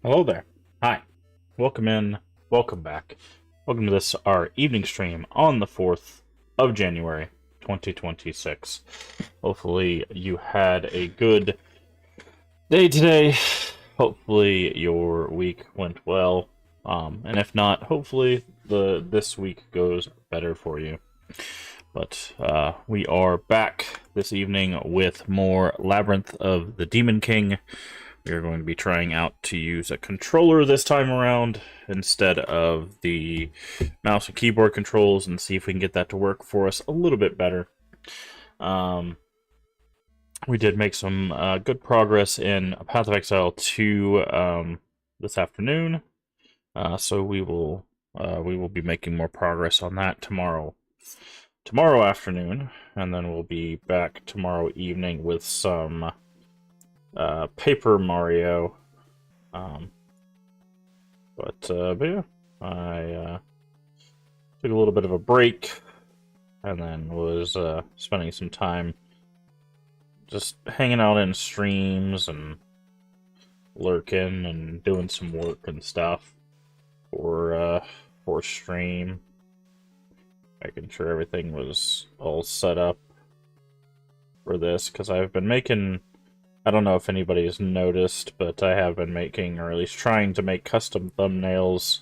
Hello there. Hi. Welcome in. Welcome back. Welcome to this, our evening stream on the 4th of January, 2026. Hopefully you had a good day today. Hopefully your week went well. And if not, hopefully this week goes better for you. But we are back this evening with more Labyrinth of the Demon King. We are going to be trying out to use a controller this time around instead of the mouse and keyboard controls and see if we can get that to work for us a little bit better. We did make some good progress in Path of Exile 2 this afternoon, so we will be making more progress on that tomorrow afternoon, and then we'll be back tomorrow evening with some Paper Mario. But yeah, I took a little bit of a break, and then was spending some time just hanging out in streams and lurking and doing some work and stuff for stream, making sure everything was all set up for this, because I've been making, I don't know if anybody's noticed, but I have been making, or at least trying to make, custom thumbnails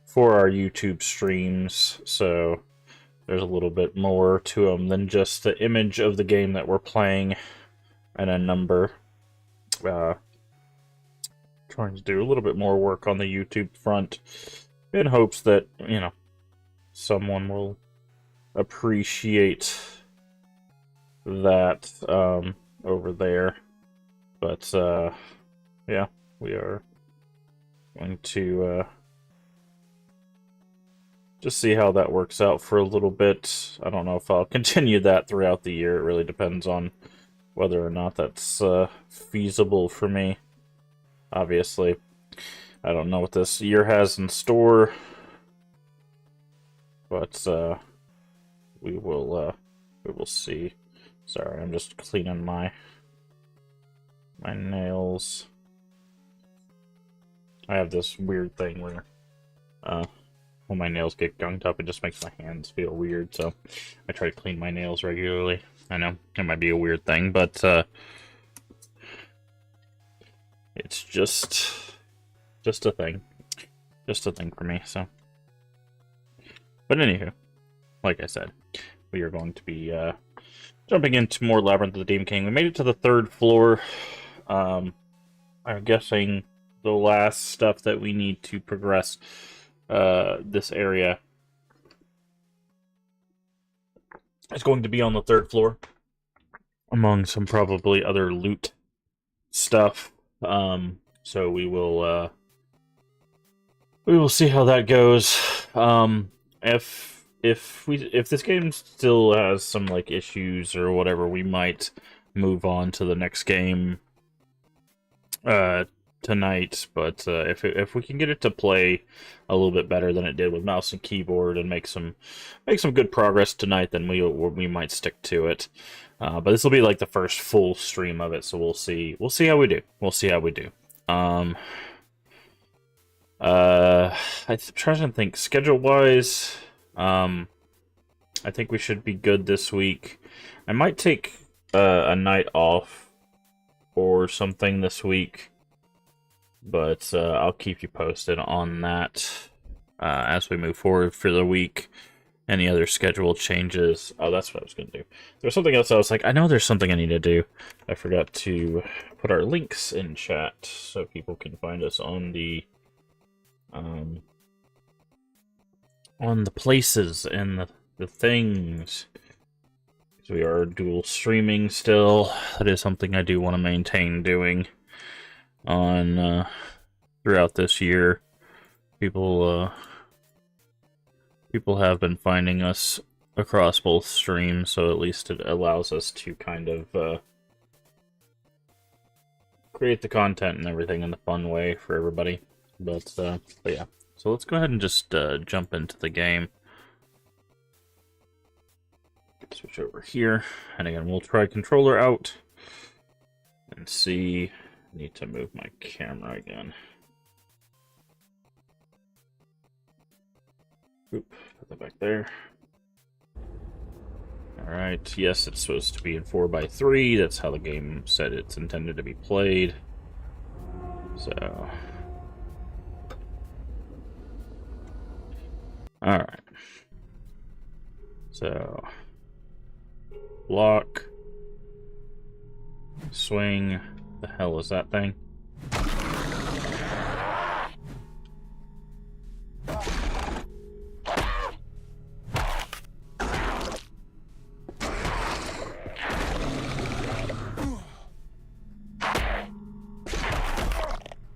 for our YouTube streams, so there's a little bit more to them than just the image of the game that we're playing and a number. Trying to do a little bit more work on the YouTube front in hopes that, you know, someone will appreciate that over there. But yeah, we are going to just see how that works out for a little bit. I don't know if I'll continue that throughout the year. It really depends on whether or not that's feasible for me. Obviously, I don't know what this year has in store, but we will see. Sorry, I'm just cleaning my nails. I have this weird thing where when my nails get gunked up, it just makes my hands feel weird, so I try to clean my nails regularly. I know, it might be a weird thing, but it's just a thing. Just a thing for me, so. But anywho, like I said, we are going to be jumping into more Labyrinth of the Demon King. We made it to the 3rd floor. I'm guessing the last stuff that we need to progress this area is going to be on the 3rd floor, among some probably other loot stuff. So we will see how that goes. If this game still has some like issues or whatever, we might move on to the next game tonight. But if we can get it to play a little bit better than it did with mouse and keyboard and make some good progress tonight, then we might stick to it. But this will be like the first full stream of it, so we'll see how we do. I'm trying to think schedule-wise. I think we should be good this week. I might take a night off or something this week, but I'll keep you posted on that as we move forward for the week. Any other schedule changes? Oh, that's what I was going to do. There's something else I was like, I know there's something I need to do. I forgot to put our links in chat so people can find us on the places and the things. Because we are dual streaming still. That is something I do want to maintain doing on throughout this year. People have been finding us across both streams, so at least it allows us to kind of create the content and everything in the fun way for everybody. But yeah, so let's go ahead and just jump into the game. Switch over here, and again, we'll try controller out and see. I need to move my camera again. Oop, put that back there. Alright, yes, it's supposed to be in 4x3. That's how the game said it's intended to be played. So... Alright. So... Block. Swing. The hell is that thing?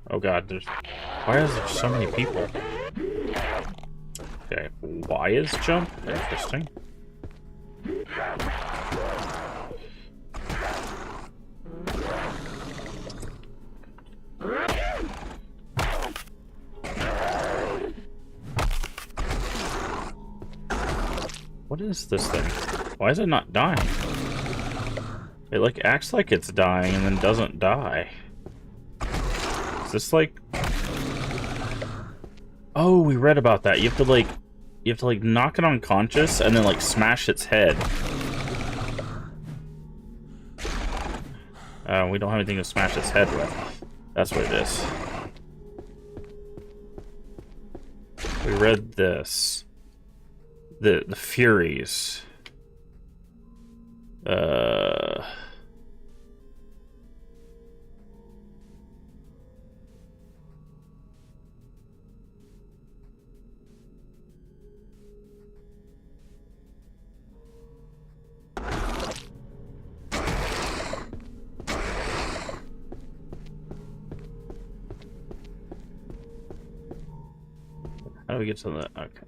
Oh god, why is there so many people? Okay, why is jump? Interesting. What is this thing? Why is it not dying? It like acts like it's dying and then doesn't die. Is this like... Oh, we read about that. You have to like knock it unconscious and then like smash its head. We don't have anything to smash its head with. That's what it is. We read this. The Furies. How do we get to that? Okay.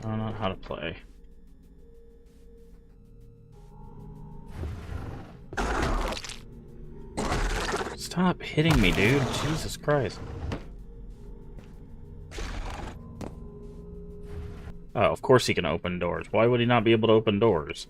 I don't know how to play. Stop hitting me, dude. Jesus Christ. Oh, of course he can open doors. Why would he not be able to open doors?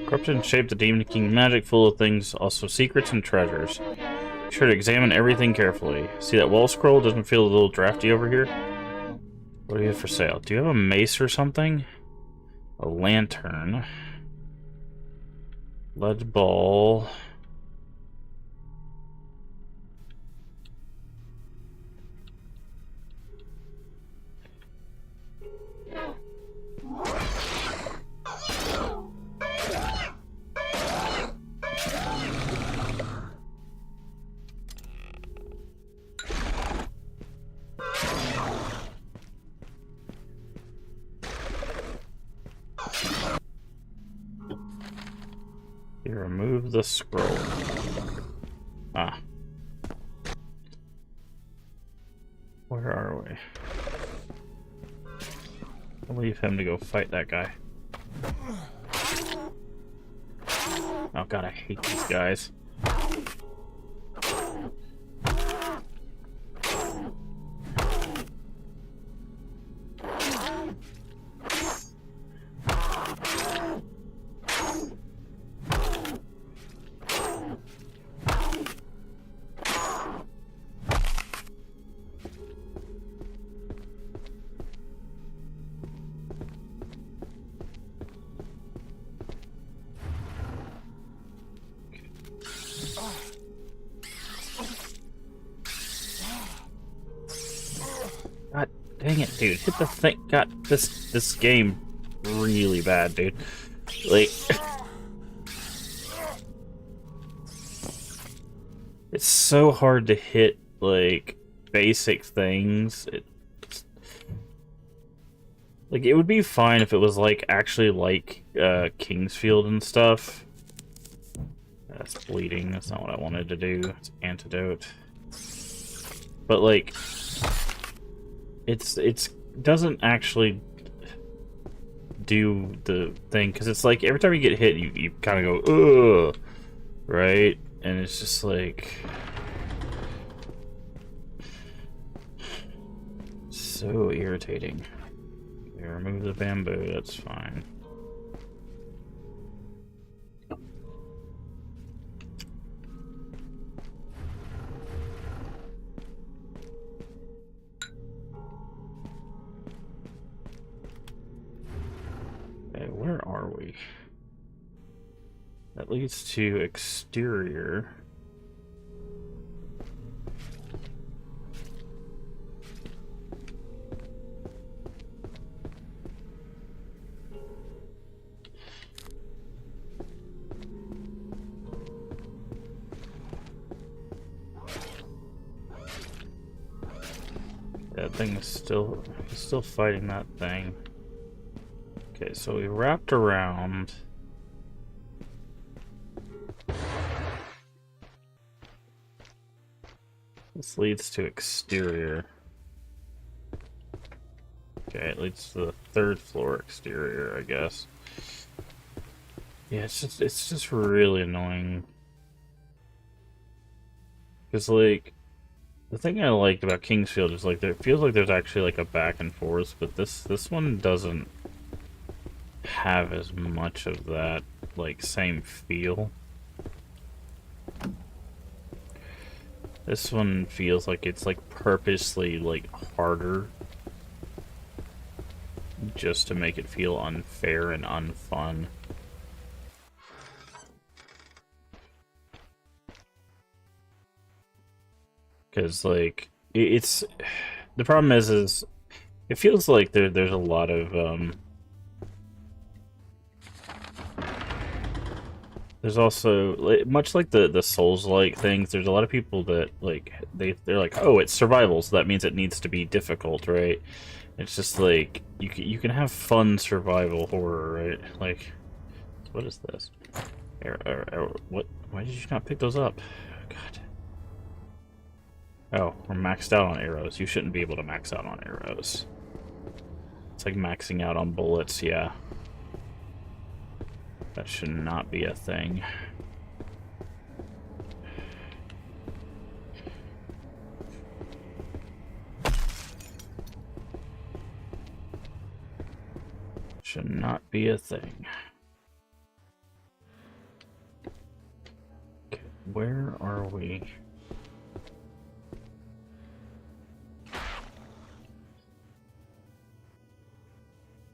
Corruption shaped the Demon King magic full of things, also secrets and treasures. Be sure to examine everything carefully. See that wall scroll? Doesn't feel a little drafty over here? What do you have for sale? Do you have a mace or something? A lantern. Lead ball. You remove the scroll. Ah. Where are we? I'll leave him to go fight that guy. Oh god, I hate these guys. God dang it, dude. Hit the thing. God, this game really bad, dude. Like it's so hard to hit like basic things. Like, it would be fine if it was, like, actually like, Kingsfield and stuff. That's bleeding. That's not what I wanted to do. It's antidote. But, like, it's doesn't actually do the thing, because it's like, every time you get hit, you kind of go, ugh, right? And it's just like... so irritating. Okay, remove the bamboo, that's fine. Okay, where are we? That leads to exterior. That thing is still fighting that thing. Okay, so we wrapped around. This leads to exterior. Okay, it leads to the 3rd floor exterior, I guess. Yeah, it's just really annoying. Cause like, the thing I liked about Kingsfield is like, it feels like there's actually like a back and forth, but this one doesn't have as much of that like same feel. This one feels like it's like purposely like harder just to make it feel unfair and unfun. Because like it's the problem is it feels like there's a lot of there's also, much like the Souls-like things, there's a lot of people that, like, they're like, oh, it's survival, so that means it needs to be difficult, right? It's just like, you can have fun survival horror, right? Like, what is this? What? Why did you not pick those up? God. Oh, we're maxed out on arrows. You shouldn't be able to max out on arrows. It's like maxing out on bullets, yeah. That should not be a thing. Should not be a thing. Okay, where are we?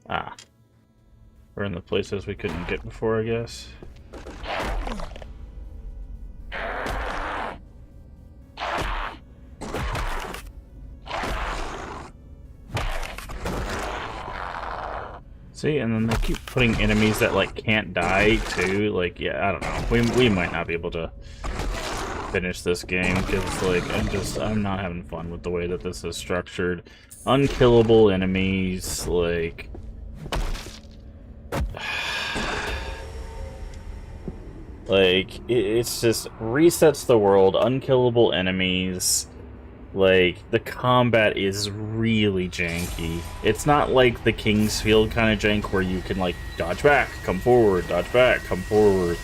Ah. We're in the places we couldn't get before, I guess. See, and then they keep putting enemies that, like, can't die, too. Like, yeah, I don't know. We might not be able to finish this game, because, like, I'm not having fun with the way that this is structured. Unkillable enemies, like... Like, it's just resets the world, unkillable enemies. Like, the combat is really janky. It's not like the Kingsfield kind of jank where you can, like, dodge back, come forward, dodge back, come forward.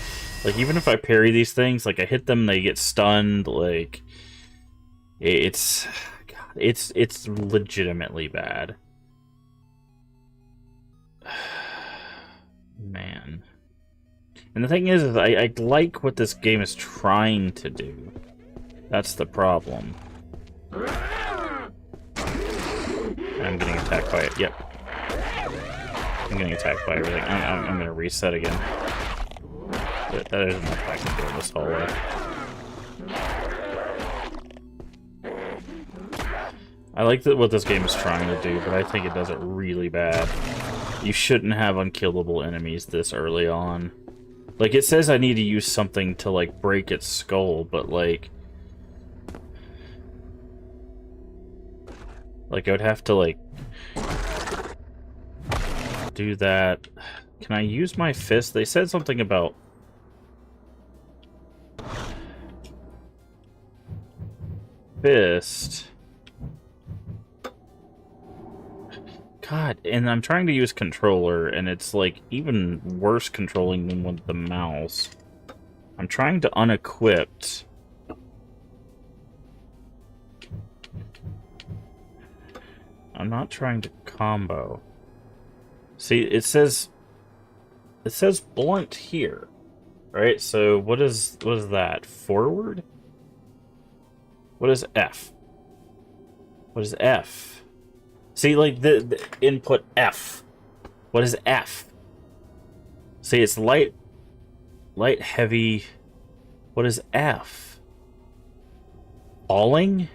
Like, even if I parry these things, like, I hit them, they get stunned, like... It's legitimately bad. Man. And the thing is I like what this game is trying to do. That's the problem. I'm getting attacked by it. Yep. I'm getting attacked by everything. I'm gonna reset again. That isn't enough I can do in this hallway. I like what this game is trying to do, but I think it does it really bad. You shouldn't have unkillable enemies this early on. Like, it says I need to use something to, like, break its skull, but, like... Like, I would have to, like... Do that. Can I use my fist? They said something about... fist. God, and I'm trying to use controller, and it's like even worse controlling than with the mouse. I'm trying to unequip. I'm not trying to combo. See, it says blunt here, right? So what is that? Forward? What is F? What is F? See, like the input F. What is F? See, it's light, heavy. What is F? Falling?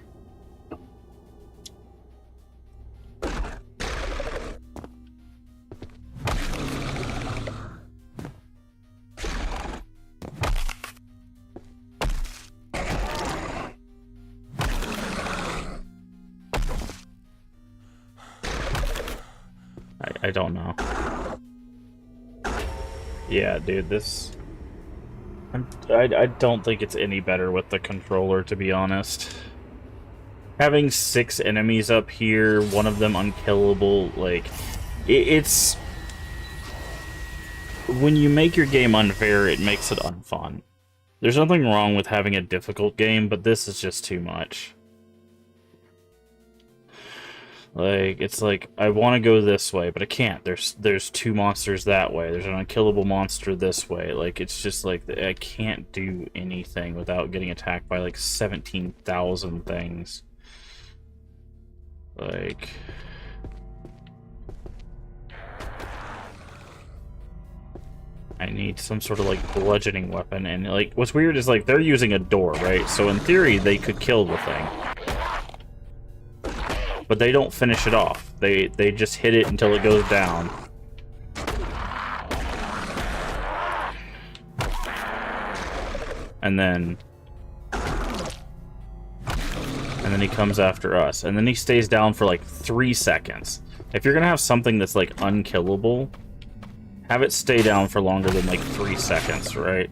I don't know. Yeah, dude, this... I don't think it's any better with the controller, to be honest. Having 6 enemies up here, one of them unkillable, like... It's... When you make your game unfair, it makes it unfun. There's nothing wrong with having a difficult game, but this is just too much. Like, it's like, I want to go this way, but I can't. There's 2 monsters that way. There's an unkillable monster this way. Like, it's just like, I can't do anything without getting attacked by, like, 17,000 things. Like... I need some sort of, like, bludgeoning weapon, and, like, what's weird is, like, they're using a door, right? So, in theory, they could kill the thing. But they don't finish it off. They just hit it until it goes down. And then he comes after us. And then he stays down for like 3 seconds. If you're gonna have something that's like unkillable, have it stay down for longer than like 3 seconds, right?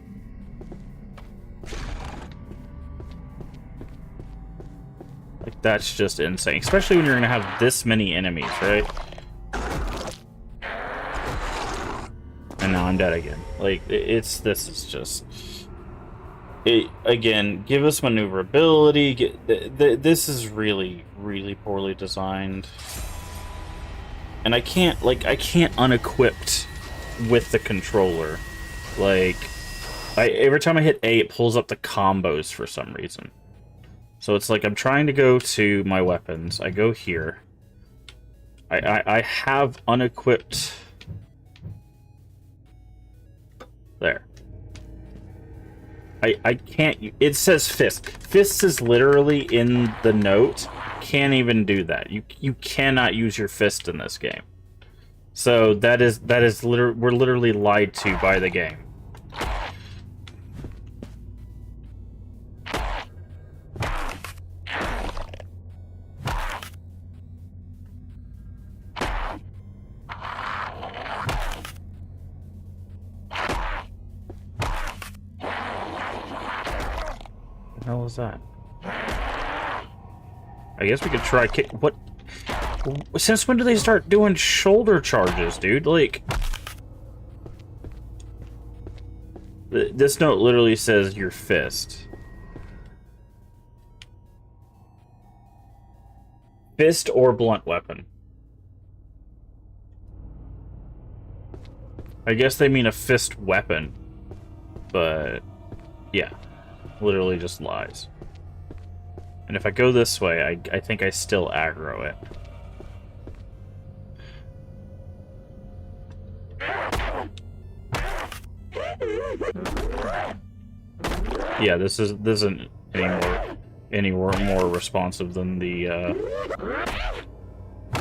Like, that's just insane. Especially when you're gonna have this many enemies, right? And now I'm dead again. Like, this is just... Again, give us maneuverability. This is really, really poorly designed. And I can't unequipped with the controller. Like, every time I hit A, it pulls up the combos for some reason. So it's like I'm trying to go to my weapons. I go here. I have unequipped. There. I can't. It says fist. Fist is literally in the note. Can't even do that. You cannot use your fist in this game. So that is literally, we're literally lied to by the game. What the hell is that? I guess we could try kick. What? Since when do they start doing shoulder charges, dude? Like, this note literally says your fist. Fist or blunt weapon. I guess they mean a fist weapon. But, yeah. Literally just lies. And if I go this way, I think I still aggro it. Yeah, this isn't any more responsive than the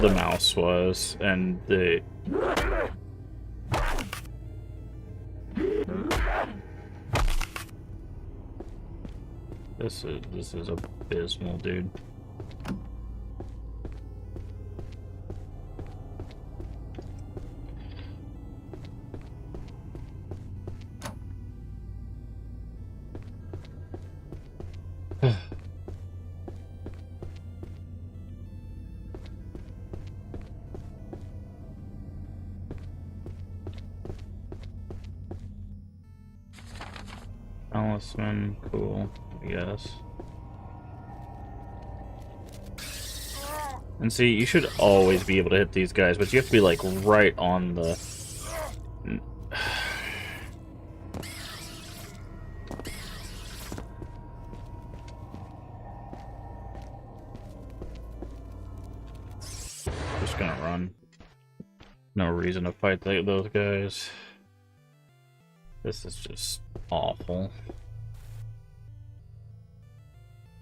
mouse was, and the... This is abysmal, dude. talisman, cool, I guess. And see, you should always be able to hit these guys, but you have to be, like, right on the... Just gonna run. No reason to fight those guys. This is just awful.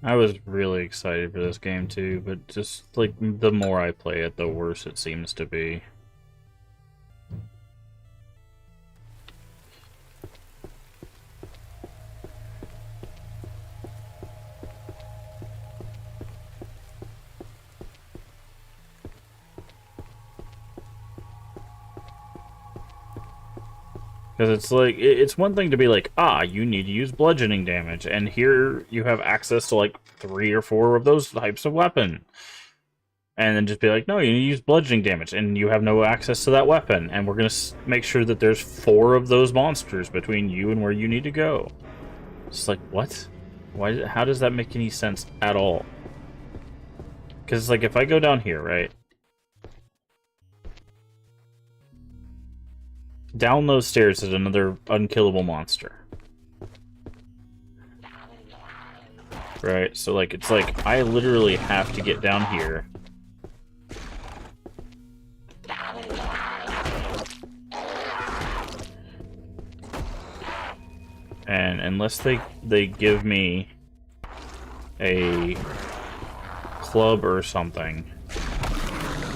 I was really excited for this game too, but just like the more I play it, the worse it seems to be. Because it's like, it's one thing to be like, ah, you need to use bludgeoning damage, and here you have access to like 3 or 4 of those types of weapon. And then just be like, no, you need to use bludgeoning damage, and you have no access to that weapon, and we're going to make sure that there's 4 of those monsters between you and where you need to go. It's like, what? Why? How does that make any sense at all? Because it's like, if I go down here, right? Down those stairs is another unkillable monster. Right, so like, it's like, I literally have to get down here. And unless they give me a club or something,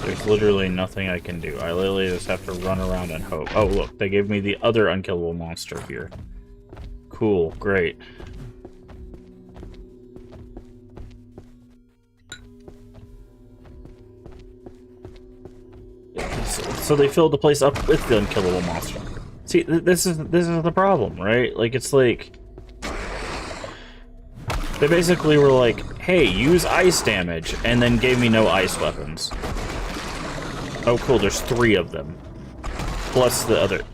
there's literally nothing I can do. I literally just have to run around and hope. Oh, look, they gave me the other unkillable monster here. Cool, great. So they filled the place up with the unkillable monster. See, this is the problem, right? Like, it's like... They basically were like, hey, use ice damage, and then gave me no ice weapons. Oh, cool, there's 3 of them. Plus the other...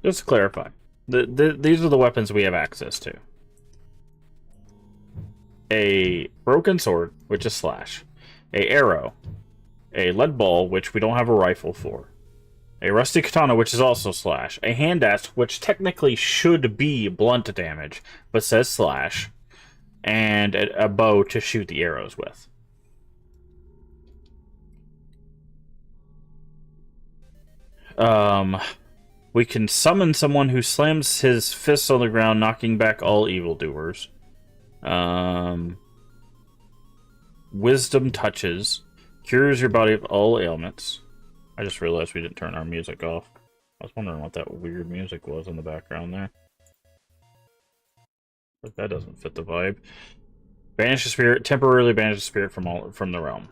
Just to clarify, these are the weapons we have access to. A broken sword, which is slash. A arrow. A lead ball, which we don't have a rifle for. A rusty katana, which is also slash. A hand axe, which technically should be blunt damage, but says slash. And a bow to shoot the arrows with. We can summon someone who slams his fists on the ground, knocking back all evildoers. Wisdom touches. Cures your body of all ailments. I just realized we didn't turn our music off. I was wondering what that weird music was in the background there. But that doesn't fit the vibe. Banish the spirit. Temporarily banish the spirit from the realm.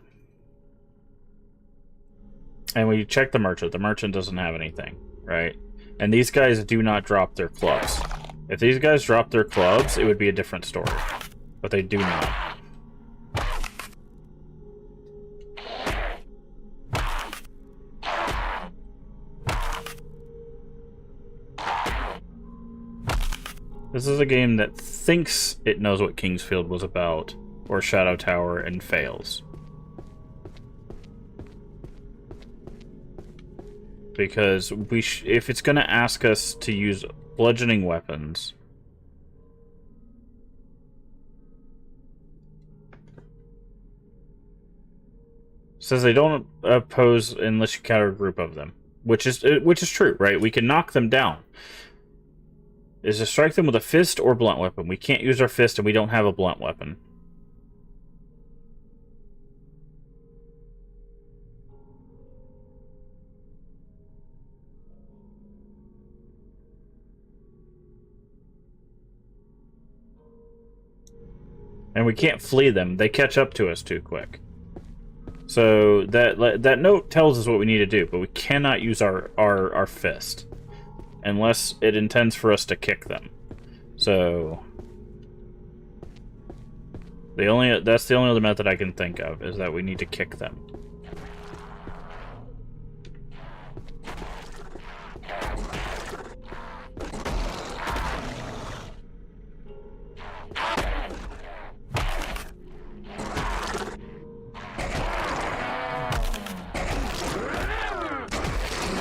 And we check the merchant. The merchant doesn't have anything, right? And these guys do not drop their clubs. If these guys drop their clubs, it would be a different story. But they do not. This is a game that thinks it knows what Kingsfield was about, or Shadow Tower, and fails. Because if it's going to ask us to use bludgeoning weapons, says they don't oppose unless you counter a group of them, which is true, right? We can knock them down. Is to strike them with a fist or blunt weapon. We can't use our fist, and we don't have a blunt weapon. And we can't flee them. They catch up to us too quick. So that note tells us what we need to do, but we cannot use our fist unless it intends for us to kick them. So that's the only other method I can think of, is that we need to kick them.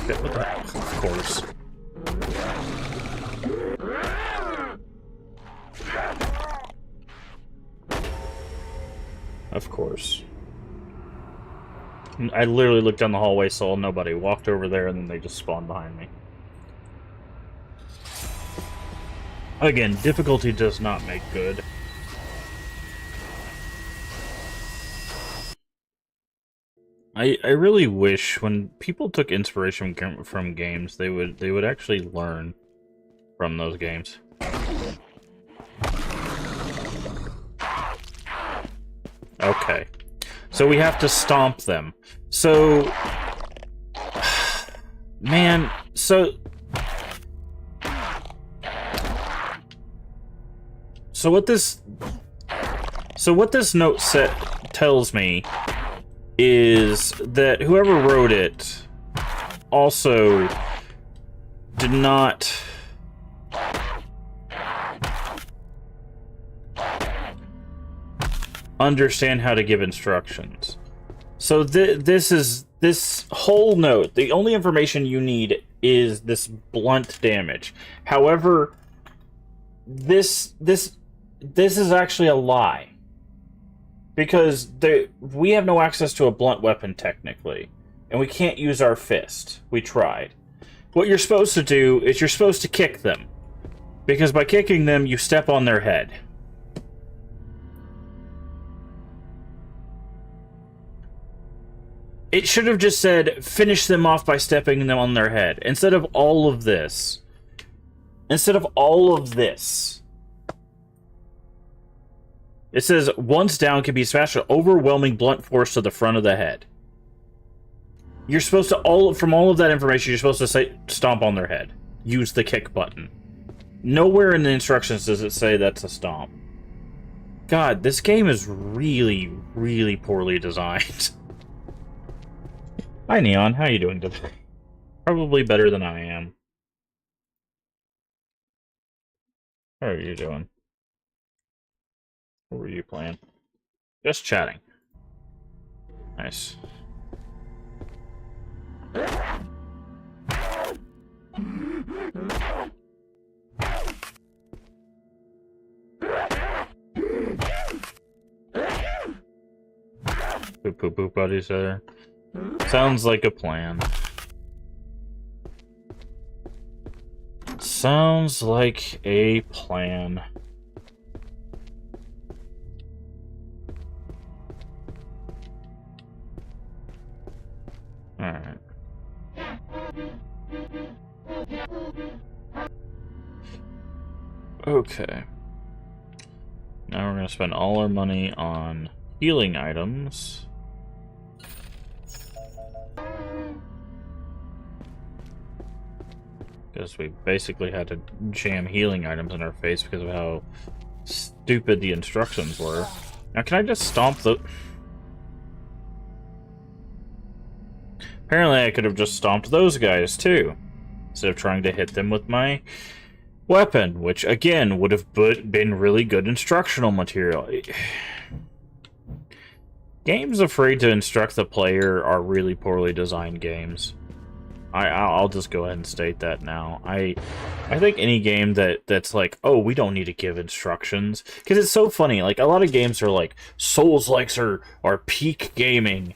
Okay, what the heck? Of course. Of course. I literally looked down the hallway, saw nobody, walked over there, and then they just spawned behind me. Again, difficulty does not make good. I really wish when people took inspiration from games, they would actually learn from those games. Okay. So we have to stomp them. So man, so what this note tells me is that whoever wrote it also did not understand how to give instructions. So this whole note, the only information you need is this blunt damage. However, this is actually a lie. Because we have no access to a blunt weapon, technically. And we can't use our fist. We tried. What you're supposed to do is you're supposed to kick them. Because by kicking them, you step on their head. It should have just said, finish them off by stepping them on their head. Instead of all of this. Instead of all of this. It says, once down can be smashed with overwhelming blunt force to the front of the head. You're supposed to, from all of that information, you're supposed to say, stomp on their head. Use the kick button. Nowhere in the instructions does it say that's a stomp. God, this game is really, really poorly designed. Hi, Neon. How are you doing today? Probably better than I am. How are you doing? What were you playing? Just chatting. Nice. Boop boop boop buddies there. Sounds like a plan. Sounds like a plan. Alright. Okay. Now we're going to spend all our money on healing items. Because we basically had to jam healing items in our face because of how stupid the instructions were. Now, can I just stomp the... Apparently I could have just stomped those guys, too. Instead of trying to hit them with my weapon, which, again, would have been really good instructional material. Games afraid to instruct the player are really poorly designed games. I'll just go ahead and state that now. I think any game that's like, oh, we don't need to give instructions, because it's so funny. Like, a lot of games are like, Souls-likes are peak gaming.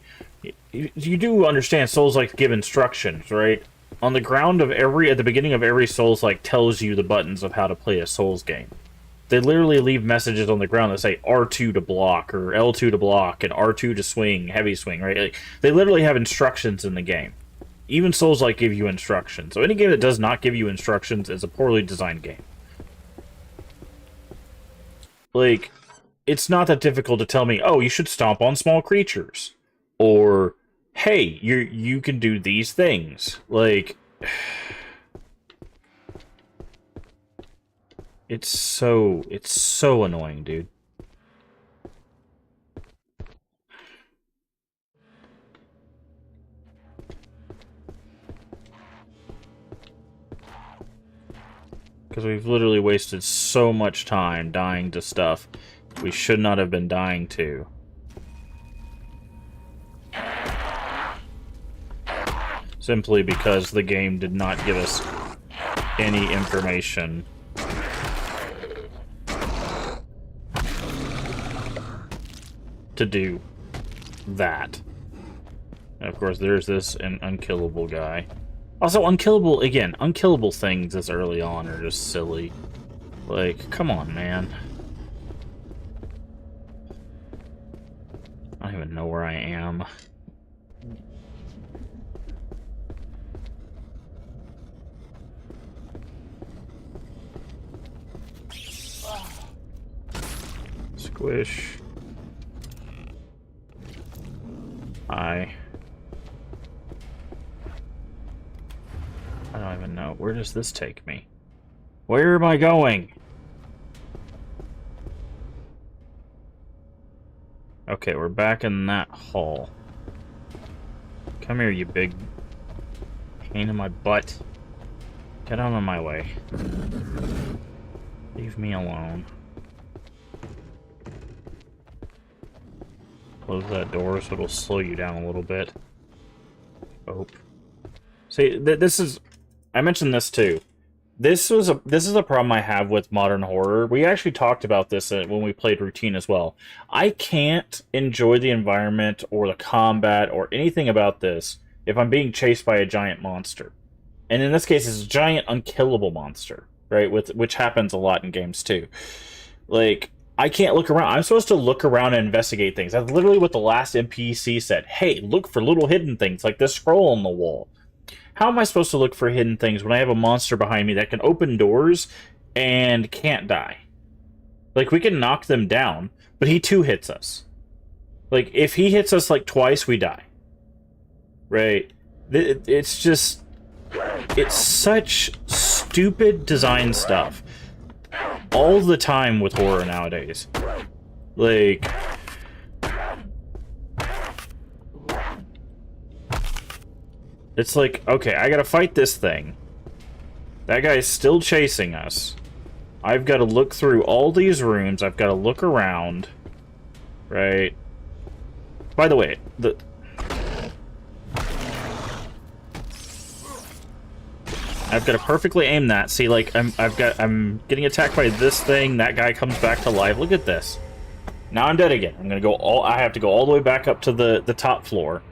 You do understand Souls-like give instructions, right? On the ground of at the beginning of every Souls-like tells you the buttons of how to play a Souls game. They literally leave messages on the ground that say R2 to block, or L2 to block, and R2 to swing, heavy swing, right? Like, they literally have instructions in the game. Even Souls-like give you instructions. So any game that does not give you instructions is a poorly designed game. Like, it's not that difficult to tell me, oh, you should stomp on small creatures. or hey, you can do these things. Like, it's so annoying, dude. Because we've literally wasted so much time dying to stuff we should not have been dying to. Simply because the game did not give us any information. To do that. And of course, there's this unkillable guy. Also, unkillable things this early on are just silly. Like, come on, man. I don't even know where I am. Squish. I don't even know. Where does this take me? Where am I going? Okay, we're back in that hall. Come here, you big pain in my butt. Get out of my way. Leave me alone. Close that door so it'll slow you down a little bit. Oh. See, this is... I mentioned this too. This is a problem I have with modern horror. We actually talked about this when we played Routine as well. I can't enjoy the environment or the combat or anything about this if I'm being chased by a giant monster. And in this case, it's a giant unkillable monster, right? Which happens a lot in games too. Like, I can't look around. I'm supposed to look around and investigate things. That's literally what the last NPC said. Hey, look for little hidden things, like this scroll on the wall. How am I supposed to look for hidden things when I have a monster behind me that can open doors and can't die? Like, we can knock them down, but he too hits us. Like, if he hits us, like, twice, we die. Right? It's just... It's such stupid design stuff. All the time with horror nowadays. Like... It's like, okay, I gotta fight this thing. That guy's still chasing us. I've got to look through all these rooms. I've got to look around. Right? By the way, I've got to perfectly aim that. See, like, I'm getting attacked by this thing. That guy comes back to life. Look at this. Now I'm dead again. I have to go all the way back up to the top floor.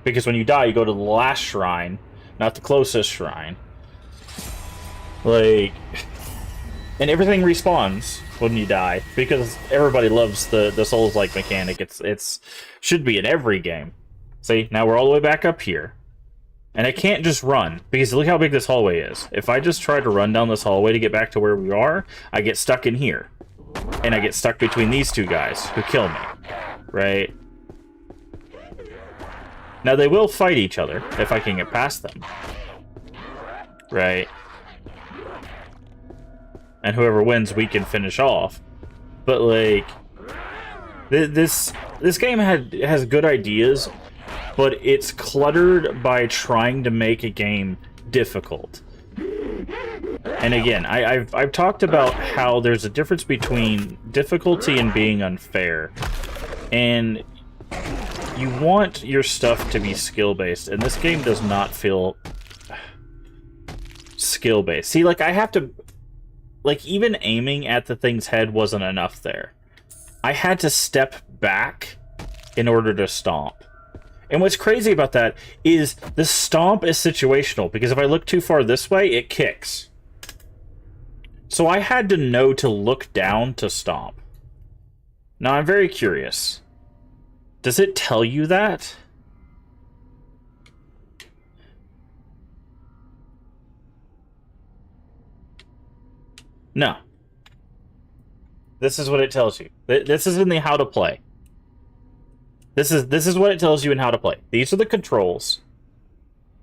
Because when you die, you go to the last shrine, not the closest shrine. Like, and everything respawns when you die, because everybody loves the Souls-like mechanic. It's should be in every game. See, now we're all the way back up here. And I can't just run, because look how big this hallway is. If I just try to run down this hallway to get back to where we are, I get stuck in here. And I get stuck between these two guys, who kill me. Right? Now, they will fight each other, if I can get past them. Right? And whoever wins, we can finish off. But, like... This game has good ideas, but it's cluttered by trying to make a game difficult. And again, I've talked about how there's a difference between difficulty and being unfair. And... you want your stuff to be skill-based, and this game does not feel skill-based. See, like, I have to... Like, even aiming at the thing's head wasn't enough there. I had to step back in order to stomp. And what's crazy about that is the stomp is situational, because if I look too far this way, it kicks. So I had to know to look down to stomp. Now, I'm very curious. Does it tell you that? No. This is what it tells you. This is in the how to play. This is what it tells you and how to play. These are the controls.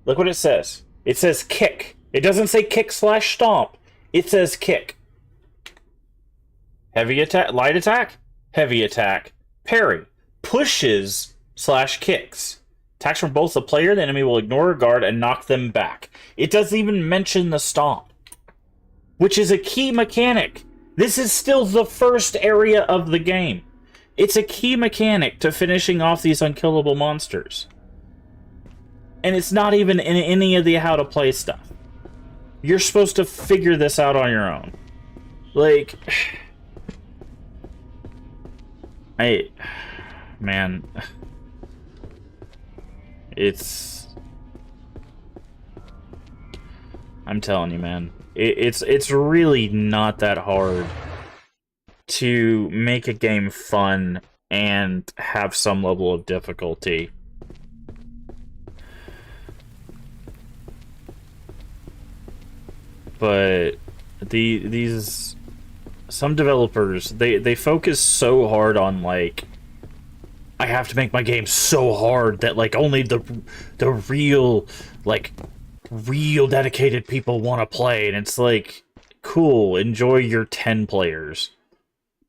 Look what it says. It says kick. It doesn't say kick slash stomp. It says kick. Heavy attack, light attack, heavy attack, parry, pushes slash kicks. Attacks from both the player and the enemy will ignore a guard and knock them back. It doesn't even mention the stomp, which is a key mechanic. This is still the first area of the game. It's a key mechanic to finishing off these unkillable monsters. And it's not even in any of the how to play stuff. You're supposed to figure this out on your own. Like, man, I'm telling you, man, it's really not that hard to make a game fun and have some level of difficulty. But these some developers, they focus so hard on, like, I have to make my game so hard that, like, only the real, like, real dedicated people want to play, and it's like, cool, enjoy your 10 players.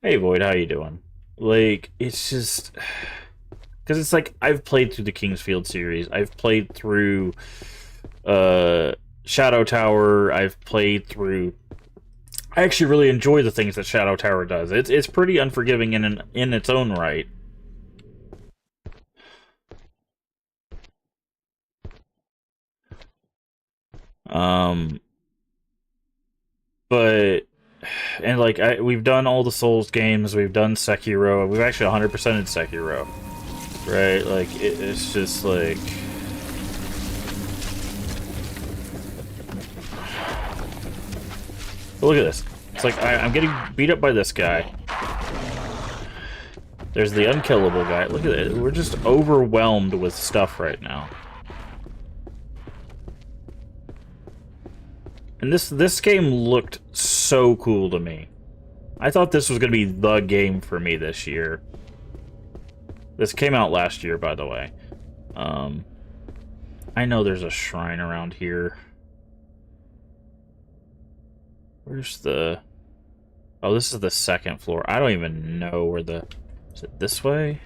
Hey Void, how you doing? Like, it's just, because it's like, I've played through the Kingsfield series, I've played through Shadow Tower, I've played through, I actually really enjoy the things that Shadow Tower does. It's pretty unforgiving in its own right. But, and like, we've done all the Souls games, we've done Sekiro, we've actually 100%ed Sekiro, right? Like, it's just like, but look at this. It's like, I'm getting beat up by this guy. There's the unkillable guy. Look at it. We're just overwhelmed with stuff right now. And this game looked so cool to me. I thought this was going to be the game for me this year. This came out last year, by the way. I know there's a shrine around here. Where's the... Oh, this is the second floor. I don't even know where the... Is it this way?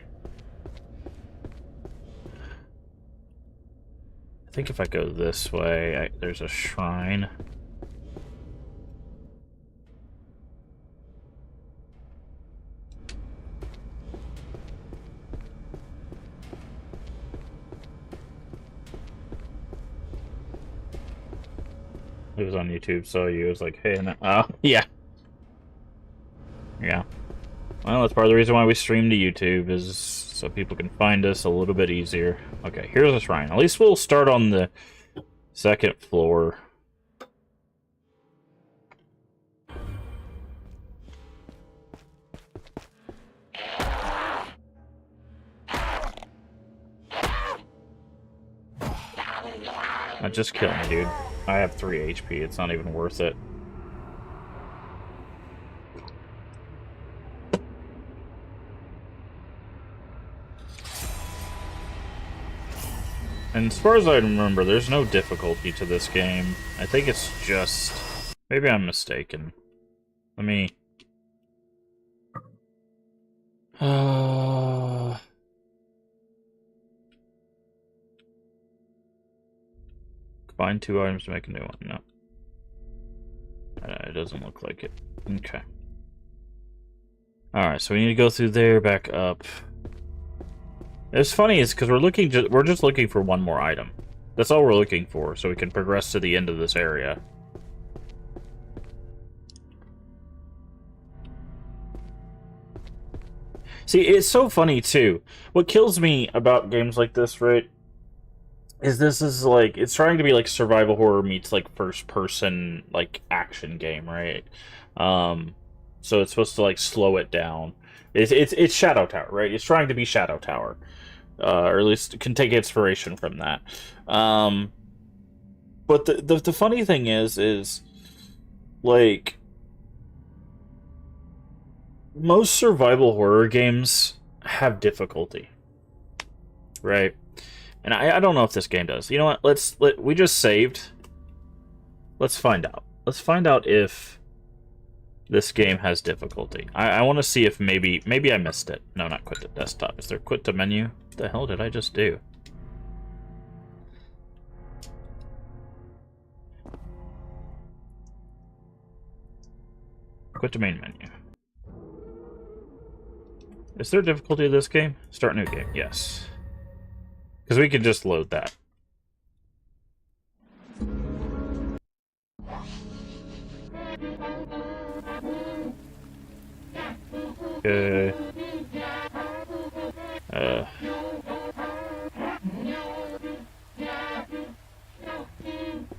I think if I go this way, there's a shrine. It was on YouTube, so you was like, hey, no. Oh, yeah. Yeah. Well, that's part of the reason why we stream to YouTube, is so people can find us a little bit easier. Okay, here's a shrine. At least we'll start on the second floor. Just kill me, dude. I have 3 HP. It's not even worth it. And as far as I remember, there's no difficulty to this game. I think it's just... Maybe I'm mistaken. Let me... Combine 2 items to make a new one. No. It doesn't look like it. Okay. Alright, so we need to go through there, back up. It's funny is because we're just looking for one more item. That's all we're looking for, so we can progress to the end of this area. See, it's so funny too. What kills me about games like this, right, is this is like, it's trying to be like survival horror meets like first person like action game, right? So it's supposed to like slow it down. It's Shadow Tower, right? It's trying to be Shadow Tower. Or at least can take inspiration from that. But the funny thing is like, most survival horror games have difficulty. right? And I don't know if this game does. You know what? We just saved. Let's find out. Let's find out if this game has difficulty. I want to see if maybe I missed it. No, not quit to desktop. Is there quit to menu? What the hell did I just do? Quit to main menu. Is there difficulty of this game? Start new game. Yes. Because we could just load that. Okay.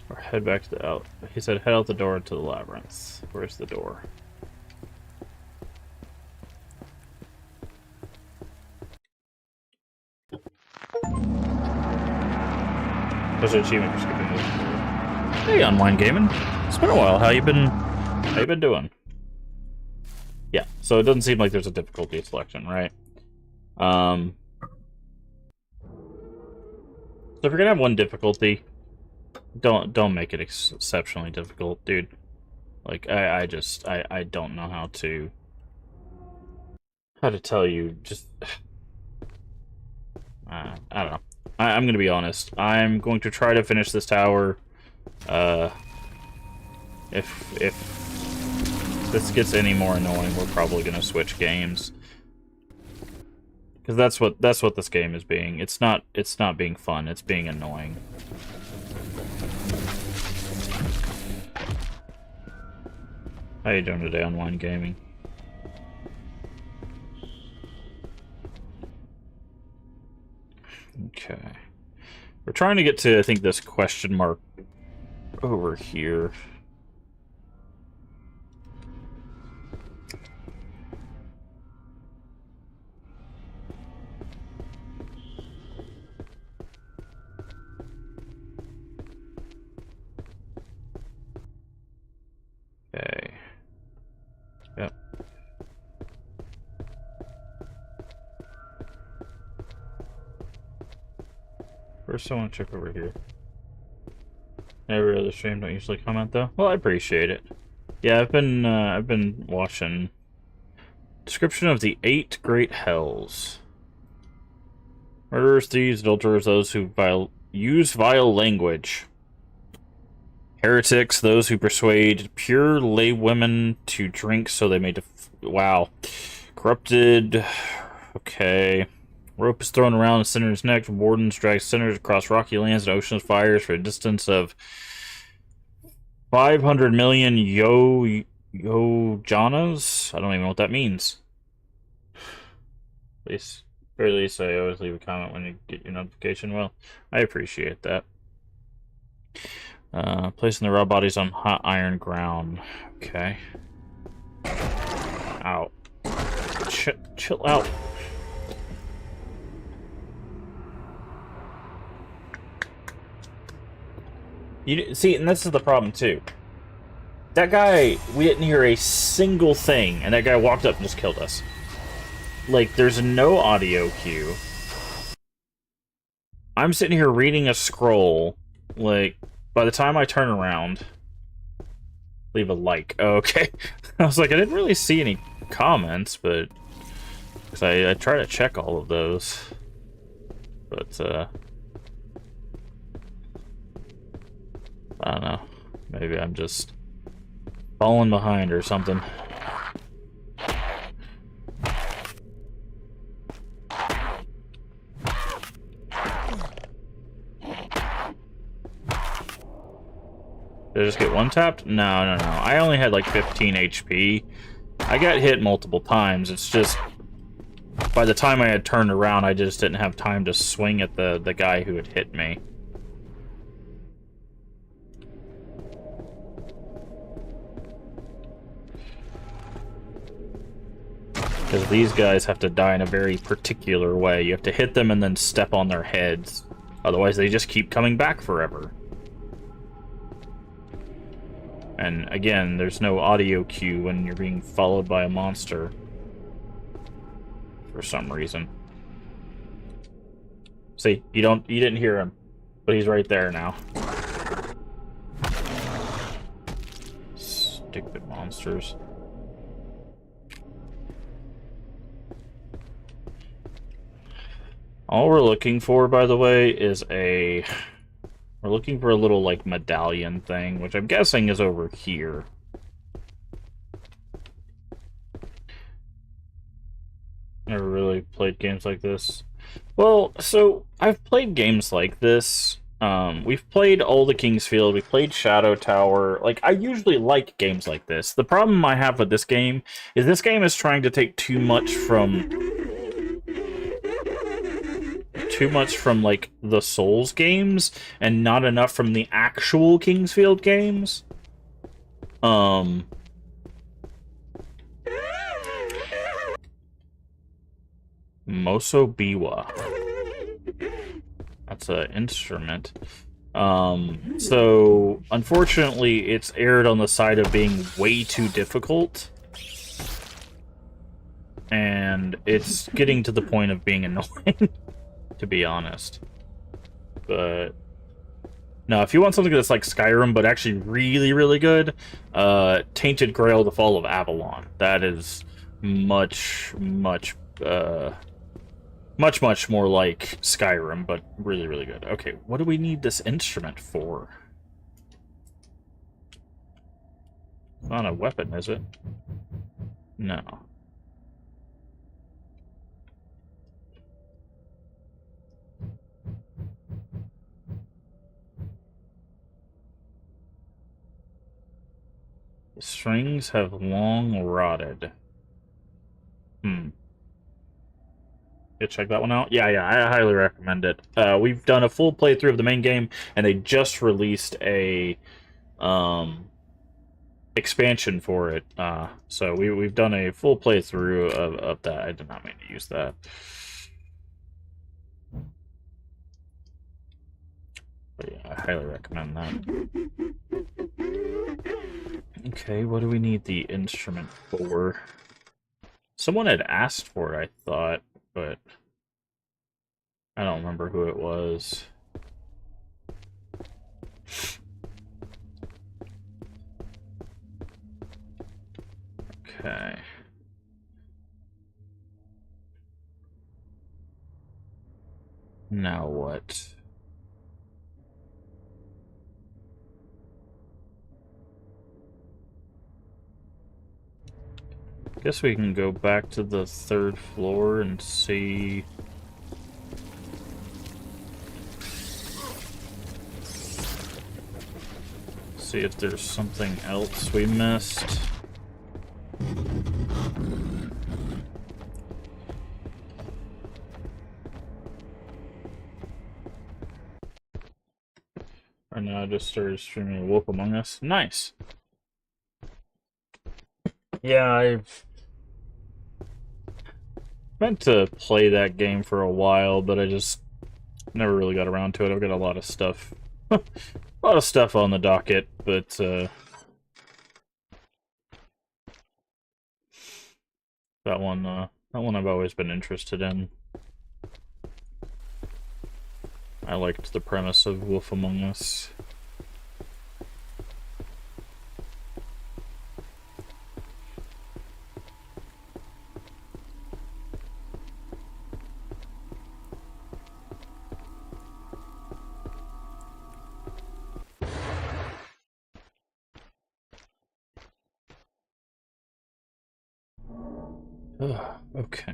Or head back to the out. He said head out the door to the labyrinth. Where's the door? There's an achievement for skipping this. Hey, Online Gaming. It's been a while. How you been doing? Yeah, so it doesn't seem like there's a difficulty selection, right? So if you're gonna have one difficulty, don't make it exceptionally difficult, dude. Like I don't know how to tell you. Just I don't know. I'm gonna be honest. I'm going to try to finish this tower. If this gets any more annoying, we're probably gonna switch games. Because that's what this game is being. It's not being fun. It's being annoying. How you doing today, Online Gaming? Okay. We're trying to get to, I think, this question mark over here. Okay. Yep. First, I want to check over here. Every other stream don't usually comment though. Well, I appreciate it. Yeah, I've been watching. Description of the 8 Great Hells. Murderers, thieves, adulterers, those who use vile language. Heretics, those who persuade pure laywomen to drink so they may wow. Corrupted. Okay. Rope is thrown around a sinner's neck. Wardens drag sinners across rocky lands and oceans of fires for a distance of 500 million yojanas? I don't even know what that means. At least, or at least I always leave a comment when you get your notification. Well, I appreciate that. Placing the raw bodies on hot iron ground. Okay. Ow. Chill out. You see, and this is the problem too. That guy, we didn't hear a single thing, and that guy walked up and just killed us. Like, there's no audio cue. I'm sitting here reading a scroll. Like, by the time I turn around, leave a like. Oh, okay. I was like, I didn't really see any comments, but because I try to check all of those, but I don't know. Maybe I'm just falling behind or something. Did I just get one tapped? No. I only had like 15 HP. I got hit multiple times. It's just, by the time I had turned around, I just didn't have time to swing at the guy who had hit me. Because these guys have to die in a very particular way. You have to hit them and then step on their heads. Otherwise, they just keep coming back forever. And again, there's no audio cue when you're being followed by a monster. For some reason. See, you didn't hear him, but he's right there now. Stupid monsters. All we're looking for, by the way, is we're looking for a little, like, medallion thing, which I'm guessing is over here. Never really played games like this. Well, so, I've played games like this. We've played all the Kingsfield, we've played Shadow Tower. Like, I usually like games like this. The problem I have with this game is trying to take too much from like the Souls games and not enough from the actual Kingsfield games. Moso Biwa. That's an instrument. So unfortunately it's erred on the side of being way too difficult. And it's getting to the point of being annoying. To be honest. But no, if you want something that's like Skyrim but actually really, really good, Tainted Grail: The Fall of Avalon. That is much more like Skyrim, but really, really good. Okay, what do we need this instrument for? It's not a weapon, is it? No. The strings have long rotted. Yeah, check that one out. Yeah, I highly recommend it. We've done a full playthrough of the main game, and they just released a expansion for it. So we've done a full playthrough of that. I did not mean to use that. But yeah, I highly recommend that. Okay, what do we need the instrument for? Someone had asked for it, I thought, but I don't remember who it was. Okay. Now what? Guess we can go back to the 3rd floor and see. See if there's something else we missed. Right now I just started streaming Wolf Among Us. Nice. Yeah, I've meant to play that game for a while, but I just never really got around to it. I've got a lot of stuff, a lot of stuff on the docket, but that one I've always been interested in. I liked the premise of Wolf Among Us. Okay.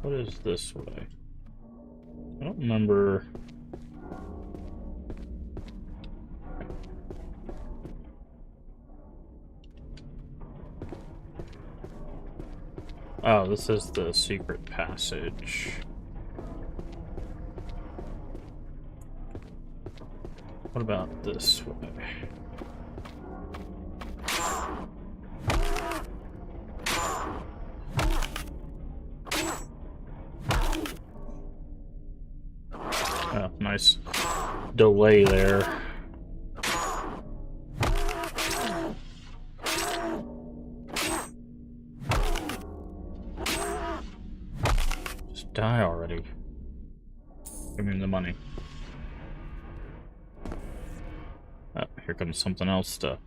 What is this way? I don't remember. Oh, this is the secret passage. What about this way? Oh, nice delay there. Give me the money. Oh, here comes something else to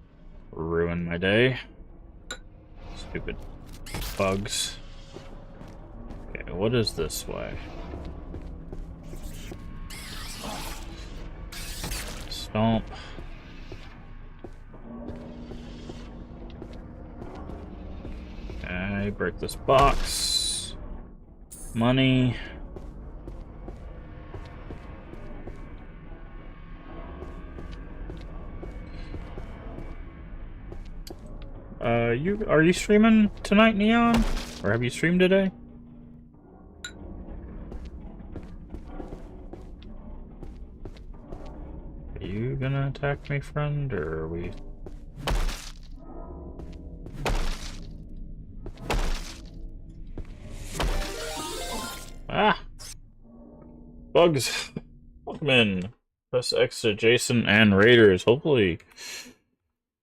ruin my day. Stupid bugs. Okay, what is this way? Stomp. Okay, break this box. Money. Are you streaming tonight, Neon? Or have you streamed today? Are you gonna attack me, friend, or are we... Ah! Bugs! Welcome in. Press X to Jason and Raiders. Hopefully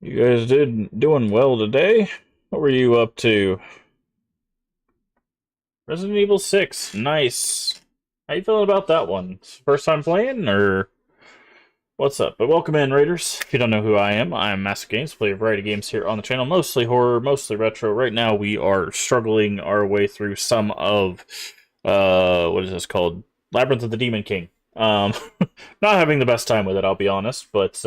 you guys doing well today. What were you up to? Resident Evil 6. Nice. How you feeling about that one? First time playing, or what's up? But welcome in, Raiders. If you don't know who I am Master Games. Play a variety of games here on the channel. Mostly horror, mostly retro. Right now we are struggling our way through some of, what is this called? Labyrinth of the Demon King. Not having the best time with it, I'll be honest, but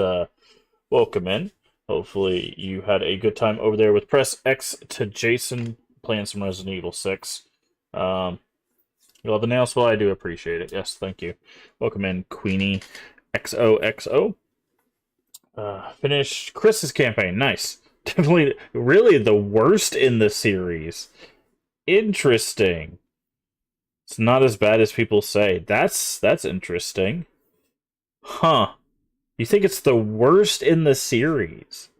welcome in. Hopefully you had a good time over there with Press X to Jason, playing some Resident Evil 6. You love the nails? Well, I do appreciate it. Yes, thank you. Welcome in, Queenie XOXO. Finished Chris's campaign. Nice. Definitely, really the worst in the series. Interesting. It's not as bad as people say. That's interesting. Huh. You think it's the worst in the series?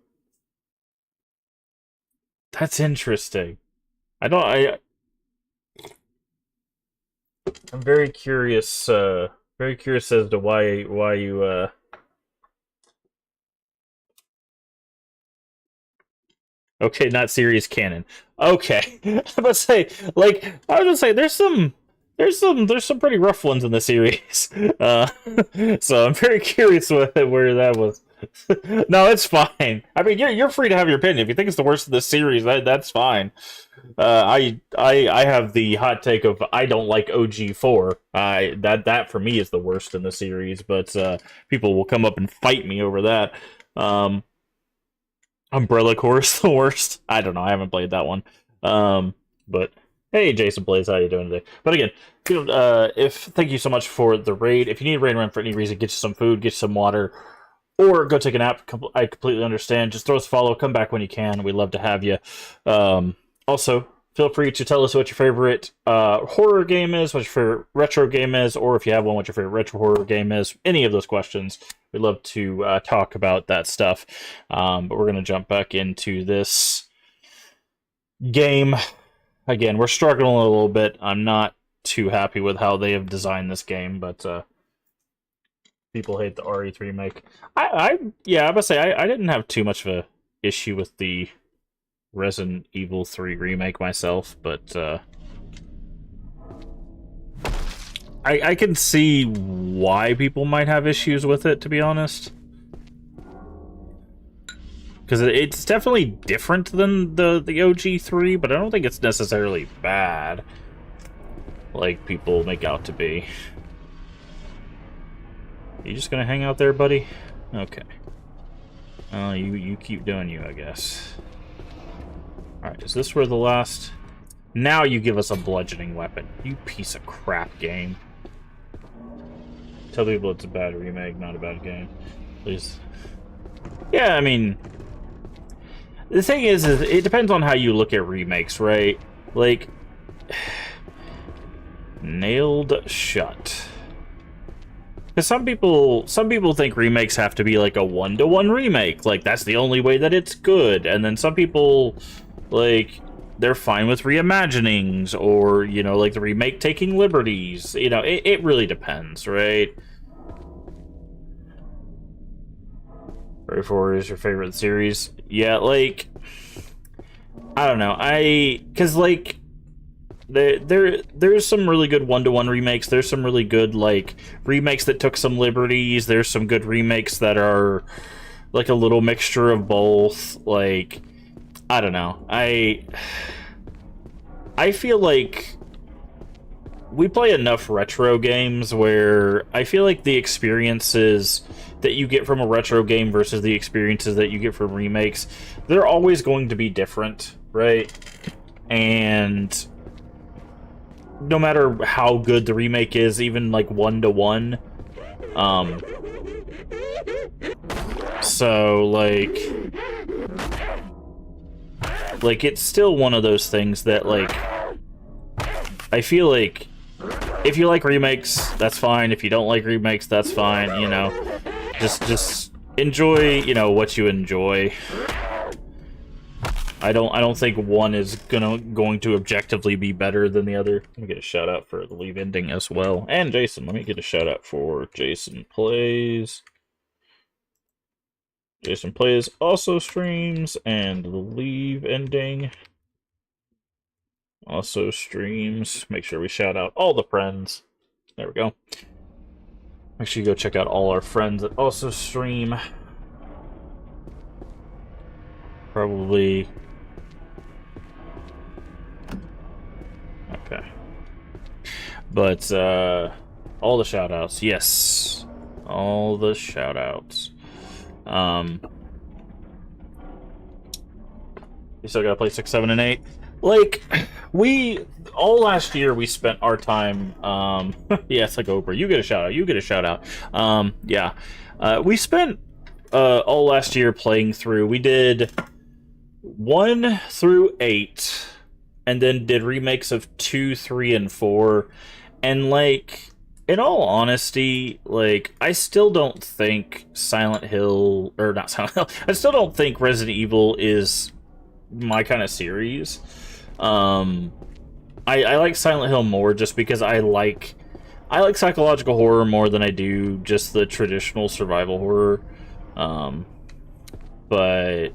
That's interesting. I'm very curious, as to why you, Okay, not series canon. Okay. I was gonna say, there's some pretty rough ones in the series. So I'm very curious where that was. No, it's fine. I mean, you're free to have your opinion. If you think it's the worst of the series, that's fine. I have the hot take of I don't like OG4. That for me is the worst in the series, but people will come up and fight me over that. Umbrella Corps is the worst. I don't know. I haven't played that one. But hey, Jason Blaze, how you doing today? But again, thank you so much for the raid. If you need a raid run for any reason, get you some food, get you some water, or go take a nap. I completely understand. Just throw us a follow. Come back when you can. We'd love to have you. Also, feel free to tell us what your favorite horror game is, what your favorite retro game is, or if you have one, what your favorite retro horror game is. Any of those questions. We'd love to talk about that stuff. But we're going to jump back into this game. Again, we're struggling a little bit. I'm not too happy with how they have designed this game, but people hate the RE3 remake. I must say, I didn't have too much of a issue with the Resident Evil 3 remake myself, but I can see why people might have issues with it, to be honest. Because it's definitely different than the OG3, but I don't think it's necessarily bad, like people make out to be. You just gonna hang out there, buddy? Okay. Oh, you keep doing you, I guess. Alright, is this where the last... Now you give us a bludgeoning weapon. You piece of crap game. Tell people it's a bad remake, not a bad game. Please. Yeah, I mean... The thing is it depends on how you look at remakes, right? Like... Nailed shut. Because some people think remakes have to be like a one-to-one remake. Like, that's the only way that it's good. And then some people, like, they're fine with reimaginings, or, you know, like the remake taking liberties. You know, it really depends, right? RE4 is your favorite series? Yeah, like, I don't know. Because, like, there's some really good one-to-one remakes. There's some really good like remakes that took some liberties. There's some good remakes that are like a little mixture of both. Like, I don't know. I feel like we play enough retro games where I feel like the experiences that you get from a retro game versus the experiences that you get from remakes, they're always going to be different, right? And no matter how good the remake is, even like one-to-one, so like it's still one of those things that like I feel like if you like remakes, that's fine. If you don't like remakes, that's fine. You know, just enjoy, you know, what you enjoy. I don't think one is going to objectively be better than the other. Let me get a shout out for the Leave Ending as well, and Jason. Let me get a shout out for Jason Plays. Jason Plays also streams, and the Leave Ending also streams. Make sure we shout out all the friends. There we go. Make sure you go check out all our friends that also stream. Probably. Okay. But, all the shout outs. Yes. All the shout outs. You still gotta play 6, 7, and 8. Like, all last year we spent our time, yeah, it's like Oprah. You get a shout out. You get a shout out. Yeah. We spent, all last year playing through. We did 1 through 8, and then did remakes of 2, 3, and 4. And, like, in all honesty, like, I still don't think Silent Hill, or not Silent Hill, I still don't think Resident Evil is my kind of series. I like Silent Hill more just because I like psychological horror more than I do just the traditional survival horror. But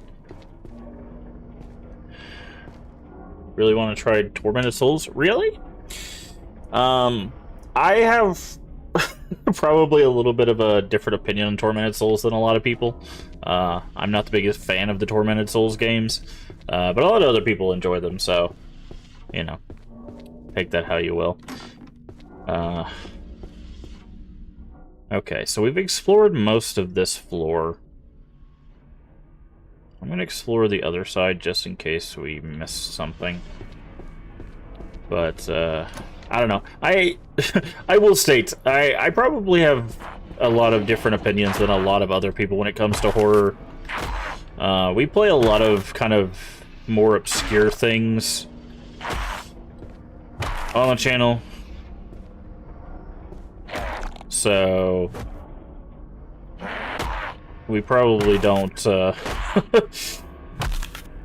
really want to try Tormented Souls? Really? I have probably a little bit of a different opinion on Tormented Souls than a lot of people. I'm not the biggest fan of the Tormented Souls games, but a lot of other people enjoy them, so, you know, take that how you will. Okay, so we've explored most of this floor. I'm going to explore the other side just in case we miss something. But, I don't know. I will state, I probably have a lot of different opinions than a lot of other people when it comes to horror. We play a lot of kind of more obscure things on the channel. So we probably don't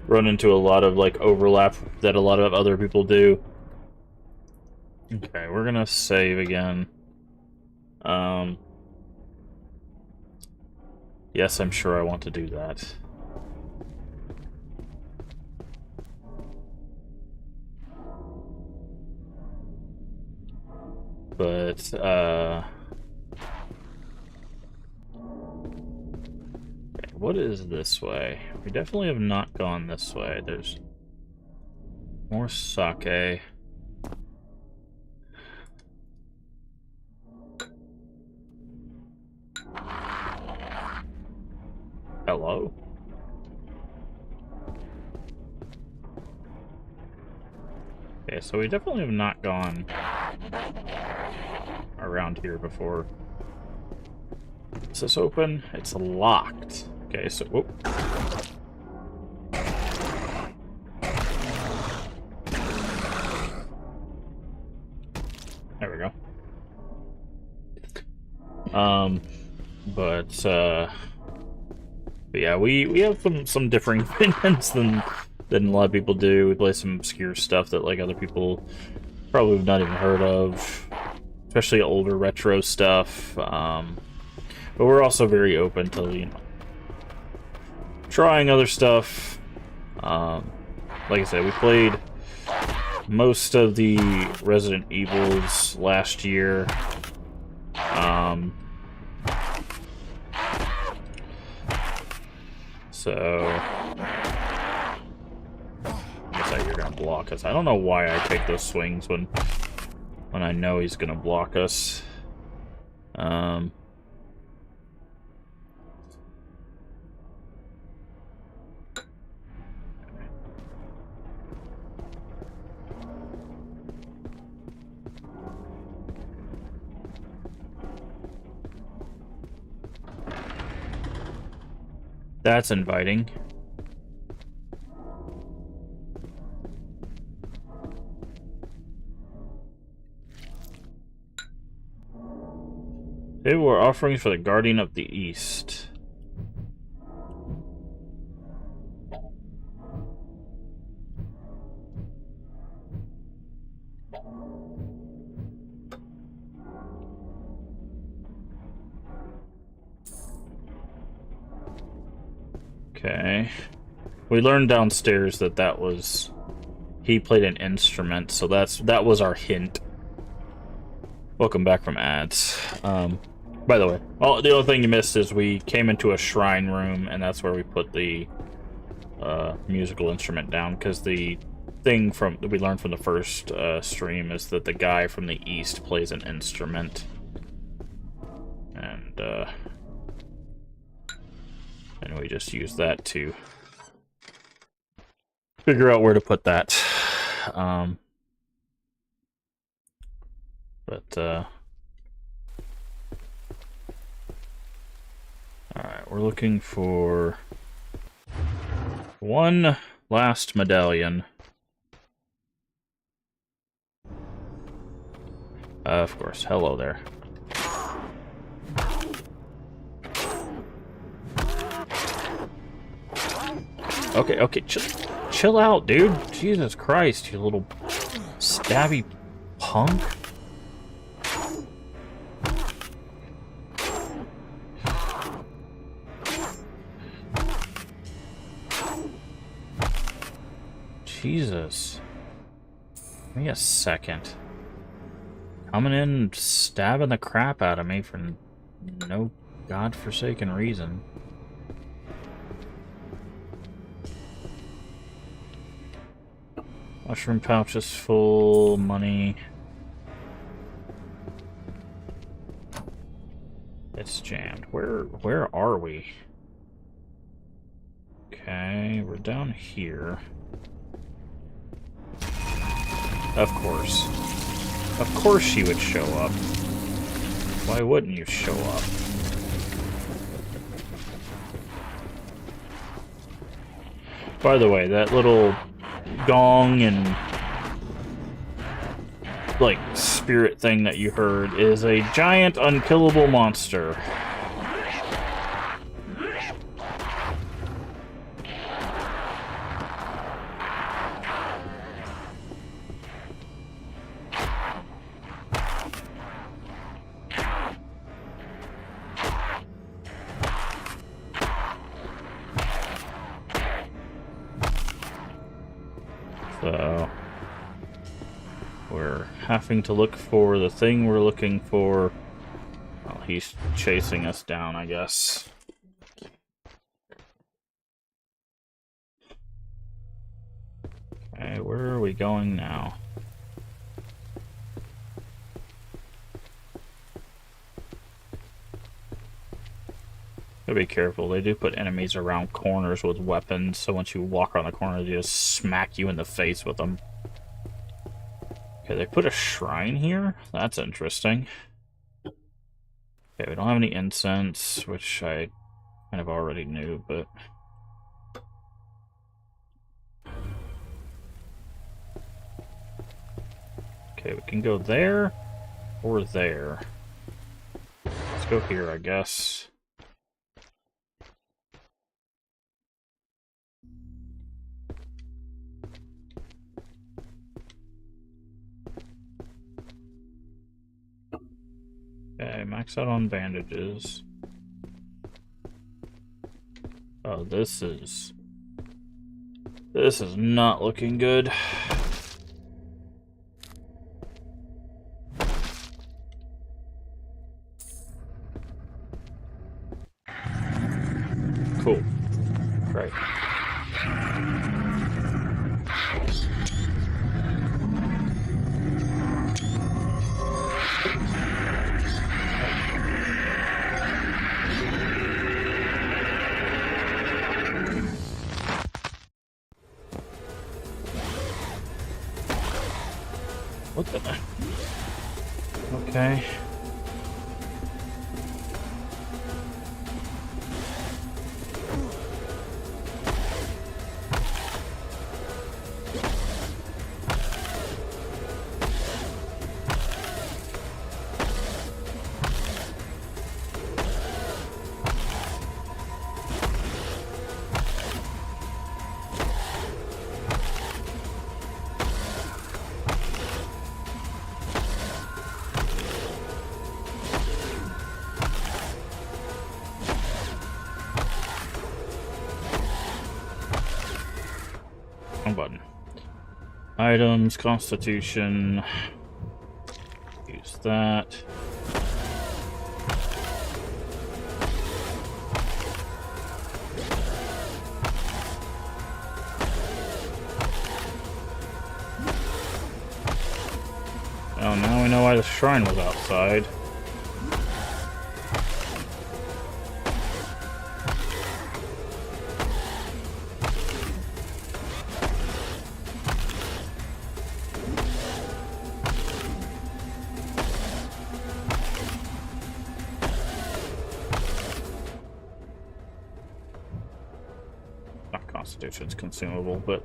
run into a lot of like overlap that a lot of other people do. Okay, we're gonna save again. Yes, I'm sure I want to do that. But, okay, what is this way? We definitely have not gone this way. There's more sake. Hello? Okay, so we definitely have not gone around here before. Is this open? It's locked. Okay, so... Whoop. There we go. But yeah, we have some differing opinions than a lot of people do. We play some obscure stuff that like other people probably have not even heard of, especially older retro stuff. But we're also very open to, you know, trying other stuff. Like I said, we played most of the Resident Evils last year. So looks like you're gonna block us. I don't know why I take those swings when I know he's gonna block us. That's inviting. They were offerings for the Guardian of the East. Okay. We learned downstairs that was... he played an instrument, so that was our hint. Welcome back from ads. By the way, the only thing you missed is we came into a shrine room, and that's where we put the musical instrument down, because the thing that we learned from the first stream is that the guy from the east plays an instrument. And we just use that to figure out where to put that. Alright, we're looking for one last medallion. Of course, hello there. Okay, chill out, dude. Jesus Christ, you little stabby punk. Jesus. Give me a second. Coming in, stabbing the crap out of me for no godforsaken reason. Mushroom pouch is full, money. It's jammed. Where are we? Okay, we're down here. Of course. Of course she would show up. Why wouldn't you show up? By the way, that little gong and like spirit thing that you heard is a giant unkillable monster. So we're having to look for the thing we're looking for. Well, he's chasing us down, I guess. Okay, where are we going now? Gotta be careful. They do put enemies around corners with weapons, so once you walk around the corner, they just smack you in the face with them. Okay, they put a shrine here? That's interesting. Okay, we don't have any incense, which I kind of already knew, but... Okay, we can go there, or there. Let's go here, I guess. Okay, max out on bandages. Oh, this is not looking good. cool. Great. What the? Okay. Button. Items, Constitution. Use that. Oh, now we know why the shrine was outside. Constitution's consumable, but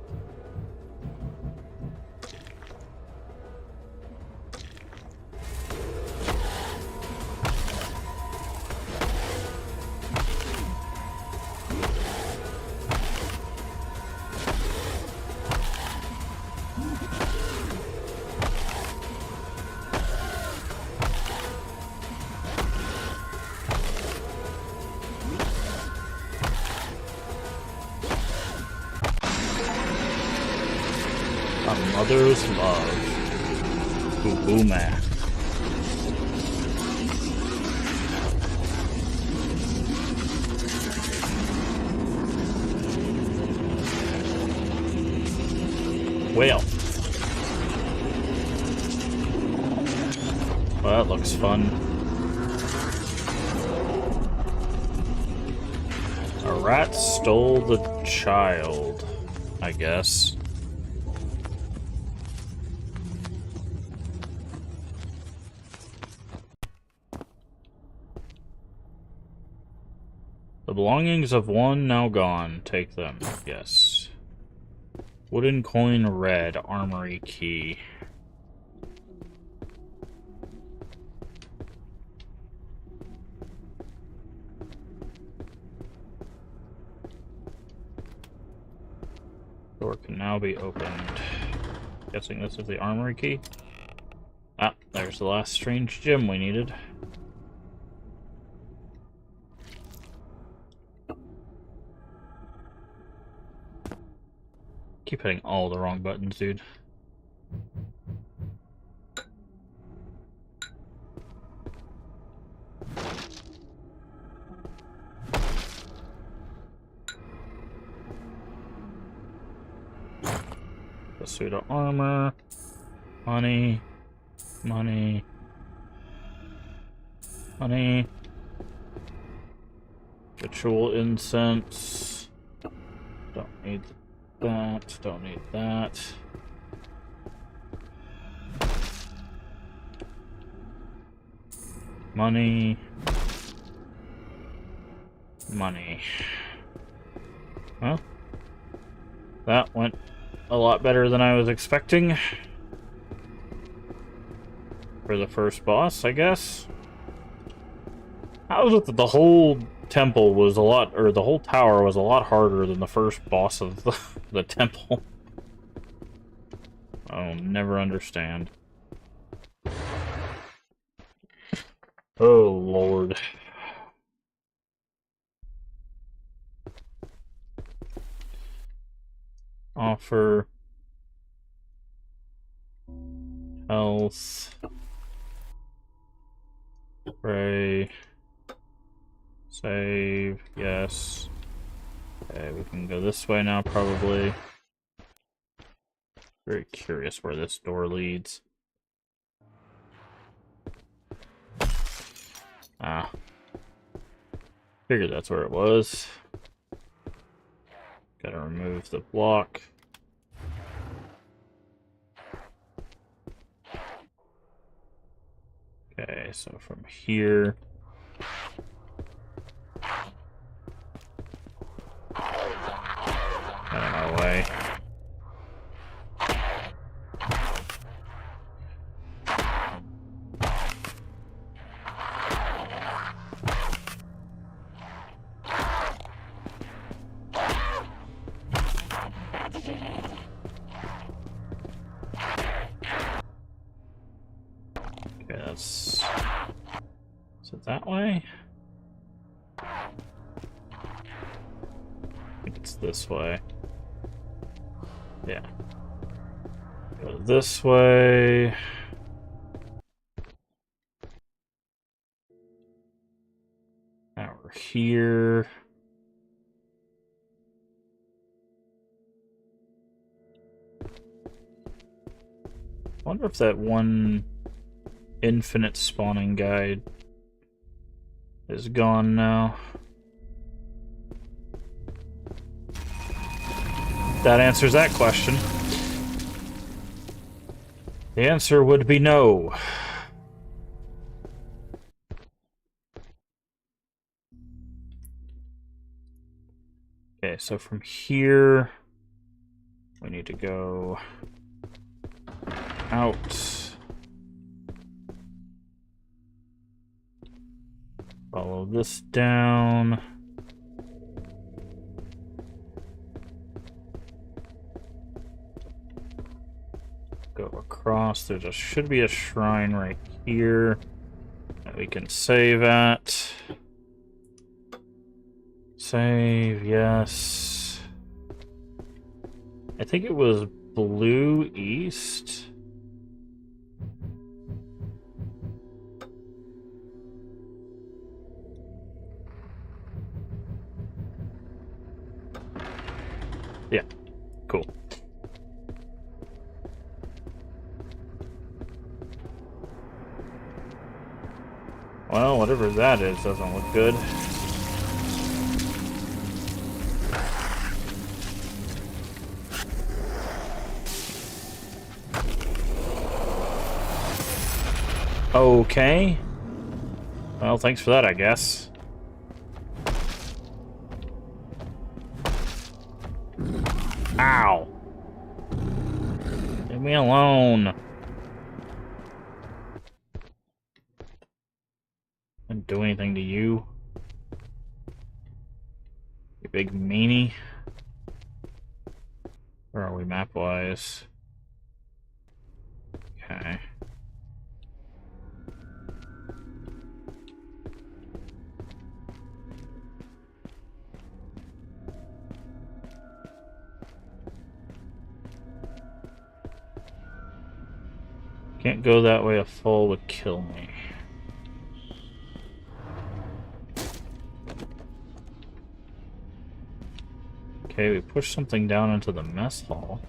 a mother's love. Boo boo man. Well. Well, that looks fun. A rat stole the child, I guess. The belongings of one now gone. Take them. Yes. Wooden coin red. Armory key. Door can now be opened. Guessing this is the armory key. Ah, there's the last strange gem we needed. Keep hitting all the wrong buttons, dude. The suit of armor. Money. Money. Money. Ritual incense. Don't need that. Don't need that. Money. Money. Well, that went a lot better than I was expecting. For the first boss, I guess. How is it that the whole temple was a lot, or the whole tower was a lot harder than the first boss of the temple? I'll never understand. Oh, Lord. Offer. Health. Pray. Save. Yes. Okay, we can go this way now, probably. Very curious where this door leads. Ah. Figured that's where it was. Gotta remove the block. Okay, so from here... Out of my way. Okay, that's... Is it that way? I think it's this way. Yeah. Go this way. Now we're here. I wonder if that one infinite spawning guide is gone now. That answers that question. The answer would be no. Okay, so from here, we need to go out. Follow this down. Go across. There just should be a shrine right here that we can save at. Save, yes. I think it was blue east. Yeah, cool. Well, whatever that is doesn't look good. Okay. Well, thanks for that, I guess. Ow! Leave me alone. Didn't do anything to you. You big meanie. Where are we map-wise? Okay. Can't go that way, a fall would kill me. Okay, we push something down into the mess hall.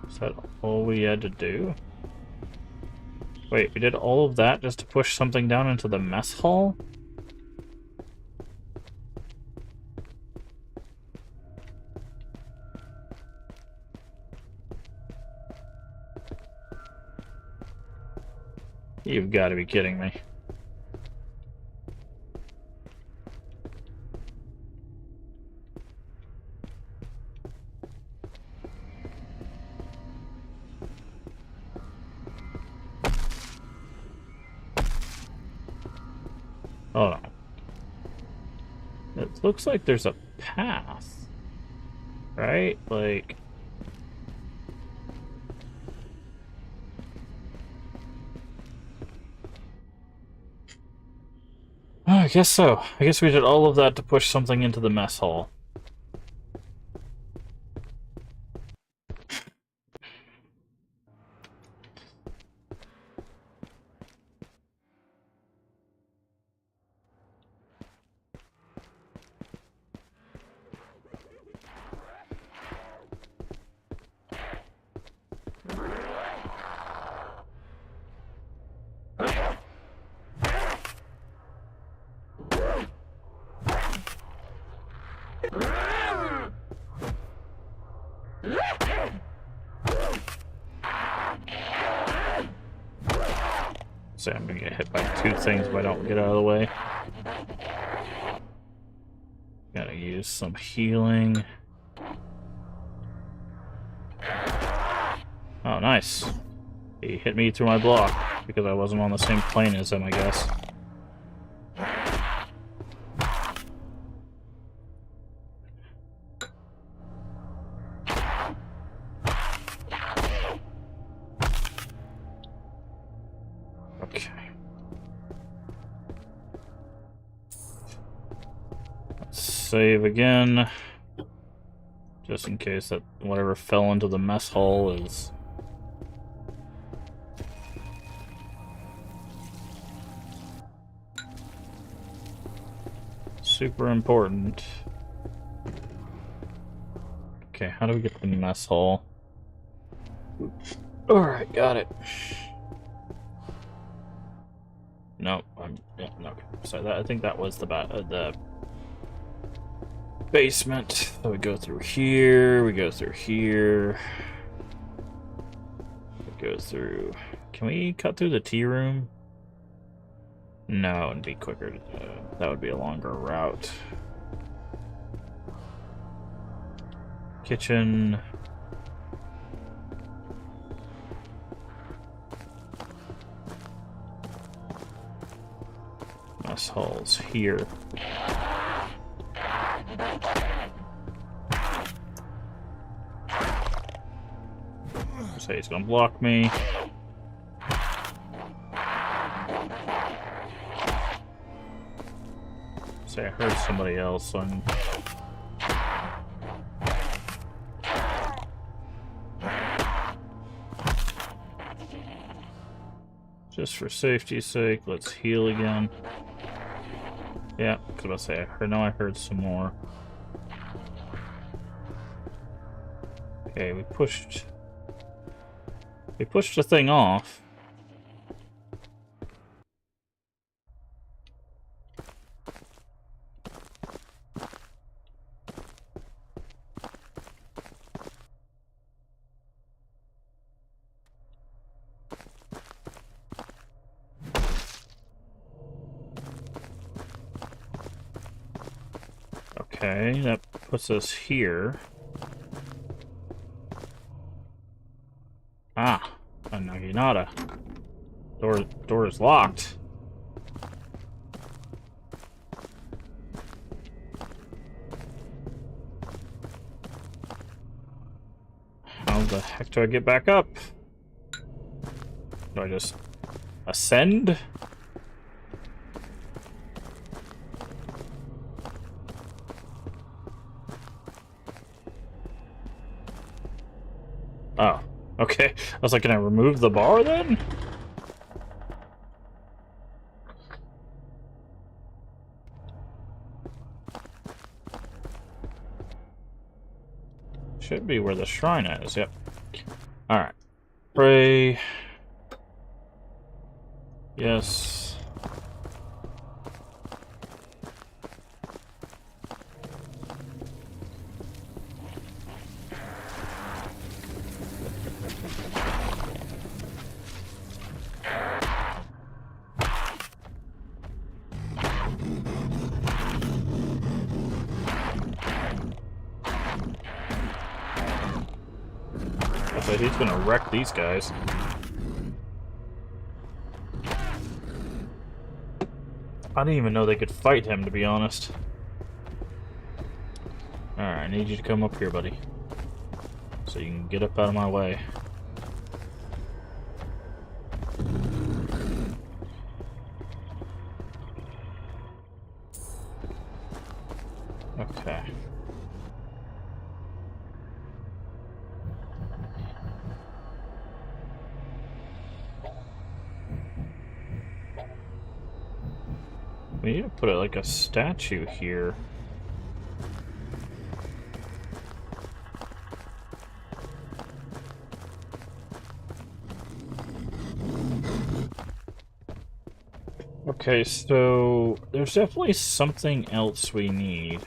Is that all we had to do? Wait, we did all of that just to push something down into the mess hall? You've got to be kidding me. Hold on. It looks like there's a path. Right? Like... Oh, I guess so. I guess we did all of that to push something into the mess hall. Say I'm gonna get hit by two things if I don't get out of the way. Gotta use some healing. Oh, nice. He hit me through my block because I wasn't on the same plane as him, I guess. Okay. Let's save again. Just in case that whatever fell into the mess hall is... super important. Okay, how do we get the mess hall? Alright, got it. No, yeah, no. So that, I think that was the basement. So we go through here, we go through here. We go through... Can we cut through the tea room? No, it'd be quicker. That would be a longer route. Kitchen. Mess hall's here. Say he's gonna block me. Say I heard somebody else, so I'm... Just for safety's sake, let's heal again. Yeah, because I say I heard some more. Okay, we pushed the thing off. Okay, that puts us here. Ah, a Naginata. Door is locked. How the heck do I get back up? Do I just ascend? Oh, okay. I was like, can I remove the bar then? Should be where the shrine is, yep. Alright. Pray. Yes. But he's gonna wreck these guys. I didn't even know they could fight him, to be honest. Alright, I need you to come up here, buddy. So you can get up out of my way. Okay. We need to put it like a statue here. Okay, so there's definitely something else we need.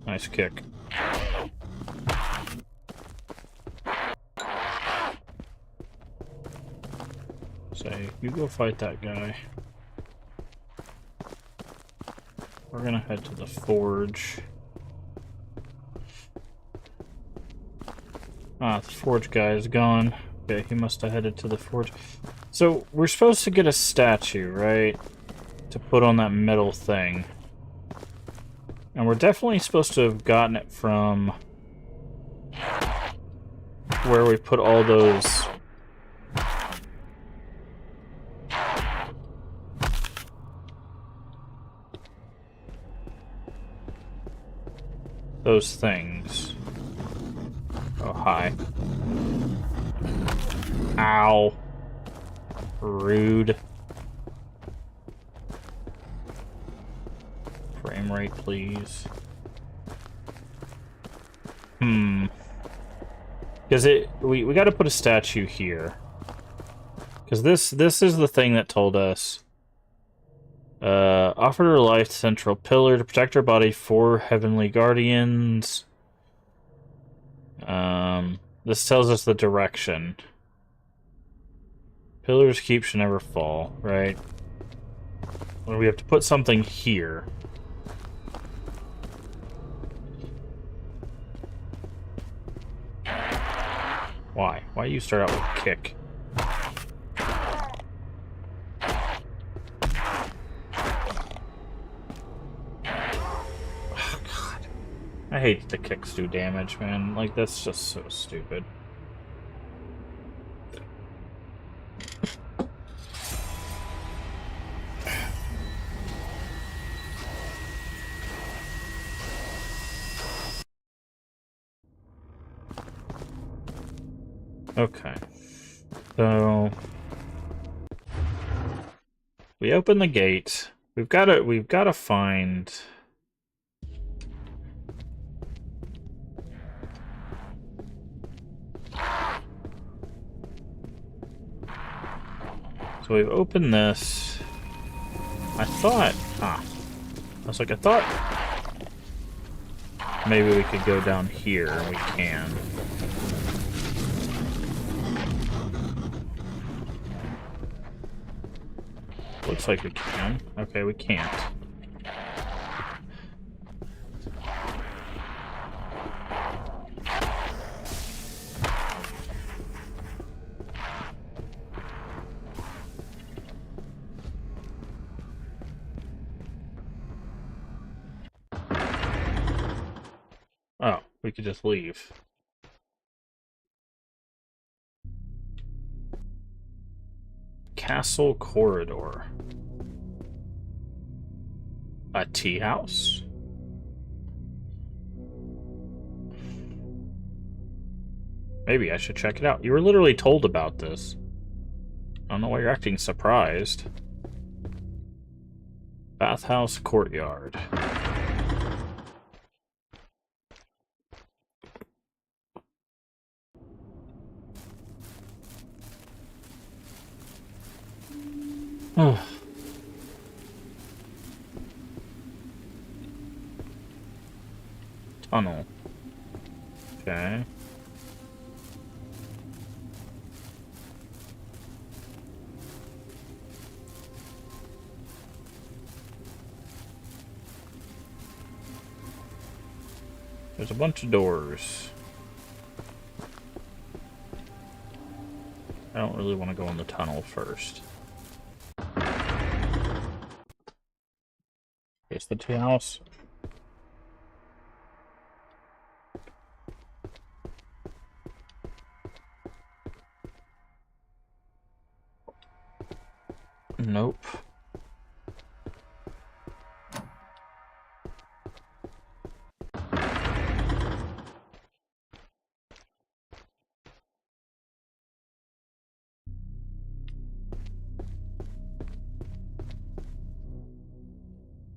Nice kick. Say, you go fight that guy. We're gonna head to the forge. Ah, the forge guy is gone. Okay, he must have headed to the forge. So, we're supposed to get a statue, right? To put on that metal thing. And we're definitely supposed to have gotten it from where we put all those things. Oh, hi. Ow. Rude. Frame rate, please. Because we got to put a statue here. Because this is the thing that told us. Offered her life to central pillar to protect her body for heavenly guardians. This tells us the direction. Pillars keep should never fall, right? Well, we have to put something here. Why? Why you start out with kick? Oh, God. I hate the kicks do damage, man. Like, that's just so stupid. Okay. So we open the gate. We've got to find So we've opened this. I thought I thought maybe we could go down here, and we can. Looks like we can. Okay, we can't. Oh, we could just leave. Castle corridor. A tea house? Maybe I should check it out. You were literally told about this. I don't know why you're acting surprised. Bathhouse courtyard. Oh. Tunnel. Okay. There's a bunch of doors. I don't really want to go in the tunnel first. It's the tea house. Nope.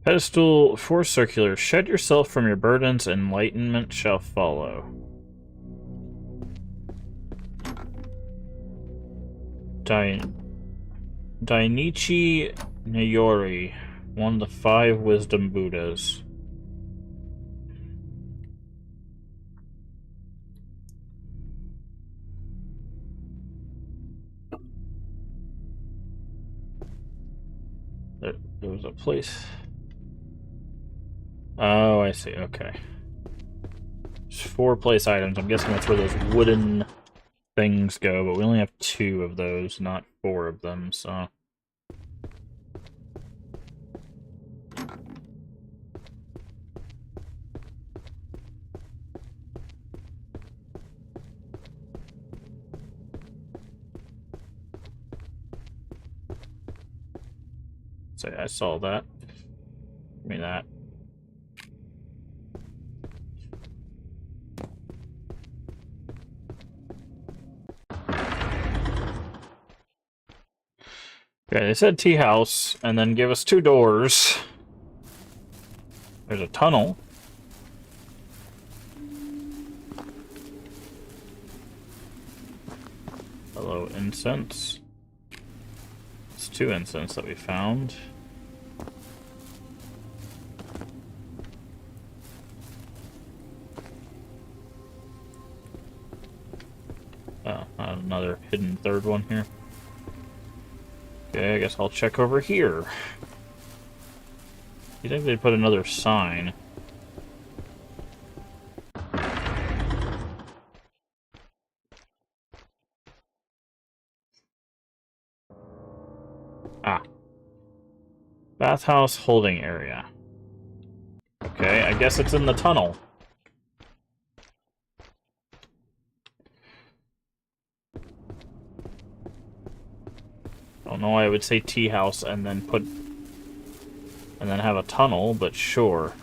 Pedestal 4 circular. Shed yourself from your burdens, enlightenment shall follow. Dainichi Nayori, one of the 5 wisdom Buddhas. There was a place. Oh, I see. Okay. There's 4 place items. I'm guessing that's where those wooden things go, but we only have 2 of those, not 4 of them, so... Say, I saw that. Give me that. Okay, they said tea house, and then give us 2 doors. There's a tunnel. Hello, incense. It's 2 incense that we found. Oh, another hidden 3rd one here. Okay, I guess I'll check over here. You think they'd put another sign? Ah. Bathhouse holding area. Okay, I guess it's in the tunnel. I don't know why I would say tea house and then have a tunnel, but sure.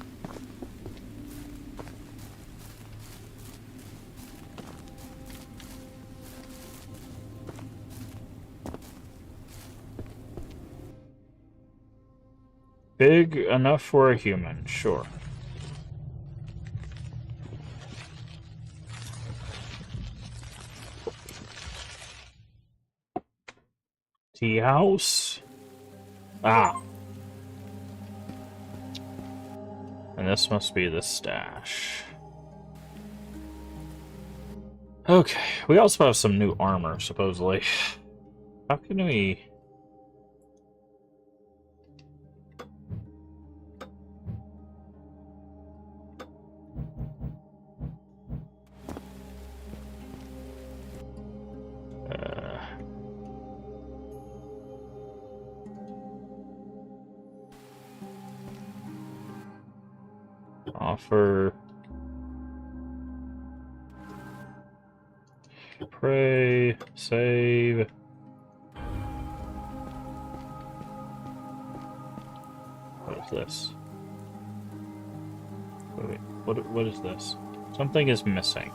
Big enough for a human, sure. Tea house? Ah. And this must be the stash. Okay, we also have some new armor, supposedly. How can we... offer... Pray, save... What is this? Wait, what is this? Something is missing.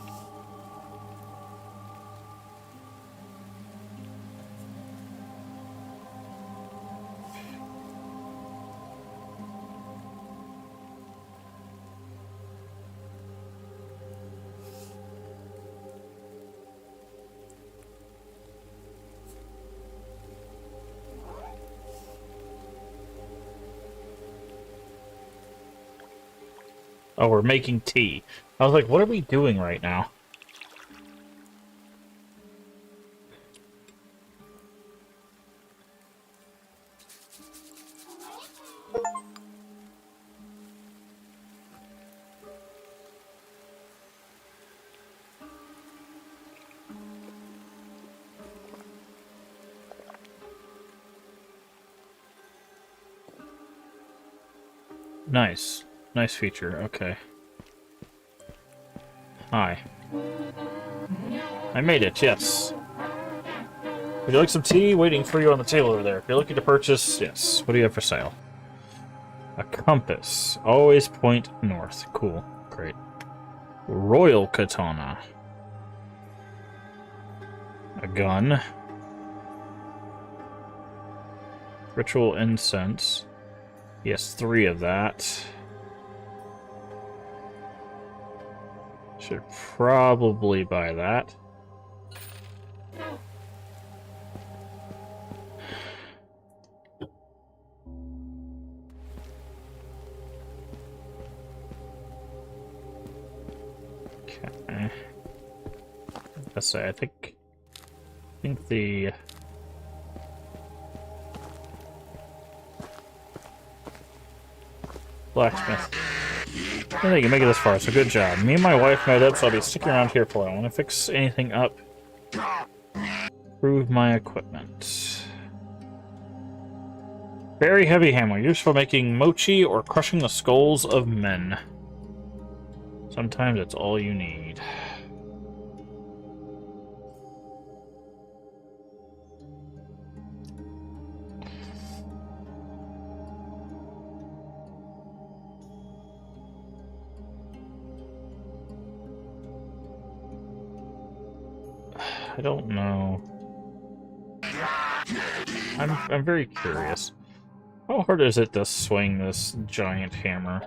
Oh, we're making tea. I was like, what are we doing right now? Nice. Nice feature, okay. Hi. I made it, yes. Would you like some tea? Waiting for you on the table over there. If you're looking to purchase, yes. What do you have for sale? A compass. Always point north. Cool. Great. Royal katana. A gun. Ritual incense. Yes, 3 of that. Should probably buy that. Okay. Let's say I think the blacksmith. I think you can make it this far, so good job. Me and my wife met up, so I'll be sticking around here for a while. I want to fix anything up. Improve my equipment. Very heavy hammer, useful for making mochi or crushing the skulls of men. Sometimes it's all you need. I don't know. I'm very curious. How hard is it to swing this giant hammer?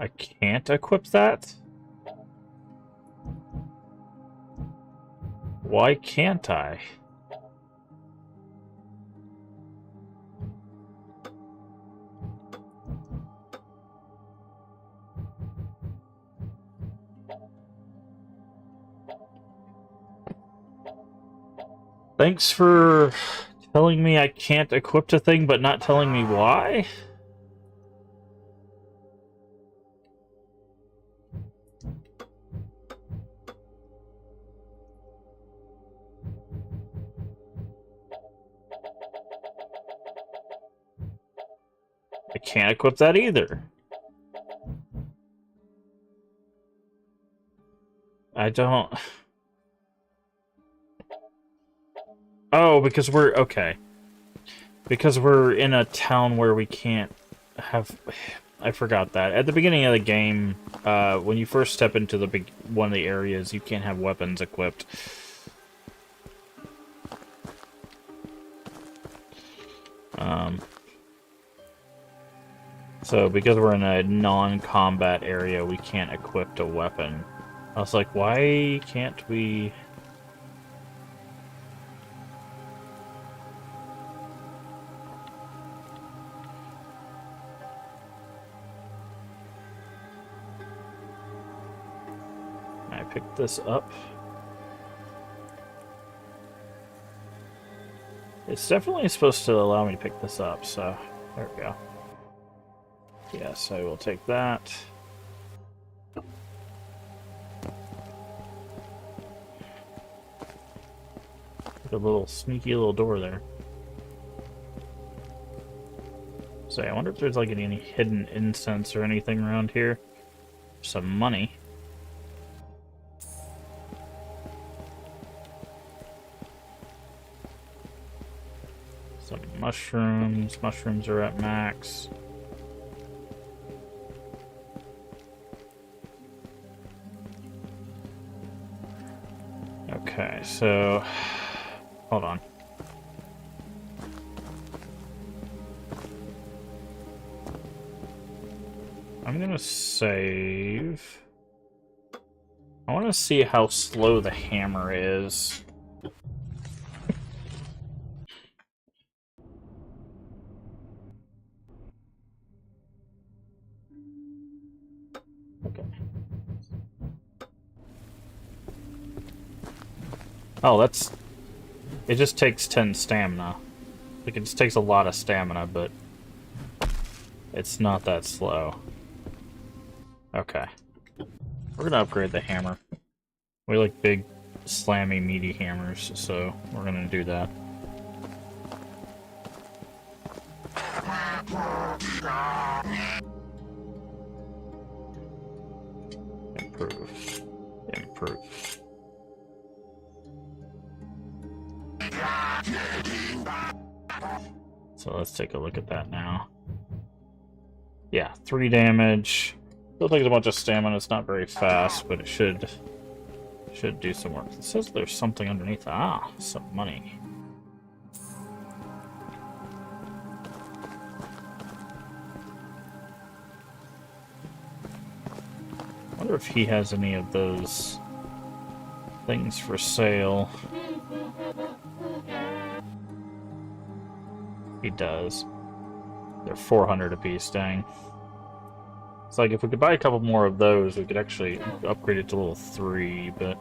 I can't equip that? Why can't I? Thanks for telling me I can't equip a thing, but not telling me why? I can't equip that either. I don't... Oh, because we're... Okay. Because we're in a town where we can't have... I forgot that. At the beginning of the game, when you first step into the one of the areas, you can't have weapons equipped. So, because we're in a non-combat area, we can't equip a weapon. I was like, why can't we... I picked this up. It's definitely supposed to allow me to pick this up, so there we go. Yes, I will take that. A little sneaky little door there. So I wonder if there's like any hidden incense or anything around here. Some money. Some mushrooms. Mushrooms are at max. Okay, so hold on. I'm gonna save. I want to see how slow the hammer is. Okay. Oh, that's... It just takes 10 stamina. Like, it just takes a lot of stamina, but it's not that slow. Okay. We're gonna upgrade the hammer. We like big, slammy, meaty hammers, so we're gonna do that. Improve. Improve. So let's take a look at that now. Yeah, 3 damage. Still takes a bunch of stamina. It's not very fast, but it should do some work. It says there's something underneath. Ah, some money. I wonder if he has any of those things for sale. He does. They're 400 apiece, dang. It's like if we could buy a couple more of those, we could actually upgrade it to level 3, but...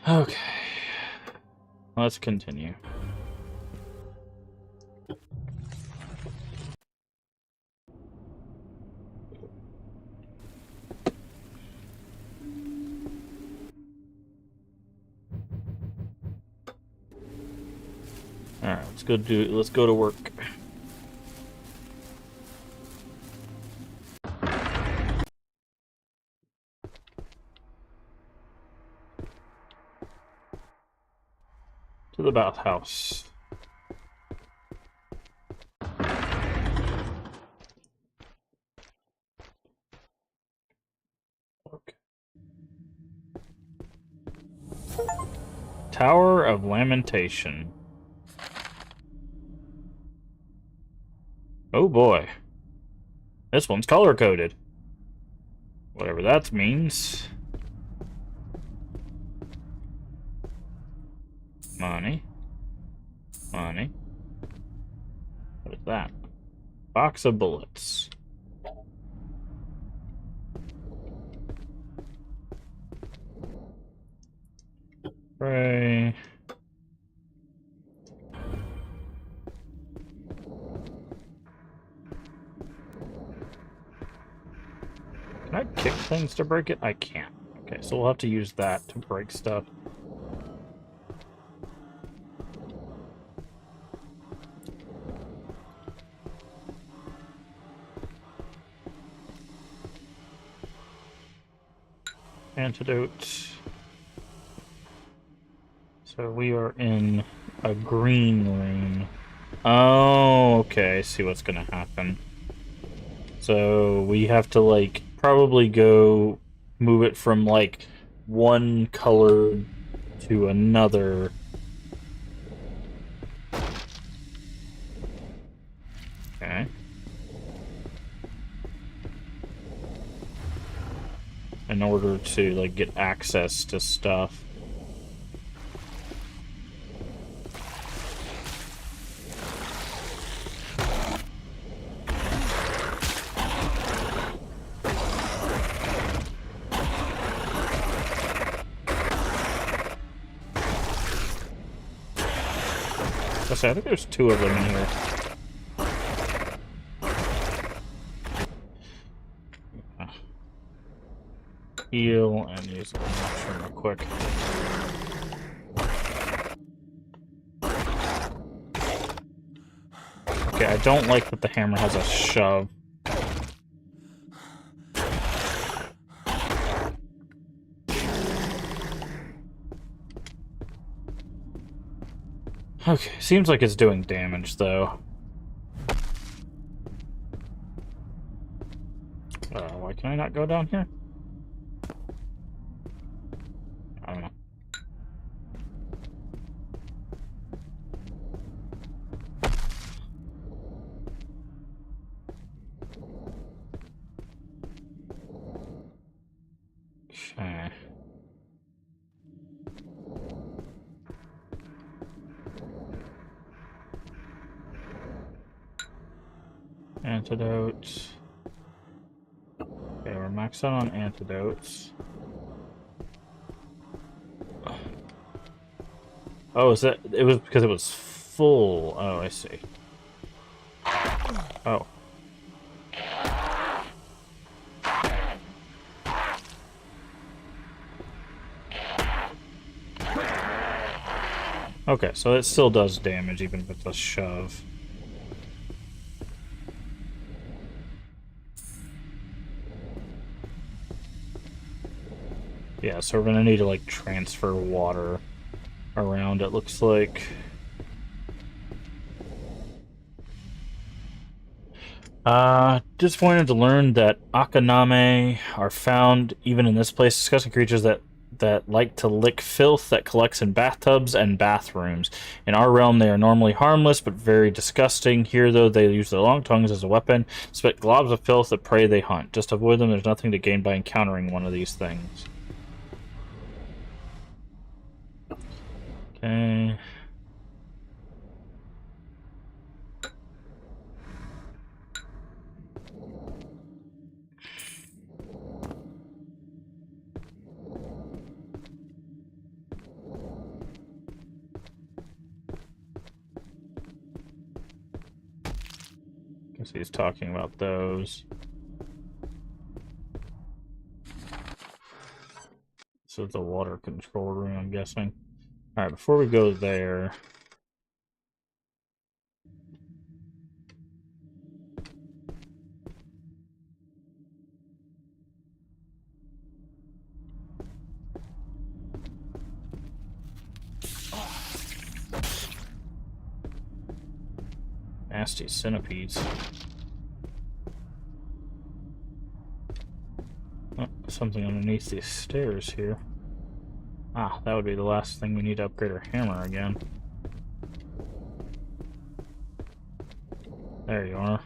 Okay. Let's continue. Let's go to work. To the bathhouse. Okay. Tower of Lamentation. Oh boy. This one's color-coded. Whatever that means. Money. Money. What is that? Box of bullets. Pray. Can I kick things to break it? I can't. Okay, so we'll have to use that to break stuff. Antidote. So we are in a green room. Oh, okay. I see what's gonna happen. So we have to, like, probably go move it from, like, one color to another. Okay. In order to, like, get access to stuff. I think there's two of them in here. Heal and use a mushroom real quick. Okay, I don't like that the hammer has a shove. Okay, seems like it's doing damage, though. Why can I not go down here? I don't know. Okay. Antidote. Okay, we're maxed out on antidotes. Oh, is that... It was because it was full. Oh, I see. Oh. Okay, so it still does damage even if it's a shove. Yeah, so we're gonna need to, like, transfer water around, it looks like. Disappointed to learn that Akaname are found even in this place. Disgusting creatures that like to lick filth that collects in bathtubs and bathrooms. In our realm, they are normally harmless, but very disgusting. Here, though, they use their long tongues as a weapon, spit globs of filth that prey they hunt. Just avoid them. There's nothing to gain by encountering one of these things. Okay. Guess he's talking about those. This is the water control room, I'm guessing. Alright, before we go there... nasty centipedes. Oh, something underneath these stairs here. Ah, that would be the last thing we need to upgrade our hammer again. There you are.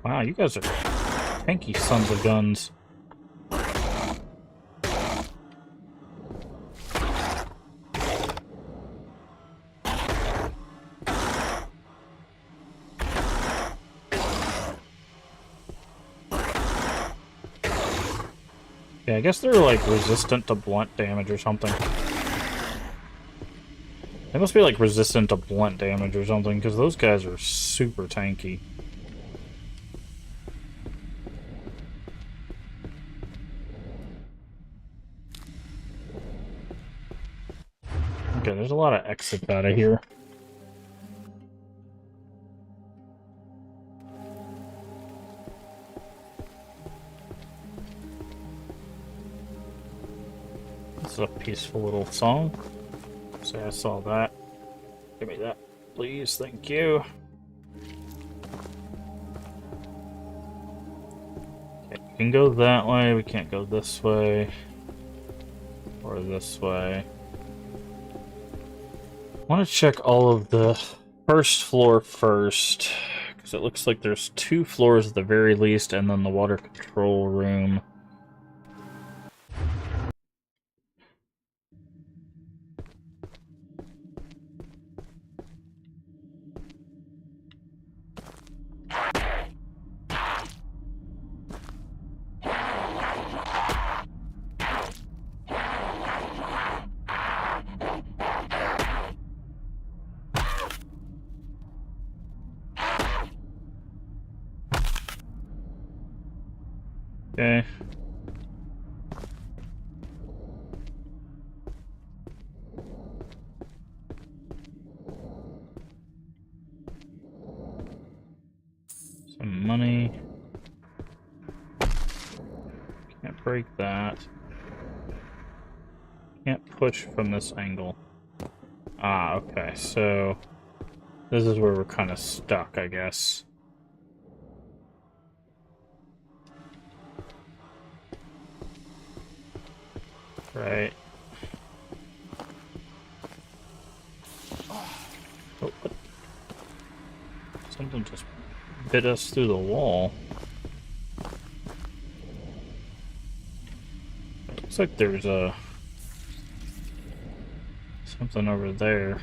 Wow, you guys are tanky sons of guns. Yeah, I guess they're like resistant to blunt damage or something. They must be like resistant to blunt damage or something, because those guys are super tanky. Okay, there's a lot of exits out of here. This is a peaceful little song. Say I saw that. Give me that, please. Thank you. Okay, we can go that way. We can't go this way. Or this way. I want to check all of the first floor first, because it looks like there's 2 floors at the very least, and then the water control room. Okay. Some money. Can't break that. Can't push from this angle. Ah, okay, so this is where we're kind of stuck, I guess. Right. Oh, what? Something just bit us through the wall. It looks like there's a something over there.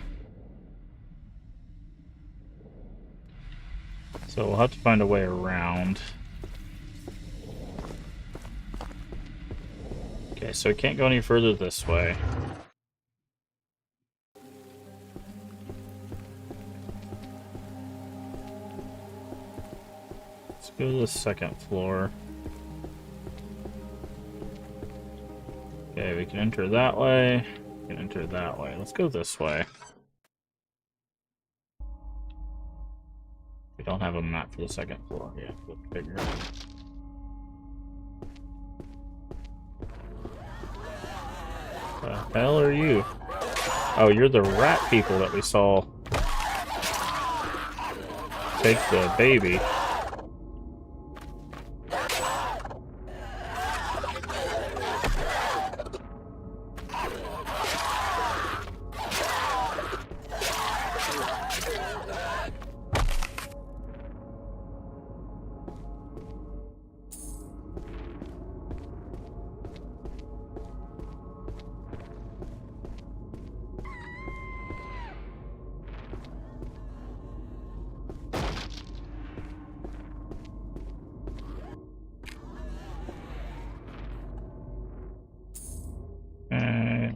So we'll have to find a way around. Okay, so we can't go any further this way. Let's go to the second floor. Okay, we can enter that way. We can enter that way. Let's go this way. We don't have a map for the second floor yet. We'll figure it out. The hell are you? Oh, you're the rat people that we saw take the baby.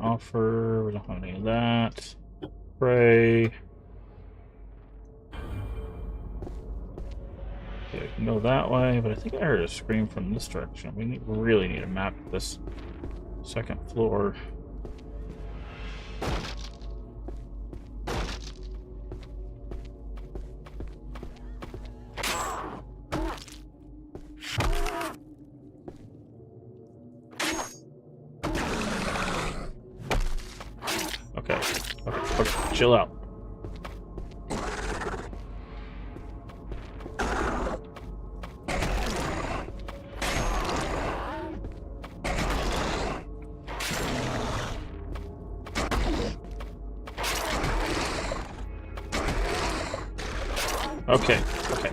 Offer, we don't have any of that. Pray. Okay, we can go that way, but I think I heard a scream from this direction. We really need a map of this second floor. chill out. Okay, okay.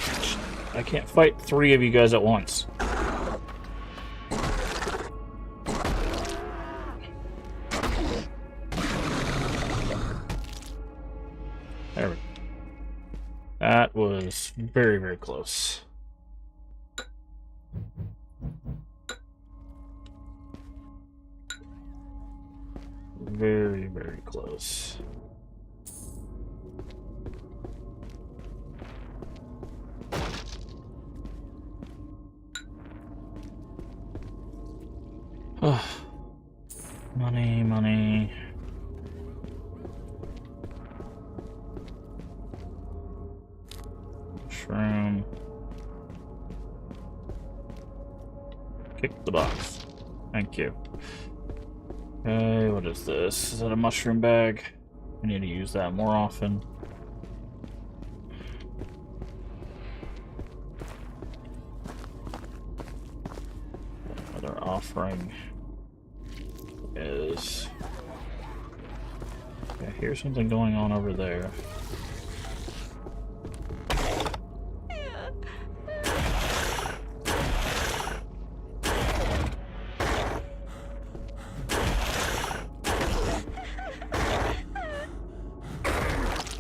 I can't fight 3 of you guys at once. There we go. That was very, very close. Very, very close. Money, money. Shroom. Kick the box. Thank you. Okay, what is this? Is that a mushroom bag? I need to use that more often. Another offering is... Okay, here's something going on over there.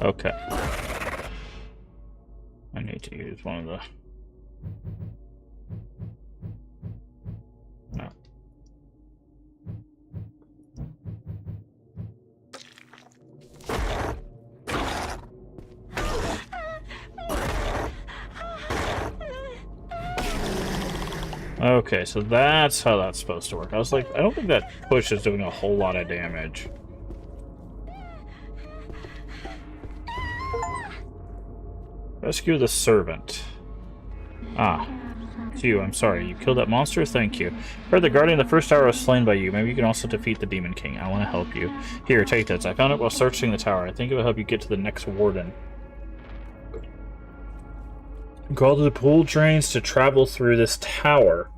Okay. I need to use one of the... No. Okay, so that's how that's supposed to work. I was like, I don't think that push is doing a whole lot of damage. Rescue the servant. Ah. It's you, I'm sorry. You killed that monster? Thank you. Heard the guardian of the first tower was slain by you. Maybe you can also defeat the Demon King. I want to help you. Here, take this. I found it while searching the tower. I think it will help you get to the next warden. Go to the pool drains to travel through this tower.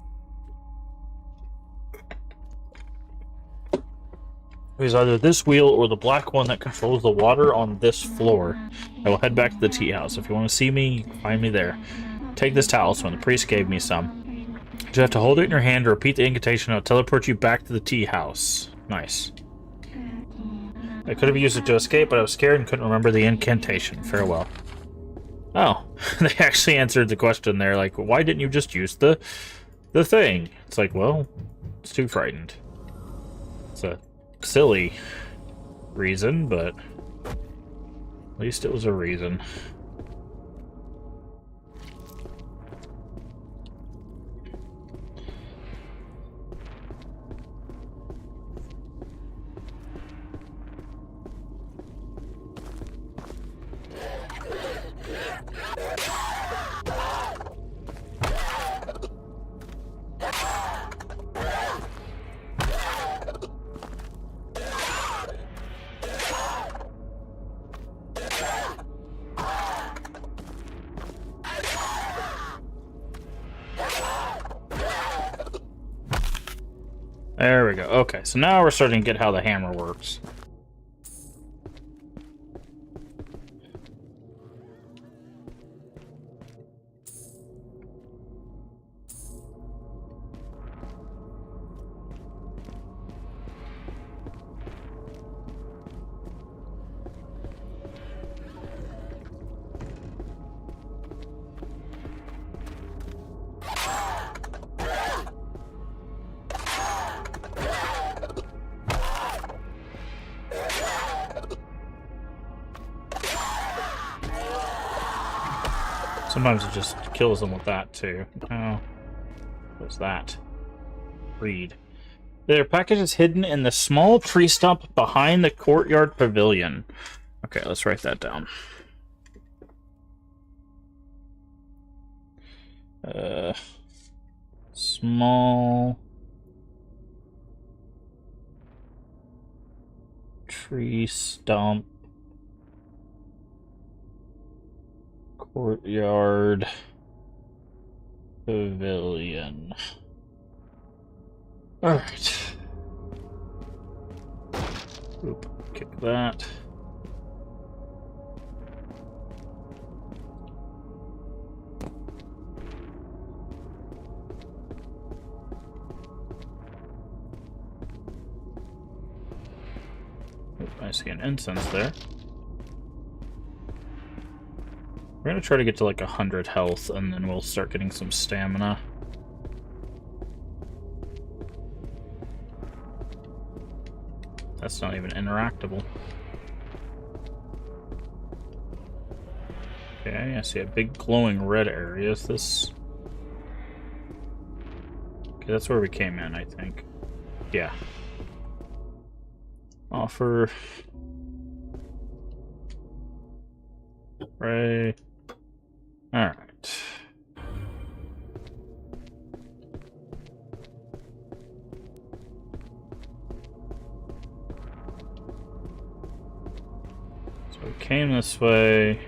It is either this wheel or the black one that controls the water on this floor. I will head back to the tea house. If you want to see me, you can find me there. Take this talisman. The priest gave me some. You have to hold it in your hand to repeat the incantation. I'll teleport you back to the tea house. Nice. I could have used it to escape, but I was scared and couldn't remember the incantation. Farewell. Oh, they actually answered the question there. Like, why didn't you just use the thing? It's like, well, it's too frightened. It's a silly reason, but at least it was a reason. There we go. Okay, so now we're starting to get how the hammer works. Sometimes it just kills them with that, too. Oh. What's that? Read. Their package is hidden in the small tree stump behind the courtyard pavilion. Okay, let's write that down. Small tree stump Courtyard Pavilion. Alright. Oop, kick that. Oop, I see an incense there. We're gonna try to get to like 100 health, and then we'll start getting some stamina. That's not even interactable. Okay, I see a big glowing red area. Is this... Okay, that's where we came in, I think. Yeah. Offer... Right. Alright. So we came this way.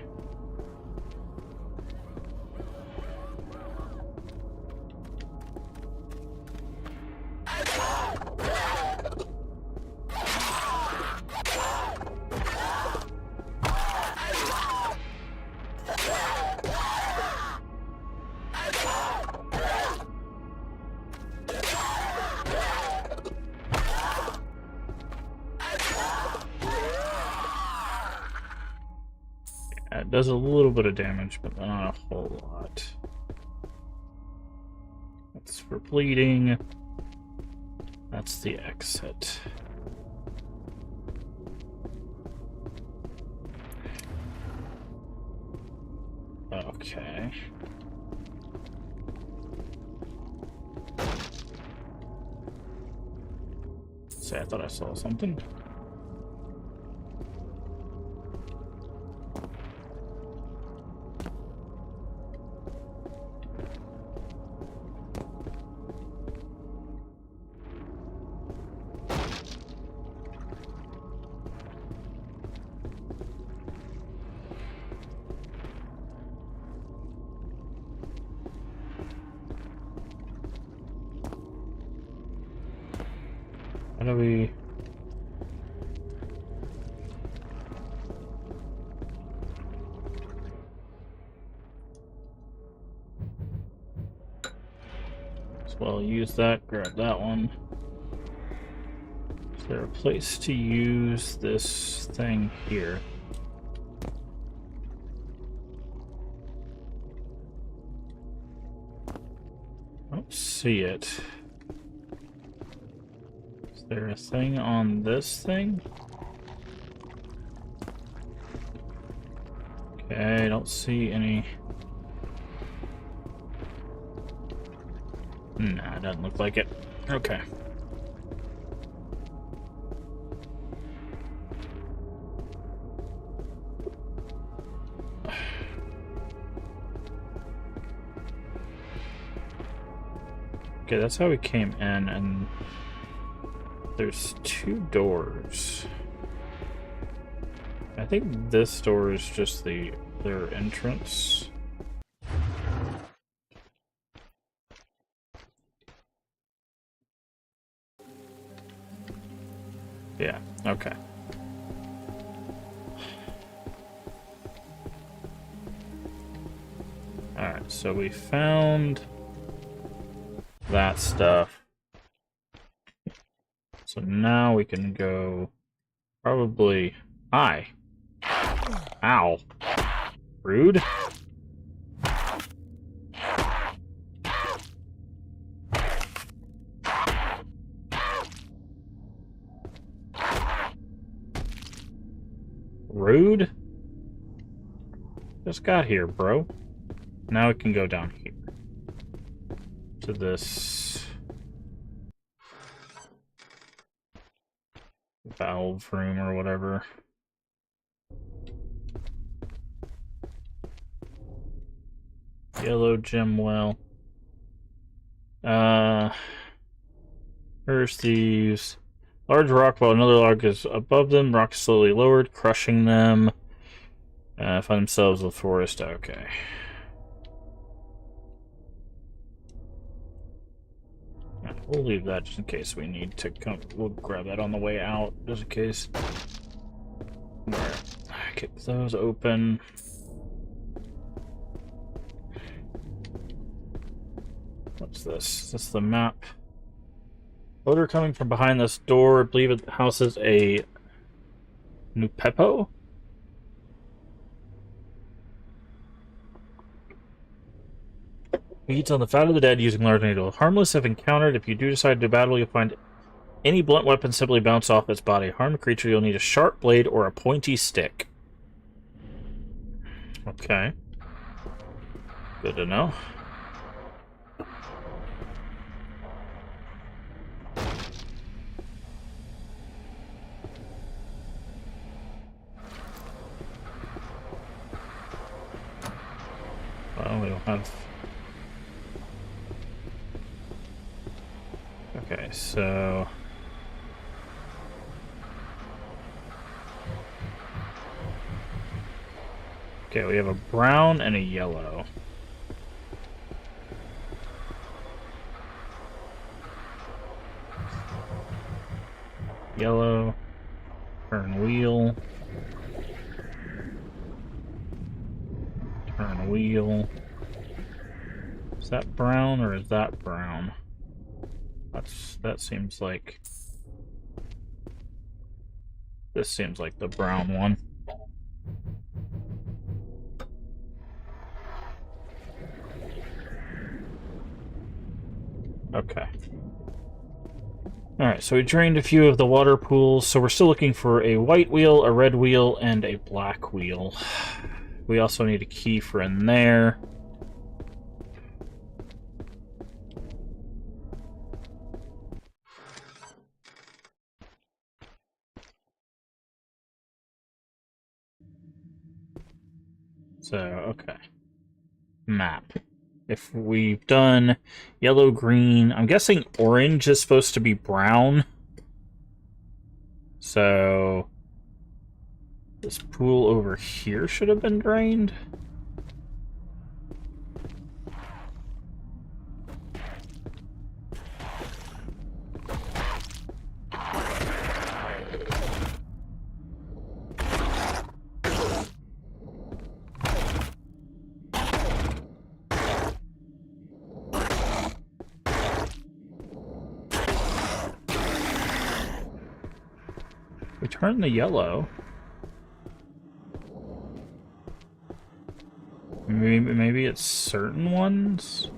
It does a little bit of damage, but not a whole lot. That's for bleeding. That's the exit. Okay. See, I thought I saw something. How do we... As well use that, grab that one. Is there a place to use this thing here? I don't see it. Is there a thing on this thing? Okay, I don't see any. Nah, it doesn't look like it. Okay. Okay, that's how we came in, and there's two doors. I think this door is just their entrance. Yeah, okay. Alright, so we found that stuff. So now we can go probably... Hi. Ow. Rude. Rude. Just got here, bro. Now we can go down here. To this... valve room or whatever. Yellow gem well. Here's these. Large rock while another log is above them. Rock slowly lowered, crushing them. Find themselves in the forest. Okay. We'll leave that just in case we need to come. We'll grab that on the way out, just in case. Alright. Get those open. What's this? Is this the map? Odor coming from behind this door. I believe it houses a Nupepo? Feeds on the fat of the dead using large needle. Harmless if encountered. If you do decide to battle, you'll find any blunt weapon simply bounce off its body. Harm a creature, you'll need a sharp blade or a pointy stick. Okay. Good to know. Well, we don't have... Okay, so... Okay, we have a brown and a yellow. Yellow. Turn wheel. Turn wheel. Is that brown or is that brown? That seems like... This seems like the brown one. Okay. Alright, so we drained a few of the water pools, so we're still looking for a white wheel, a red wheel, and a black wheel. We also need a key for in there. So, okay. Map. If we've done yellow, green, I'm guessing orange is supposed to be brown. So, this pool over here should have been drained. We turn the yellow. Maybe it's certain ones?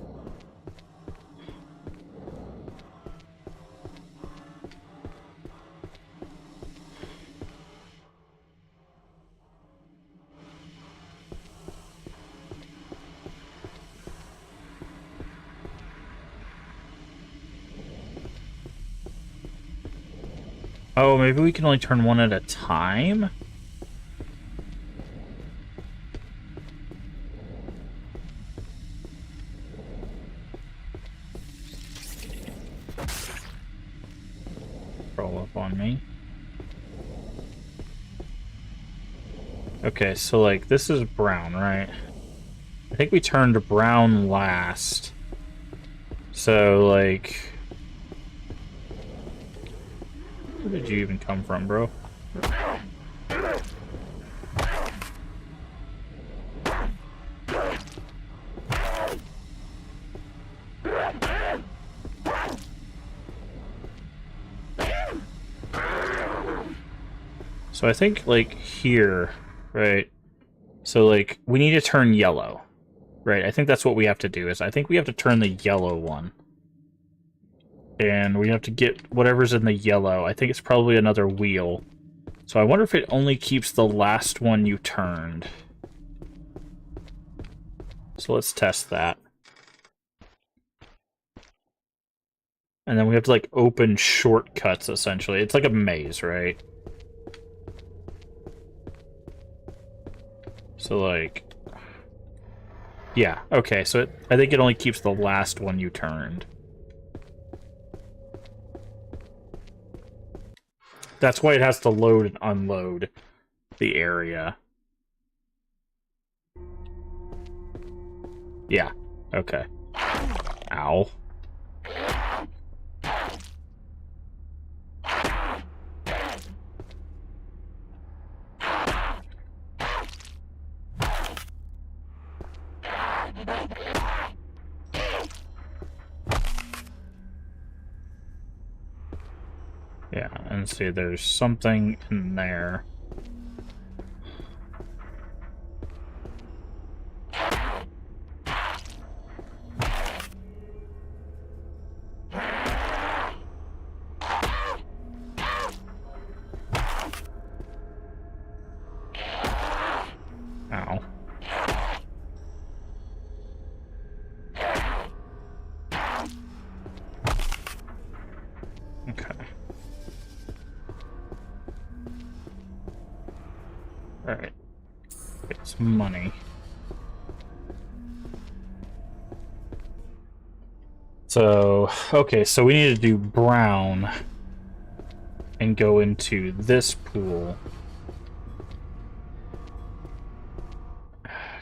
Oh, maybe we can only turn one at a time? Roll up on me. Okay, so like this is brown, right? I think we turned brown last. So like... Where did you even come from, bro? So I think, like, here, right? So, like, we need to turn yellow, right? I think that's what we have to do, is I think we have to turn the yellow one. And we have to get whatever's in the yellow. I think it's probably another wheel. So I wonder if it only keeps the last one you turned. So let's test that. And then we have to, like, open shortcuts, essentially. It's like a maze, right? So, like... Yeah, okay, so I think it only keeps the last one you turned. That's why it has to load and unload the area. Yeah. Okay. Ow. Yeah, and see, there's something in there. Ow. Okay. Alright. Get some money. So, okay, so we need to do brown and go into this pool.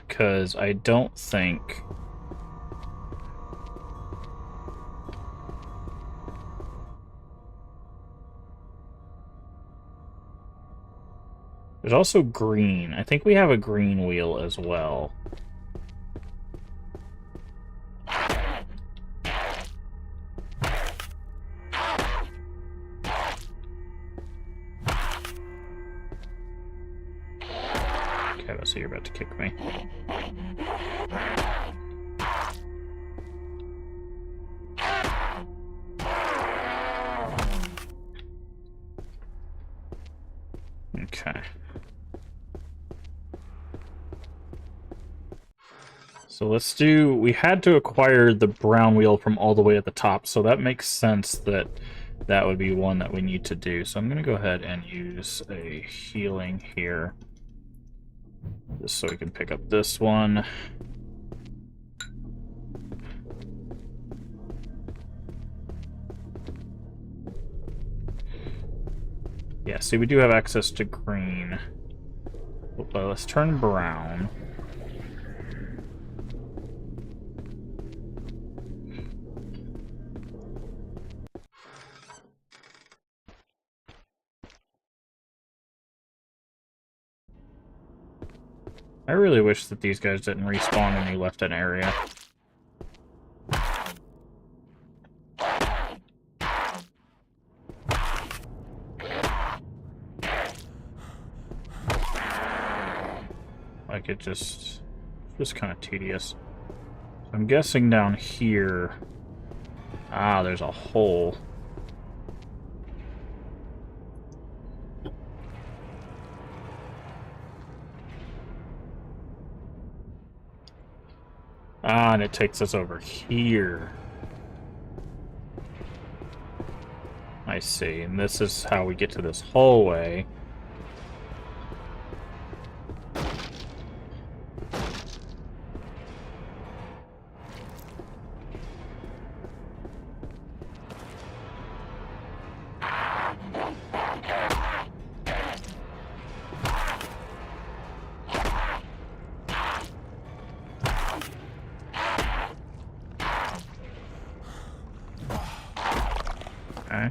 Because I don't think... There's also green. I think we have a green wheel as well. Okay, let's see, you're about to kick me. Okay. So let's do... We had to acquire the brown wheel from all the way at the top, so that makes sense that that would be one that we need to do. So I'm going to go ahead and use a healing here. Just so we can pick up this one. Yeah, see, we do have access to green. But let's turn brown. I really wish that these guys didn't respawn when you left an area. Like, it just kind of tedious. So I'm guessing down here... Ah, there's a hole. Ah, and it takes us over here. I see, and this is how we get to this hallway. Okay.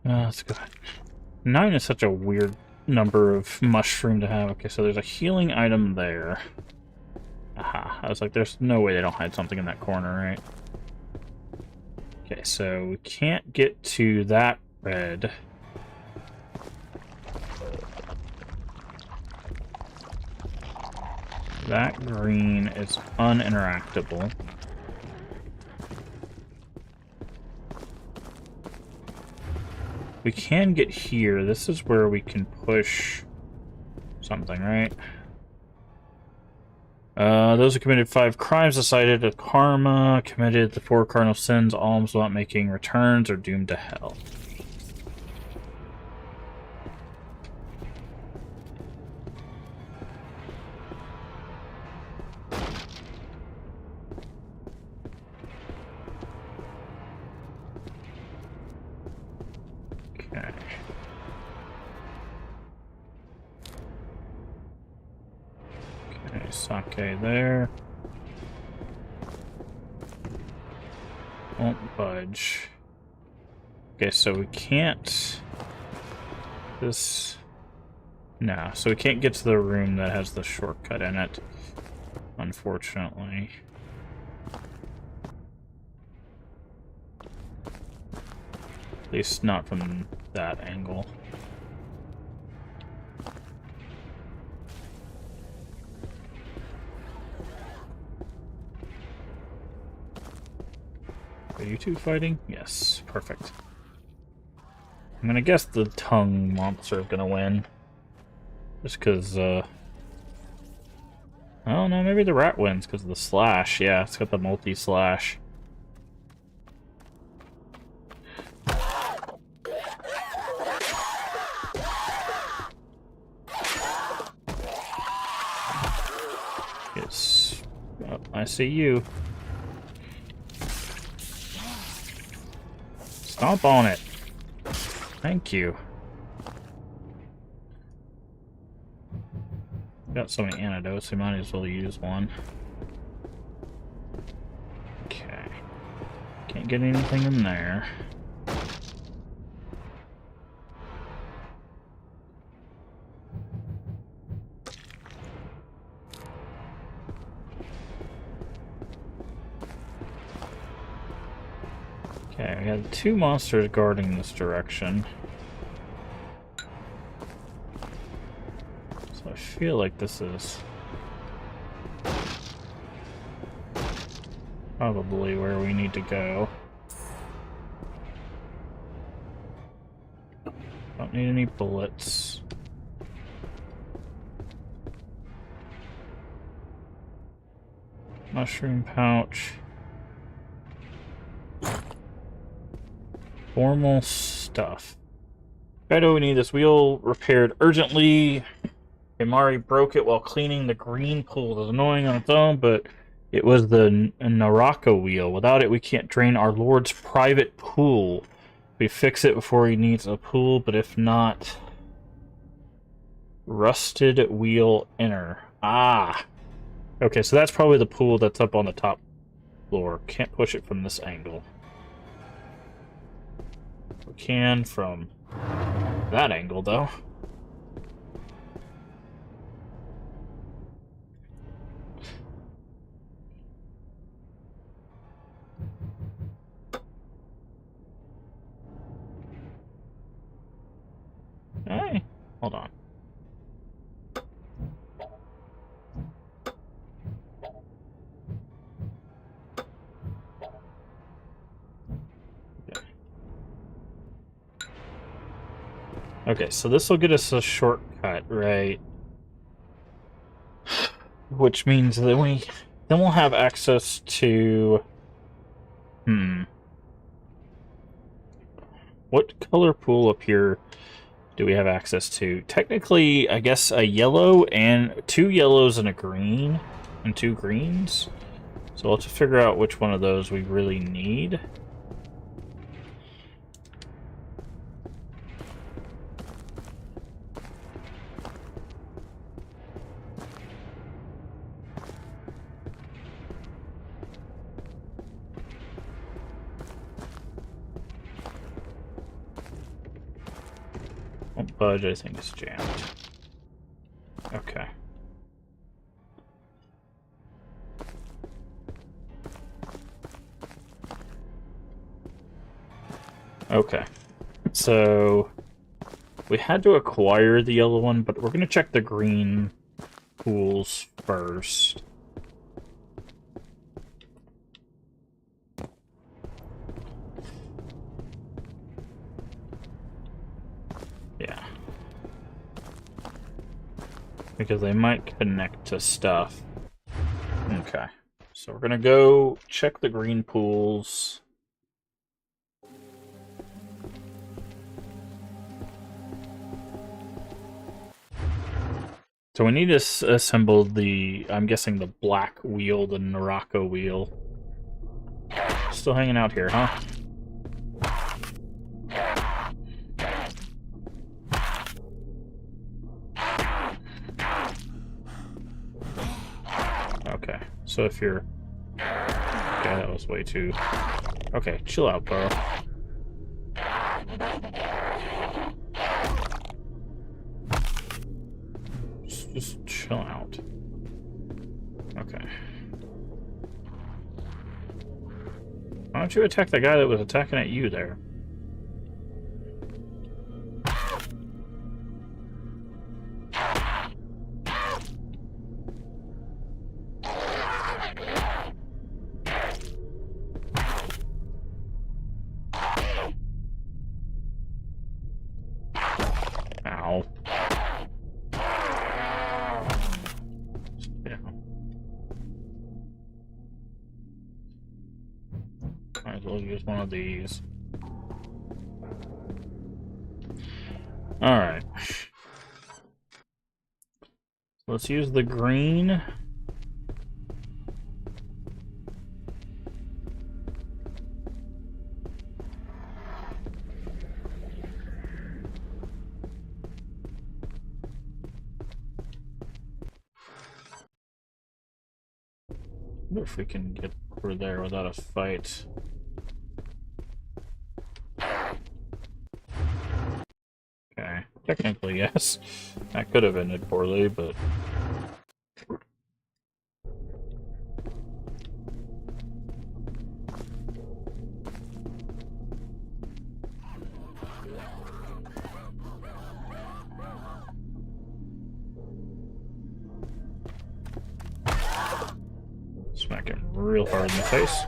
Let's go ahead. 9 is such a weird number of mushroom to have. Okay, so there's a healing item there. Aha. I was like, there's no way they don't hide something in that corner, right? Okay, so we can't get to that red. That green is uninteractable. We can get here. This is where we can push something, right? Those who committed 5 crimes decided a karma, committed the 4 cardinal sins, alms without making returns, are doomed to hell. Okay, sake there. Won't budge. Okay, so we can't... No, so we can't get to the room that has the shortcut in it, unfortunately. At least not from that angle. Are you two fighting? Yes, perfect. I'm gonna guess the tongue monster is gonna win. Just because, I don't know, maybe the rat wins because of the slash. Yeah, it's got the multi-slash. Yes. Oh, I see you. Stomp on it. Thank you. Got so many antidotes, we might as well use one. Okay. Can't get anything in there. Okay, we have two monsters guarding this direction. So I feel like this is probably where we need to go. Don't need any bullets. Mushroom pouch. Formal stuff. Why do we need this wheel repaired urgently? Mari broke it while cleaning the green pool. It's annoying on its own, but it was the Naraka wheel. Without it, we can't drain our Lord's private pool. We fix it before he needs a pool, but if not... Rusted wheel inner. Ah! Okay, so that's probably the pool that's up on the top floor. Can't push it from this angle. We can from that angle, though. Hey, hold on. Okay, so this will get us a shortcut, right? Which means that then we'll have access to... What color pool up here do we have access to? Technically, I guess a yellow and 2 yellows and a green and 2 greens. So we'll have to figure out which one of those we really need. Won't budge, I think it's jammed. Okay. Okay. So we had to acquire the yellow one, but we're gonna check the green pools first. Yeah. Because they might connect to stuff. Okay. So we're gonna go check the green pools. So we need to assemble the, I'm guessing the black wheel, the Naraka wheel. Still hanging out here, huh? So if you're... Okay, that was way too... Okay, chill out, bro. Just chill out. Okay. Why don't you attack the guy that was attacking at you there? Ow. Yeah. Might as well use one of these. Alright. Let's use the green. I wonder if we can get over there without a fight. Okay, technically yes. That could have ended poorly, but... Smack him real hard in the face.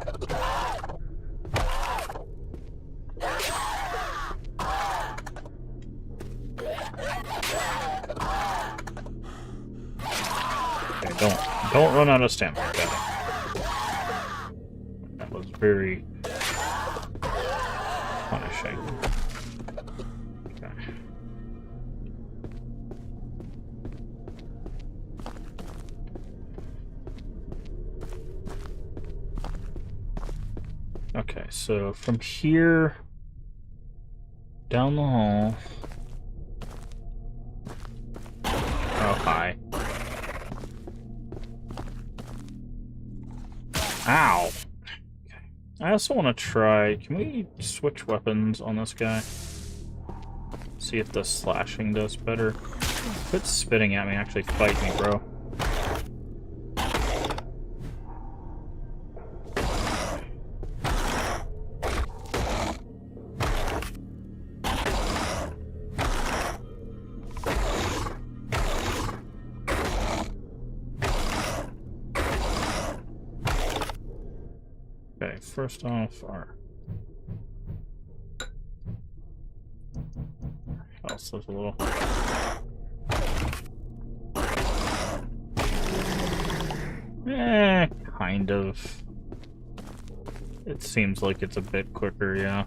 Okay, don't run out of stamina, got it. That was very punishing. Okay. Okay, so from here down the hall. Oh, hi. Ow! Okay. I also want to try... Can we switch weapons on this guy? See if the slashing does better. Quit spitting at me, actually fight me, bro. Okay, first off, our... else there's a little... Kind of. It seems like it's a bit quicker, yeah.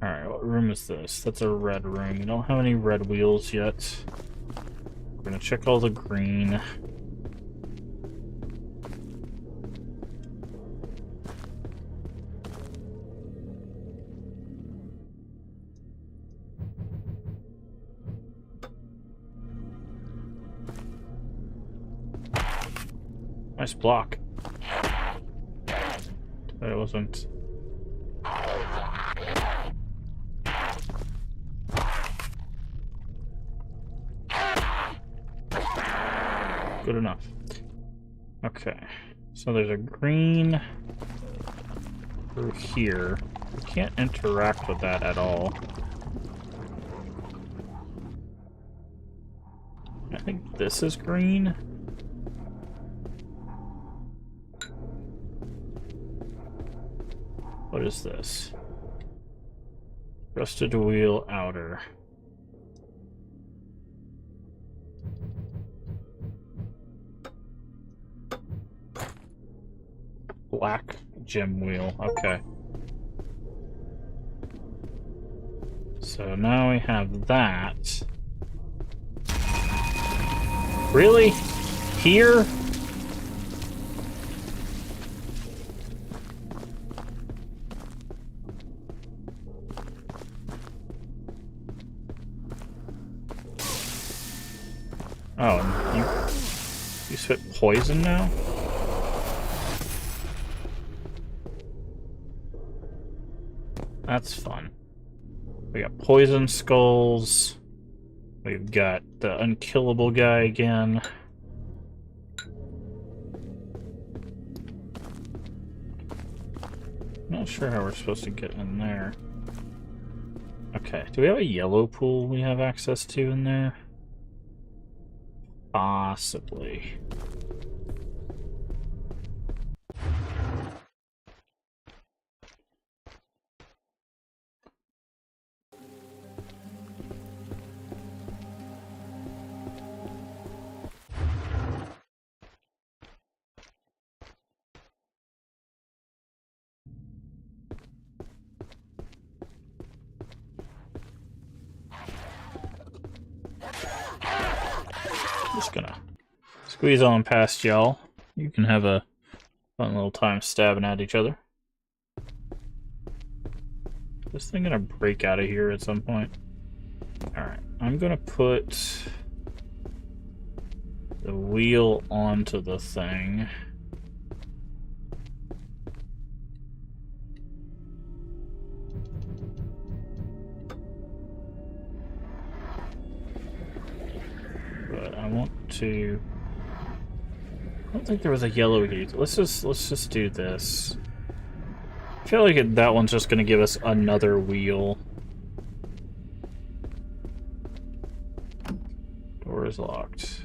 Alright, what room is this? That's a red room. We don't have any red wheels yet. We're gonna check all the green. Nice block. But it wasn't... good enough. Okay, so there's a green through here. We can't interact with that at all. I think this is green. What is this? Rusted wheel outer. Black gem wheel. Okay. So now we have that. Really? Here? Oh, and you spit poison now? That's fun. We got poison skulls. We've got the unkillable guy again. Not sure how we're supposed to get in there. Okay, do we have a yellow pool we have access to in there? Possibly. Just gonna squeeze on past y'all. You can have a fun little time stabbing at each other. Is this thing gonna break out of here at some point? Alright, I'm gonna put the wheel onto the thing. But I want to... I don't think there was a yellow here. Let's just do this. I feel like that one's just gonna give us another wheel. Door is locked.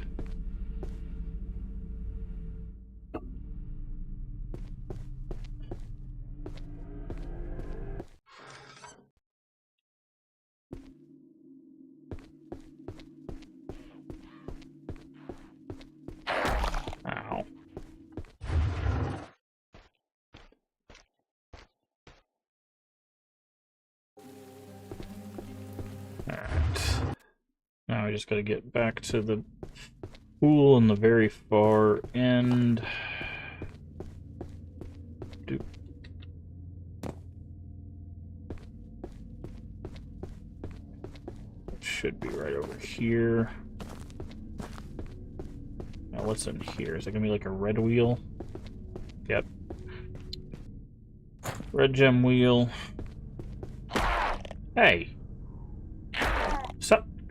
Ow. Alright. Now we just gotta get back to the pool in the very far end. Doop. It should be right over here. Now what's in here? Is it gonna be like a red wheel? Yep. Red gem wheel. Hey!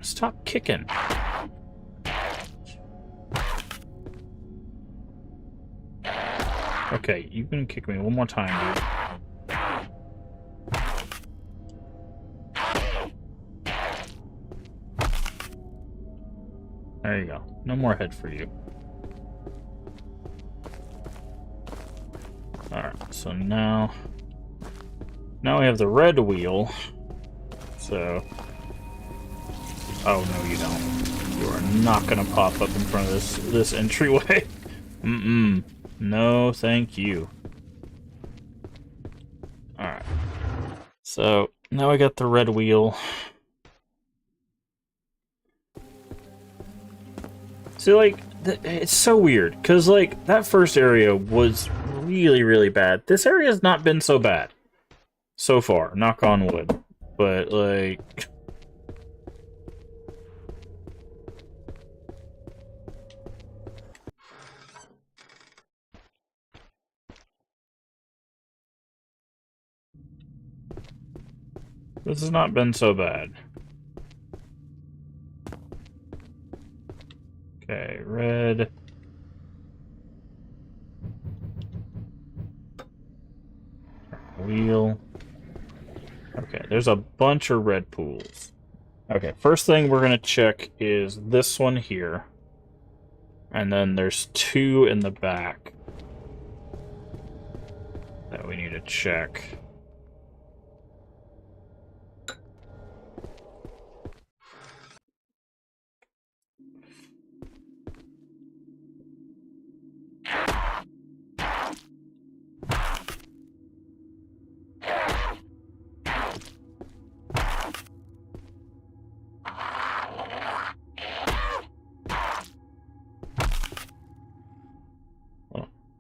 Stop kicking. Okay, you can kick me one more time, dude. There you go. No more head for you. Alright, so now we have the red wheel. So... Oh, no, you don't. You are not gonna pop up in front of this entryway. Mm-mm. No, thank you. Alright. So, now I got the red wheel. See, like, it's so weird, because, like, that first area was really, really bad. This area has not been so bad. So far, knock on wood. But, like... This has not been so bad. Okay, red. Wheel. Okay, there's a bunch of red pools. Okay, first thing we're gonna check is this one here. And then there's two in the back that we need to check.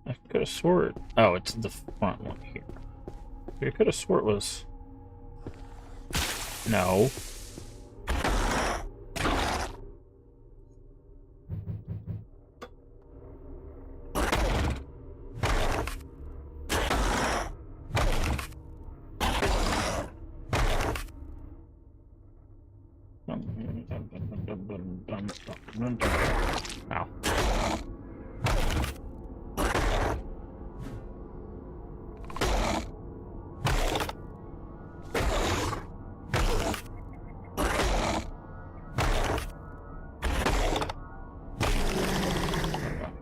I could have swore it. Oh, it's the front one here. I could have swore it was. No. Ow.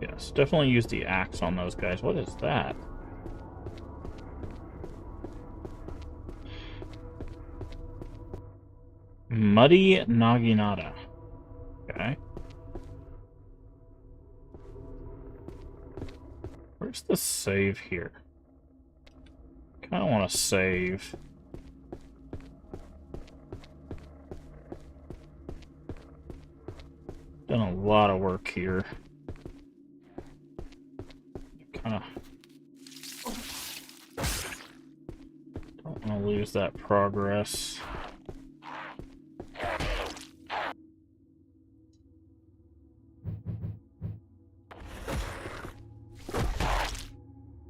Yes, definitely use the axe on those guys. What is that? Muddy Naginata. Okay. Where's the save here? Kinda wanna save. Done a lot of work here. Kinda don't wanna lose that progress.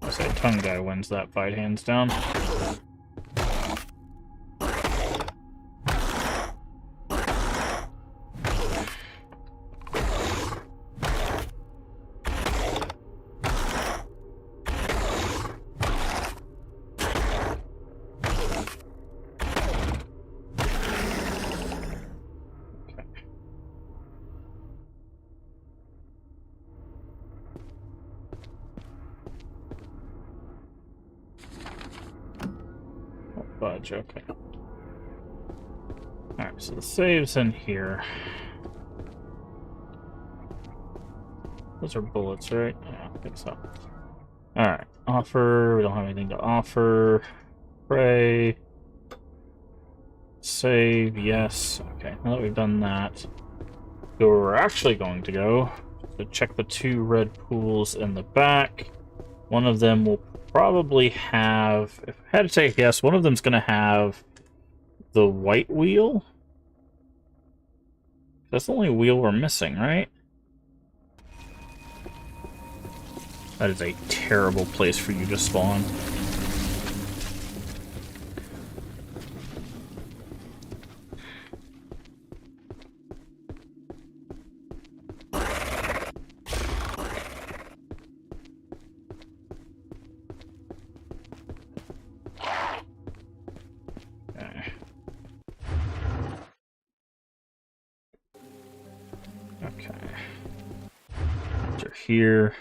I say Tongue Guy wins that fight hands down. Fudge, okay. Alright, so the save's in here. Those are bullets, right? Yeah, I think so. Alright, offer. We don't have anything to offer. Pray. Save, yes. Okay, now that we've done that, so we're actually going to go to check the 2 red pools in the back. One of them will probably have, if I had to say yes, one of them's going to have the white wheel. That's the only wheel we're missing, right? That is a terrible place for you to spawn. Here.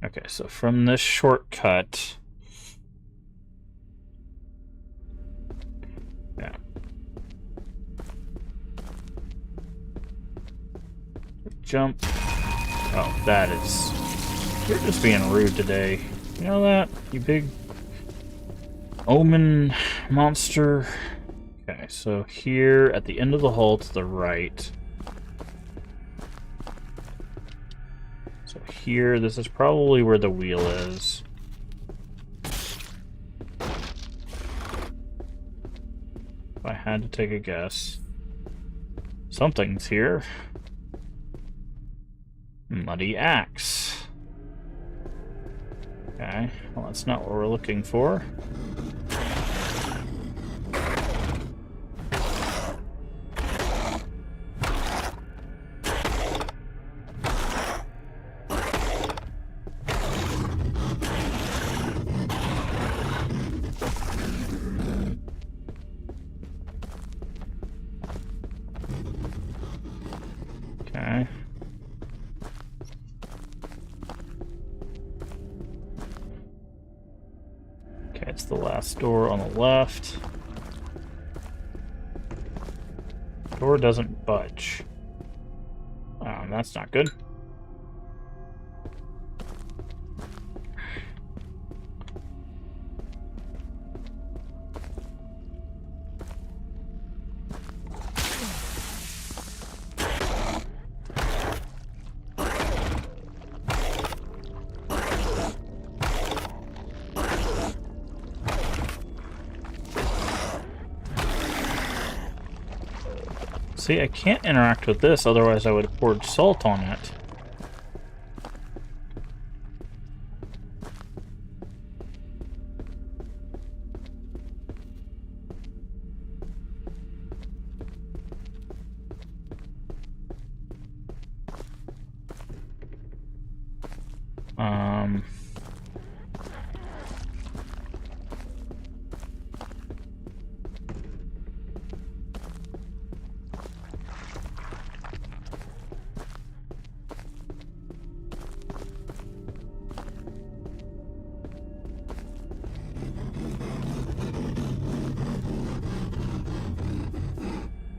Okay, so from this shortcut, yeah, jump. Oh, that is, you're just being rude today. You know that, you big omen monster. Okay, so here at the end of the hall to the right. Here, this is probably where the wheel is. If I had to take a guess. Something's here. Muddy axe. Okay, well that's not what we're looking for. Okay. Okay, it's the last door on the left. Door doesn't budge. That's not good. See, I can't interact with this, otherwise I would have poured salt on it.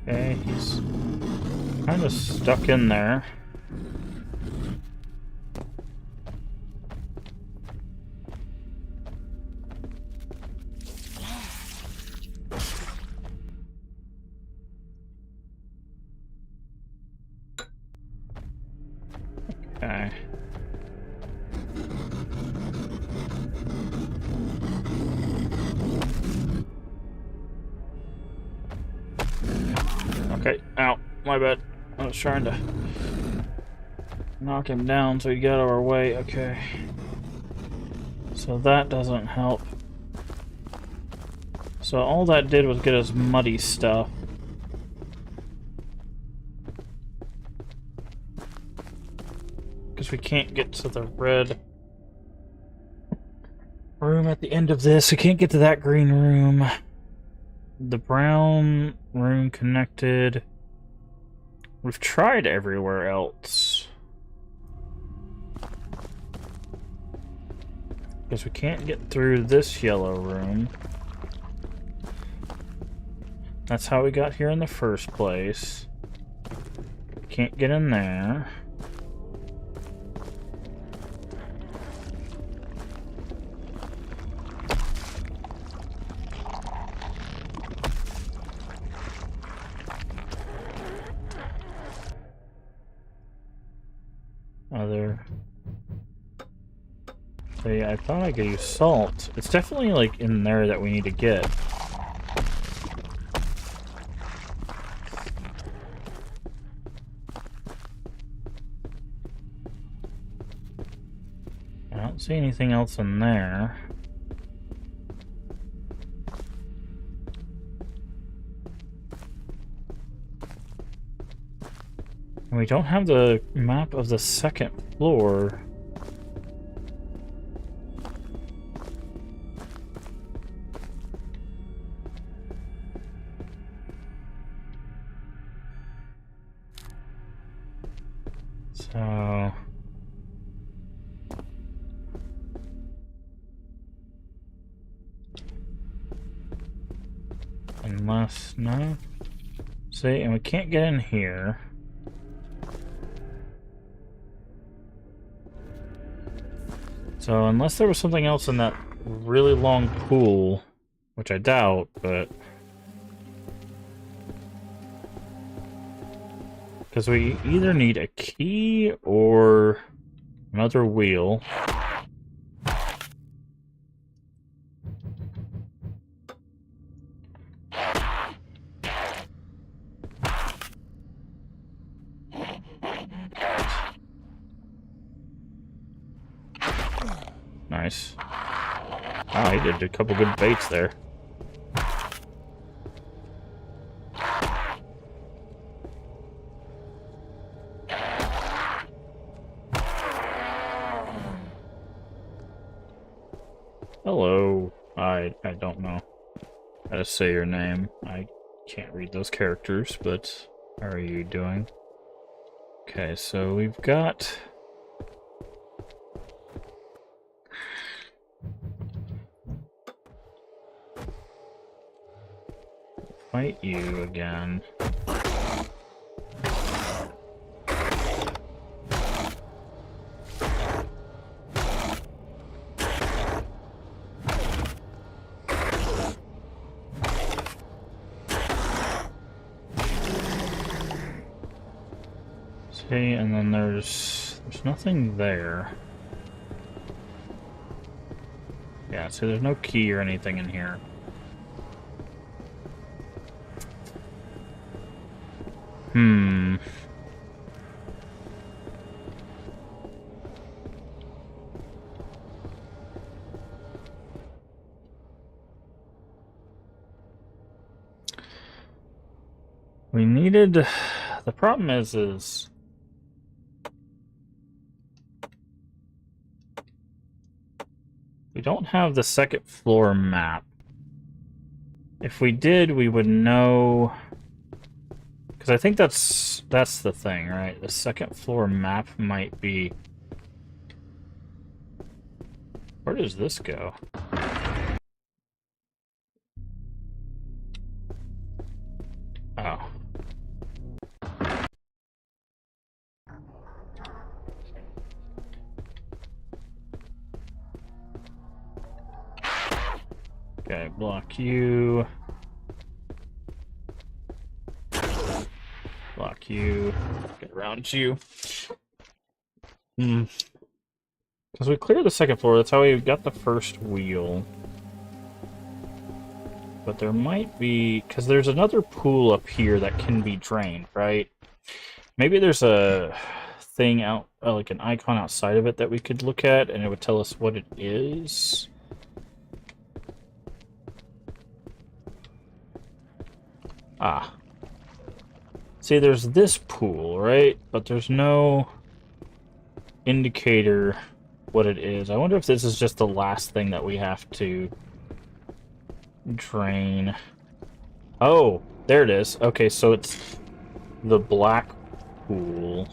Okay, he's kind of stuck in there. Okay. Okay, ow, my bad. I was trying to knock him down so he got out of our way. Okay. So that doesn't help. So all that did was get us muddy stuff. Because we can't get to the red room at the end of this. We can't get to that green room. The brown room connected. We've tried everywhere else. Because we can't get through this yellow room. That's how we got here in the first place. Can't get in there. I thought I could use salt. It's definitely like in there that we need to get. I don't see anything else in there. And we don't have the map of the second floor. So... unless... no? See, and we can't get in here. So unless there was something else in that really long pool, which I doubt, but... because we either need a key or another wheel. Nice. Oh, he did a couple good baits there. Hello. I don't know how to say your name. I can't read those characters, but how are you doing? Okay, so we've got... fight you again. See, and then there's nothing there. Yeah, so there's no key or anything in here. We needed... the problem is we don't have the second floor map. If we did, we would know... because I think that's the thing, right? The second floor map might be... where does this go? Oh. Okay, block you. Block you. Get around you. Because we cleared the second floor, that's how we got the first wheel. But there might be... Because there's another pool up here that can be drained, right? Maybe there's a thing out, like an icon outside of it that we could look at, and it would tell us what it is. Ah. See, there's this pool, right? But there's no indicator what it is. I wonder if this is just the last thing that we have to drain. Oh, there it is. Okay, so it's the black pool.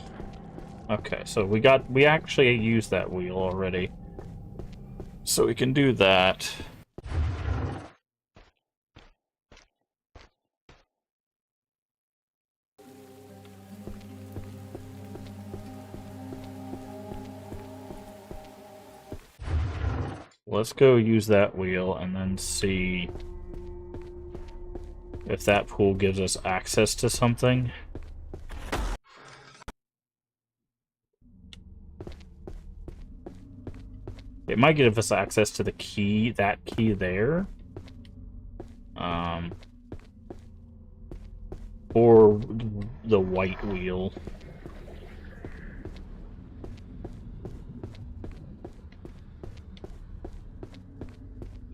Okay, so we actually used that wheel already. So we can do that. Let's go use that wheel and then see if that pool gives us access to something. It might give us access to the key, that key there. Or the white wheel.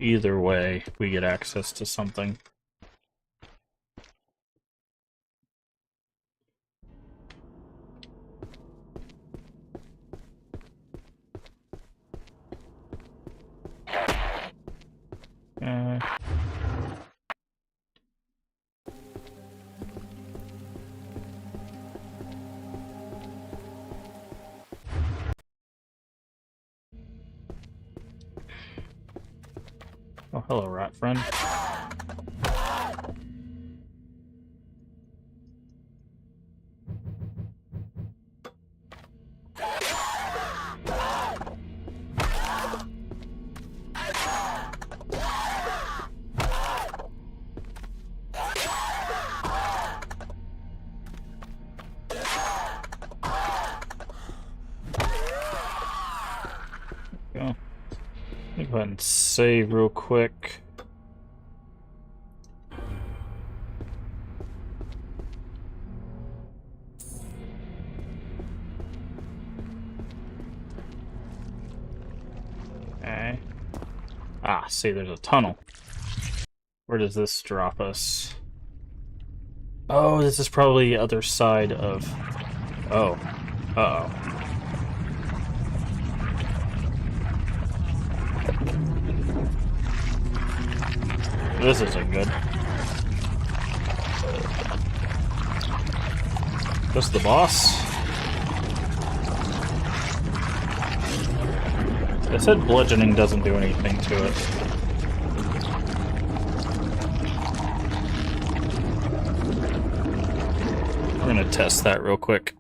Either way, we get access to something. Oh, hello, rat friend. Go. Let me go ahead and save real quick. Okay. Ah, see, there's a tunnel. Where does this drop us? Oh, this is probably the other side of... Oh. Uh-oh. This isn't good. This the boss? They said bludgeoning doesn't do anything to it. We're gonna test that real quick.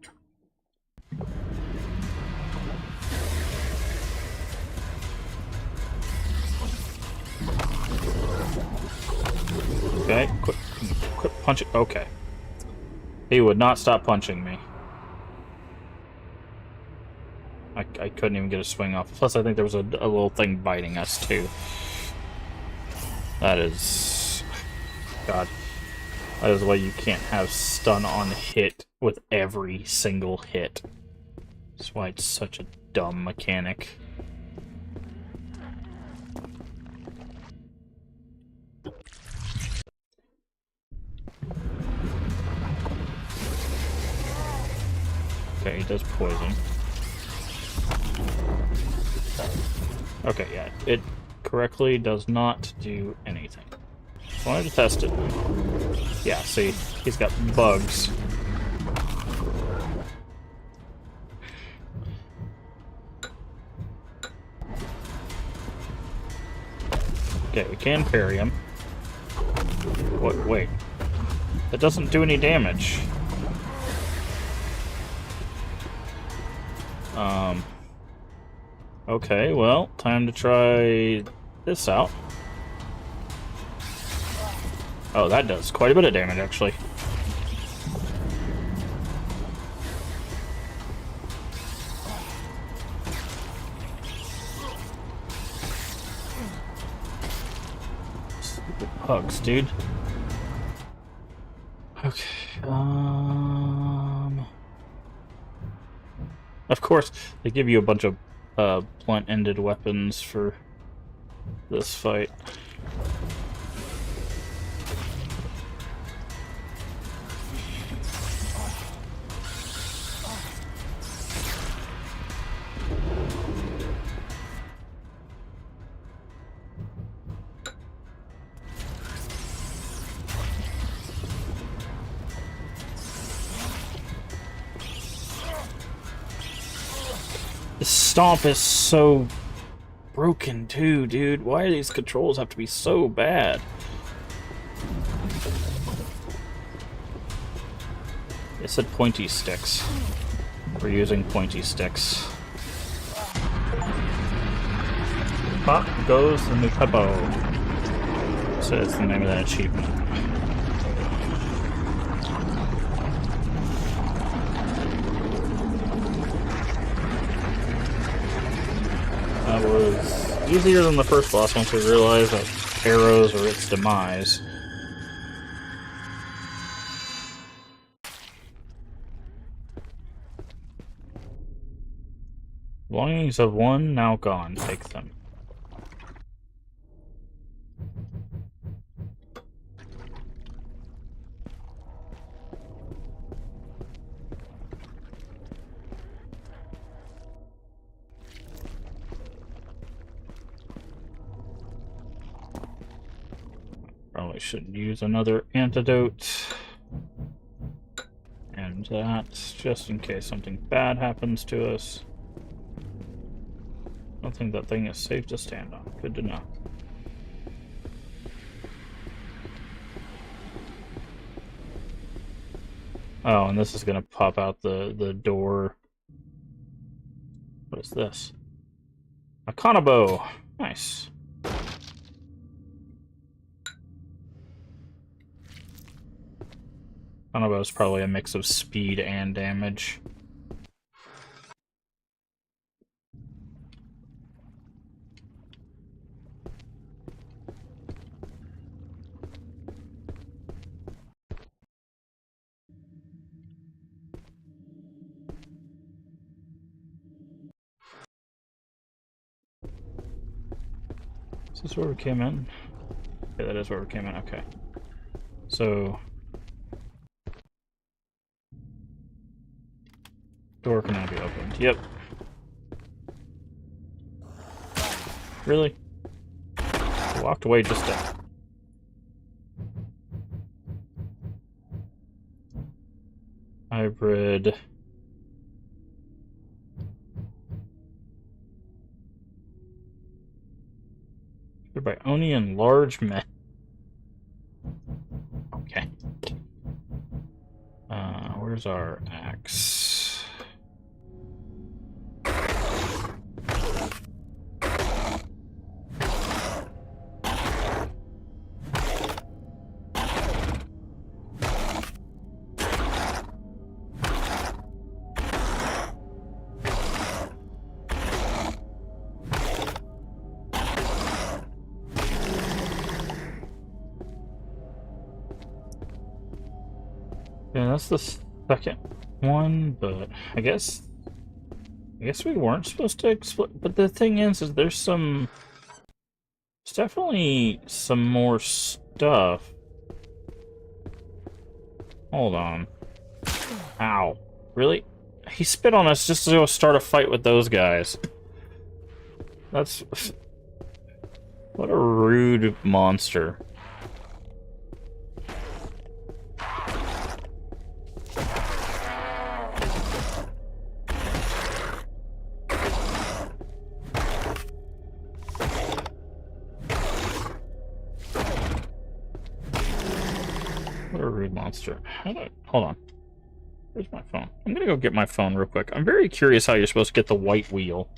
Okay, quit punching. Okay. He would not stop punching me. I couldn't even get a swing off. Plus, I think there was a little thing biting us, too. That is... God. That is why you can't have stun on hit with every single hit. That's why it's such a dumb mechanic. Okay, he does poison. Okay, yeah, it correctly does not do anything. I wanted to test it. Yeah, see, he's got bugs. Okay, we can parry him. What? Wait. That doesn't do any damage. Okay, well, time to try this out. Oh, that does quite a bit of damage, actually. Stupid pugs, dude. Okay, Of course, they give you a bunch of blunt-ended weapons for this fight. The stomp is so broken too, dude. Why do these controls have to be so bad? It said pointy sticks. We're using pointy sticks. Pop goes the new Peppo. So it's the name of that achievement. That was easier than the first boss once we realized that arrows are its demise. Belongings of one now gone. Take them. Probably should use another antidote. And that, just in case something bad happens to us. I don't think that thing is safe to stand on. Good to know. Oh, and this is gonna pop out the door. What is this? A Kanabo! Nice. Kanabo is probably a mix of speed and damage. Is this where we came in? Okay, that is where we came in. Okay. So... door can now be opened. Yep. Really? I walked away just to... Hybrid... by Oni and large men. Okay. Where's our axe? Yeah, that's the second one, but I guess we weren't supposed to explode. But the thing is there's definitely some more stuff. Hold on. Ow. Really? He spit on us just to go start a fight with those guys. That's... what a rude monster. What a rude monster. Hold on. Where's my phone? I'm gonna go get my phone real quick. I'm very curious how you're supposed to get the white wheel.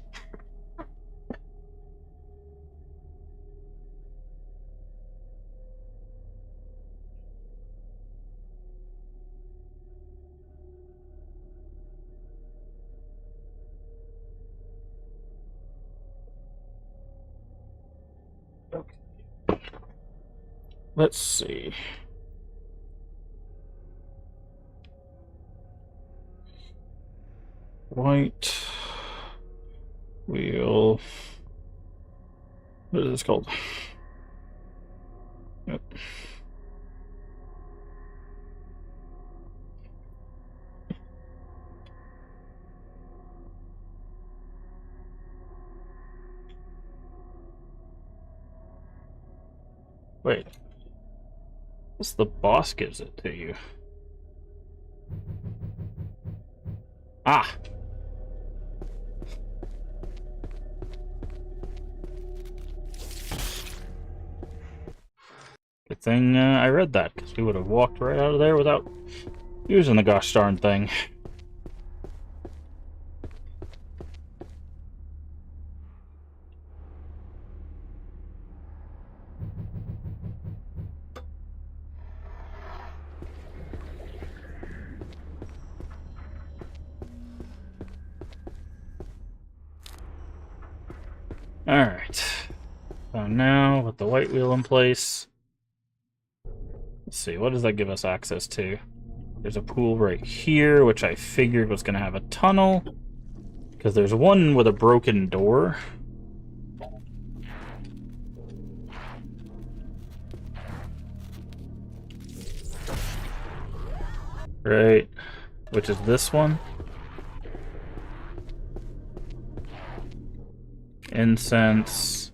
Let's see. White wheel. What is this called? Yep. Wait. What's the boss gives it to you? Ah! Good thing I read that, because we would have walked right out of there without using the gosh darn thing. Alright. So now, with the white wheel in place, let's see, what does that give us access to? There's a pool right here, which I figured was going to have a tunnel, because there's one with a broken door. Right, which is this one. Incense.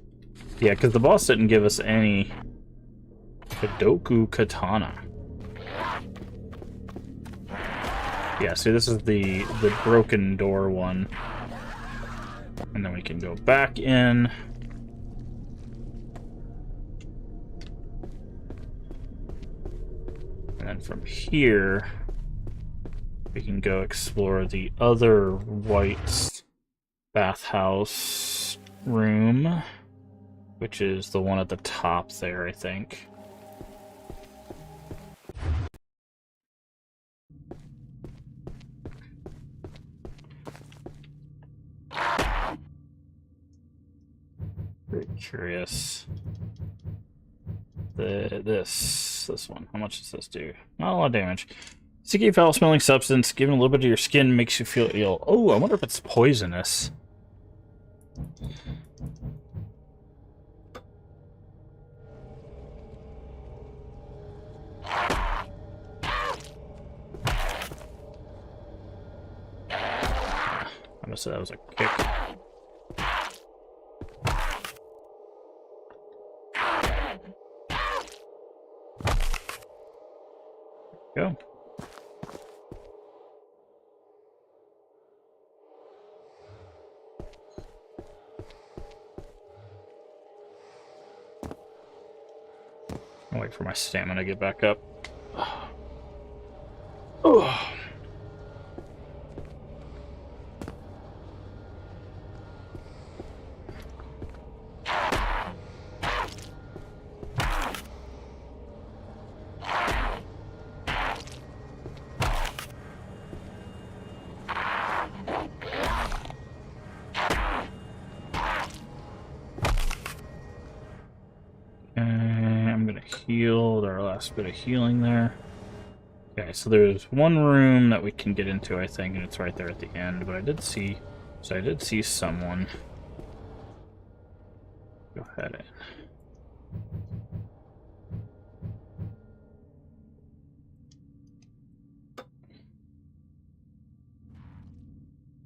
Yeah, because the boss didn't give us any Kadoku Katana. Yeah, see, this is the broken door one. And then we can go back in. And then from here, we can go explore the other white bathhouse room, which is the one at the top there, I think. Very curious. This one. How much does this do? Not a lot of damage. Sticky, foul-smelling substance. Given a little bit of your skin makes you feel ill. Oh, I wonder if it's poisonous. I must say that was a kick. Go. I'll wait for my stamina to get back up. Oh. Healed our last bit of healing there. Okay, so there's one room that we can get into, I think, and it's right there at the end. But I did see someone. Go ahead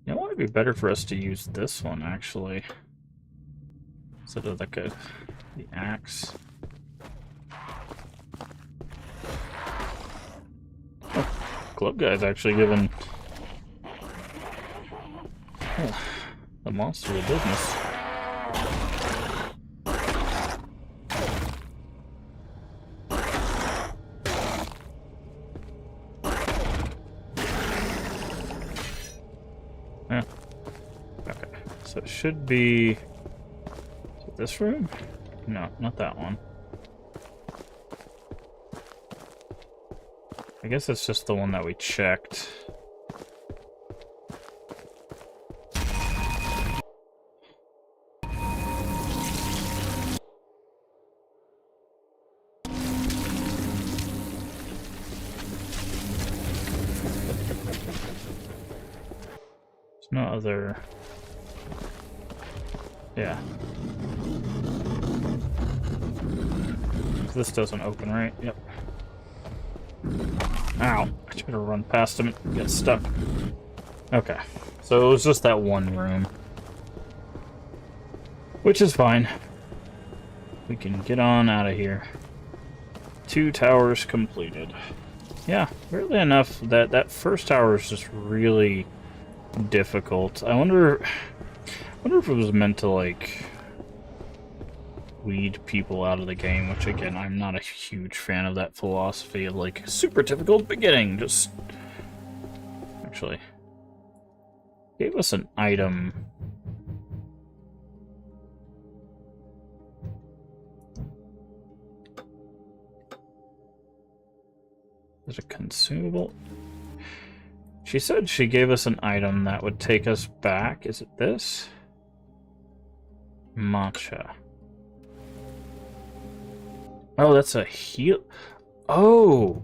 in. It would be better for us to use this one actually, instead of like the axe. Club guy's actually giving the monster the business. Yeah. Okay, so it should be... Is it this room? No, not that one. I guess it's just the one that we checked. No other... Yeah. This doesn't open, right? Yep. Ow. I tried to run past him and get stuck. Okay. So it was just that one room. Which is fine. We can get on out of here. 2 towers completed. Yeah, weirdly enough, that first tower is just really difficult. I wonder if it was meant to, like, weed people out of the game, which, again, I'm not a huge fan of that philosophy of, like, super difficult beginning. Just... Actually... Gave us an item... Is it consumable? She said she gave us an item that would take us back. Is it this? Matcha. Oh, that's a heal... Oh!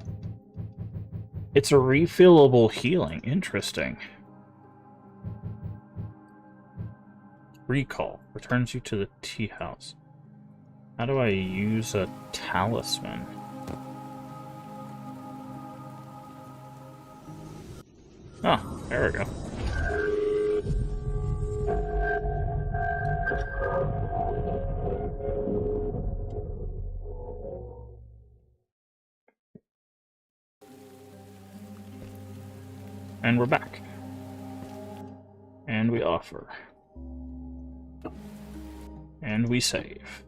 It's a refillable healing. Interesting. Recall. Returns you to the tea house. How do I use a talisman? Oh, there we go. And we're back. And we offer. And we save.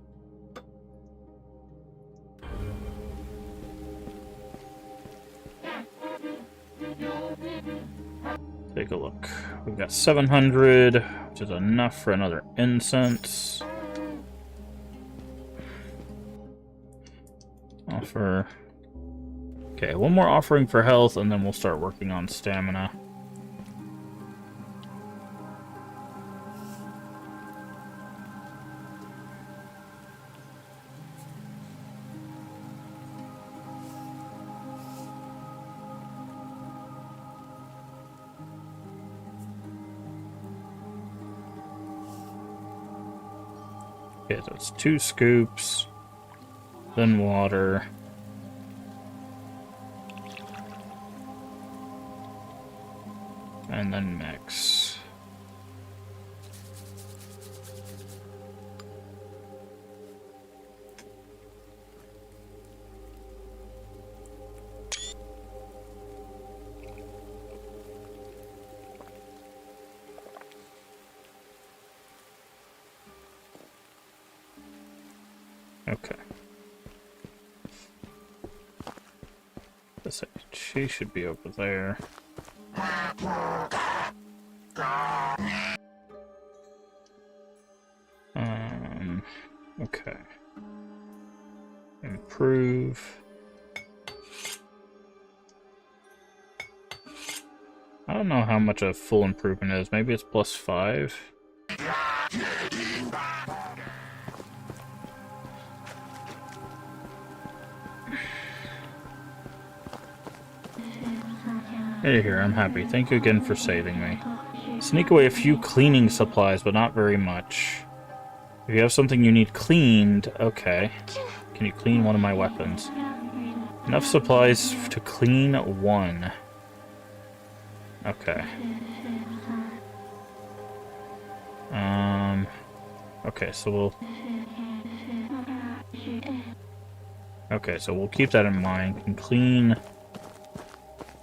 Take a look. We've got 700, which is enough for another incense. Offer. Okay, one more offering for health, and then we'll start working on stamina. Okay, so it's 2 scoops, then water. And then mix. Okay. She should be over there. Okay. Improve. I don't know how much a full improvement is. Maybe it's +5. Hey here, I'm happy. Thank you again for saving me. Sneak away a few cleaning supplies, but not very much. If you have something you need cleaned, okay. Can you clean one of my weapons? Enough supplies to clean 1. Okay. Okay, so we'll... Okay, so we'll keep that in mind. Can clean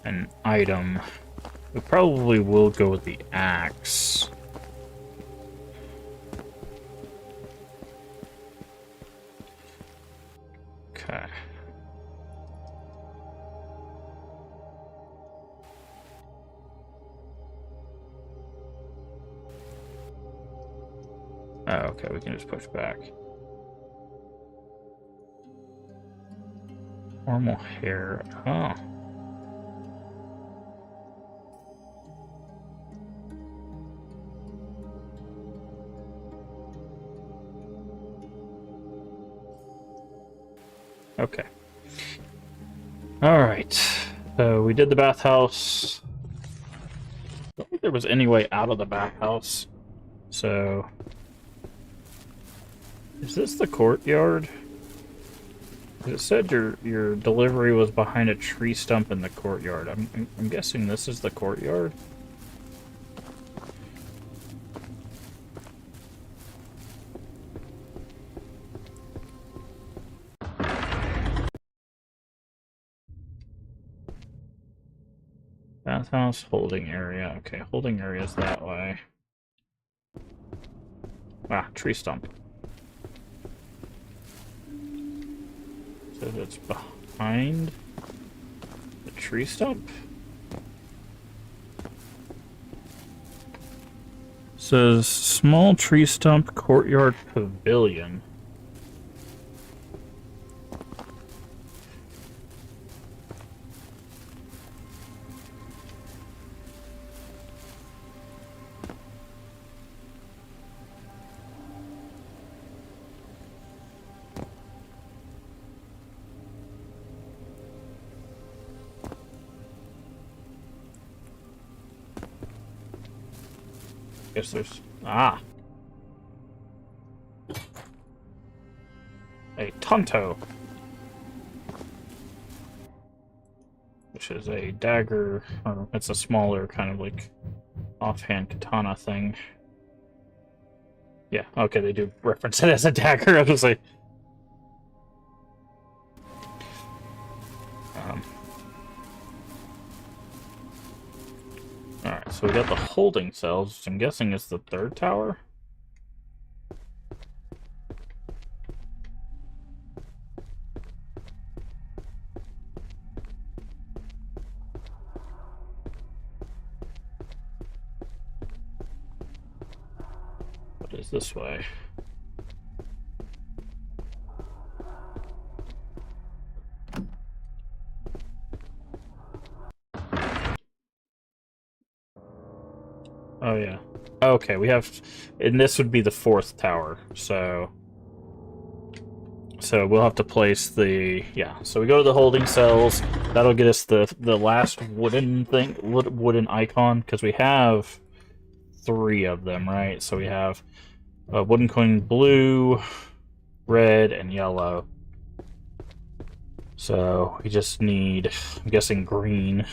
an item. We probably will go with the axe. Okay. Oh, okay, we can just push back. Normal hair. Oh. Okay. Alright. So we did the bathhouse. think there was any way out of the bathhouse. So, is this the courtyard? It said your delivery was behind a tree stump in the courtyard. I'm guessing this is the courtyard. Bathhouse, holding area. Okay, holding area is that way. Ah, tree stump. So it's behind the tree stump. Says small tree stump courtyard pavilion. Guess there's a Tonto, which is a dagger, or it's a smaller kind of like offhand katana thing. Yeah, okay, they do reference it as a dagger. I was like, alright, so we got the holding cells, which I'm guessing is the third tower. What is this way? Oh, yeah. Okay, we have... And this would be the fourth tower, so... So we'll have to place the... Yeah, so we go to the holding cells. That'll get us the last wooden thing, wooden icon, because we have 3 of them, right? So we have a wooden coin blue, red, and yellow. So we just need, I'm guessing, green.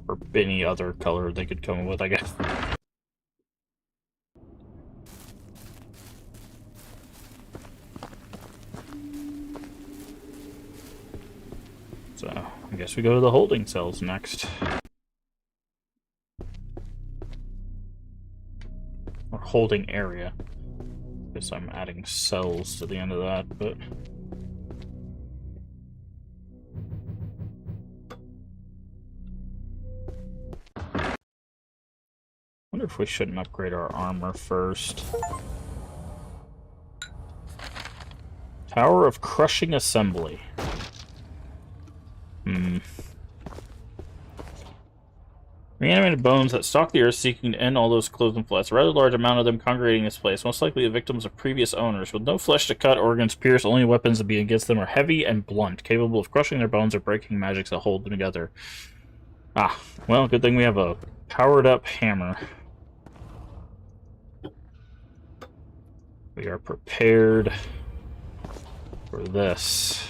Or any other color they could come up with, I guess. So, I guess we go to the holding cells next. Or holding area. Guess I'm adding cells to the end of that, but... Wonder if we shouldn't upgrade our armor first. Tower of Crushing Assembly. Reanimated bones that stalk the earth seeking to end all those clothes and flesh. A rather large amount of them congregating this place, most likely the victims of previous owners. With no flesh to cut, organs pierce, only weapons to be against them are heavy and blunt, capable of crushing their bones or breaking magics that hold them together. Ah, well, good thing we have a powered-up hammer. We are prepared for this.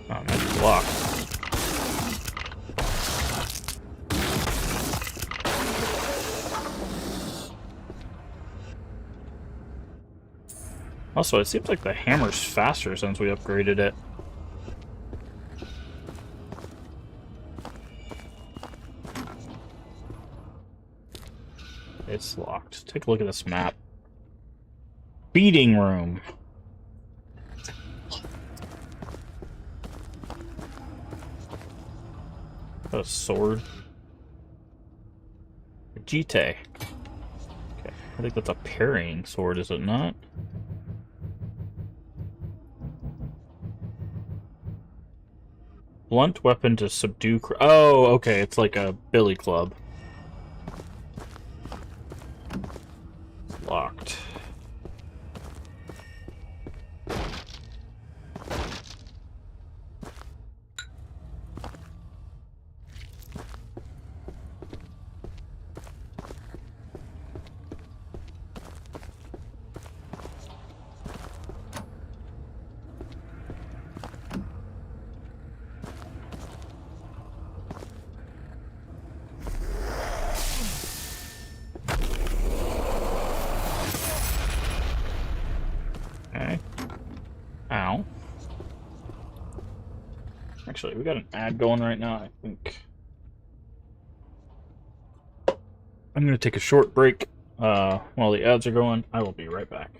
Oh, that's blocked. Also, it seems like the hammer's faster since we upgraded it. It's locked. Take a look at this map. Beating room. A sword. Vegite. Okay, I think that's a parrying sword, is it not? Blunt weapon to subdue... Oh, okay, it's like a billy club. locked. Okay. Ow. Actually, we got an ad going right now, I think. I'm going to take a short break while the ads are going. I will be right back.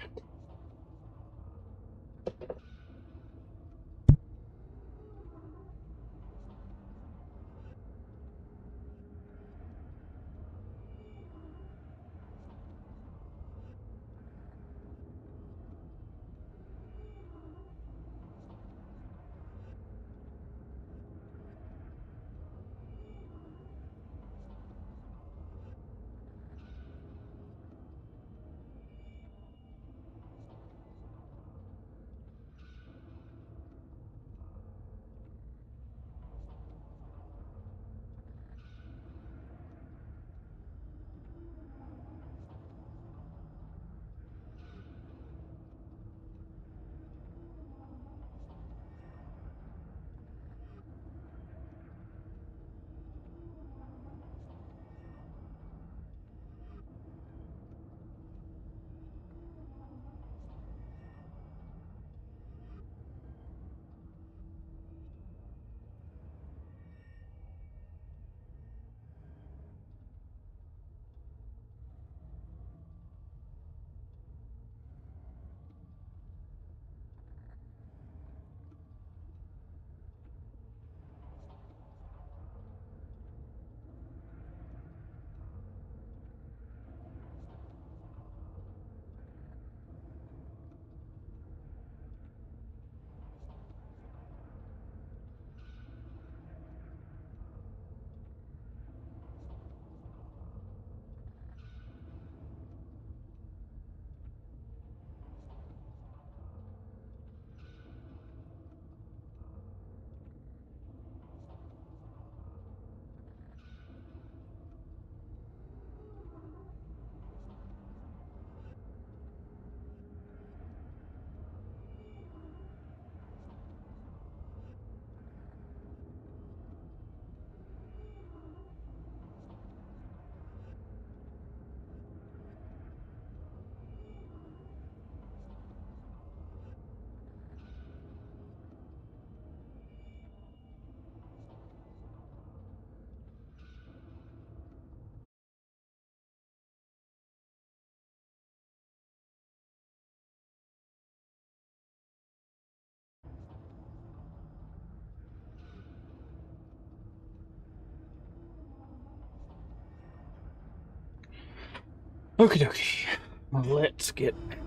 Okie dokie. Let's get back.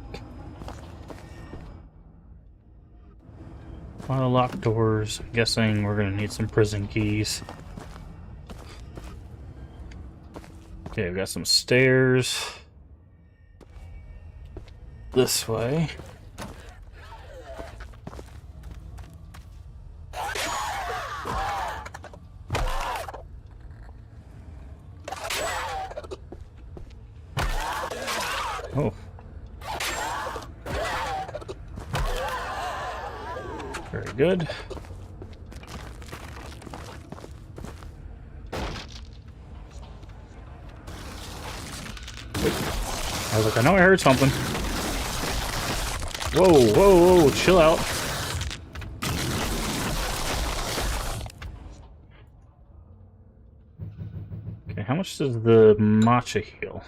A lot of locked doors. I'm guessing we're gonna need some prison keys. Okay, we've got some stairs. This way. Oh. Very good. I was like, I know I heard something. Whoa, whoa, whoa, chill out. Okay, how much does the matcha heal?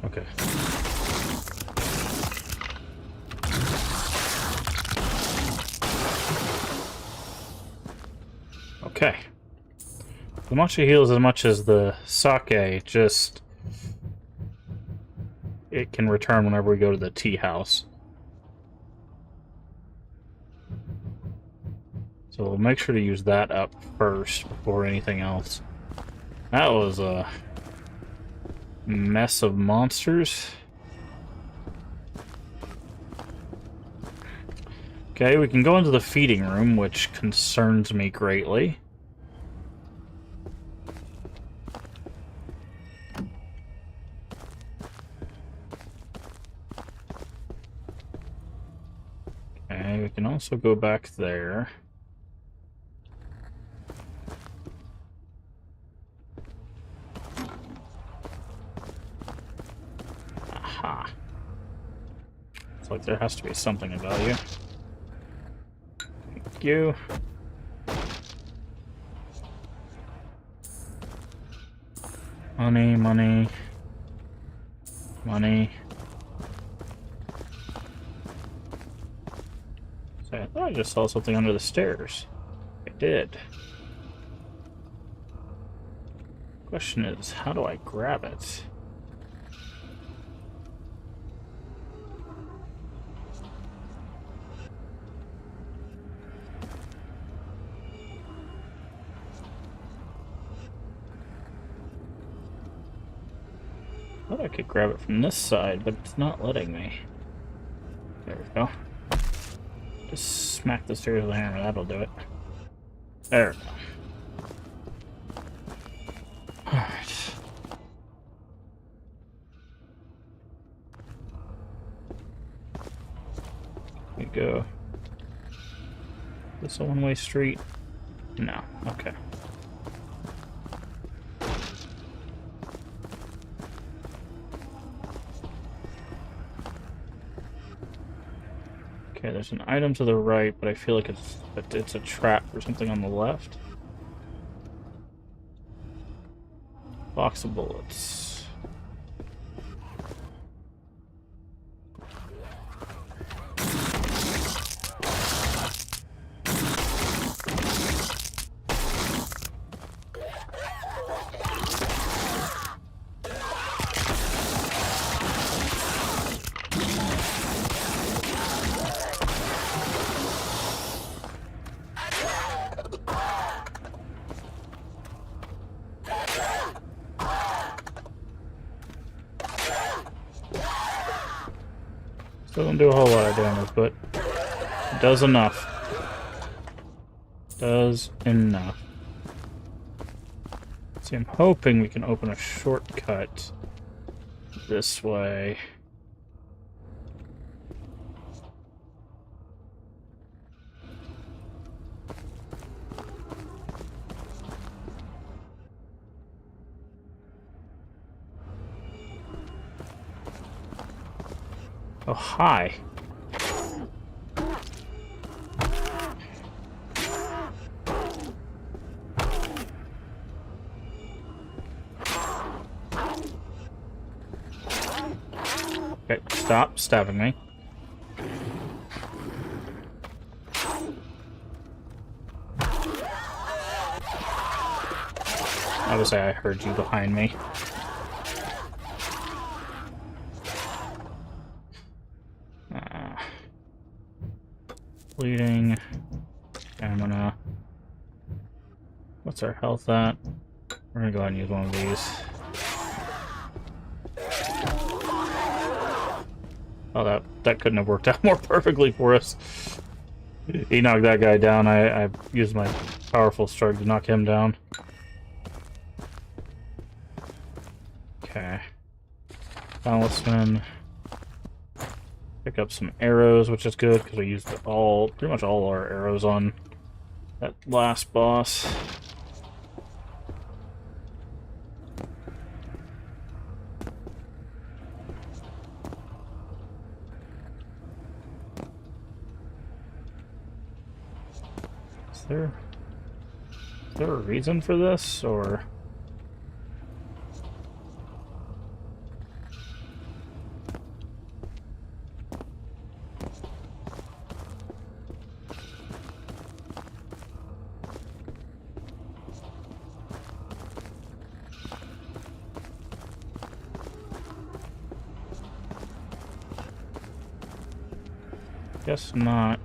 Okay. Okay. The matcha heals as much as the sake, just... it can return whenever we go to the tea house. So we'll make sure to use that up first before anything else. That was a mess of monsters. Okay, we can go into the feeding room, which concerns me greatly. Okay, we can also go back there. Aha. It's like there has to be something of value. Thank you. Money, money. Money. So I thought I just saw something under the stairs. I did. Question is, how do I grab it? I thought I could grab it from this side, but it's not letting me. There we go. Just smack the stairs with a hammer, that'll do it. There we go. Alright. We go. Is this a one-way street? No. Okay. Okay, there's an item to the right, but I feel like it's a trap for something on the left. Box of bullets. Still don't do a whole lot of damage, but it does enough. Does enough. See, I'm hoping we can open a shortcut this way. Oh, hi. Okay, stop stabbing me. Obviously, I heard you behind me. Bleeding. Stamina. What's our health at? We're gonna go ahead and use one of these. Oh, that couldn't have worked out more perfectly for us. He knocked that guy down. I used my powerful strike to knock him down. Okay. Talisman. Pick up some arrows, which is good because we used pretty much all our arrows on that last boss. Is there a reason for this, or? Guess not.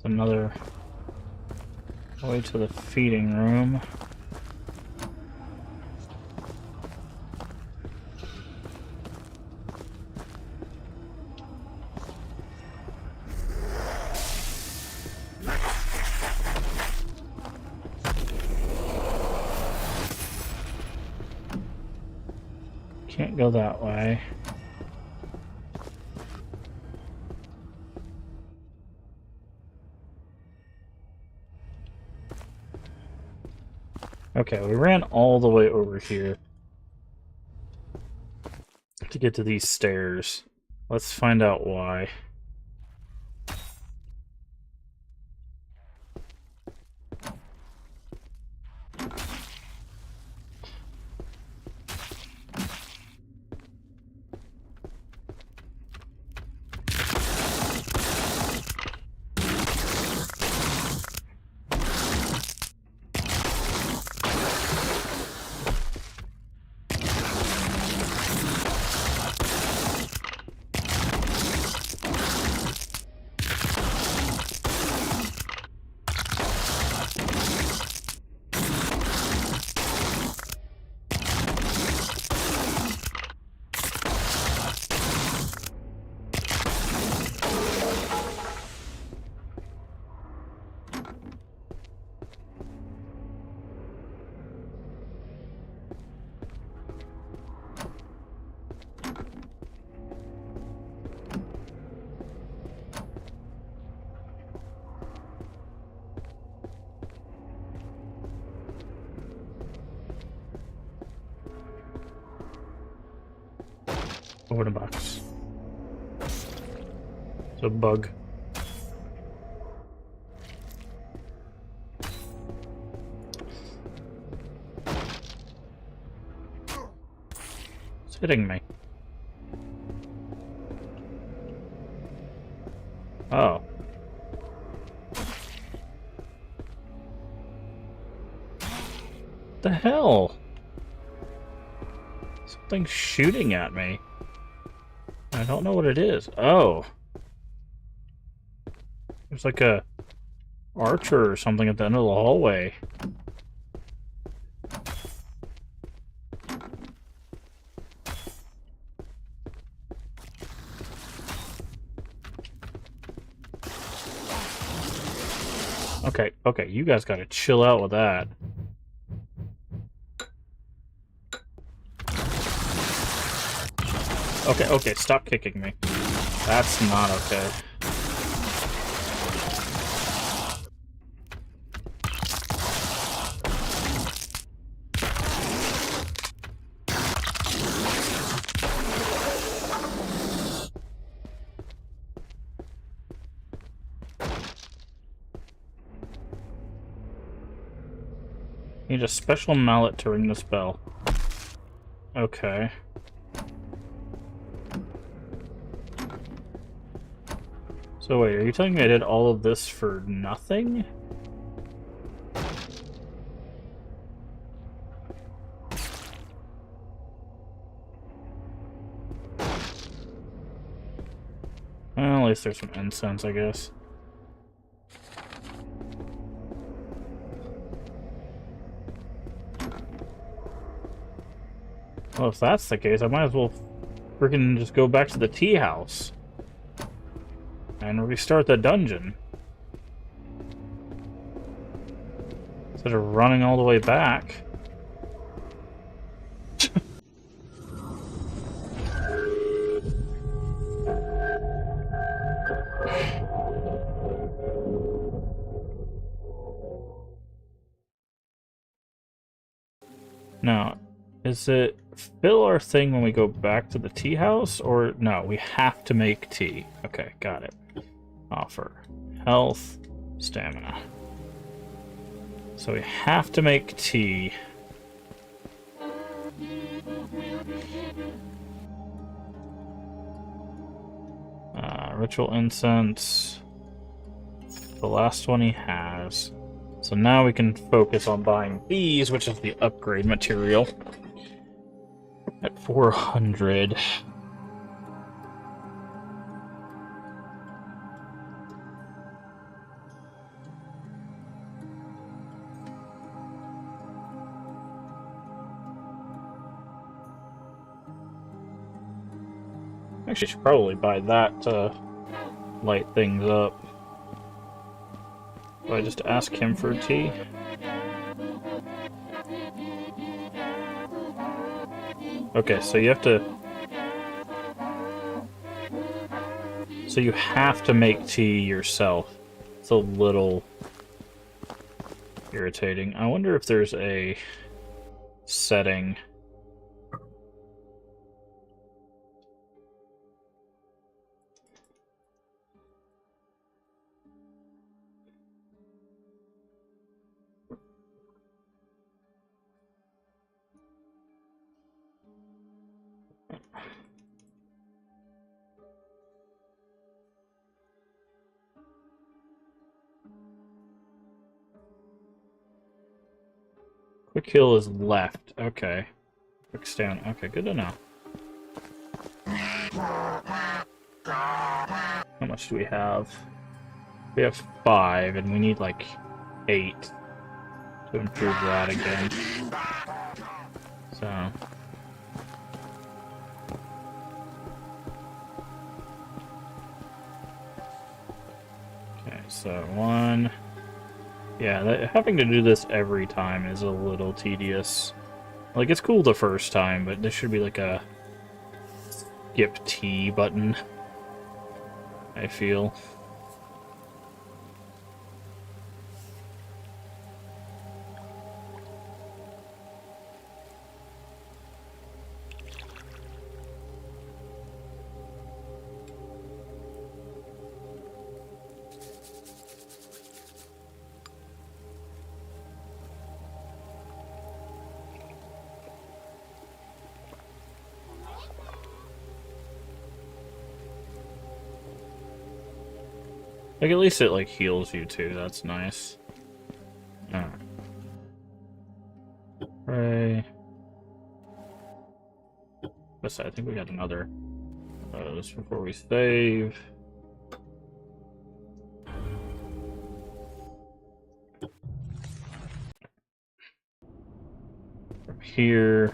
Another way to the feeding room. Can't go that way. Okay, we ran all the way over here to get to these stairs. Let's find out why. Over the box. It's a bug. It's hitting me. Oh. The hell? Something's shooting at me. I don't know what it is. Oh. There's like a archer or something at the end of the hallway. Okay, you guys gotta chill out with that. Okay, stop kicking me. That's not okay. Need a special mallet to ring this bell. Okay. So wait, are you telling me I did all of this for nothing? Well, at least there's some incense, I guess. Well, if that's the case, I might as well freaking just go back to the tea house and restart the dungeon instead of running all the way back. Now, is it fill our thing when we go back to the tea house, or no, we have to make tea? Okay, got it. Offer health, stamina. So we have to make tea. Ritual incense. The last one he has. So now we can focus on buying these, which is the upgrade material. At 400. Actually, I should probably buy that to light things up. Do I just ask him for a tea? Okay, so you have to... So you have to make tea yourself. It's a little irritating. I wonder if there's a setting... Quick heal is left. Okay. Quick stand. Okay, good to know. How much do we have? We have 5, and we need like 8 to improve that again. So... Okay, so 1... Yeah, having to do this every time is a little tedious. Like, it's cool the first time, but there should be like a skip tea button, I feel. Like, at least it, like, heals you, too. That's nice. Alright. Pray. Yes, I think we got another. Just before we save. From here.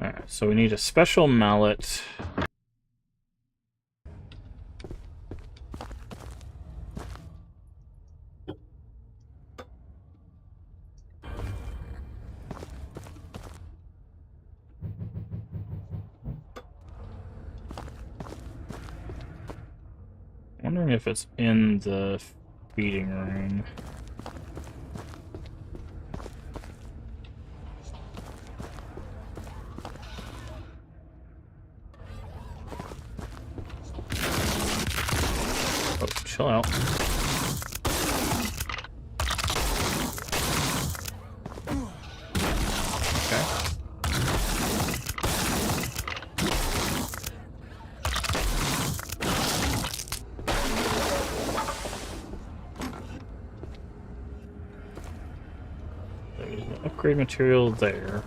Alright, so we need a special mallet. Wondering if it's in the feeding room. Oh, chill out. Okay. There's an upgrade material there.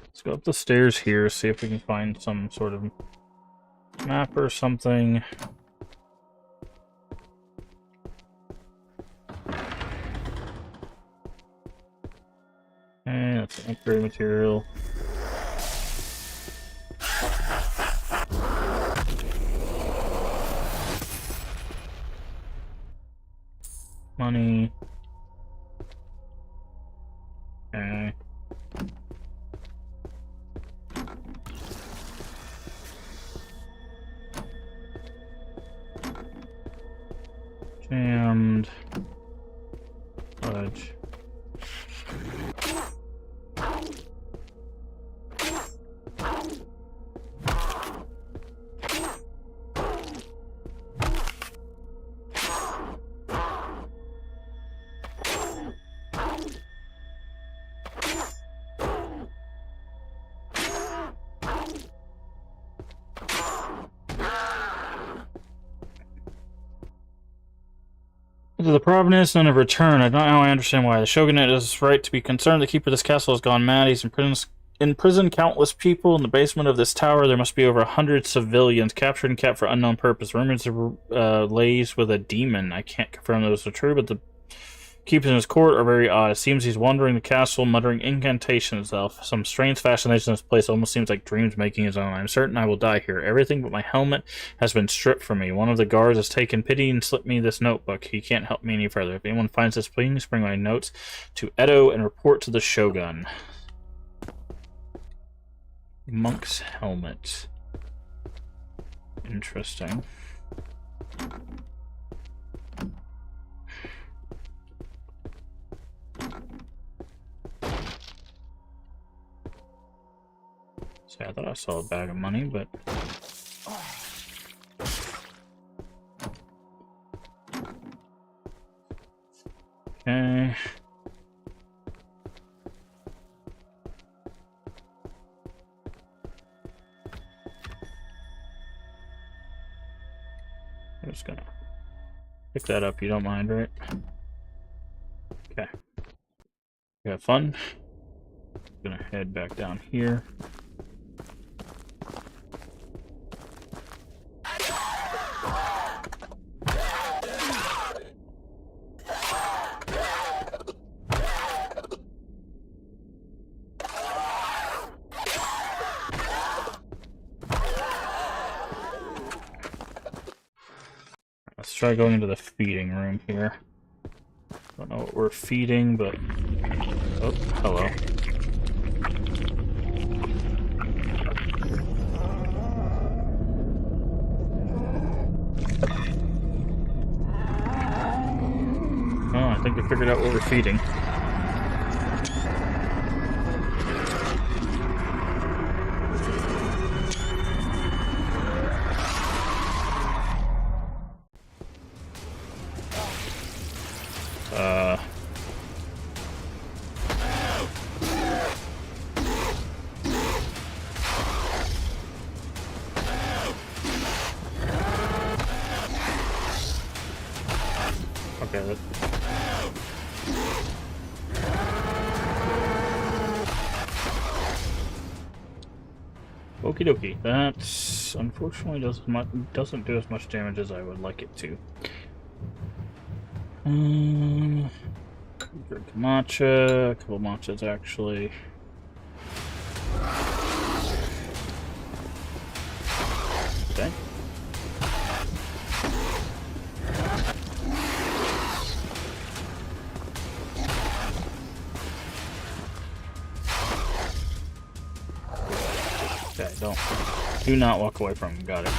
Let's go up the stairs here, see if we can find some sort of map or something. And that's an upgrade material. Money. Okay. Damned. Fudge. To the provenance, none of return. I don't know how I understand why. The shogunate is right to be concerned. The keeper of this castle has gone mad. He's imprisoned countless people. In the basement of this tower, there must be over 100 civilians captured and kept for unknown purpose. Rumors of lays with a demon. I can't confirm those are true, but the keepers in his court are very odd. It seems he's wandering the castle, muttering incantations. Some strange fascination in this place almost seems like dreams making his own. I'm certain I will die here. Everything but my helmet has been stripped from me. One of the guards has taken pity and slipped me this notebook. He can't help me any further. If anyone finds this, please bring my notes to Edo and report to the Shogun. Monk's helmet. Interesting. See, I thought I saw a bag of money, but... Okay... I'm just gonna pick that up, you don't mind, right? Okay. You have fun? I'm gonna head back down here. Let's try going into the feeding room here. Don't know what we're feeding, but... Oh, hello. Oh, I think I figured out what we're feeding. Okay, that... Okie dokie. That unfortunately doesn't do as much damage as I would like it to. Drink matcha, a couple matchas actually. Okay. Okay, do not walk away from him. Got it.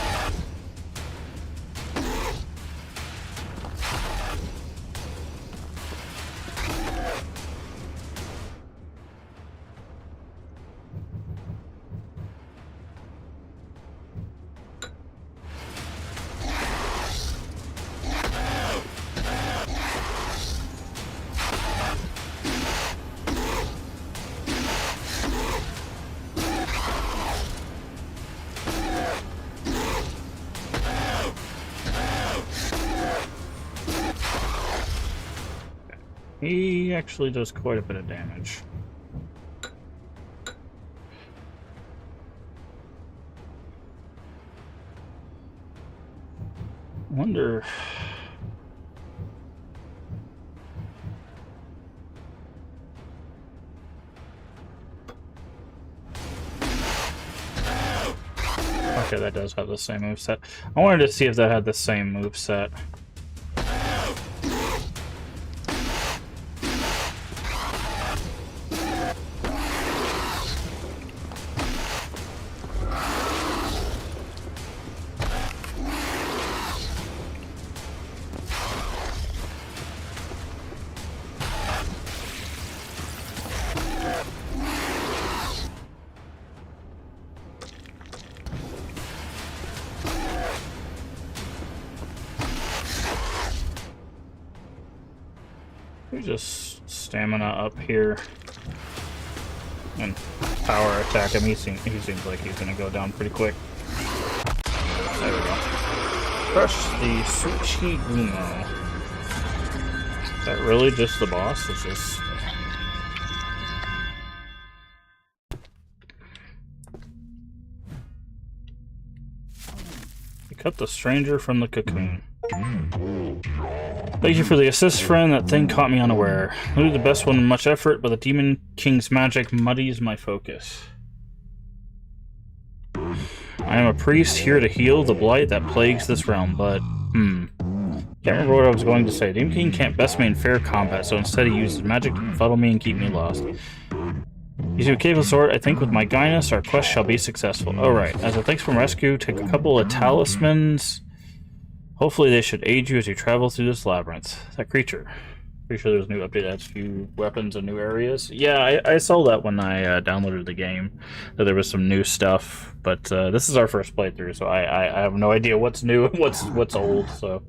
He actually does quite a bit of damage. Wonder... Okay, that does have the same moveset. I wanted to see if that had the same moveset. We just stamina up here and power attack him. He seems like he's gonna go down pretty quick. There we go. Crush the Tsuchigumo. Is that really just the boss? Is this... You cut the stranger from the cocoon. Thank you for the assist, friend. That thing caught me unaware. I do the best one with much effort, but the Demon King's magic muddies my focus. I am a priest here to heal the blight that plagues this realm, but... Can't remember what I was going to say. Demon King can't best me in fair combat, so instead he uses magic to befuddle me and keep me lost. Using a capable sword, I think with my guidance, our quest shall be successful. Alright, as a thanks for rescue, take a couple of talismans. Hopefully they should aid you as you travel through this labyrinth. That creature. Pretty sure there's a new update that adds a few weapons and new areas. Yeah, I saw that when I downloaded the game, that there was some new stuff. But this is our first playthrough, so I have no idea what's new and what's old. So,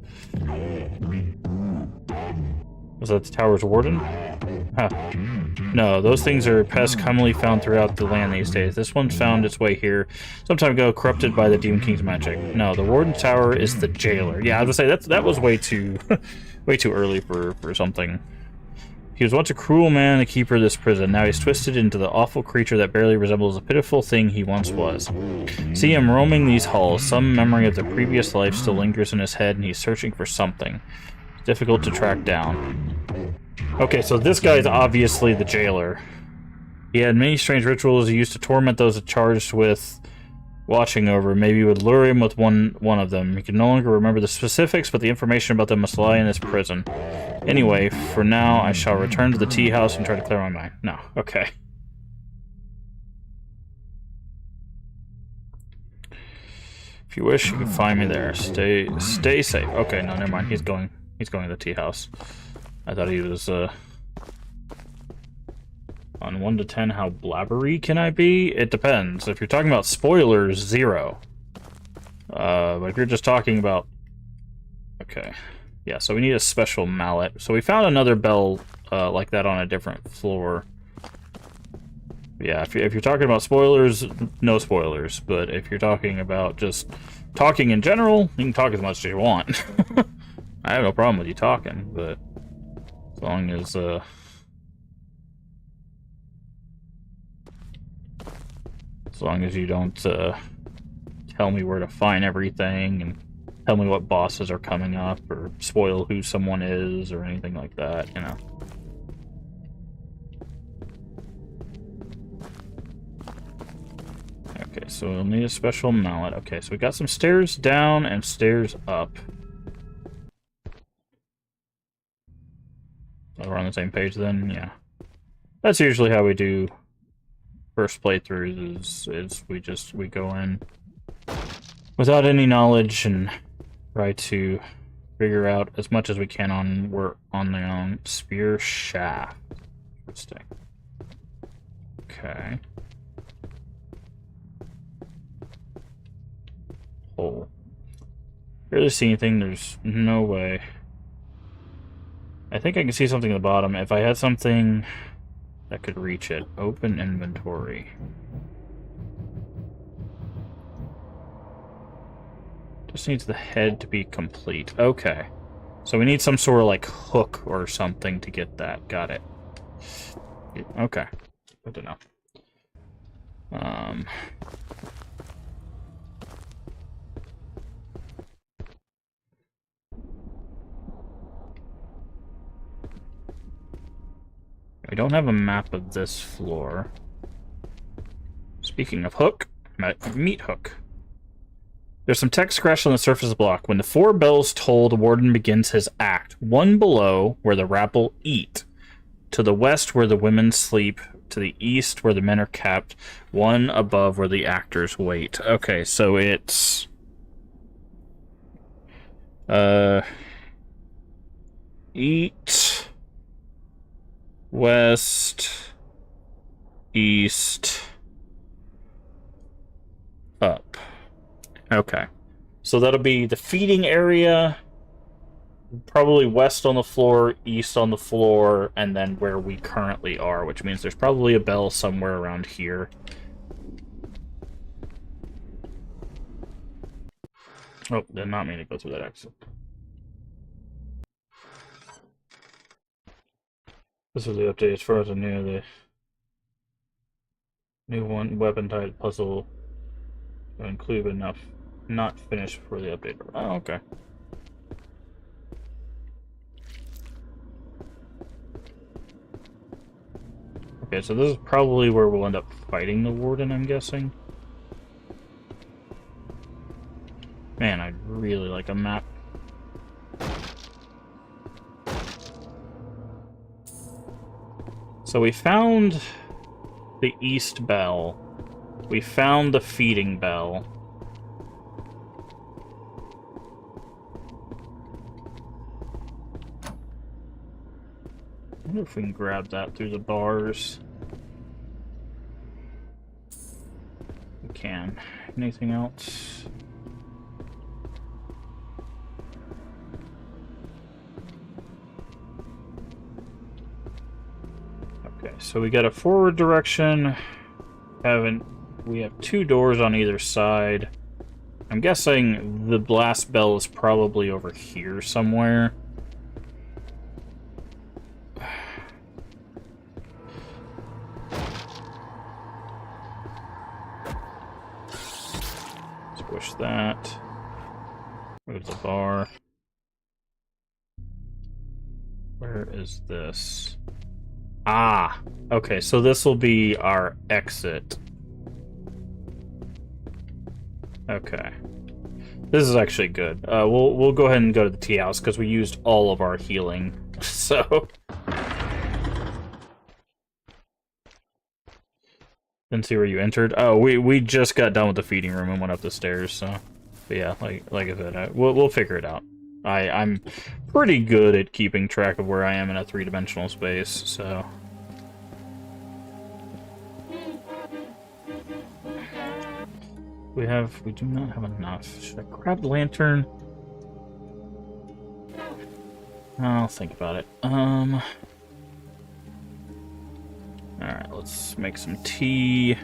was that the tower's warden? Huh. No, those things are pests commonly found throughout the land these days. This one found its way here some time ago, corrupted by the Demon King's magic. No, the warden tower is the jailer. Yeah, I was gonna say that was way too way too early for something. He was once a cruel man, a keeper of this prison. Now he's twisted into the awful creature that barely resembles the pitiful thing he once was. See him roaming these halls. Some memory of the previous life still lingers in his head, and he's searching for something. It's difficult to track down. Okay, so this guy is obviously the jailer. He had many strange rituals he used to torment those charged with watching over. Maybe he would lure him with one of them. He can no longer remember the specifics, but the information about them must lie in this prison. Anyway, for now, I shall return to the tea house and try to clear my mind. No, okay. If you wish, you can find me there. Stay safe. Okay, no, never mind. He's going to the tea house. I thought he was, on 1 to 10, how blabbery can I be? It depends. If you're talking about spoilers, 0. But if you're just talking about... Okay. Yeah, so we need a special mallet. So we found another bell, like that on a different floor. Yeah, if you're talking about spoilers, no spoilers. But if you're talking about just talking in general, you can talk as much as you want. I have no problem with you talking, but... As long as you don't tell me where to find everything and tell me what bosses are coming up or spoil who someone is or anything like that, you know. Okay, so we'll need a special mallet. Okay, so we got some stairs down and stairs up. Oh, we're on the same page then? Yeah. That's usually how we do first playthroughs, is we go in without any knowledge and try to figure out as much as we can on the own. Spear shaft. Interesting. Okay. Hole. Barely see anything, there's no way. I think I can see something at the bottom. If I had something that could reach it. Open inventory. Just needs the head to be complete. Okay. So we need some sort of like hook or something to get that. Got it. Okay. Good to know. We don't have a map of this floor. Speaking of hook, meat hook. There's some text scratched on the surface of the block. When the 4 bells toll, the warden begins his act. 1 below, where the rabble eat. To the west, where the women sleep. To the east, where the men are kept. 1 above, where the actors wait. Okay, so it's... Eat... West... East... Up. Okay. So that'll be the feeding area, probably west on the floor, east on the floor, and then where we currently are, which means there's probably a bell somewhere around here. Oh, did not mean to go through that exit. This is the update as far as I knew. The new weapon type puzzle to include enough not finished before the update. Oh, okay. Okay, so this is probably where we'll end up fighting the warden, I'm guessing. Man, I'd really like a map. So we found the east bell. We found the feeding bell. I wonder if we can grab that through the bars. We can. Anything else? Okay, so we got a forward direction. We have 2 doors on either side. I'm guessing the blast bell is probably over here somewhere. Squish that. Move the bar. Where is this? Ah, okay, so this will be our exit. Okay. This is actually good. We'll go ahead and go to the tea house because we used all of our healing. So didn't see where you entered. Oh, we just got done with the feeding room and went up the stairs. So, but yeah, like I said, we'll figure it out. I'm pretty good at keeping track of where I am in a 3-dimensional space, so. We do not have enough. Should I grab the lantern? I'll think about it. Alright, let's make some tea.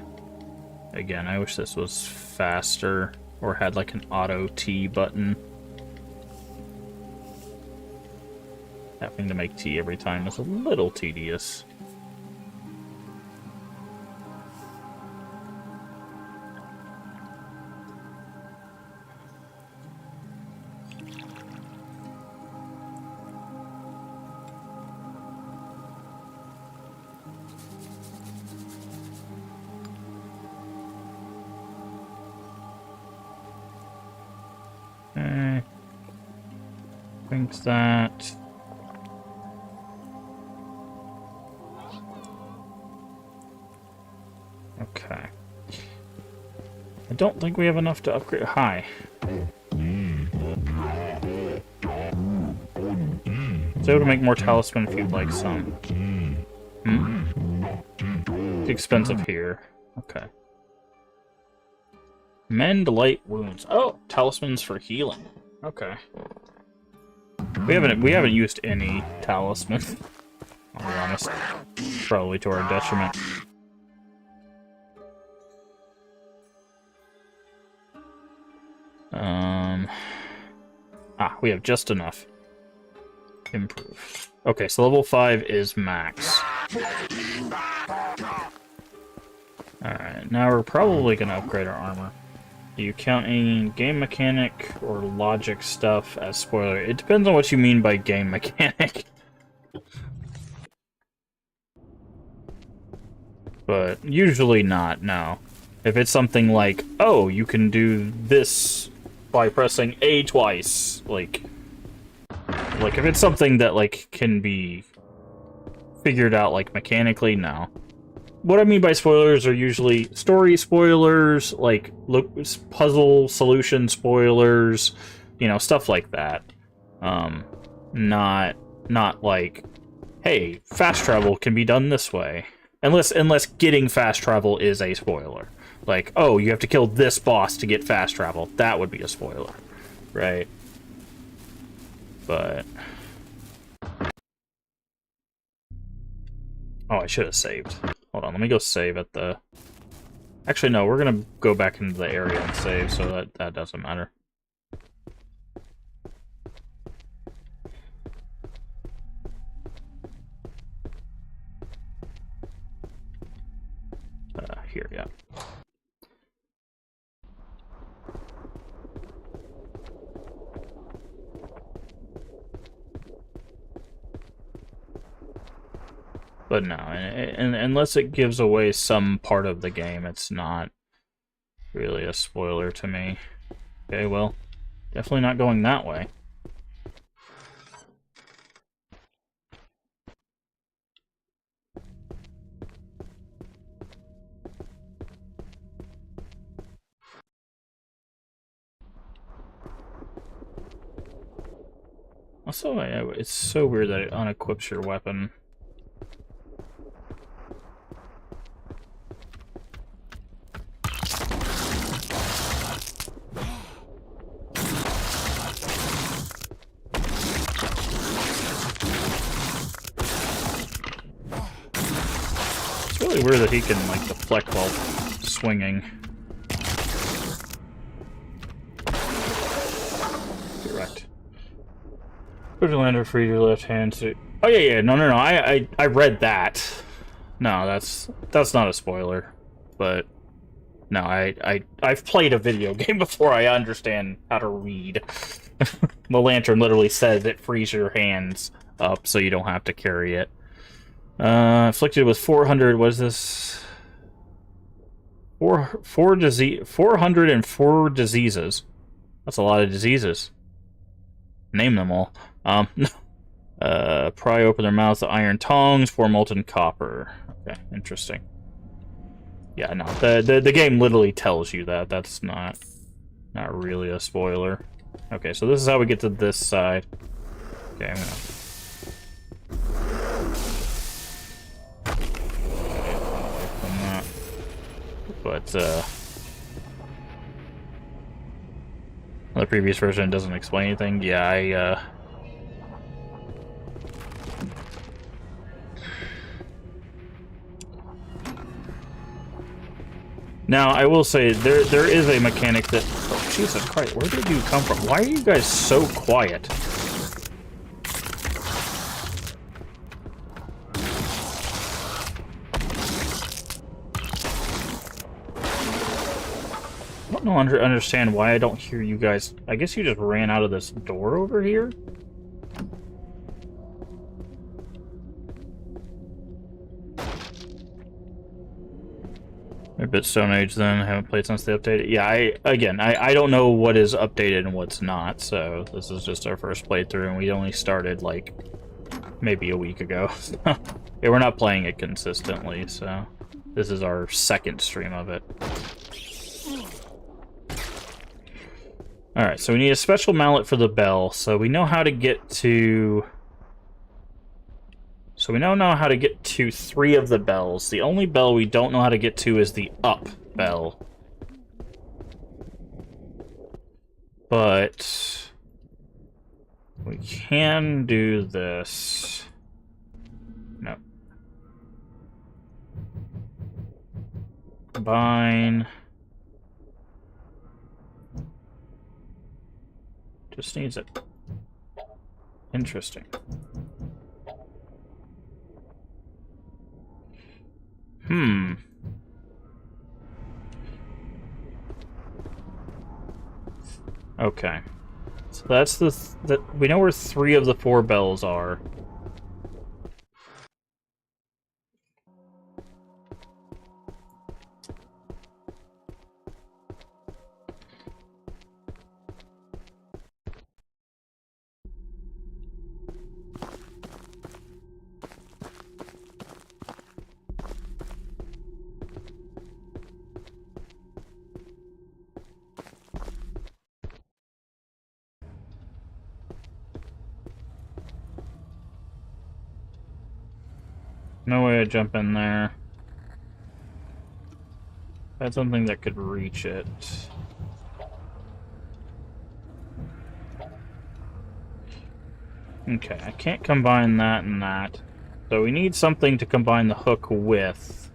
Again, I wish this was faster, or had like an auto tea button. Having to make tea every time is a little tedious. Okay. Think that. Okay. I don't think we have enough to upgrade. Hi. So able to make more talisman if you'd like some. It's expensive here. Okay. Mend light wounds. Oh, talismans for healing. Okay. We haven't used any talisman. I'll be honest. Probably to our detriment. We have just enough. Improve. Okay, so level 5 is max. Alright, now we're probably gonna upgrade our armor. Do you count any game mechanic or logic stuff as spoiler? It depends on what you mean by game mechanic. But usually not, no. If it's something like, oh, you can do this by pressing A twice, like if it's something that, like, can be figured out, like, mechanically, no. What I mean by spoilers are usually story spoilers, like, puzzle solution spoilers, you know, stuff like that. Not like, hey, fast travel can be done this way. Unless getting fast travel is a spoiler. Like, oh, you have to kill this boss to get fast travel. That would be a spoiler, right? But... Oh, I should have saved. Hold on, let me go save at the... Actually, no, we're gonna go back into the area and save, so that doesn't matter. Here, yeah. But no, and unless it gives away some part of the game, it's not really a spoiler to me. Okay, well, definitely not going that way. Also, it's so weird that it unequips your weapon. It's really weird that he can, like, deflect while swinging. Correct. Put your lander, free your left hand to... Oh, yeah, no, I read that. No, that's not a spoiler. But, no, I've played a video game before I understand how to read. The lantern literally says it frees your hands up so you don't have to carry it. Afflicted with 400, what is this? 404 diseases. That's a lot of diseases. Name them all. Pry open their mouths, the iron tongs, 4 molten copper. Okay, interesting. Yeah, no, the game literally tells you that. That's not really a spoiler. Okay, so this is how we get to this side. Okay, I'm gonna... But, the previous version doesn't explain anything. Yeah, Now, I will say, there is a mechanic that... Oh, Jesus Christ, where did you come from? Why are you guys so quiet? I don't know, understand why I don't hear you guys. I guess you just ran out of this door over here? A bit Stone Age then, haven't played since they updated. Yeah, I don't know what is updated and what's not, so this is just our first playthrough, and we only started, like, maybe a week ago. Yeah, we're not playing it consistently, so this is our second stream of it. Alright, so we need a special mallet for the bell, so we know how to get to... So we now know how to get to 3 of the bells. The only bell we don't know how to get to is the up bell. But... we can do this. No. Combine... Just needs it. Interesting. Okay. So that's we know where 3 of the 4 bells are. No way to jump in there. That's something that could reach it. Okay, I can't combine that and that. So we need something to combine the hook with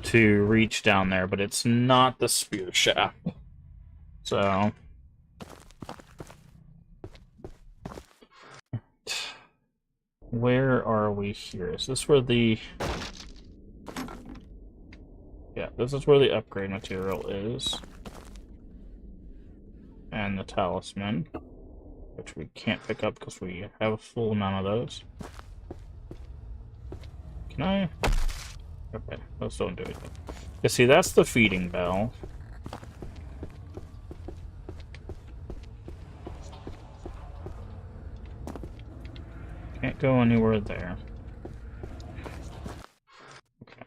to reach down there, but it's not the spear shaft. So... where are we here? Is this where the... yeah, this is where the upgrade material is. And the talisman, which we can't pick up because we have a full amount of those. Can I? Okay, those don't do anything. You see, that's the feeding bell. Can't go anywhere there. Okay.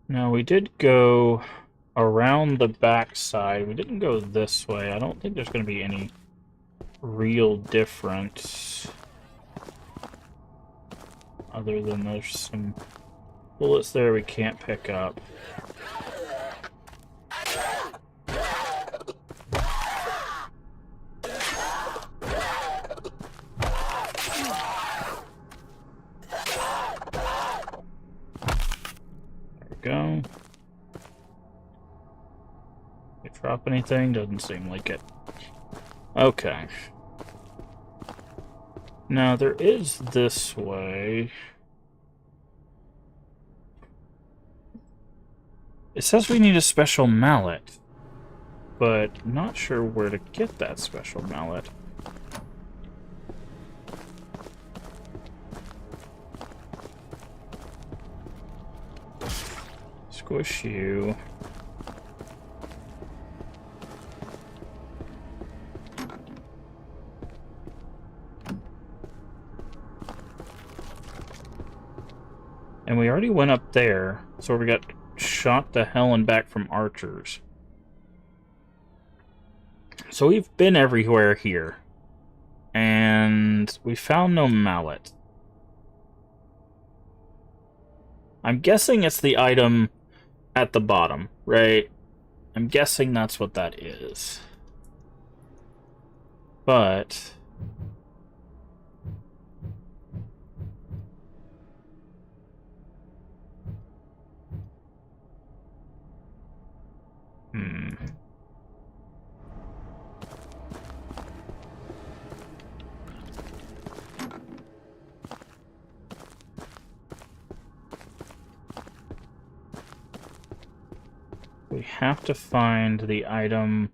Now, we did go around the back side. We didn't go this way. I don't think there's going to be any real difference. Other than there's some bullets there we can't pick up. Go. You drop anything? Doesn't seem like it. Okay. Now there is this way. It says we need a special mallet, but not sure where to get that special mallet. Squish you. And we already went up there, so we got shot to hell and back from archers. So we've been everywhere here. And we found no mallet. I'm guessing it's the item at the bottom, right? I'm guessing that's what that is. But... we have to find the item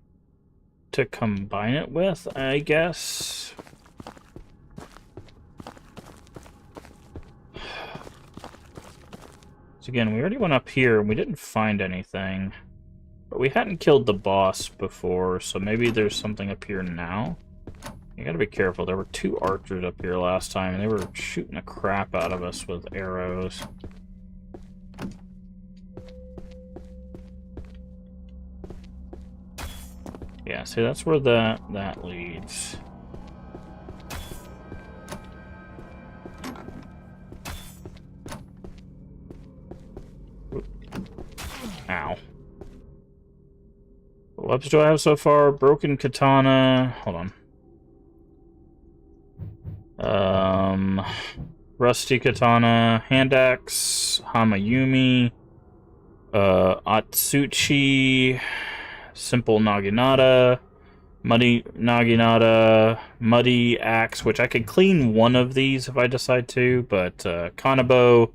to combine it with, I guess. So again, we already went up here and we didn't find anything. But we hadn't killed the boss before, so maybe there's something up here now. You gotta be careful. There were 2 archers up here last time, and they were shooting the crap out of us with arrows. Yeah, see, that's where that leads. Ow. What weapons do I have so far? Broken katana. Hold on. Rusty katana, hand axe, hamayumi, atsuchi, simple naginata, muddy naginata, muddy axe, which I could clean one of these if I decide to, but kanabo,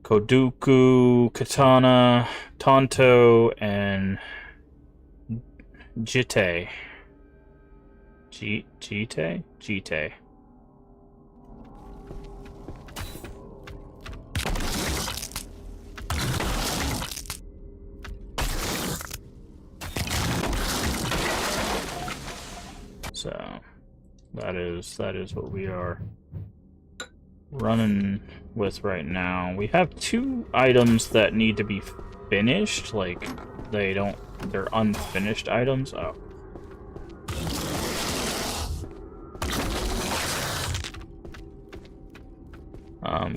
koduku, katana, tonto, and jite. Jite? Jite. So that is what we are running with right now. We have 2 items that need to be finished, like they're unfinished items. Oh.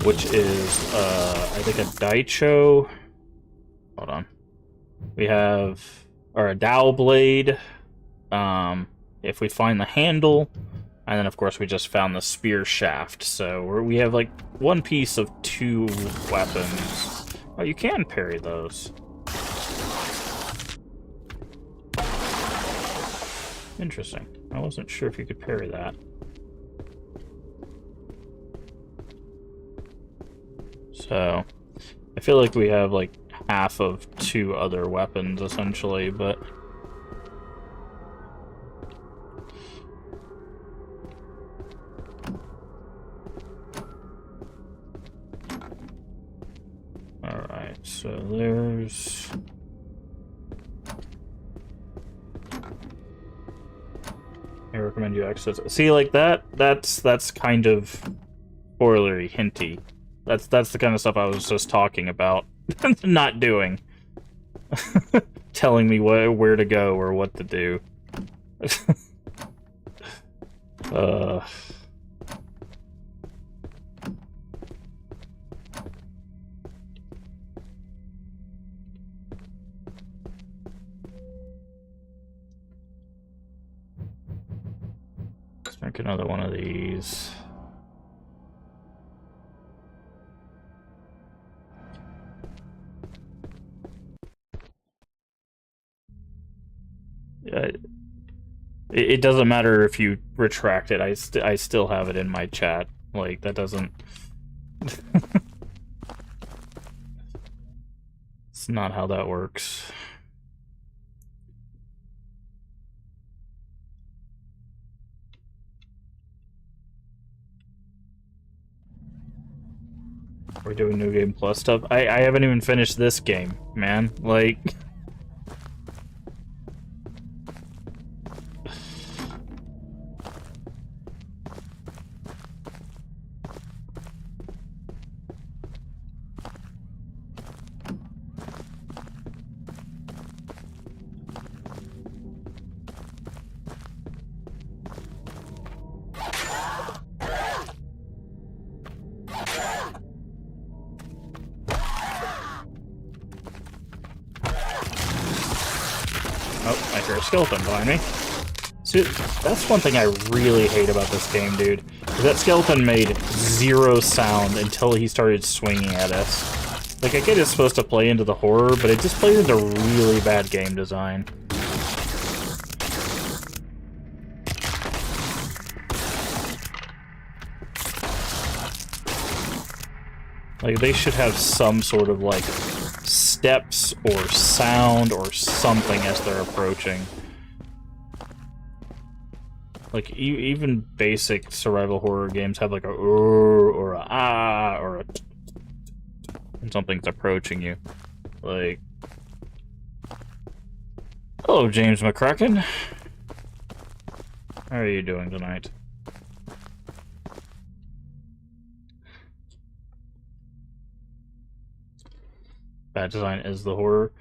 which is, I think a Daicho. Hold on. We have, or a Dao Blade. If we find the handle, and then of course we just found the spear shaft. So we have like one piece of 2 weapons. Oh, you can parry those. Interesting. I wasn't sure if you could parry that. So, I feel like we have like half of 2 other weapons essentially, but alright, so there's I recommend you access. See, like that's kind of spoilery, hinty. That's the kind of stuff I was just talking about. Not doing. Telling me where to go or what to do. Let's make another one of these. It doesn't matter if you retract it. I still have it in my chat. Like, that doesn't... It's not how that works. We're doing New Game Plus stuff. I haven't even finished this game, man. Like... Oh, I hear a skeleton behind me. See, that's one thing I really hate about this game, dude. That skeleton made 0 sound until he started swinging at us. Like, I get it's supposed to play into the horror, but it just plays into really bad game design. Like, they should have some sort of, like, steps or sound or something as they're approaching. Like, even basic survival horror games have, like, a or a ah or a when something's approaching you. Like... Hello, James McCracken. How are you doing tonight? Bad design is the horror.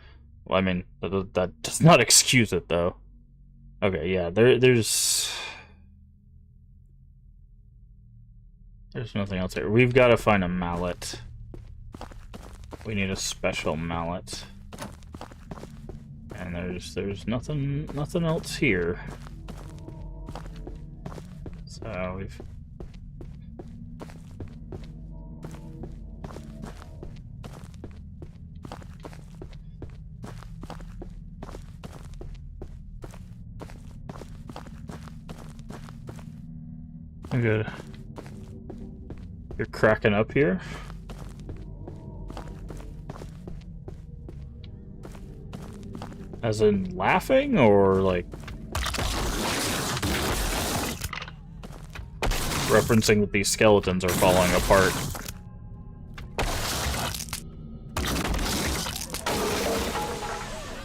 Well, I mean, that does not excuse it, though. Okay, yeah, there's nothing else here. We've got to find a mallet. We need a special mallet. And there's nothing else here. So we've... Good. You're cracking up here? As in laughing, or like referencing that these skeletons are falling apart?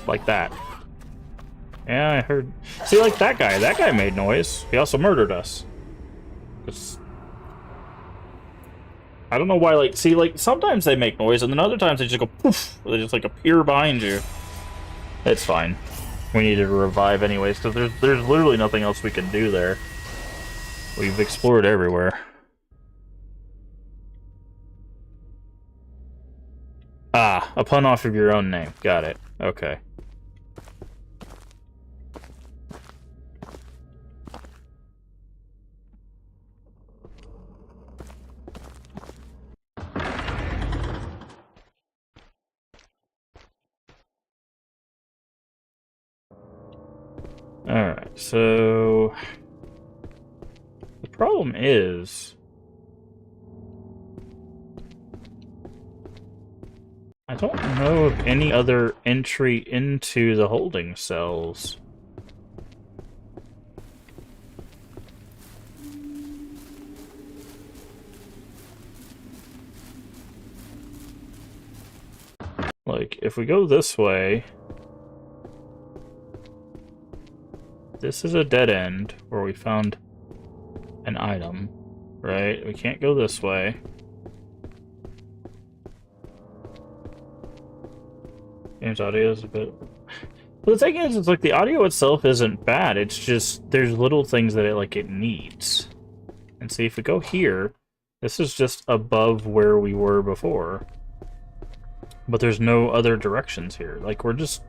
Like that. Yeah, I heard. See, like that guy made noise. He also murdered us. I don't know why, like, see, like, sometimes they make noise, and then other times they just go poof, they just, like, appear behind you. It's fine. We need to revive anyways, because there's literally nothing else we can do there. We've explored everywhere. Ah, a pun off of your own name. Got it. Okay. Alright, so... the problem is... I don't know of any other entry into the holding cells. Like, if we go this way... this is a dead end where we found an item, right? We can't go this way. Game's audio is a bit... well, the thing is, it's like the audio itself isn't bad. It's just there's little things that it needs. And see, if we go here, this is just above where we were before. But there's no other directions here. Like we're just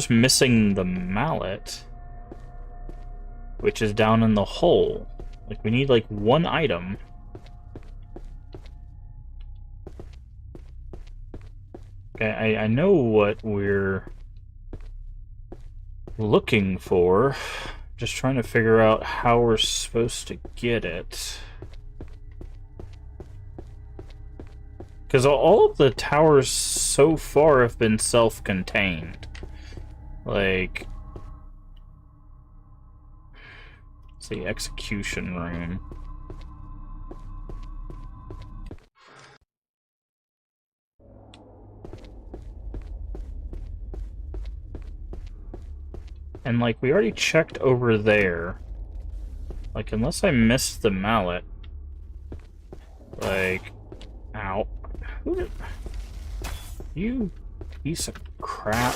missing the mallet, which is down in the hole. Like we need like one item. Okay, I know what we're looking for. Just trying to figure out how we're supposed to get it. Because all of the towers so far have been self-contained. Like... let's see, execution room. And, like, we already checked over there. Like, unless I missed the mallet. Like, ow. Who did... you piece of crap.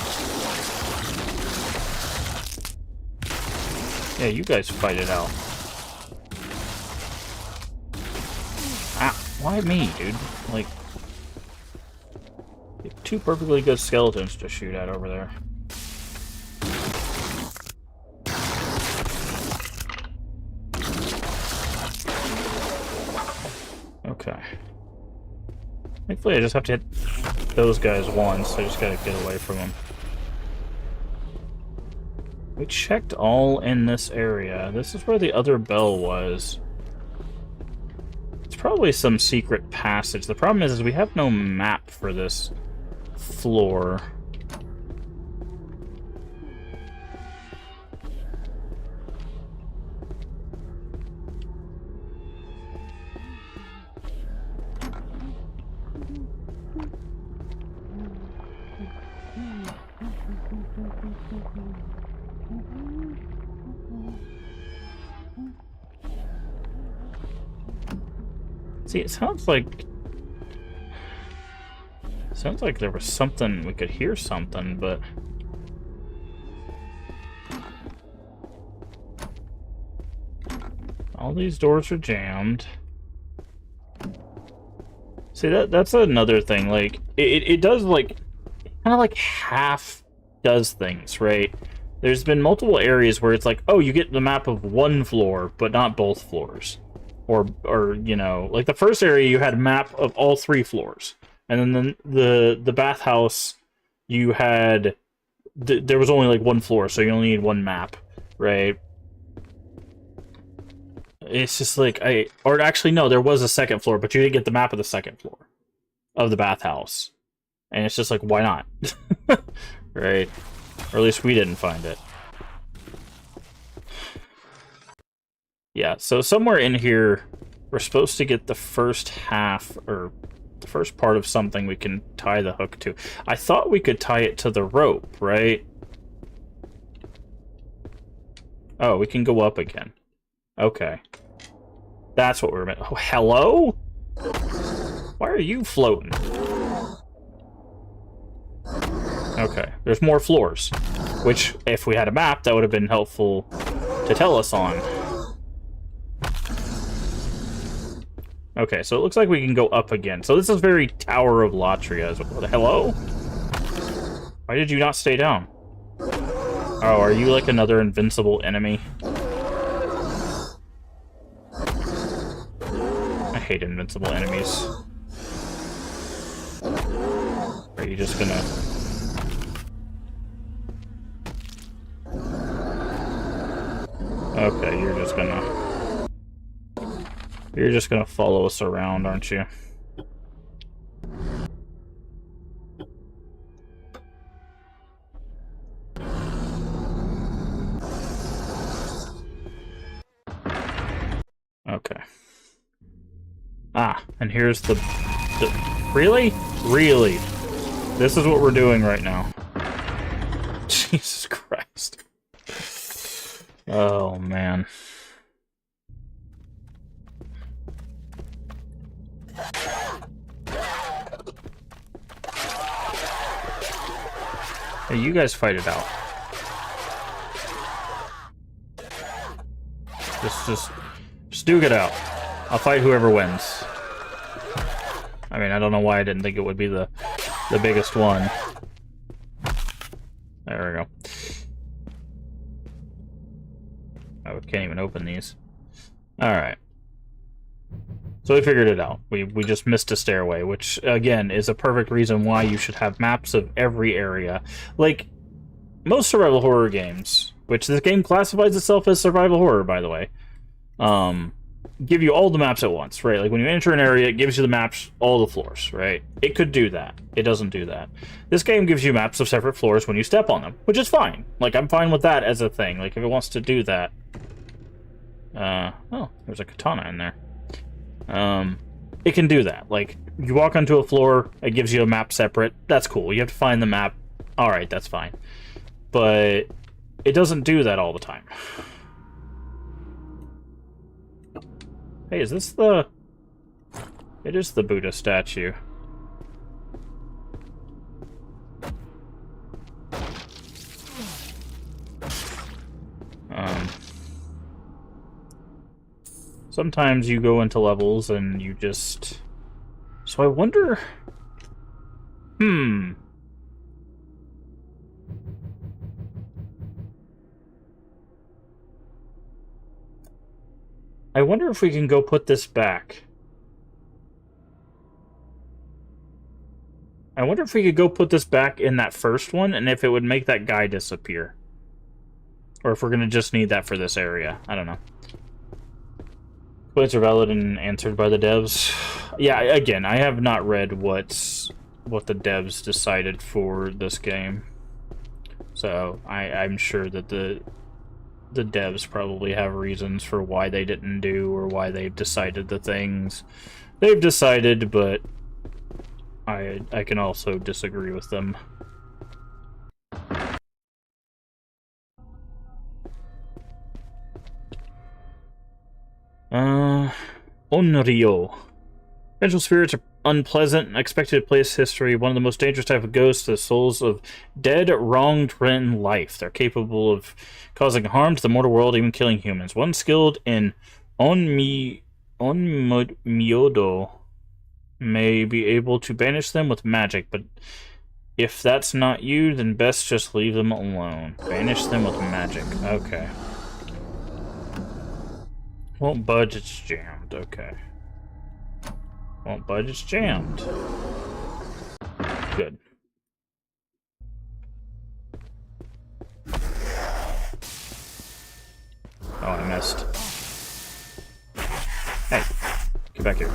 Yeah, you guys fight it out. Ah, why me, dude? Like, you have two perfectly good skeletons to shoot at over there. Okay. Thankfully, I just have to hit those guys once. I just gotta get away from them. We checked all in this area. This is where the other bell was. It's probably some secret passage. The problem is we have no map for this floor. See, it sounds like there was something, we could hear something, but all these doors are jammed. See, that's another thing, like, it does, like, kind of like half does things, right? There's been multiple areas where it's like, oh, you get the map of one floor, but not both floors. Or you know, like the first area you had a map of all three floors. And then the bathhouse, you had... there was only like one floor, so you only need one map, right? It's just like, or actually, no, there was a second floor, but you didn't get the map of the second floor of the bathhouse. And it's just like, why not? Right? Or at least we didn't find it. Yeah, so somewhere in here, we're supposed to get the first half, or the first part of something we can tie the hook to. I thought we could tie it to the rope, right? Oh, we can go up again. Okay. That's what we're meant. Oh, hello? Why are you floating? Okay, there's more floors. Which, if we had a map, that would have been helpful to tell us on. Okay, so it looks like we can go up again. So this is very Tower of Latria. Hello? Why did you not stay down? Oh, are you like another invincible enemy? I hate invincible enemies. Are you just gonna... Okay, you're just gonna... You're just gonna follow us around, aren't you? Okay. Ah, and here's the... Really? Really? This is what we're doing right now. Jesus Christ. Oh, man. Hey, you guys fight it out. Just duke it out. I'll fight whoever wins. I mean, I don't know why I didn't think it would be the biggest one. There we go. Oh, we can't even open these. Alright. So we figured it out. We just missed a stairway, which, again, is a perfect reason why you should have maps of every area. Like, most survival horror games, which this game classifies itself as survival horror, by the way, give you all the maps at once, right? Like, when you enter an area, it gives you the maps, all the floors, right? It could do that. It doesn't do that. This game gives you maps of separate floors when you step on them, which is fine. Like, I'm fine with that as a thing. Like, if it wants to do that. Oh, there's a katana in there. It can do that. Like, you walk onto a floor, it gives you a map separate. That's cool. You have to find the map. Alright, that's fine. But it doesn't do that all the time. Hey, is this the... It is the Buddha statue. Sometimes you go into levels and you just... So I wonder... I wonder if we can go put this back. I wonder if we could go put this back in that first one, and if it would make that guy disappear. Or if we're going to just need that for this area. I don't know. Complaints are valid and answered by the devs. Yeah, again, I have not read what the devs decided for this game. So, I'm sure that the devs probably have reasons for why they didn't do or why they've decided the things they've decided, but I can also disagree with them. Onryo. Vengeful spirits are unpleasant and expected to place history. One of the most dangerous type of ghosts, the souls of dead, wronged in life. They're capable of causing harm to the mortal world, even killing humans. One skilled in Onmyodo may be able to banish them with magic, but if that's not you, then best just leave them alone. Banish them with magic. Okay. Won't budge, it's jammed. Okay. Won't budge, it's jammed. Good. Oh, I missed. Hey, get back here.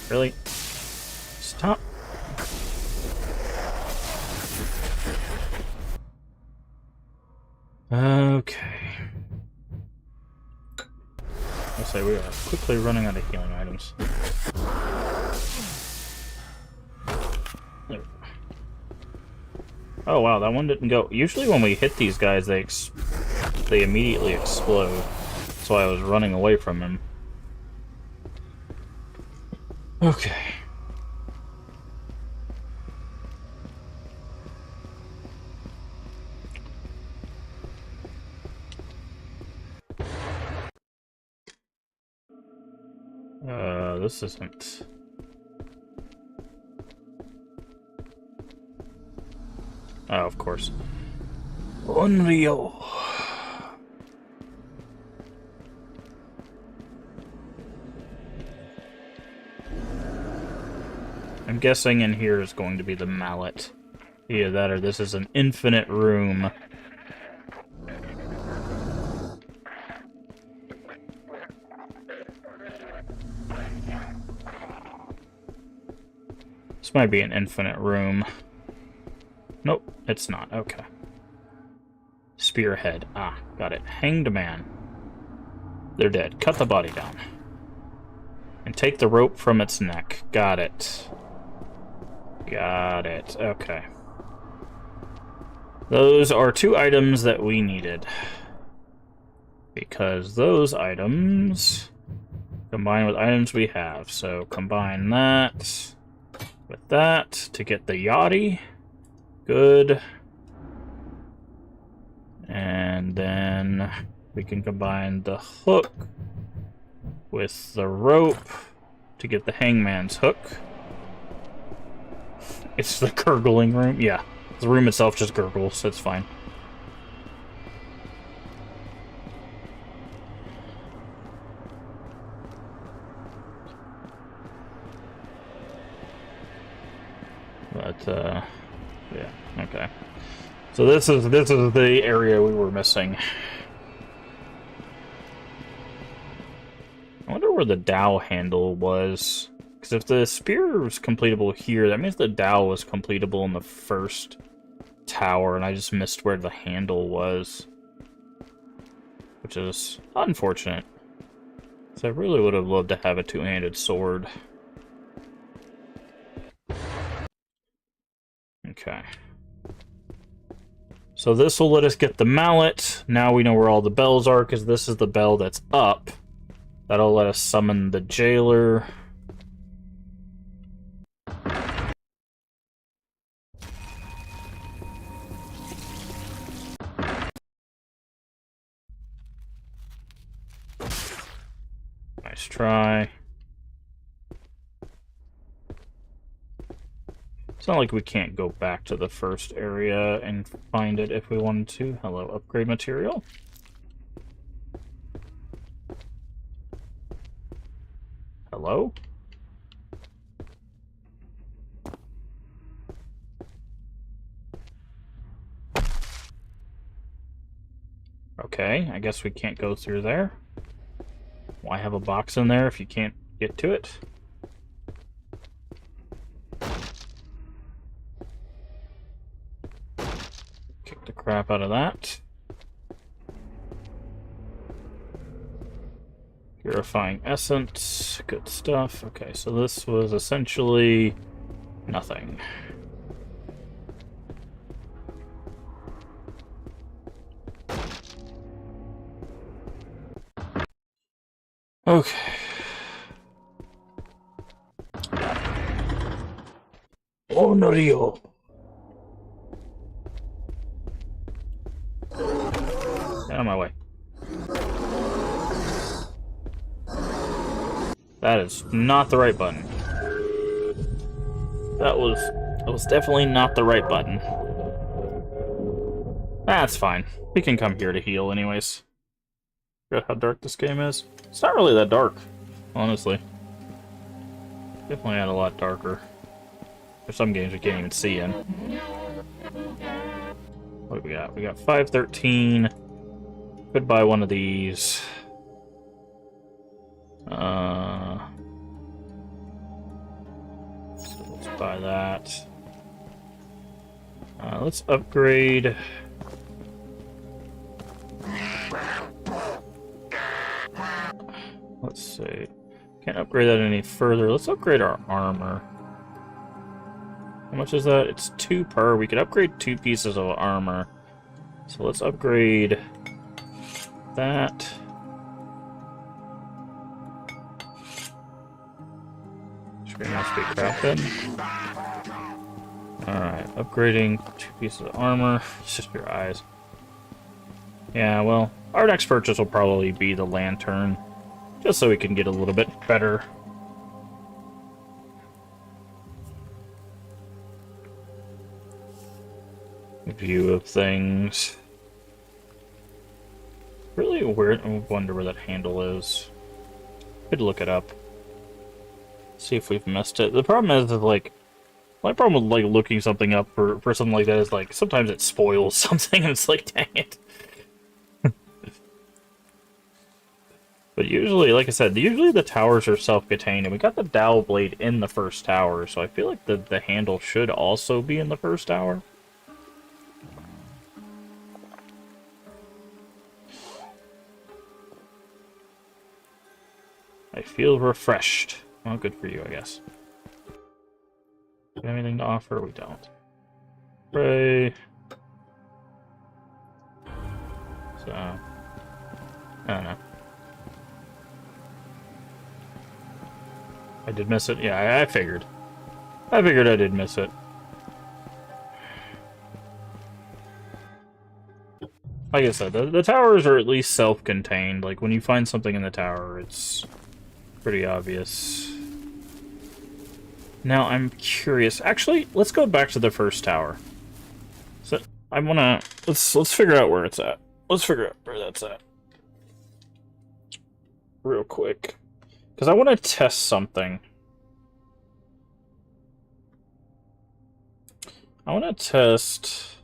Really? Stop. Okay. I'll say we are quickly running out of healing items. There. Oh wow, that one didn't go. Usually when we hit these guys, they immediately explode. That's why I was running away from him. Okay. this isn't... Oh, of course. Unreal. I'm guessing in here is going to be the mallet. Either that or this is an infinite room. This might be an infinite room. Nope, it's not. Okay. Spearhead. Ah, got it. Hanged man. They're dead. Cut the body down. And take the rope from its neck. Got it. Got it. Okay. Those are 2 items that we needed. Because those items combine with items we have. So combine that with that to get the yachty. Good. And then we can combine the hook with the rope to get the hangman's hook. It's the gurgling room. Yeah, the room itself just gurgles, so it's fine. But, yeah, okay. So this is the area we were missing. I wonder where the dowel handle was. Because if the spear was completable here, that means the dowel was completable in the first tower, and I just missed where the handle was. Which is unfortunate. So I really would have loved to have a 2-handed sword. Okay. So this will let us get the mallet. Now we know where all the bells are, because this is the bell that's up. That'll let us summon the jailer. Nice try. It's not like we can't go back to the first area and find it if we wanted to. Hello, upgrade material. Hello? Okay, I guess we can't go through there. Why have a box in there if you can't get to it? Kick the crap out of that. Purifying essence, good stuff. Okay, so this was essentially nothing. Okay. Oh, no, Rio. Get out of my way. That is not the right button. That was definitely not the right button. That's fine. We can come here to heal anyways. Forgot how dark this game is. It's not really that dark, honestly. Definitely had a lot darker. There's some games we can't even see in. What do we got? We got 513. Could buy one of these. So let's buy that. Let's upgrade. Let's see. Can't upgrade that any further. Let's upgrade our armor. How much is that? It's 2 per. We could upgrade 2 pieces of armor. So let's upgrade that. Screen must be crafted. Alright, upgrading 2 pieces of armor. It's just your eyes. Yeah, well, our next purchase will probably be the lantern. Just so we can get a little bit better view of things. Really weird. I wonder where that handle is. Could look it up. See if we've missed it. The problem is that, like, my problem with, like, looking something up for something like that is, like, sometimes it spoils something, and it's like, dang it. But usually, like I said, usually the towers are self-contained, and we got the dowel blade in the first tower, so I feel like the handle should also be in the first tower. I feel refreshed. Well, good for you, I guess. Do we have anything to offer? We don't. Pray. So, I don't know. I did miss it? Yeah, I figured. I figured I did miss it. Like I said, the towers are at least self-contained. Like, when you find something in the tower, it's pretty obvious. Now, I'm curious. Actually, let's go back to the first tower. So, I wanna... Let's figure out where it's at. Let's figure out where that's at. Real quick. Because I want to test something. I want to test...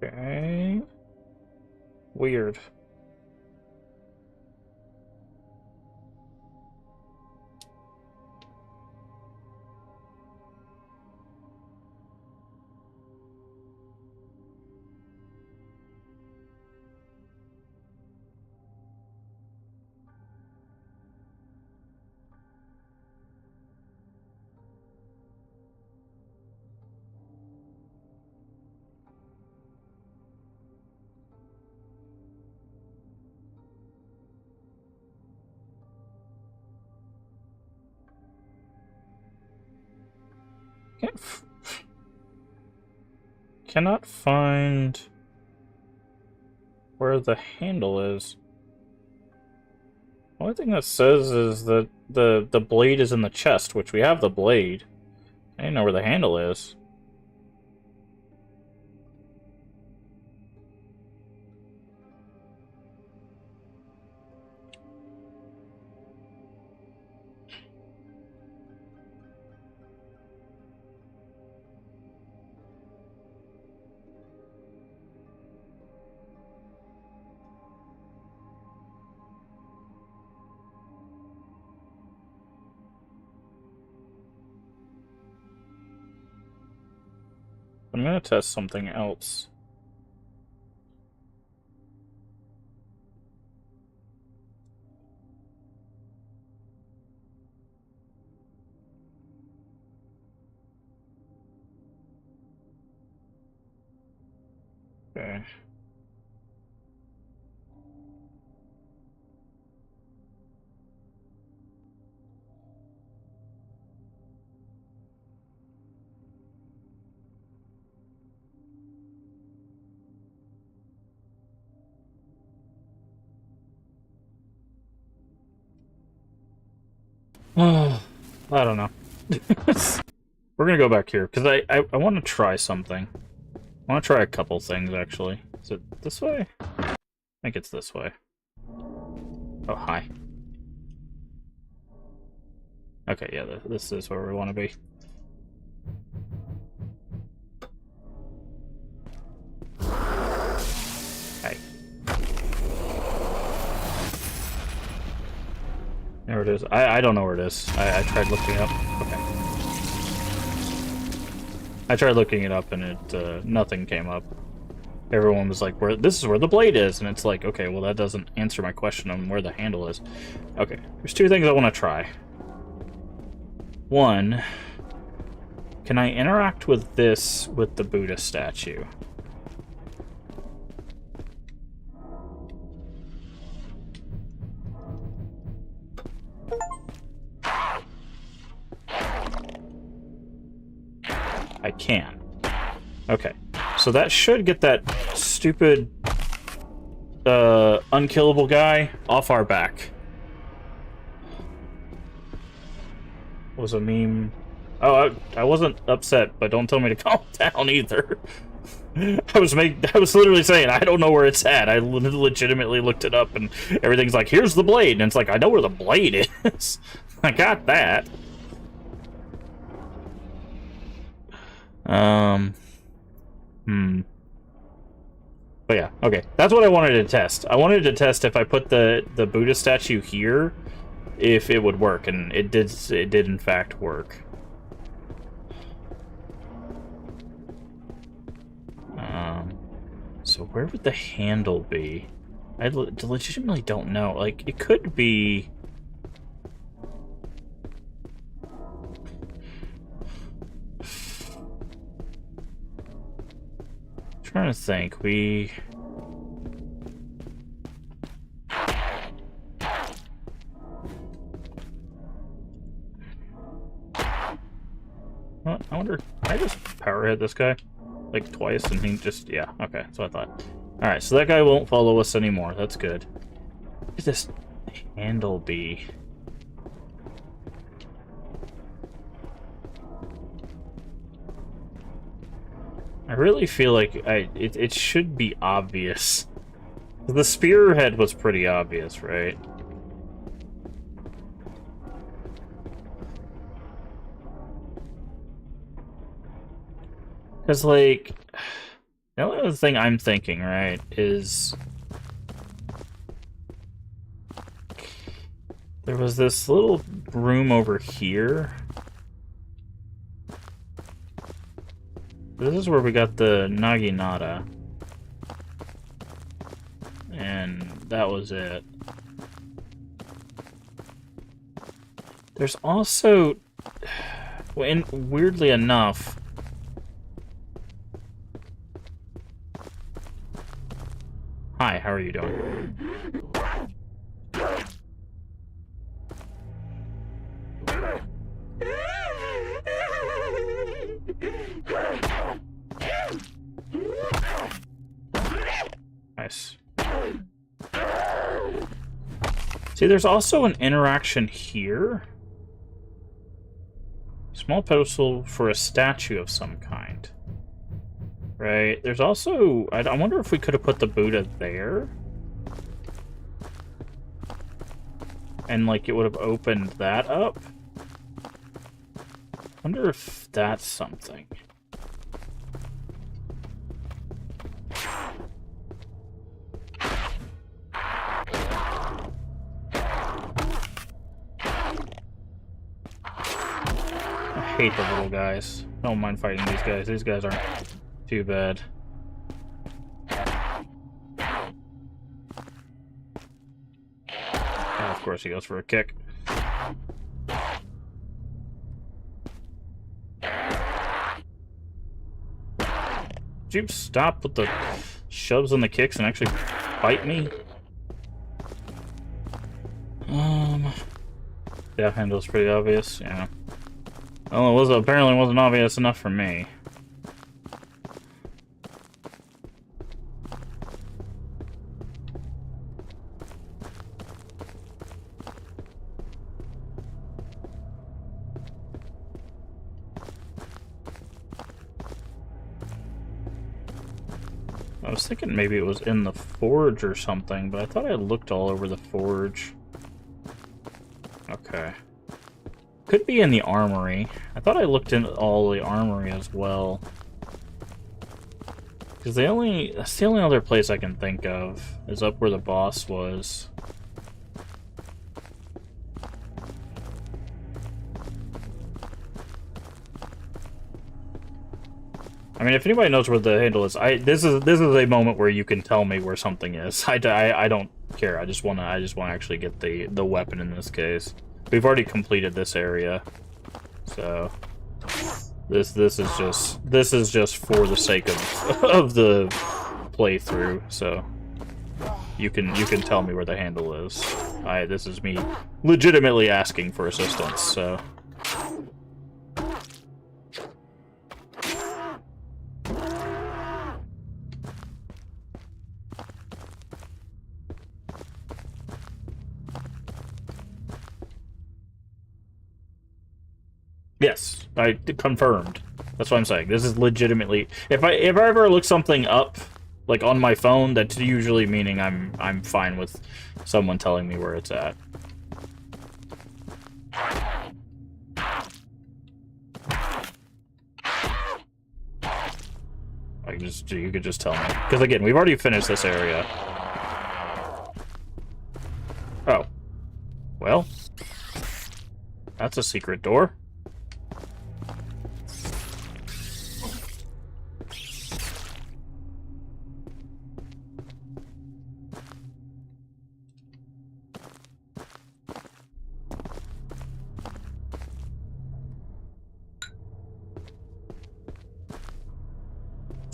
Okay. Weird. Cannot find where the handle is. The only thing that says is that the blade is in the chest, which we have the blade. I didn't know where the handle is. I'm gonna test something else. Okay. I don't know. We're gonna go back here, because I want to try something. I want to try a couple things, actually. Is it this way? I think it's this way. Oh, hi. Okay, yeah, this is where we want to be. Hey. There it is. I don't know where it is. I tried looking it up. Okay. I tried looking it up and it nothing came up. Everyone was like, "Where? This is where the blade is," and it's like, okay, well that doesn't answer my question on where the handle is. Okay, there's two things I want to try. One, Can I interact with this with the Buddha statue? I can. Okay. So that should get that stupid unkillable guy off our back. Was a meme. Oh, I wasn't upset, but don't tell me to calm down either. I was literally saying I don't know where it's at. I legitimately looked it up, and everything's like, "Here's the blade," and it's like I know where the blade is. I got that. But yeah, okay. That's what I wanted to test. I wanted to test if I put the Buddha statue here, if it would work, and it did in fact work. So where would the handle be? I legitimately don't know. Like, it could be... I'm trying to think. Well, I wonder, can I just power hit this guy? Like, twice, and he just... Yeah, okay, that's what I thought. Alright, so that guy won't follow us anymore. That's good. What could this handle be? I really feel like it should be obvious. The spearhead was pretty obvious, right? Because, like, the only other thing I'm thinking, right, is... There was this little room over here. This is where we got the Naginata. And that was it. There's also... weirdly enough... Hi, how are you doing? Nice. See, there's also an interaction here. Small pedestal for a statue of some kind. Right, there's also... I wonder if we could have put the Buddha there. And, like, it would have opened that up. I wonder if that's something. I hate the little guys. Don't mind fighting these guys. These guys aren't too bad. And of course he goes for a kick. Did you stop with the shoves and the kicks and actually fight me? Yeah, handle's pretty obvious, yeah. Well, it apparently wasn't obvious enough for me. I was thinking maybe it was in the forge or something, but I thought I looked all over the forge. Okay. Could be in the armory. I thought I looked in all the armory as well. Because that's the only other place I can think of, is up where the boss was. I mean, if anybody knows where the handle is, this is a moment where you can tell me where something is. I don't care. I just wanna actually get the weapon in this case. We've already completed this area, so This is just for the sake of of the playthrough, so you can tell me where the handle is. This is me legitimately asking for assistance, so. Yes, I confirmed. That's what I'm saying. This is legitimately. If I ever look something up, like on my phone, that's usually meaning I'm fine with someone telling me where it's at. You could just tell me, because again, we've already finished this area. Oh, well, that's a secret door.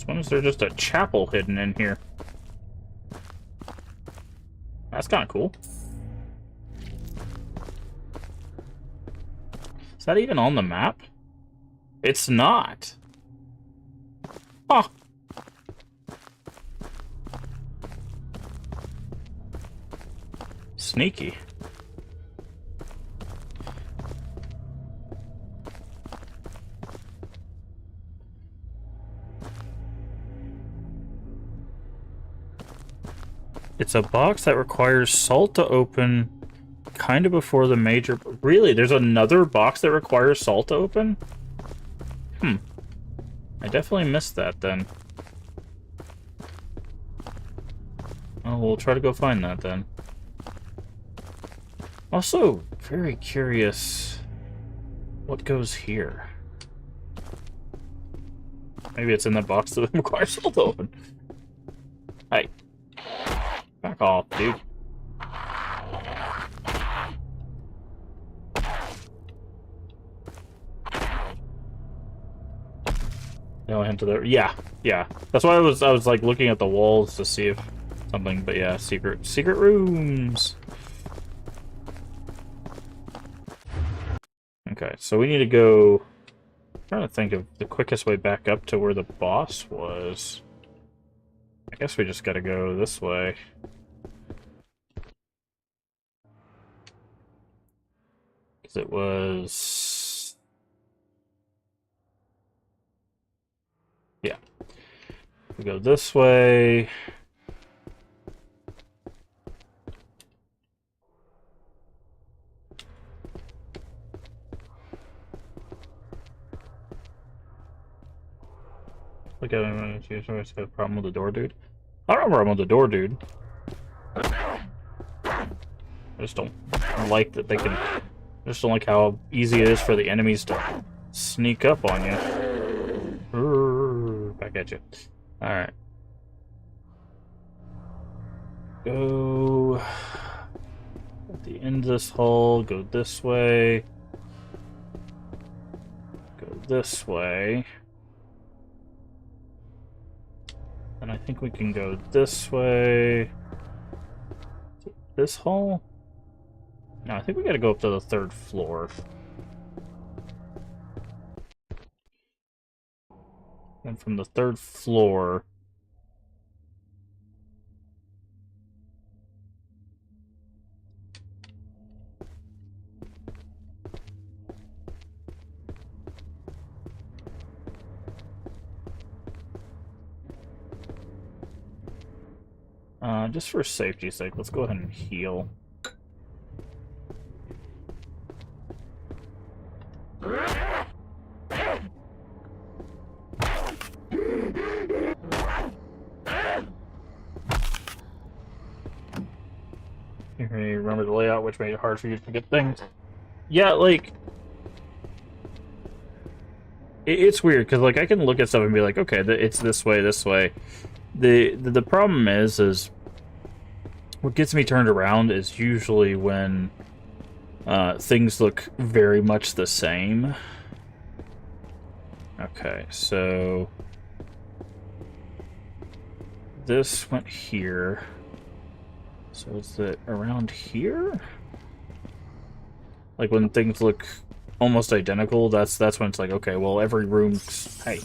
When is there just a chapel hidden in here? That's kind of cool. Is that even on the map? It's not. Huh. Sneaky. It's a box that requires salt to open kind of before the major... Really? There's another box that requires salt to open? Hmm. I definitely missed that then. Oh, we'll try to go find that then. Also, very curious what goes here. Maybe it's in that box that requires salt to open. Hey. Back off, dude. No hint to there. Yeah, yeah. That's why I was like looking at the walls to see if something. But yeah, secret rooms. Okay, so we need to go. I'm trying to think of the quickest way back up to where the boss was. I guess we just gotta go this way. Because it was... Yeah. We go this way. Look at him. She's always got a problem with the door, dude. I don't have a problem with the door, dude. I just don't like that they can. I just don't like how easy it is for the enemies to sneak up on you. Back at you. Alright. Go at the end of this hall, go this way. Go this way. And I think we can go this way. This hall? No, I think we gotta go up to the 3rd floor. And from the 3rd floor... just for safety's sake, let's go ahead and heal. You remember the layout, which made it hard for you to forget things. Yeah, like... It's weird, because like I can look at stuff and be like, okay, it's this way, this way. The problem is what gets me turned around is usually when things look very much the same. Okay, so this went here. So is it around here? Like when things look almost identical, that's when it's like, okay, well every room's... Hey.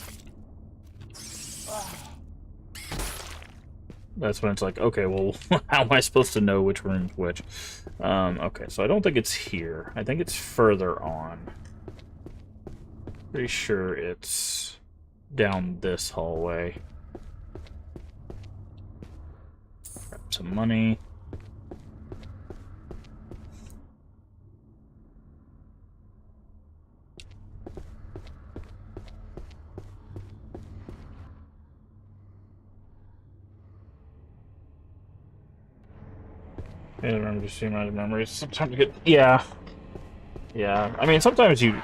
That's when it's like, okay, well, how am I supposed to know which room's which? Okay, so I don't think it's here. I think it's further on. Pretty sure it's down this hallway. Grab some money. Yeah, I'm just seeing my memories. Sometimes you get... Yeah. Yeah. I mean, sometimes you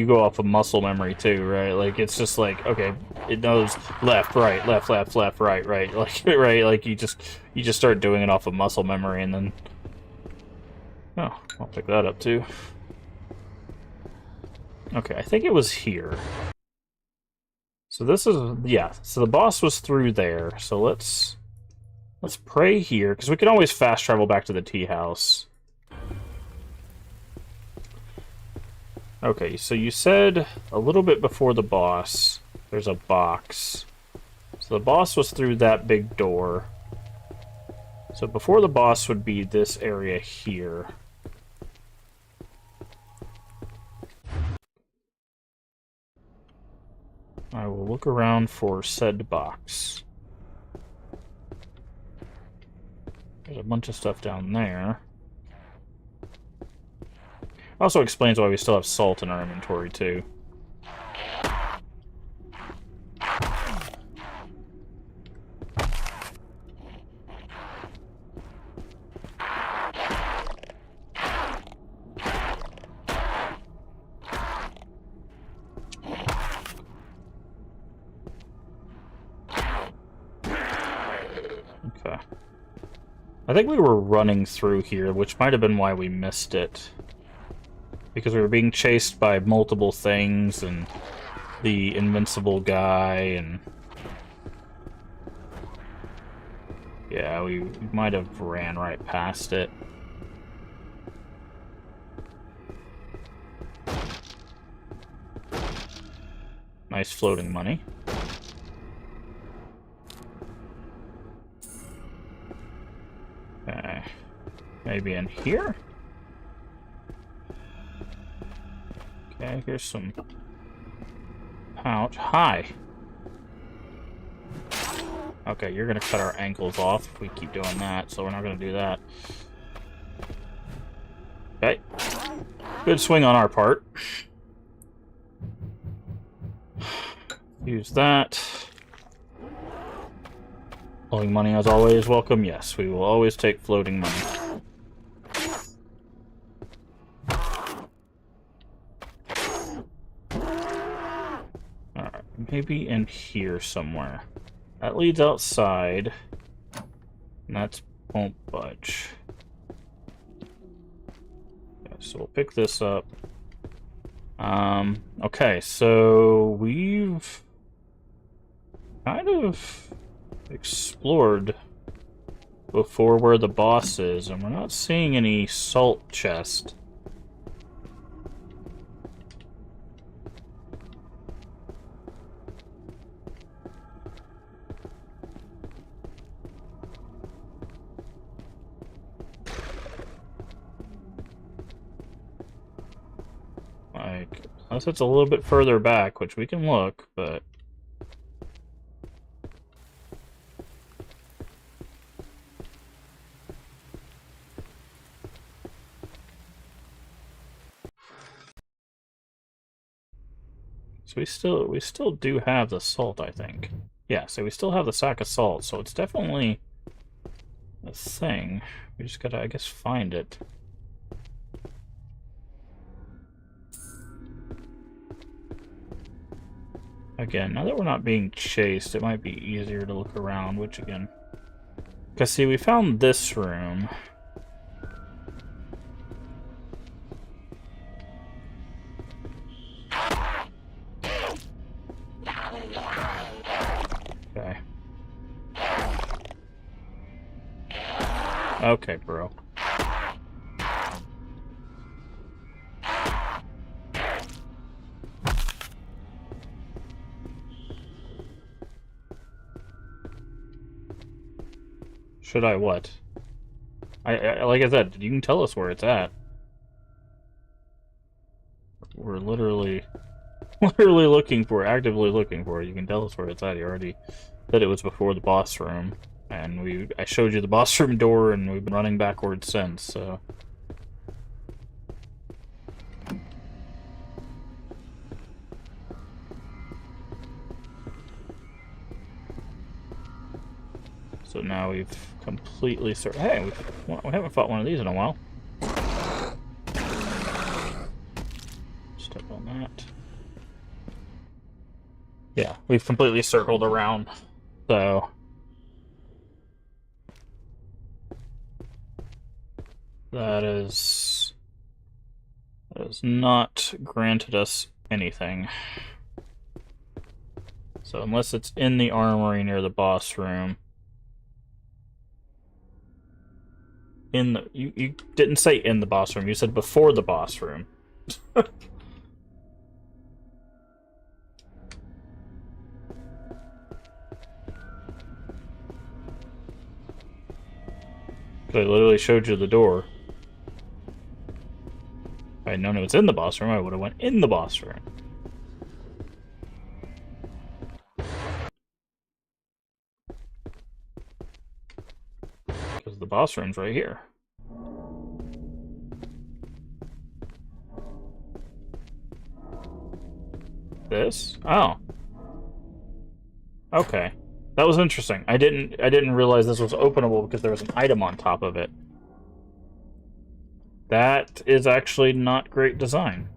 go off of muscle memory too, right? Like, it's just like, okay, it knows left, right, left, left, left, right, right. Like, right, like you just start doing it off of muscle memory and then... Oh, I'll pick that up too. Okay, I think it was here. So this is... Yeah, so the boss was through there. So let's pray here, because we can always fast travel back to the tea house. Okay, so you said a little bit before the boss, there's a box. So the boss was through that big door. So before the boss would be this area here. I will look around for said box. There's a bunch of stuff down there. Also explains why we still have salt in our inventory, too. Okay. I think we were running through here, which might have been why we missed it. Because we were being chased by multiple things, and the invincible guy, and... Yeah, we might have ran right past it. Nice floating money. Okay. Maybe in here? Okay, here's some pouch. Hi! Okay, you're gonna cut our ankles off if we keep doing that, so we're not gonna do that. Okay. Good swing on our part. Use that. Floating money as always welcome. Yes, we will always take floating money. Alright, maybe in here somewhere. That leads outside. And that won't budge. Okay, so we'll pick this up. Okay, so we've kind of explored before where the boss is, and we're not seeing any salt chest. Like, unless it's a little bit further back, which we can look, but... So we still do have the salt, I think. Yeah, so we still have the sack of salt, so it's definitely a thing. We just gotta, I guess, find it. Again, now that we're not being chased, it might be easier to look around, which again... Because, see, we found this room. Okay, bro. Should I what? I like I said, you can tell us where it's at. We're literally looking for, actively looking for it. You can tell us where it's at. You already said it was before the boss room, and I showed you the boss room door, and we've been running backwards since. So. So now we've completely hey, we haven't fought one of these in a while. Step on that. Yeah, we've completely circled around, so... That has not granted us anything. So unless it's in the armory near the boss room... You didn't say in the boss room, you said before the boss room. I literally showed you the door. If I had known it was in the boss room, I would have went in the boss room. Because the boss room's right here. This? Oh. Okay. That was interesting. I didn't realize this was openable because there was an item on top of it. That is actually not great design.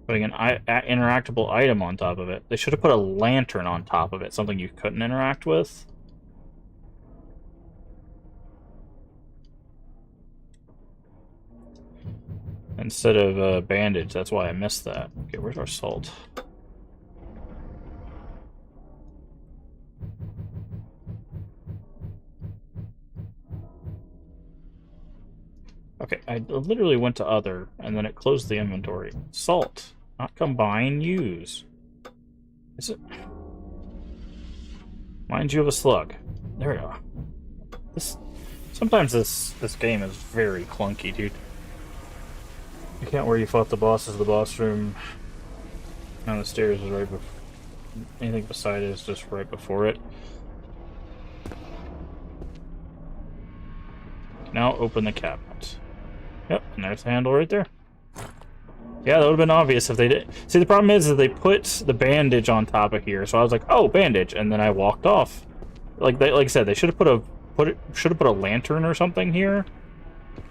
Putting an interactable item on top of it. They should have put a lantern on top of it, something you couldn't interact with. Instead of a bandage, that's why I missed that. Okay, where's our salt? Okay, I literally went to other, and then it closed the inventory. Salt. Not combine, use. Is it? Mind you of a slug. There we go. Sometimes this game is very clunky, dude. You can't where you fought the boss is the boss room. Down the stairs is right before. Anything beside it is just right before it. Now open the cabinet. Yep, and there's the handle right there. Yeah, that would have been obvious if they did. See, the problem is that they put the bandage on top of here, so I was like, "Oh, bandage," and then I walked off. Like I said, they should have put a lantern or something here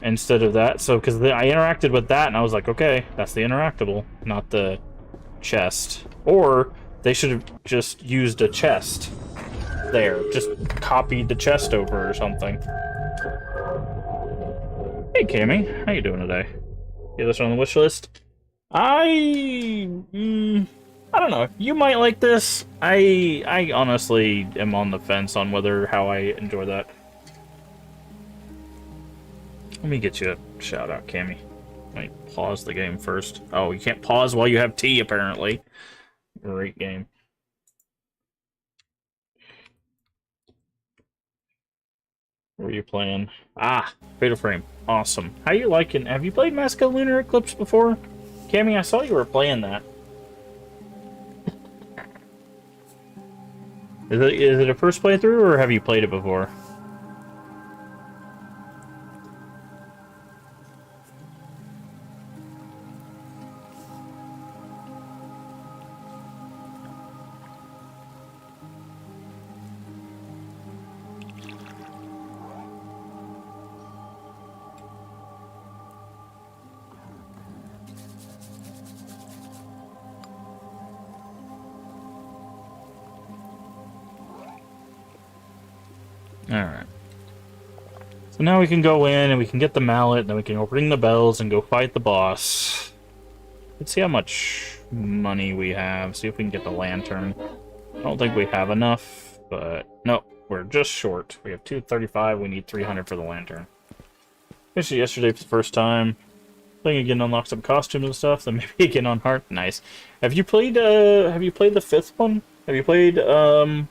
instead of that. So because I interacted with that, and I was like, "Okay, that's the interactable, not the chest." Or they should have just used a chest there, just copied the chest over or something. Hey, Cammy, how you doing today? Get this on the wish list. I don't know. You might like this. I honestly am on the fence on how I enjoy that. Let me get you a shout out, Cammy. Let me pause the game first. Oh, you can't pause while you have tea, apparently. Great game. What are you playing? Ah, Fatal Frame. Awesome. How you liking? Have you played Mask of Lunar Eclipse before? Cammy, I saw you were playing that. Is it a first playthrough, or have you played it before? Alright. So now we can go in and we can get the mallet, and then we can go ring the bells and go fight the boss. Let's see how much money we have. See if we can get the lantern. I don't think we have enough, but no, we're just short. We have 235, we need 300 for the lantern. Finished it yesterday for the first time. Playing again unlocks some costumes and stuff, then maybe again on hard. Nice. Have you played the fifth one? Have you played Maiden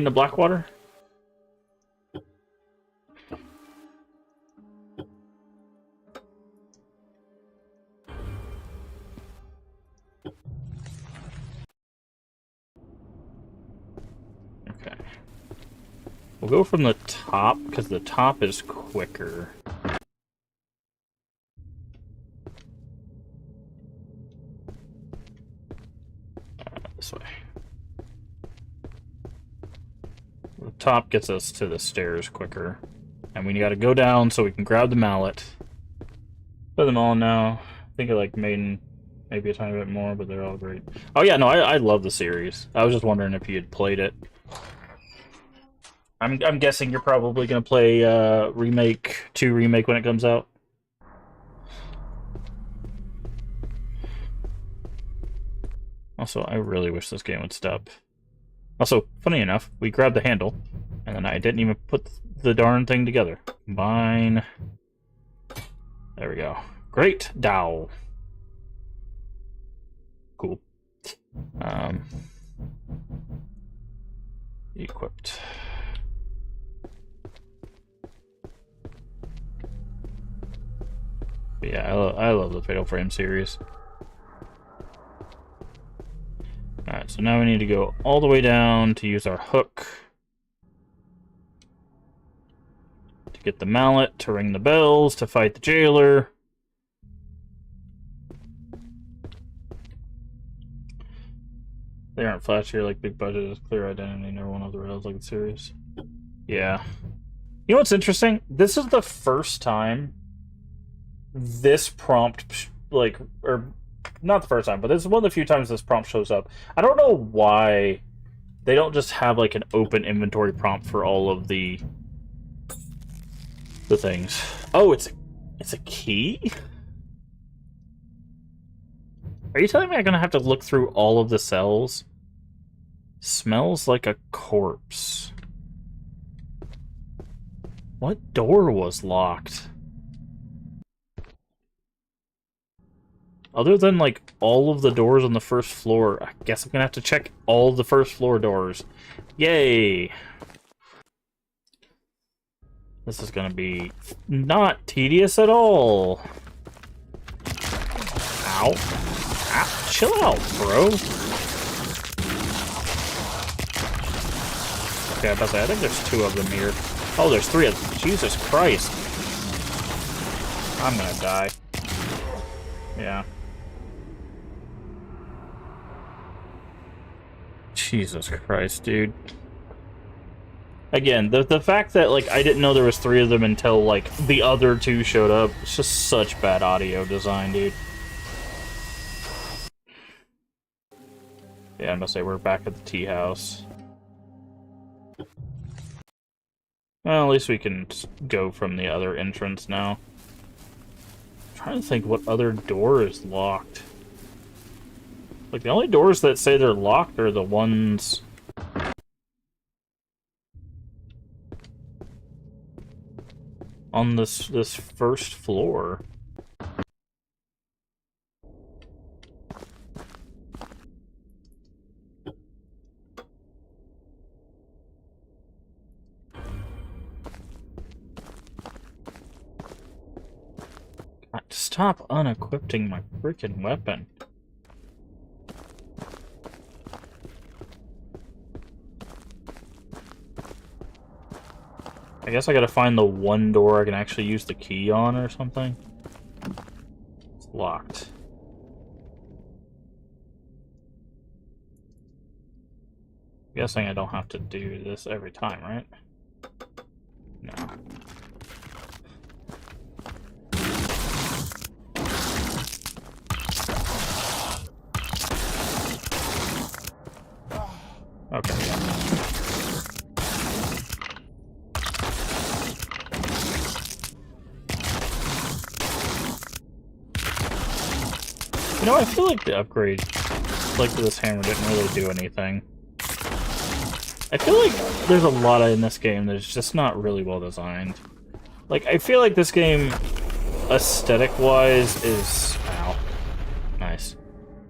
of Blackwater? Okay. We'll go from the top, because the top is quicker. This way. The top gets us to the stairs quicker. And we gotta go down so we can grab the mallet. Put them all now. I think I like Maiden maybe a tiny bit more, but they're all great. Oh yeah, no, I love the series. I was just wondering if you had played it. I'm guessing you're probably gonna play Remake 2 Remake when it comes out. Also, I really wish this game would stop. Also, funny enough, we grabbed the handle, and then I didn't even put the darn thing together. Combine. There we go. Great dowel. Cool. Equipped. But yeah, I love the Fatal Frame series. Alright, so now we need to go all the way down to use our hook to get the mallet, to ring the bells, to fight the jailer. They aren't flashier like big budget, clear identity, never one of the rails like the series. Yeah. You know what's interesting? This is the first time this prompt, like, or not the first time, but this is one of the few times this prompt shows up. I don't know why they don't just have like an open inventory prompt for all of the things. Oh, it's a key? Are you telling me I'm gonna have to look through all of the cells? Smells like a corpse. What door was locked? Other than, like, all of the doors on the first floor, I guess I'm gonna have to check all the first floor doors. Yay! This is gonna be not tedious at all. Ow. Ow. Chill out, bro. Okay, I was about to say, I think there's 2 of them here. Oh, there's 3 of them. Jesus Christ. I'm gonna die. Yeah. Jesus Christ, dude. Again, the fact that, like, I didn't know there was 3 of them until, like, the other 2 showed up, it's just such bad audio design, dude. Yeah, I'm gonna say we're back at the tea house. Well, at least we can go from the other entrance now. I'm trying to think what other door is locked. Like, the only doors that say they're locked are the ones on this first floor. God, stop unequipping my freaking weapon. I guess I gotta find the one door I can actually use the key on or something. It's locked. I'm guessing I don't have to do this every time, right? No. Okay, yeah. You know, I feel like the upgrade, like, to this hammer didn't really do anything. I feel like there's a lot in this game that's just not really well designed. Like, I feel like this game, aesthetic-wise, is... Ow. Nice.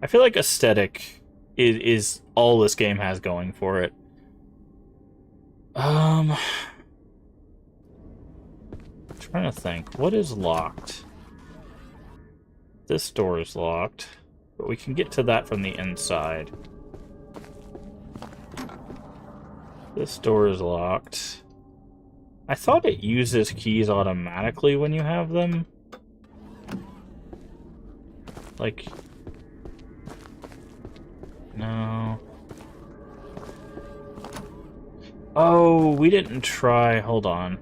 I feel like aesthetic is all this game has going for it. I'm trying to think. What is locked? This door is locked, but we can get to that from the inside. This door is locked. I thought it uses keys automatically when you have them. Like... No... Oh, we didn't try... Hold on.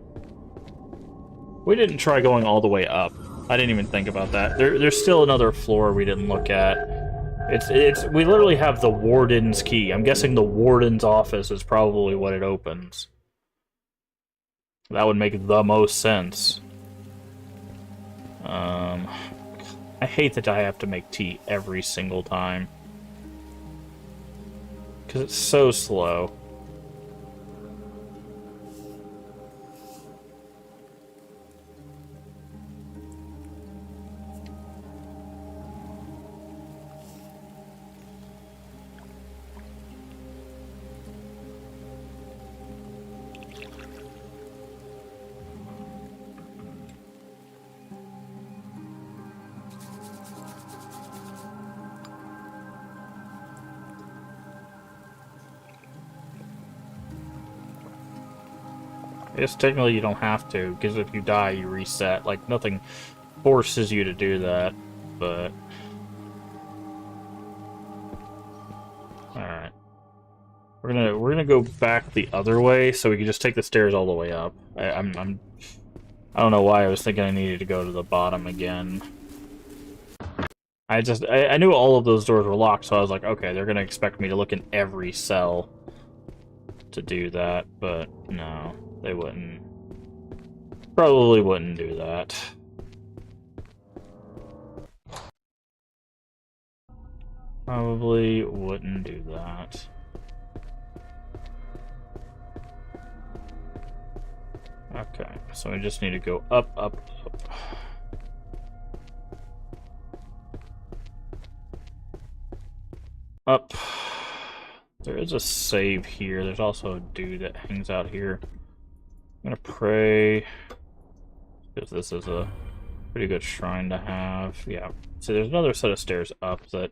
We didn't try going all the way up. I didn't even think about that. There's still another floor we didn't look at. We literally have the warden's key. I'm guessing the warden's office is probably what it opens. That would make the most sense. I hate that I have to make tea every single time. Because it's so slow. I guess technically you don't have to, because if you die, you reset. Like, nothing forces you to do that, but... Alright. We're gonna go back the other way, so we can just take the stairs all the way up. I don't know why I was thinking I needed to go to the bottom again. I knew all of those doors were locked, so I was like, okay, they're gonna expect me to look in every cell to do that, but no. They wouldn't. Probably wouldn't do that. Probably wouldn't do that. Okay, so we just need to go up, up, up. Up. There is a save here. There's also a dude that hangs out here. I'm gonna pray, because this is a pretty good shrine to have. Yeah, so there's another set of stairs up that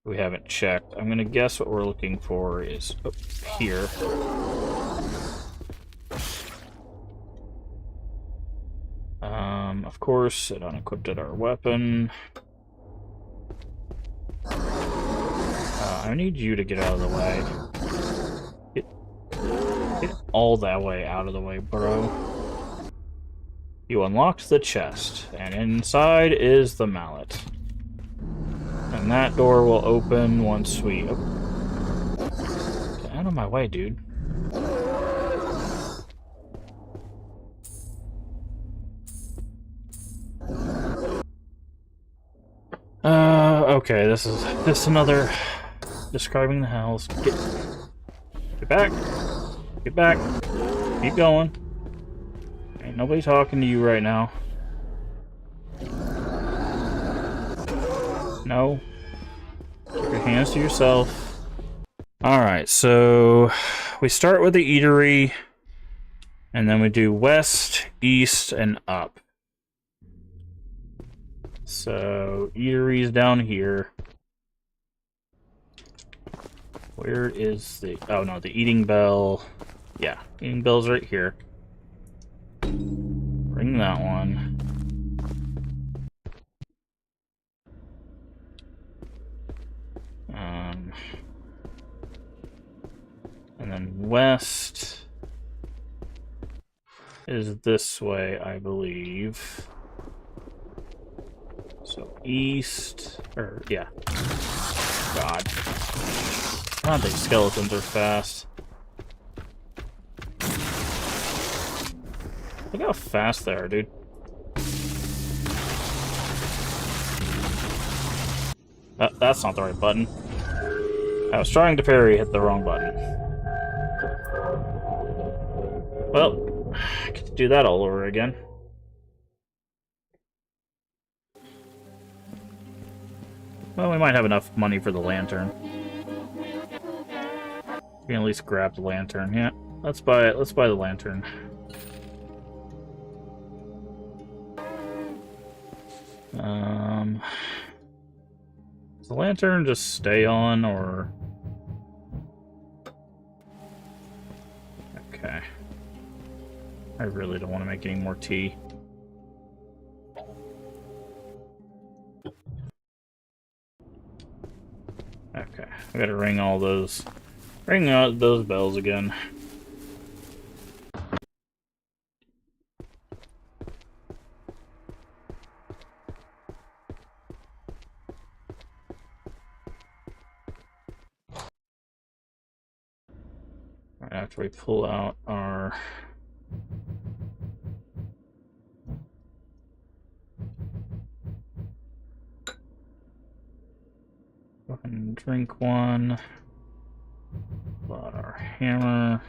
we haven't checked. I'm gonna guess what we're looking for is up here. Of course, it unequipped our weapon. I need you to get out of the way. Get all that way out of the way, bro. You unlocked the chest, and inside is the mallet. And that door will open once we... Oh. Get out of my way, dude. Okay, this is another describing the house. Get back. Get back. Keep going. Ain't nobody talking to you right now. No. Keep your hands to yourself. Alright, so we start with the eatery, and then we do west, east, and up. So, eatery's down here. Where is the... Oh, no, the eating bell. Yeah, eating bell's right here. Ring that one. And then west is this way, I believe. So east, or yeah. God. I don't think skeletons are fast. Look how fast they are, dude. That's not the right button. I was trying to parry, hit the wrong button. Well, I get to do that all over again. Well, we might have enough money for the lantern. We can at least grab the lantern. Yeah, let's buy it. Let's buy the lantern. Does the lantern just stay on, or... Okay. I really don't want to make any more tea. Okay, I gotta ring all those... Ring out those bells again. Right after we pull out our... Go ahead and drink one. Pull out our hammer.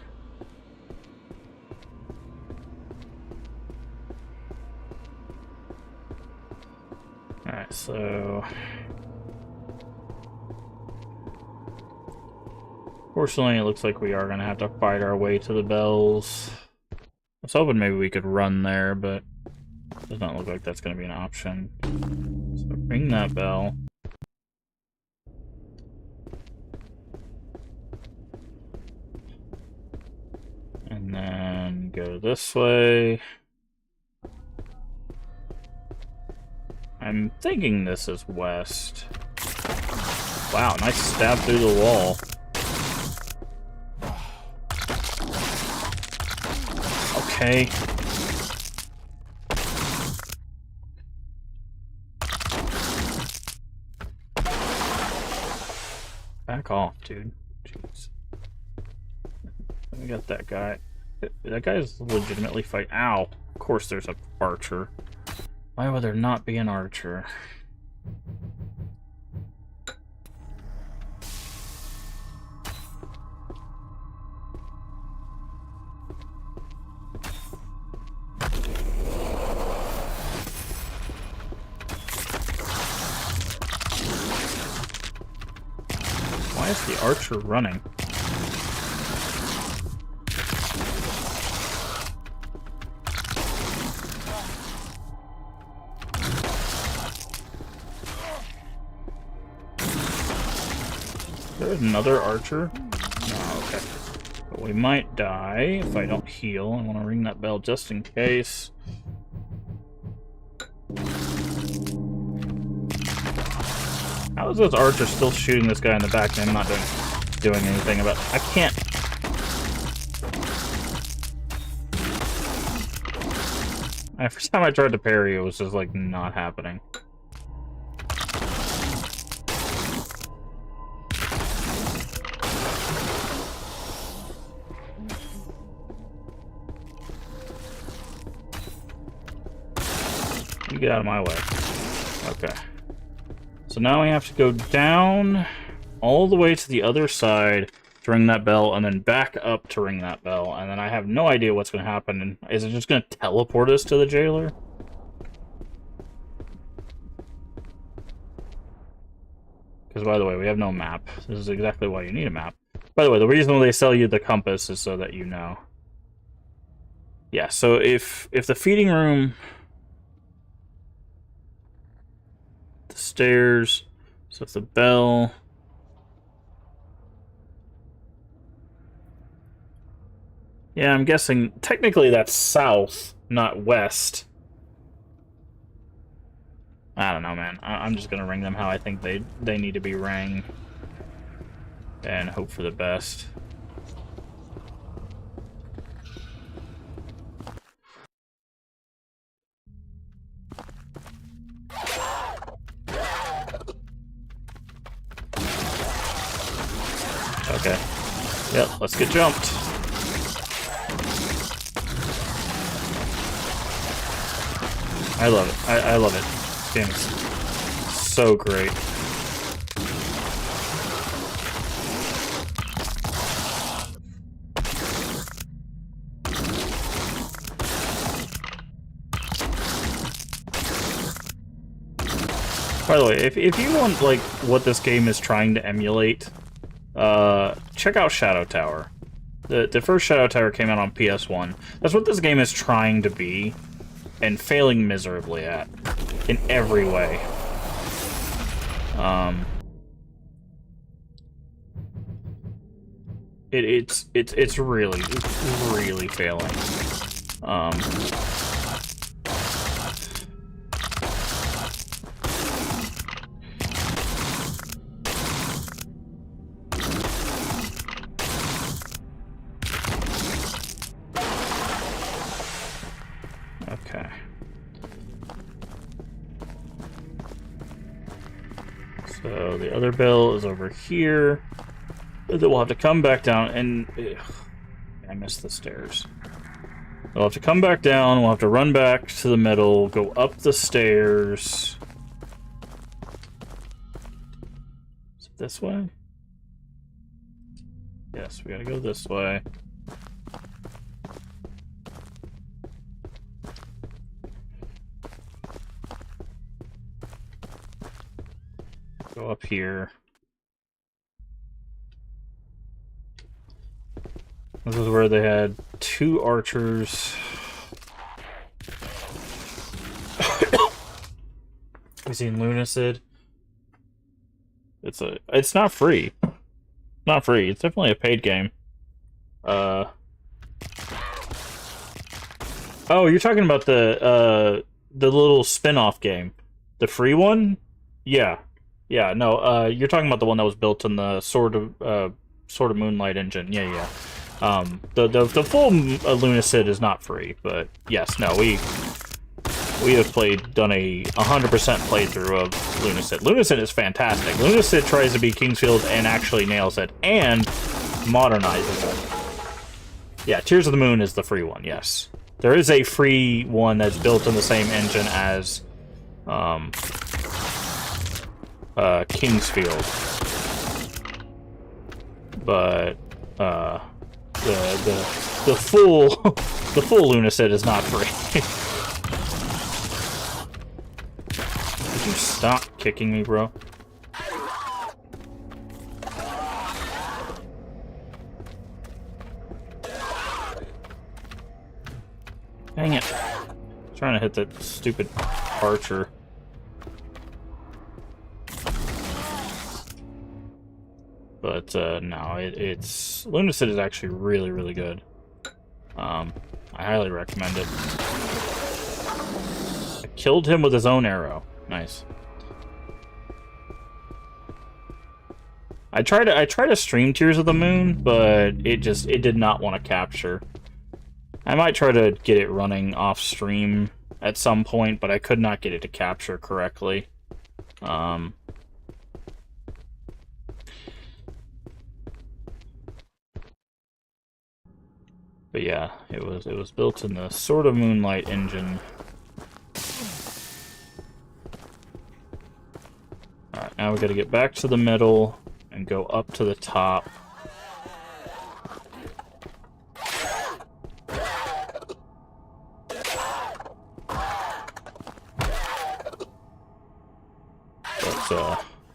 Alright, so... Fortunately, it looks like we are going to have to fight our way to the bells. I was hoping maybe we could run there, but it does not look like that's going to be an option. So ring that bell. And then go this way. I'm thinking this is west. Wow, nice stab through the wall. Okay. Back off, dude. Jeez. We got that guy. That guy's legitimately fighting. Ow! Of course there's an archer. Why would there not be an archer? Why is the archer running? There's another archer? Oh, okay. But we might die if I don't heal. I want to ring that bell just in case. How is this archer still shooting this guy in the back and I'm not doing anything about it? I can't... Every time I tried to parry, it was just, like, not happening. You get out of my way. Okay. So now we have to go down all the way to the other side to ring that bell, and then back up to ring that bell, and then I have no idea what's going to happen. And is it just going to teleport us to the jailer? Because, by the way, we have no map. This is exactly why you need a map. By the way, the reason they sell you the compass is so that you know. Yeah, so if the feeding room... The stairs... So if the bell... Yeah, I'm guessing technically that's south, not west. I don't know, man. I'm just gonna ring them how I think they need to be rang. And hope for the best. Okay. Yep, let's get jumped. I love it. I love it. This game is so great. By the way, if you want, like, what this game is trying to emulate, check out Shadow Tower. The first Shadow Tower came out on PS1. That's what this game is trying to be, and failing miserably at, in every way. It's really failing. Okay. So the other bell is over here. Then we'll have to come back down and... Ugh, I missed the stairs. We'll have to come back down, we'll have to run back to the middle, go up the stairs. Is it this way? Yes, we gotta go this way. Go up here. This is where they had 2 archers. We seen Lunacid. It's not free. Not free. It's definitely a paid game. Oh, you're talking about the little spin-off game. The free one? Yeah. Yeah, no, you're talking about the one that was built in the Sword of Moonlight engine. Yeah, yeah. The full Lunacid is not free, but yes, no, we have done a 100% playthrough of Lunacid. Lunacid is fantastic. Lunacid tries to be Kingsfield and actually nails it, and modernizes it. Yeah, Tears of the Moon is the free one, yes. There is a free one that's built in the same engine as, Kingsfield. But, the full Lunacid is not free. Would you stop kicking me, bro? Dang it. I'm trying to hit that stupid archer. But, no, it's... Lunacid is actually really, really good. I highly recommend it. I killed him with his own arrow. Nice. I tried to stream Tears of the Moon, but it did not want to capture. I might try to get it running off stream at some point, but I could not get it to capture correctly. But yeah, it was built in the Sword of Moonlight engine. Alright, now we gotta get back to the middle and go up to the top.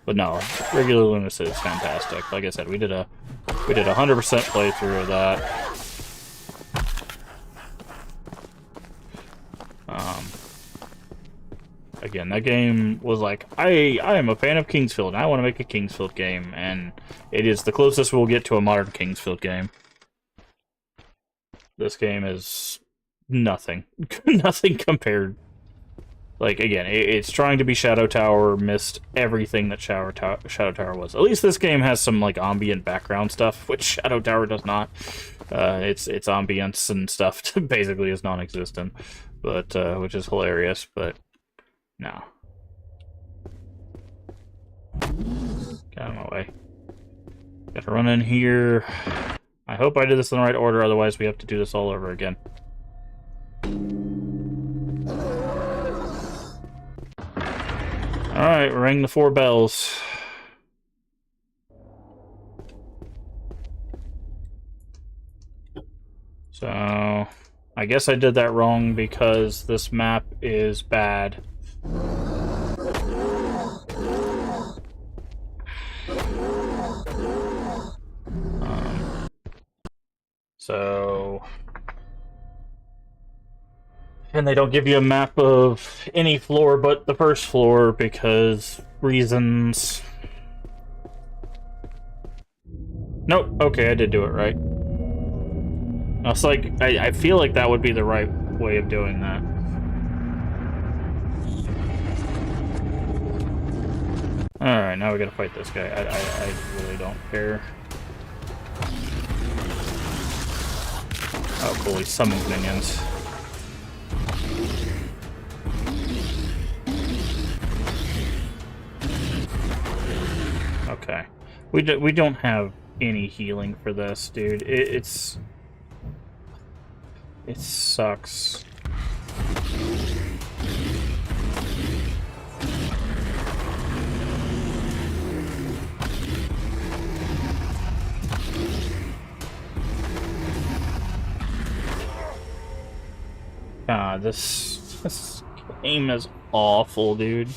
But no, regular Lunacid is fantastic. Like I said, we did a 100% playthrough of that. Again, that game was like, I am a fan of Kingsfield, and I want to make a Kingsfield game, and it is the closest we'll get to a modern Kingsfield game. This game is nothing. Nothing compared. Like, again, it's trying to be Shadow Tower, missed everything that Shadow Tower was. At least this game has some, like, ambient background stuff, which Shadow Tower does not. Its ambience and stuff basically is non-existent, but, which is hilarious, but... No. Get out of my way. Gotta run in here. I hope I did this in the right order, otherwise we have to do this all over again. Alright, ring the 4 bells. So, I guess I did that wrong because this map is bad. So... And they don't give you a map of any floor but the first floor because reasons. Nope, okay, I did do it right. I was like, I feel like that would be the right way of doing that. Alright, now we gotta fight this guy. I really don't care. Oh, cool, he summons minions. Okay. We don't have any healing for this, dude. It sucks. God, this game is awful, dude.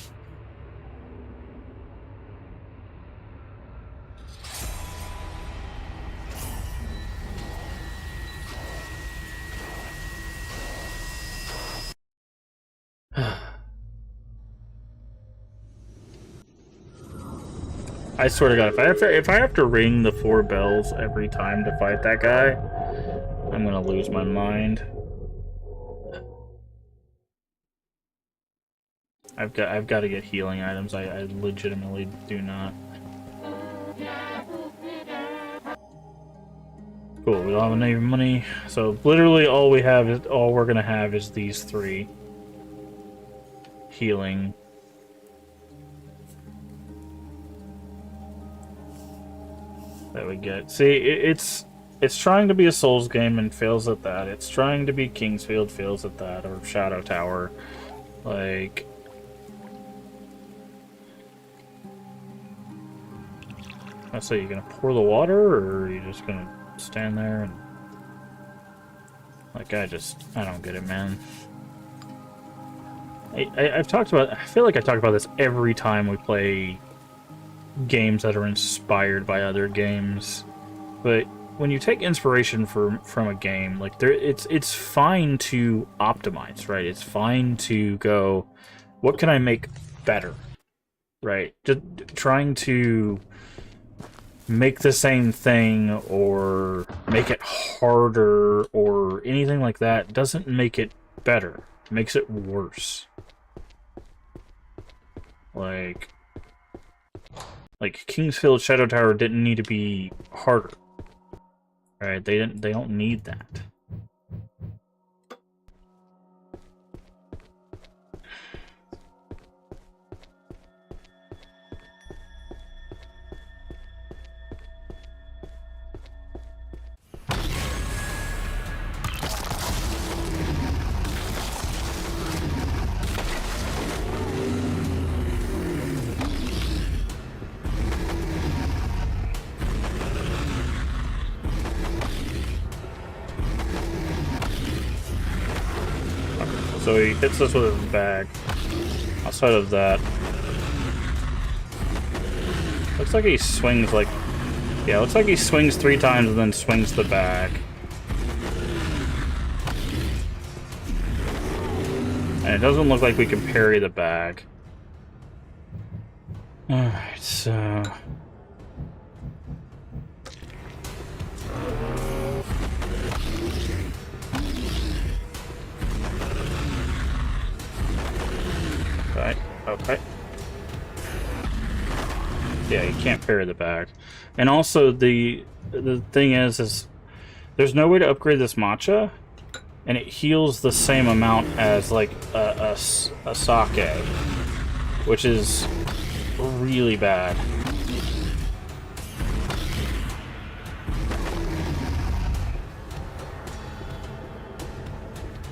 I swear to God, if I have to ring the 4 bells every time to fight that guy, I'm gonna lose my mind. I've got to get healing items. I legitimately do not. Cool. We don't have any money, so literally all we're gonna have is these 3 healing. That we get. See, it's trying to be a Souls game and fails at that. It's trying to be Kingsfield, fails at that, or Shadow Tower. Like, I say, you gonna pour the water, or are you just gonna stand there and like? I don't get it, man. I've talked about. I feel like I talk about this every time we play games that are inspired by other games, but when you take inspiration from a game, like it's fine to optimize, right? It's fine to go, what can I make better, right? Just trying to make the same thing or make it harder or anything like that doesn't make it better. It makes it worse. Like Kingsfield Shadow Tower didn't need to be harder. Right? They don't need that. So he hits us with his bag. Outside of that, looks like he swings like, yeah, looks like he swings 3 times and then swings the bag. And it doesn't look like we can parry the bag. Alright, so... Okay. Yeah, you can't parry the bag. And also, the thing is there's no way to upgrade this matcha, and it heals the same amount as, like, a sake, which is really bad.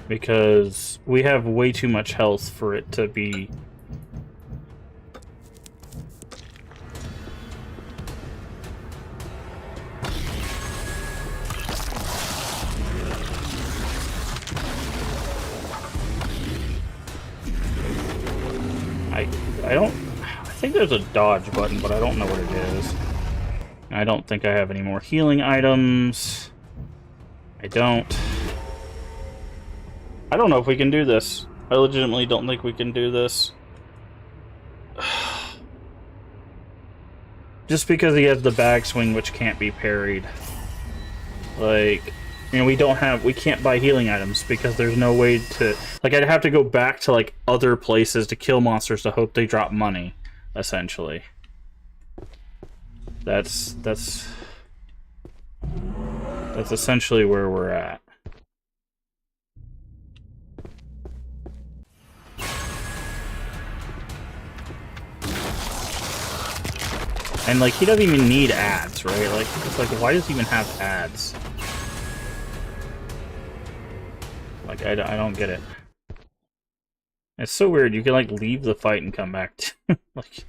Because we have way too much health for it to be... I think there's a dodge button, but I don't know what it is. I don't think I have any more healing items. I don't know if we can do this. I legitimately don't think we can do this. Just because he has the bag swing, which can't be parried. Like, you know, we can't buy healing items because there's no way to... Like, I'd have to go back to, like, other places to kill monsters to hope they drop money, essentially. That's essentially where we're at. And, like, he doesn't even need ads, right? Like, it's like, why does he even have ads? Like, I don't get it. It's so weird. You can, like, leave the fight and come back to... like,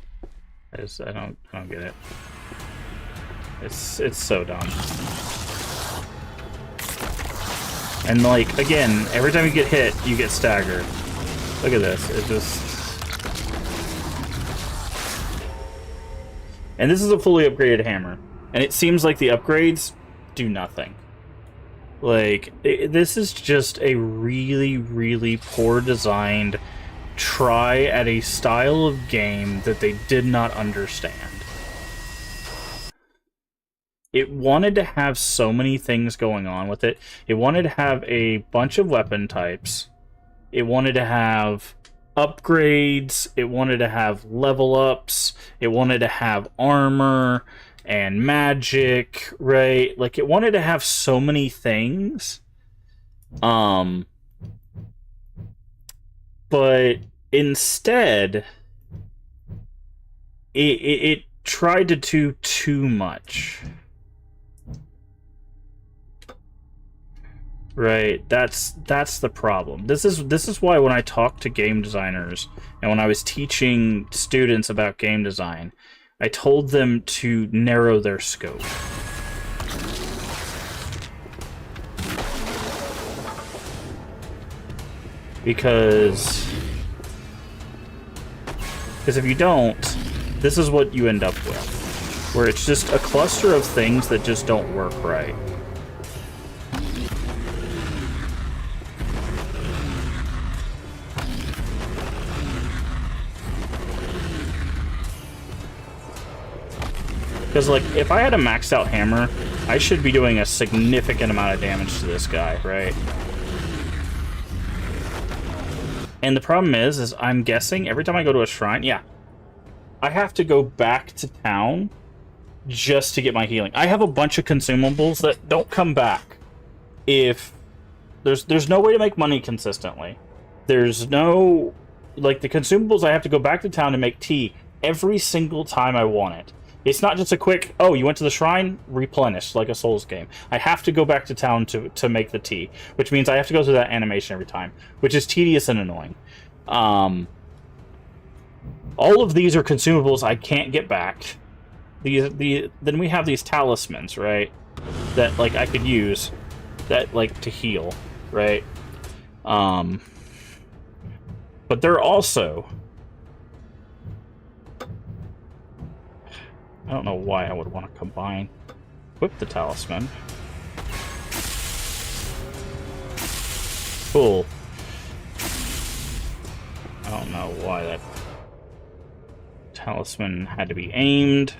I don't get it. It's so dumb. And, like, again, every time you get hit, you get staggered. Look at this. It just... And this is a fully upgraded hammer. And it seems like the upgrades do nothing. Like, this is just a really, really poor designed try at a style of game that they did not understand. It wanted to have so many things going on with it. It wanted to have a bunch of weapon types. It wanted to have upgrades. It wanted to have level ups. It wanted to have armor and magic, right? Like, it wanted to have so many things. But instead, it tried to do too much. Right, that's the problem. This is why when I talk to game designers and when I was teaching students about game design, I told them to narrow their scope. Because if you don't, this is what you end up with. Where it's just a cluster of things that just don't work right. Because, like, if I had a maxed out hammer, I should be doing a significant amount of damage to this guy, right? And the problem is I'm guessing every time I go to a shrine, yeah, I have to go back to town just to get my healing. I have a bunch of consumables that don't come back. If there's no way to make money consistently. There's no, like, the consumables, I have to go back to town to make tea every single time I want it. It's not just a quick, oh, you went to the shrine, replenish, like a Souls game. I have to go back to town to make the tea, which means I have to go through that animation every time, which is tedious and annoying. All of these are consumables I can't get back. Then we have these talismans, right? That, like, I could use, that, like, to heal, right? But they're also... I don't know why I would want to combine. Equip the talisman. Cool. I don't know why that talisman had to be aimed.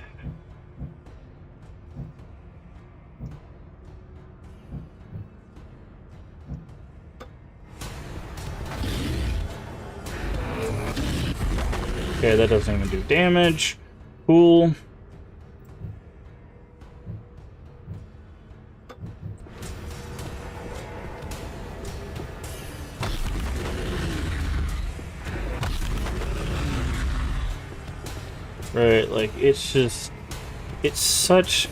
Okay, that doesn't even do damage. Cool. Right, like, it's just... It's such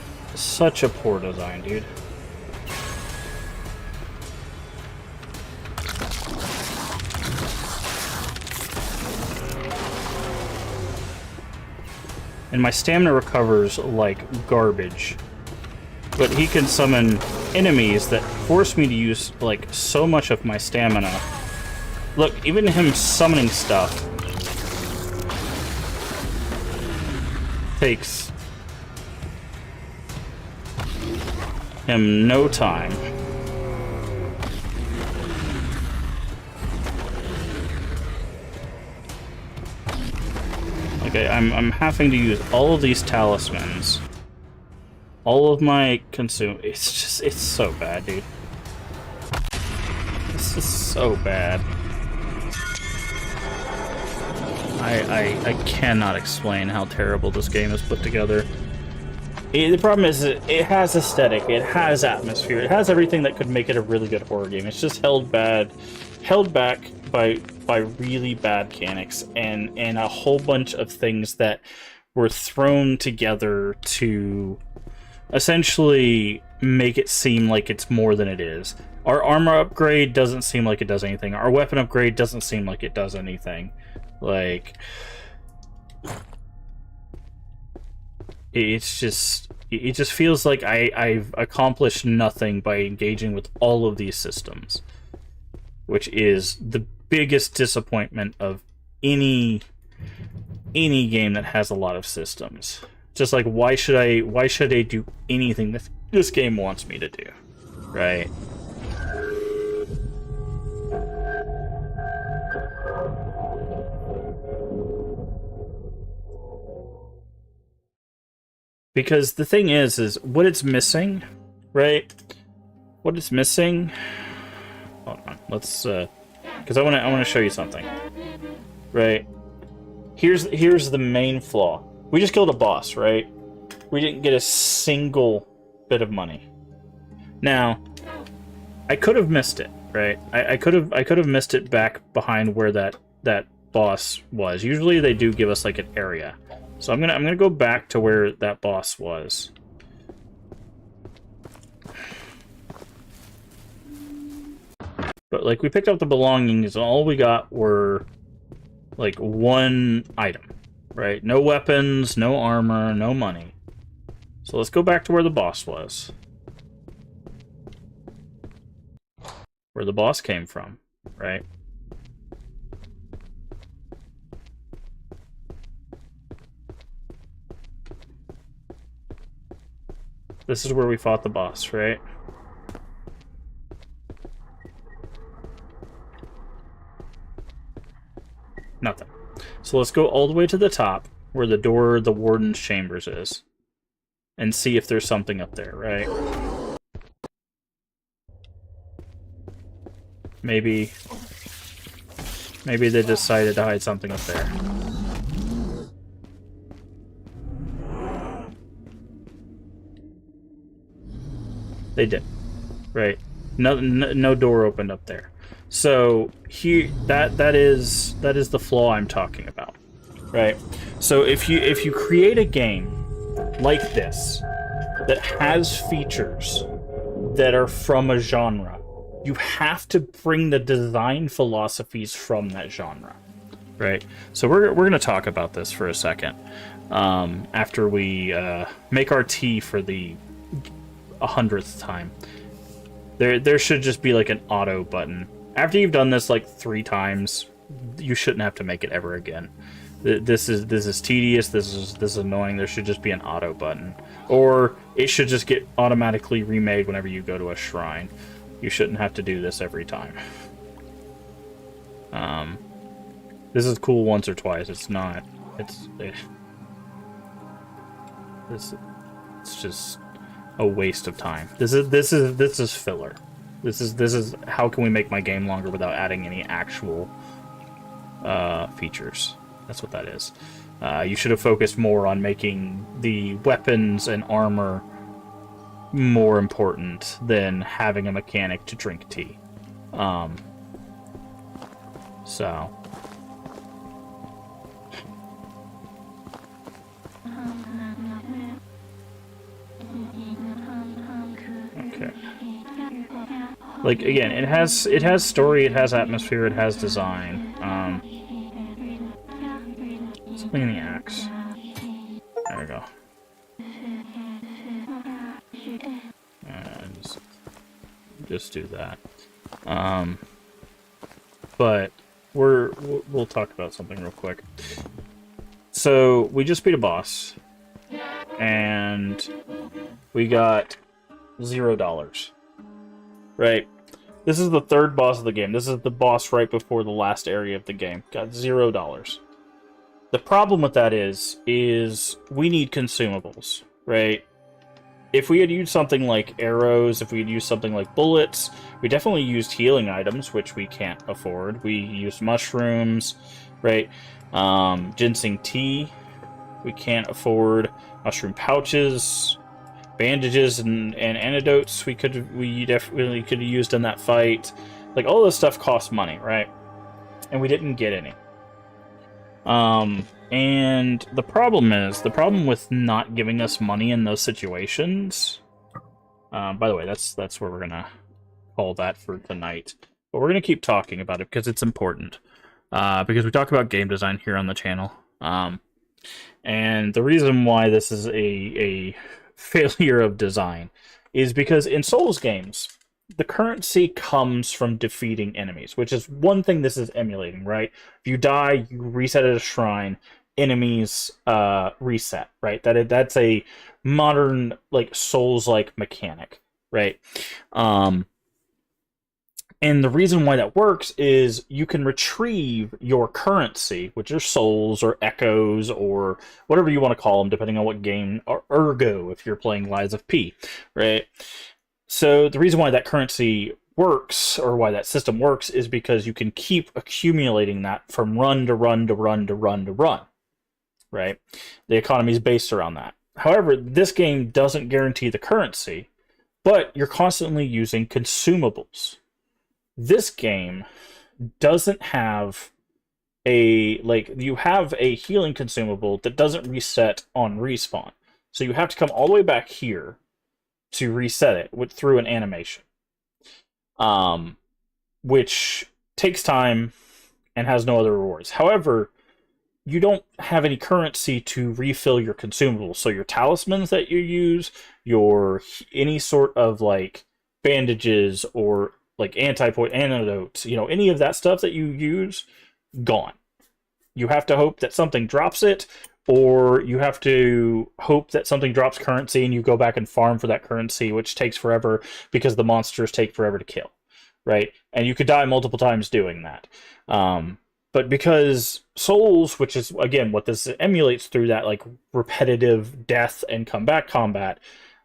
a poor design, dude. And my stamina recovers like garbage. But he can summon enemies that force me to use, like, so much of my stamina. Look, even him summoning stuff takes him no time. Like, I'm having to use all of these talismans. All of my it's so bad, dude. This is so bad. I cannot explain how terrible this game is put together. The problem is it has aesthetic, it has atmosphere, it has everything that could make it a really good horror game. It's just held back by really bad mechanics and a whole bunch of things that were thrown together to essentially make it seem like it's more than it is. Our armor upgrade doesn't seem like it does anything. Our weapon upgrade doesn't seem like it does anything. Like, it just feels like I've accomplished nothing by engaging with all of these systems, which is the biggest disappointment of any game that has a lot of systems. Just like, why should I do anything that this game wants me to do, right? Because the thing is what it's missing, right? What it's missing. Hold on, let's because I want to show you something, right? Here's the main flaw. We just killed a boss, right? We didn't get a single bit of money. Now, I could have missed it, right? I could have missed it back behind where that boss was. Usually they do give us like an area. So I'm gonna go back to where that boss was. But like, we picked up the belongings, and all we got were like one item, right? No weapons, no armor, no money. So let's go back to where the boss was. Where the boss came from, right? This is where we fought the boss, right? Nothing. So let's go all the way to the top, where the door of the Warden's Chambers is, and see if there's something up there, right? Maybe they decided to hide something up there. They did, right? No door opened up there. So here, that is the flaw I'm talking about, right? So if you create a game like this that has features that are from a genre, you have to bring the design philosophies from that genre, right? So we're gonna talk about this for a second after we make our tea for the 100th time. There should just be like an auto button. After you've done this like 3 times, you shouldn't have to make it ever again. This is tedious. This is annoying. There should just be an auto button, or it should just get automatically remade whenever you go to a shrine. You shouldn't have to do this every time. This is cool once or twice. It's not. It's just a waste of time. This is filler. This is how can we make my game longer without adding any actual features. That's what that is. You should have focused more on making the weapons and armor more important than having a mechanic to drink tea. So okay. Like, again, it has story, it has atmosphere, it has design. Something in the axe. There we go. And just do that. But we'll talk about something real quick. So we just beat a boss, and we got $0. Right? This is the 3rd boss of the game. This is the boss right before the last area of the game. Got $0. The problem with that is we need consumables, right? If we had used something like arrows, if we had used something like bullets, we definitely used healing items, which we can't afford. We used mushrooms, right? Ginseng tea, we can't afford. Mushroom pouches, bandages, and antidotes. We definitely could have used in that fight. Like all this stuff costs money, right? And we didn't get any. And the problem with not giving us money in those situations. By the way, that's where we're gonna call that for tonight. But we're gonna keep talking about it because it's important. Because we talk about game design here on the channel. And the reason why this is a failure of design is because in Souls games, the currency comes from defeating enemies, which is one thing this is emulating, right? If you die, you reset at a shrine, enemies reset, right? That's a modern like Souls-like mechanic, right? And the reason why that works is you can retrieve your currency, which are souls or echoes or whatever you want to call them, depending on what game, or ergo if you're playing Lies of P, right? So the reason why that currency works, or why that system works, is because you can keep accumulating that from run to run to run to run to run, right? The economy is based around that. However, this game doesn't guarantee the currency, but you're constantly using consumables. This game doesn't have you have a healing consumable that doesn't reset on respawn. So you have to come all the way back here to reset it through an animation. Which takes time and has no other rewards. However, you don't have any currency to refill your consumables. So your talismans that you use, any sort of like bandages or like antidotes, any of that stuff that you use, gone. You have to hope that something drops it, or you have to hope that something drops currency and you go back and farm for that currency, which takes forever because the monsters take forever to kill, right? And you could die multiple times doing that. But because Souls, which is, again, what this emulates through that like repetitive death and comeback combat,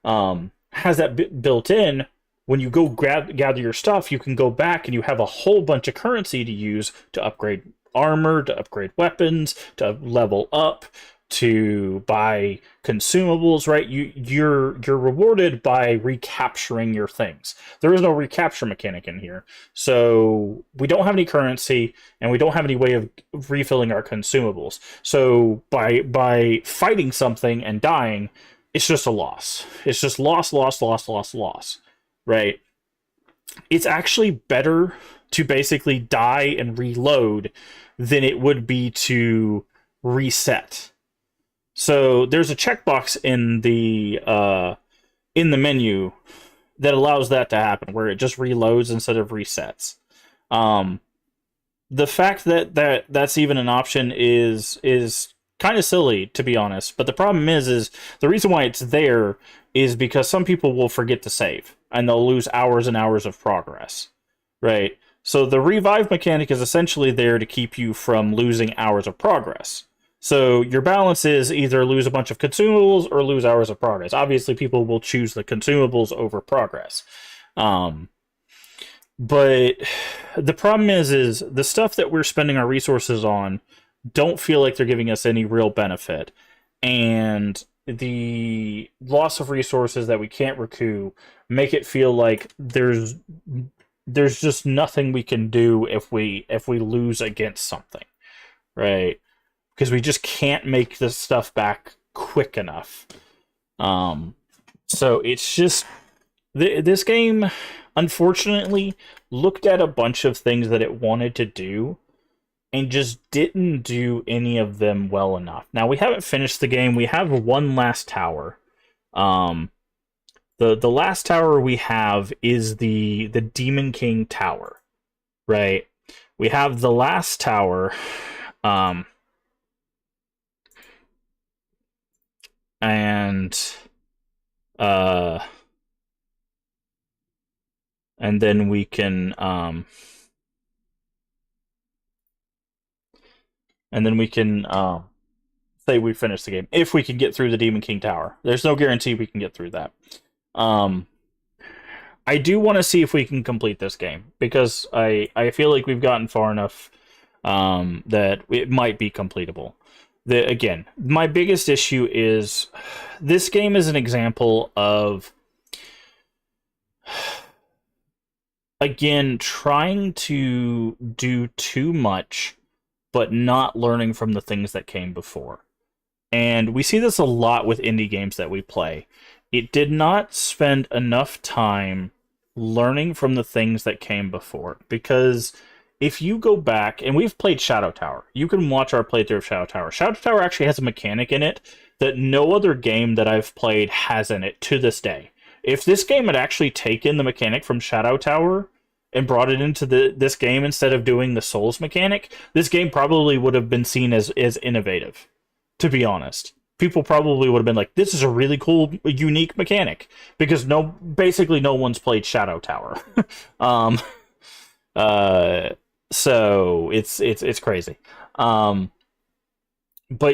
has that built in. When you go gather your stuff, you can go back and you have a whole bunch of currency to use to upgrade armor, to upgrade weapons, to level up, to buy consumables, right? You're rewarded by recapturing your things. There is no recapture mechanic in here. So we don't have any currency and we don't have any way of refilling our consumables. So by fighting something and dying, it's just a loss. It's just loss, right? It's actually better to basically die and reload than it would be to reset. So there's a checkbox in the menu that allows that to happen, where it just reloads instead of resets. The fact that that's even an option is kind of silly, to be honest. But the problem is the reason why it's there is because some people will forget to save and they'll lose hours and hours of progress, right? So the revive mechanic is essentially there to keep you from losing hours of progress. So your balance is either lose a bunch of consumables or lose hours of progress. Obviously, people will choose the consumables over progress. But the problem is the stuff that we're spending our resources on don't feel like they're giving us any real benefit. And the loss of resources that we can't recoup make it feel like there's just nothing we can do if we lose against something, right? Because we just can't make this stuff back quick enough. So it's just this game, unfortunately, looked at a bunch of things that it wanted to do and just didn't do any of them well enough. Now, we haven't finished the game. We have one last tower. The last tower we have is the Demon King Tower, right? We have the last tower, and then we can and then we can say we finished the game if we can get through the Demon King Tower. There's no guarantee we can get through that. I do want to see if we can complete this game because I feel like we've gotten far enough that it might be completable. Again, my biggest issue is this game is an example of, again, trying to do too much but not learning from the things that came before. And we see this a lot with indie games that we play. It did not spend enough time learning from the things that came before. Because if you go back, and we've played Shadow Tower, you can watch our playthrough of Shadow Tower. Shadow Tower actually has a mechanic in it that no other game that I've played has in it to this day. If this game had actually taken the mechanic from Shadow Tower and brought it into this game instead of doing the Souls mechanic, this game probably would have been seen as innovative, to be honest. People probably would have been like, this is a really cool, unique mechanic, because basically no one's played Shadow Tower. So it's crazy. But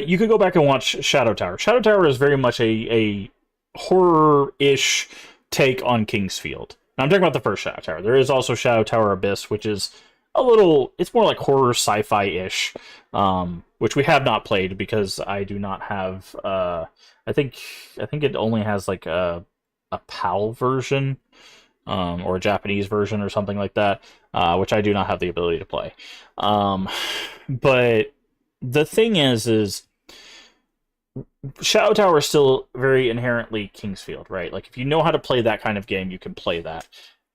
you could go back and watch Shadow Tower. Shadow Tower is very much a horror-ish take on Kingsfield. Now, I'm talking about the first Shadow Tower. There is also Shadow Tower Abyss, which is it's more like horror sci-fi-ish, which we have not played because I do not have, I think it only has like a PAL version, or a Japanese version or something like that, which I do not have the ability to play. But the thing is Shadow Tower is still very inherently Kingsfield, right? Like, if you know how to play that kind of game, you can play that.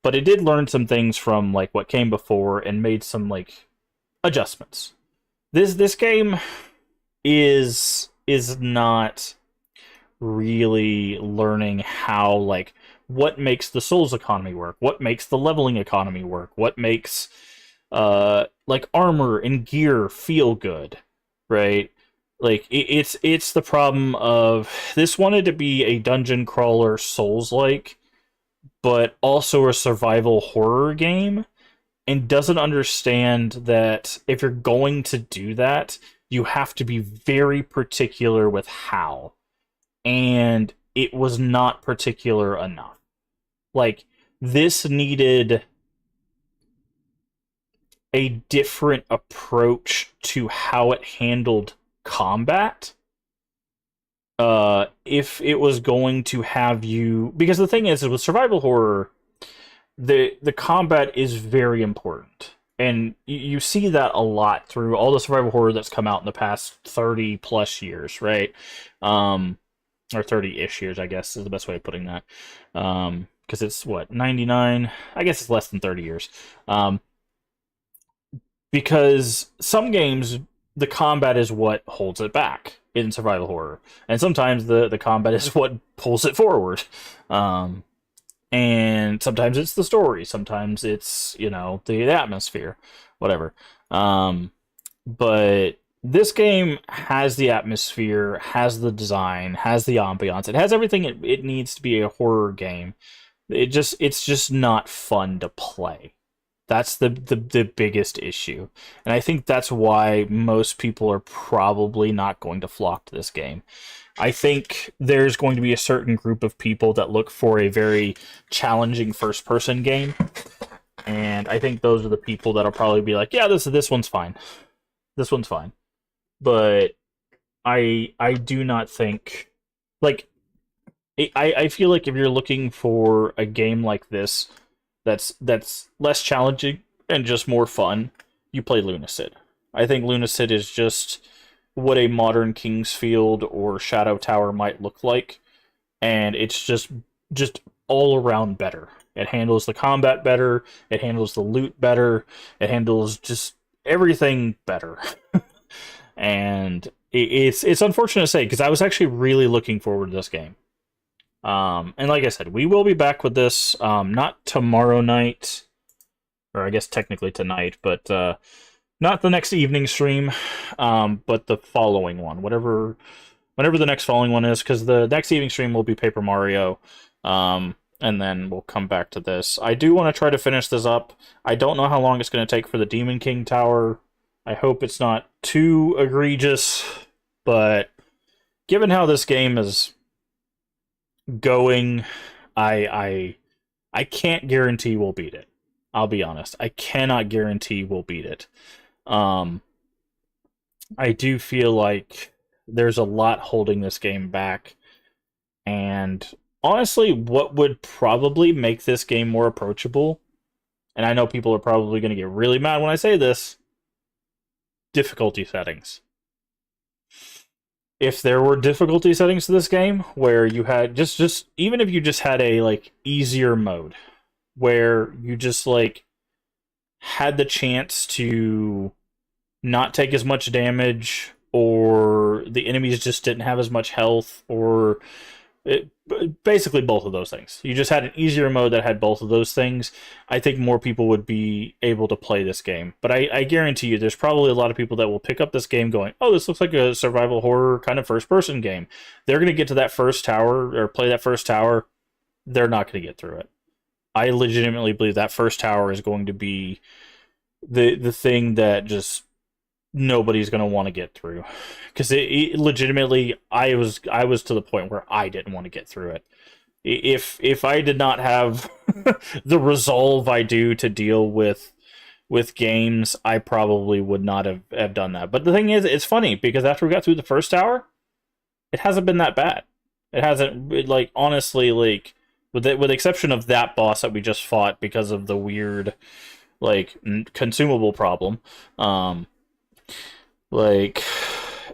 But it did learn some things from, like, what came before and made some, like, adjustments. This game is not really learning how, like, what makes the Souls economy work, what makes the leveling economy work, what makes, like, armor and gear feel good, right? Like, it's the problem of, this wanted to be a dungeon crawler Souls-like, but also a survival horror game, and doesn't understand that if you're going to do that, you have to be very particular with how. And it was not particular enough. Like, this needed a different approach to how it handled combat. If it was going to have you, because the thing is with survival horror, the combat is very important, and you see that a lot through all the survival horror that's come out in the past 30 plus years, right? Or 30-ish years, I guess is the best way of putting that, because it's what, 99, I guess it's less than 30 years, because some games, the combat is what holds it back in survival horror, and sometimes the combat is what pulls it forward. And sometimes it's the story, sometimes it's, the atmosphere, whatever. But this game has the atmosphere, has the design, has the ambiance, it has everything it needs to be a horror game. It's just not fun to play. That's the biggest issue. And I think that's why most people are probably not going to flock to this game. I think there's going to be a certain group of people that look for a very challenging first-person game. And I think those are the people that'll probably be like, yeah, this one's fine. This one's fine. But I do not think... Like, I feel like if you're looking for a game like this that's less challenging and just more fun, you play Lunacid. I think Lunacid is just what a modern Kingsfield or Shadow Tower might look like, and it's just all around better. It handles the combat better, it handles the loot better, it handles just everything better. And it's unfortunate to say, because I was actually really looking forward to this game. And like I said, we will be back with this, not tomorrow night, or I guess technically tonight, but not the next evening stream, but the following one, whenever the next following one is, because the next evening stream will be Paper Mario, and then we'll come back to this. I do want to try to finish this up. I don't know how long it's going to take for the Demon King Tower I hope it's not too egregious, but given how this game is going, I I I can't guarantee we'll beat it. I'll be honest. I cannot guarantee we'll beat it. Um, I do feel like there's a lot holding this game back, and honestly, what would probably make this game more approachable, and I know people are probably going to get really mad when I say this, difficulty settings. If there were difficulty settings to this game where you had just even if you just had a like easier mode where you just like had the chance to not take as much damage, or the enemies just didn't have as much health, or it, basically both of those things. You just had an easier mode that had both of those things. I think more people would be able to play this game. But I guarantee you, there's probably a lot of people that will pick up this game going, oh, this looks like a survival horror kind of first-person game. They're going to get to that first tower, or play that first tower. They're not going to get through it. I legitimately believe that first tower is going to be the thing that just nobody's going to want to get through, because it legitimately I was to the point where I didn't want to get through it. If I did not have the resolve I do to deal with games, I probably would not have done that. But the thing is, it's funny because after we got through the first hour, it hasn't been that bad. It hasn't, like, honestly, like, with the exception of that boss that we just fought because of the weird, like, consumable problem. Like,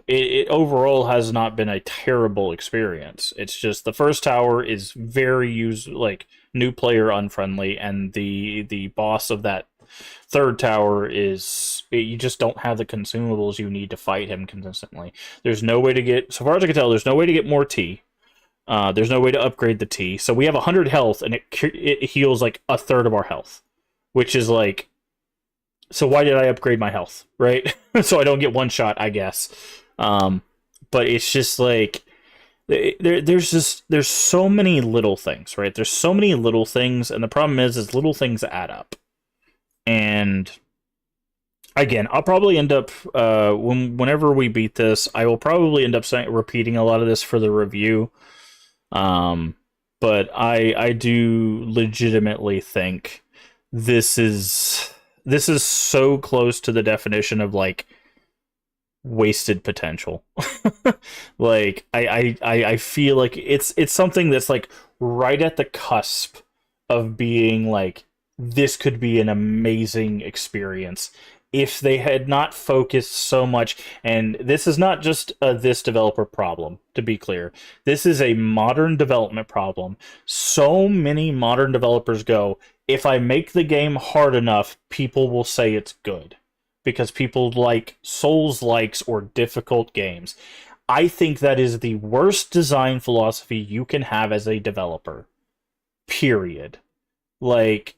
it overall has not been a terrible experience. It's just the first tower is very new player unfriendly, and the boss of that third tower is, you just don't have the consumables you need to fight him consistently. There's no way to get, so far as I can tell, there's no way to get more tea. There's no way to upgrade the tea. So we have 100 health, and it heals like a third of our health, which is like, so why did I upgrade my health, right? So I don't get one shot, I guess. But it's just like, there's so many little things, right? There's so many little things, and the problem is little things add up. And again, I'll probably end up whenever we beat this, I will probably end up repeating a lot of this for the review. But I do legitimately think this is so close to the definition of like wasted potential. Like I feel like it's something that's like right at the cusp of being like, this could be an amazing experience if they had not focused so much. And this is not just this developer problem, to be clear. This is a modern development problem. So many modern developers go, if I make the game hard enough, people will say it's good, because people like Souls-likes or difficult games. I think that is the worst design philosophy you can have as a developer. Period. Like,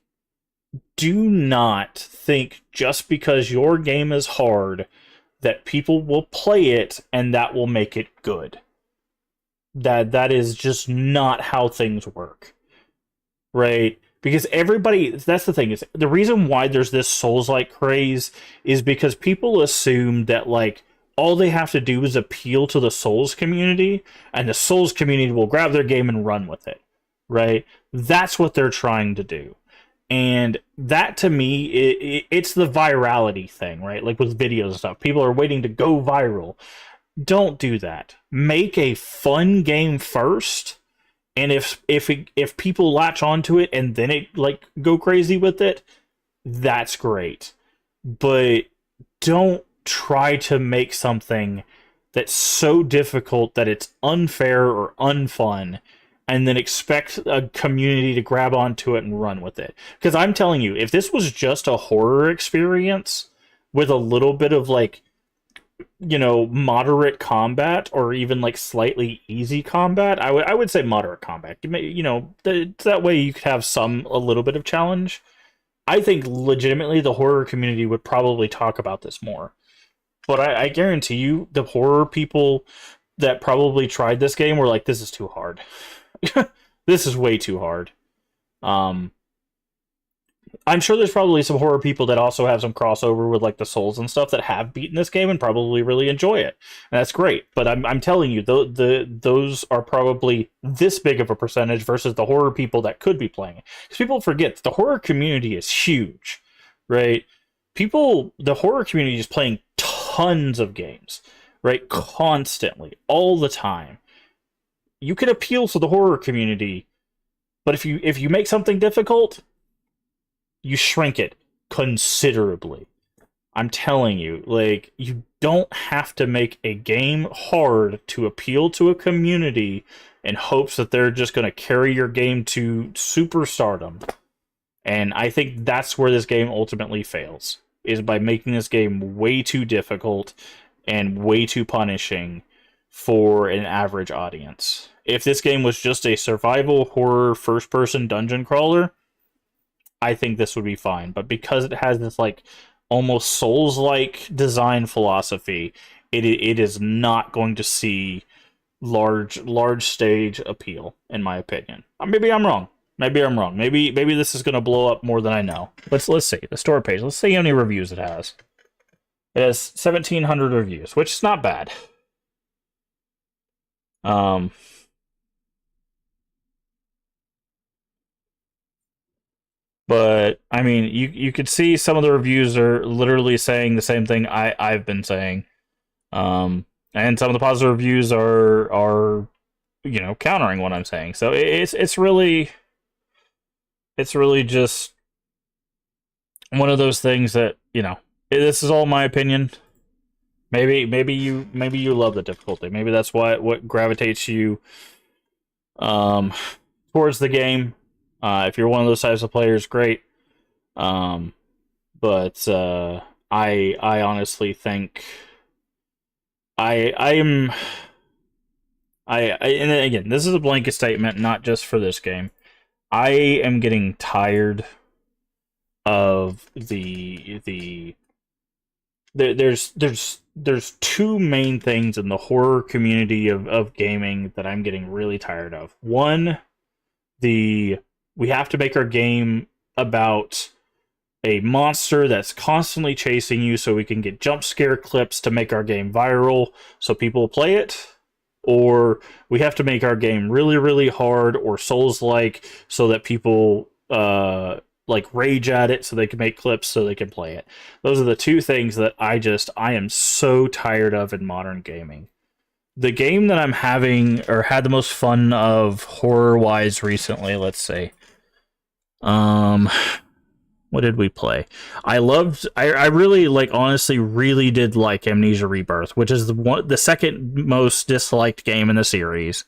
do not think just because your game is hard that people will play it and that will make it good. That is just not how things work. Right? Because everybody, that's the thing, is the reason why there's this Souls-like craze is because people assume that, like, all they have to do is appeal to the Souls community, and the Souls community will grab their game and run with it. Right? That's what they're trying to do. And that, to me, it's the virality thing, right? Like with videos and stuff. People are waiting to go viral. Don't do that. Make a fun game first, and if people latch onto it and then it like go crazy with it, that's great. But don't try to make something that's so difficult that it's unfair or unfun, and then expect a community to grab onto it and run with it. Because I'm telling you, if this was just a horror experience with a little bit of, like, you know, moderate combat, or even like slightly easy combat, I would say moderate combat. You know, that way you could have a little bit of challenge. I think legitimately the horror community would probably talk about this more. But I guarantee you, the horror people that probably tried this game were like, this is too hard. This is way too hard. I'm sure there's probably some horror people that also have some crossover with like the Souls and stuff that have beaten this game and probably really enjoy it. And that's great. But I'm telling you, those are probably this big of a percentage versus the horror people that could be playing it. Because people forget the horror community is huge, right? The horror community is playing tons of games, right? Constantly, all the time. You can appeal to the horror community, but if you make something difficult, you shrink it considerably. I'm telling you, like, you don't have to make a game hard to appeal to a community in hopes that they're just going to carry your game to superstardom. And I think that's where this game ultimately fails, is by making this game way too difficult and way too punishing for an average audience. If this game was just a survival horror first-person dungeon crawler, I think this would be fine. But because it has this like almost Souls-like design philosophy, it is not going to see large stage appeal, in my opinion. Maybe I'm wrong. Maybe I'm wrong. Maybe this is going to blow up more than I know. Let's see the store page. Let's see how many reviews it has. It has 1,700 reviews, which is not bad. But I mean, you could see some of the reviews are literally saying the same thing I've been saying. And some of the positive reviews are countering what I'm saying. So it's really just one of those things that, this is all my opinion. Maybe you love the difficulty. Maybe that's what gravitates you towards the game. If you're one of those types of players, great. But I honestly think and again, this is a blanket statement, not just for this game. I am getting tired of there's two main things in the horror community of gaming that I'm getting really tired of. One, we have to make our game about a monster that's constantly chasing you so we can get jump scare clips to make our game viral so people play it. Or we have to make our game really, really hard or Souls-like so that people rage at it so they can make clips so they can play it. Those are the two things that I am so tired of in modern gaming. The game that I'm having or had the most fun of horror-wise recently, let's see. What did we play? I really honestly really did like Amnesia Rebirth, which is the second most disliked game in the series.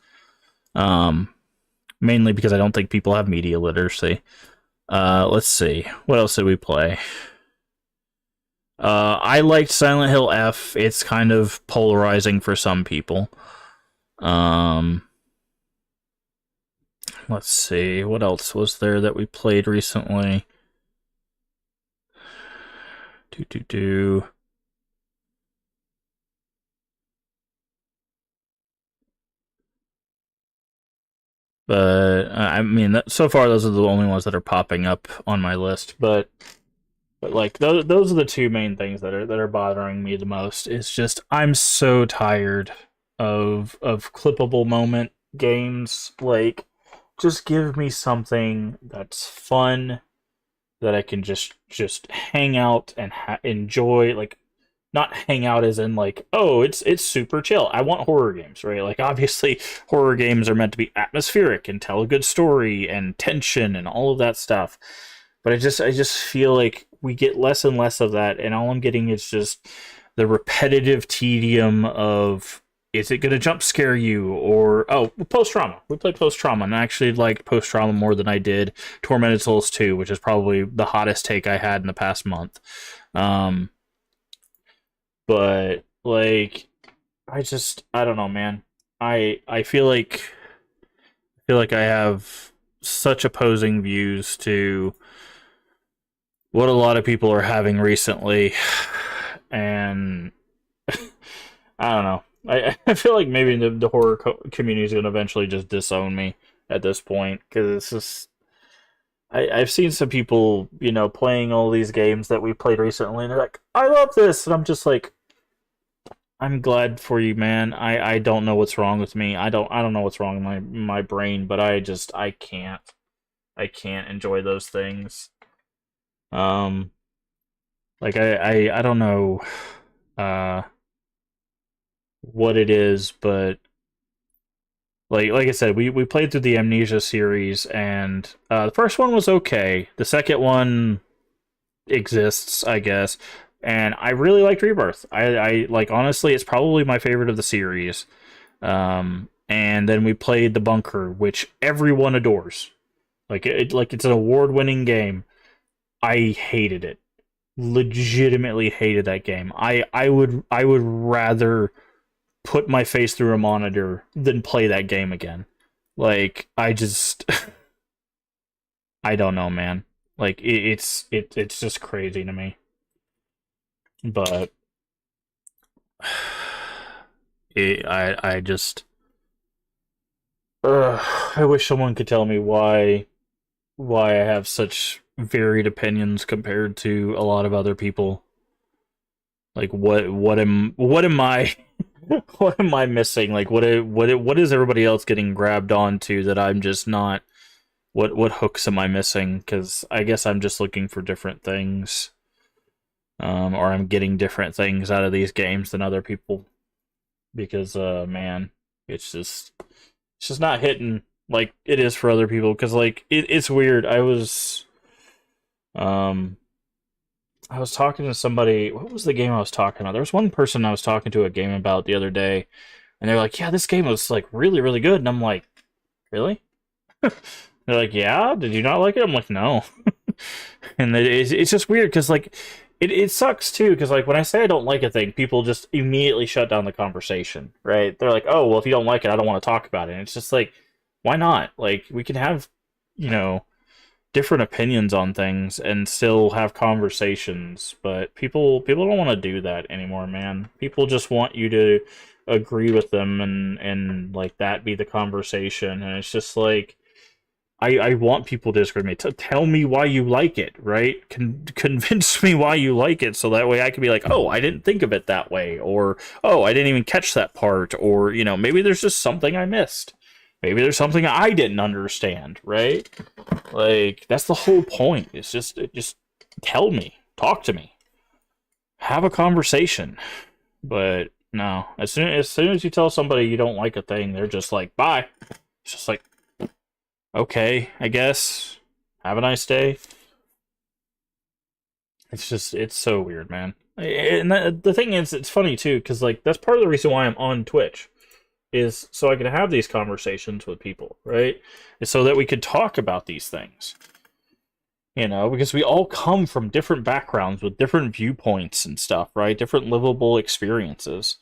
Mainly because I don't think people have media literacy. Let's see. What else did we play? I liked Silent Hill F. It's kind of polarizing for some people. Let's see. What else was there that we played recently? But I mean, so far those are the only ones that are popping up on my list. But like those are the two main things that are bothering me the most. It's just I'm so tired of clippable moment games. Like, just give me something that's fun that I can just hang out and enjoy. Like, not hang out as in like, oh, it's super chill. I want horror games, right? Like, obviously horror games are meant to be atmospheric and tell a good story and tension and all of that stuff. But I just feel like we get less and less of that, and all I'm getting is just the repetitive tedium of, is it going to jump scare you? Or, oh, post-trauma. We played post-trauma, and I actually liked post-trauma more than I did Tormented Souls 2, which is probably the hottest take I had in the past month. But, like, I don't know, man. I feel like I have such opposing views to what a lot of people are having recently, and I don't know. I feel like maybe the horror community is going to eventually just disown me at this point, because it's just, I've seen some people, playing all these games that we played recently, and they're like, "I love this," and I'm just like, "I'm glad for you, man. I don't know what's wrong with me. I don't know what's wrong in my brain, but I can't enjoy those things. Um, like I don't know, uh, what it is, but like I said, we played through the Amnesia series, and the first one was okay. The second one exists, I guess. And I really liked Rebirth. I like, honestly, it's probably my favorite of the series. And then we played The Bunker, which everyone adores. Like it's an award-winning game. I hated it. Legitimately hated that game. I would rather put my face through a monitor than play that game again. Like, I just I don't know, man. Like, it's just crazy to me. But I just I wish someone could tell me why I have such varied opinions compared to a lot of other people. Like, what am I what am I missing? Like, what is everybody else getting grabbed onto that I'm just not? What hooks am I missing? Because I guess I'm just looking for different things, or I'm getting different things out of these games than other people. Because man, it's just not hitting like it is for other people. Because like it's weird. Um I was talking to somebody. What was the game I was talking about? There was one person I was talking to a game about the other day, and they're like, "Yeah, this game was like really, really good." And I'm like, "Really?" They're like, "Yeah, did you not like it?" I'm like, "No." And it's just weird because like it sucks too because like when I say I don't like a thing, people just immediately shut down the conversation, right? They're like, "Oh, well, if you don't like it, I don't want to talk about it." And it's just like, why not? Like we can have, you know, different opinions on things and still have conversations, but people don't want to do that anymore, man. People just want you to agree with them and like that be the conversation, and it's just like I want people to disagree with me. Tell me why you like it, right? Convince me why you like it, so that way I can be like, oh, I didn't think of it that way, or oh, I didn't even catch that part, or maybe there's just something I missed. Maybe there's something I didn't understand, right? Like that's the whole point. It's just tell me, talk to me, have a conversation. But no, as soon as you tell somebody you don't like a thing, they're just like, bye. It's just like, okay, I guess. Have a nice day. It's so weird, man. And the thing is, it's funny too, because like that's part of the reason why I'm on Twitch is so I can have these conversations with people, right? Is so that we could talk about these things. Because we all come from different backgrounds with different viewpoints and stuff, right? Different livable experiences.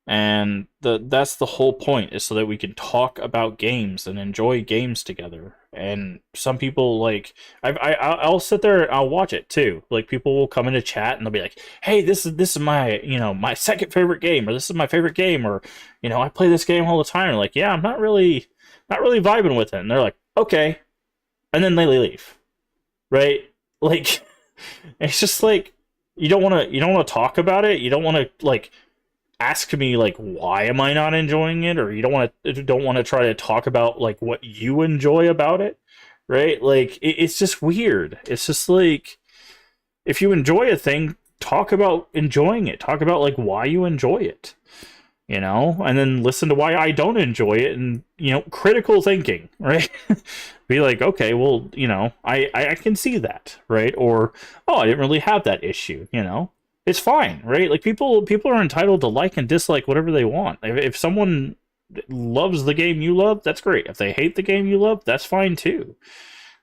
And that's the whole point, is so that we can talk about games and enjoy games together. And some people like I'll sit there and I'll watch it too. Like people will come into chat and they'll be like, "Hey, this is my my second favorite game," or "This is my favorite game," or "I play this game all the time." And like, yeah, I'm not really vibing with it. And they're like, "Okay," and then they leave, right? Like, it's just like you don't want to talk about it. You don't want to like ask me like why am I not enjoying it, or you don't want to try to talk about like what you enjoy about it, right? Like it's just weird. It's just like if you enjoy a thing, talk about enjoying it. Talk about like why you enjoy it, and then listen to why I don't enjoy it, and critical thinking, right? Be like, okay, well, I can see that, right? Or, oh, I didn't really have that issue, it's fine, right? Like people are entitled to like and dislike whatever they want. If someone loves the game you love, that's great. If they hate the game you love, that's fine too.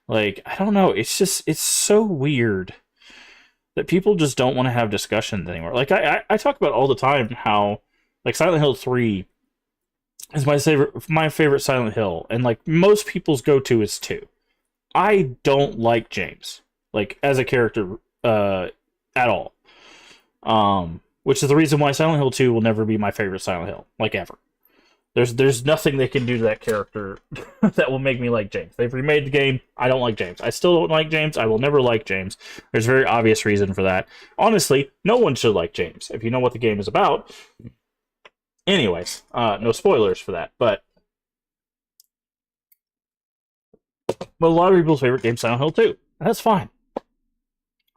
Like, I don't know, it's so weird that people just don't want to have discussions anymore. Like I talk about all the time how like Silent Hill 3 is my favorite Silent Hill, and like most people's go-to is 2. I don't like James like as a character at all. Which is the reason why Silent Hill 2 will never be my favorite Silent Hill, like ever. There's nothing they can do to that character that will make me like James. They've remade the game. I don't like James. I still don't like James. I will never like James. There's a very obvious reason for that. Honestly, no one should like James if you know what the game is about. Anyways, no spoilers for that. But a lot of people's favorite game, Silent Hill 2. That's fine.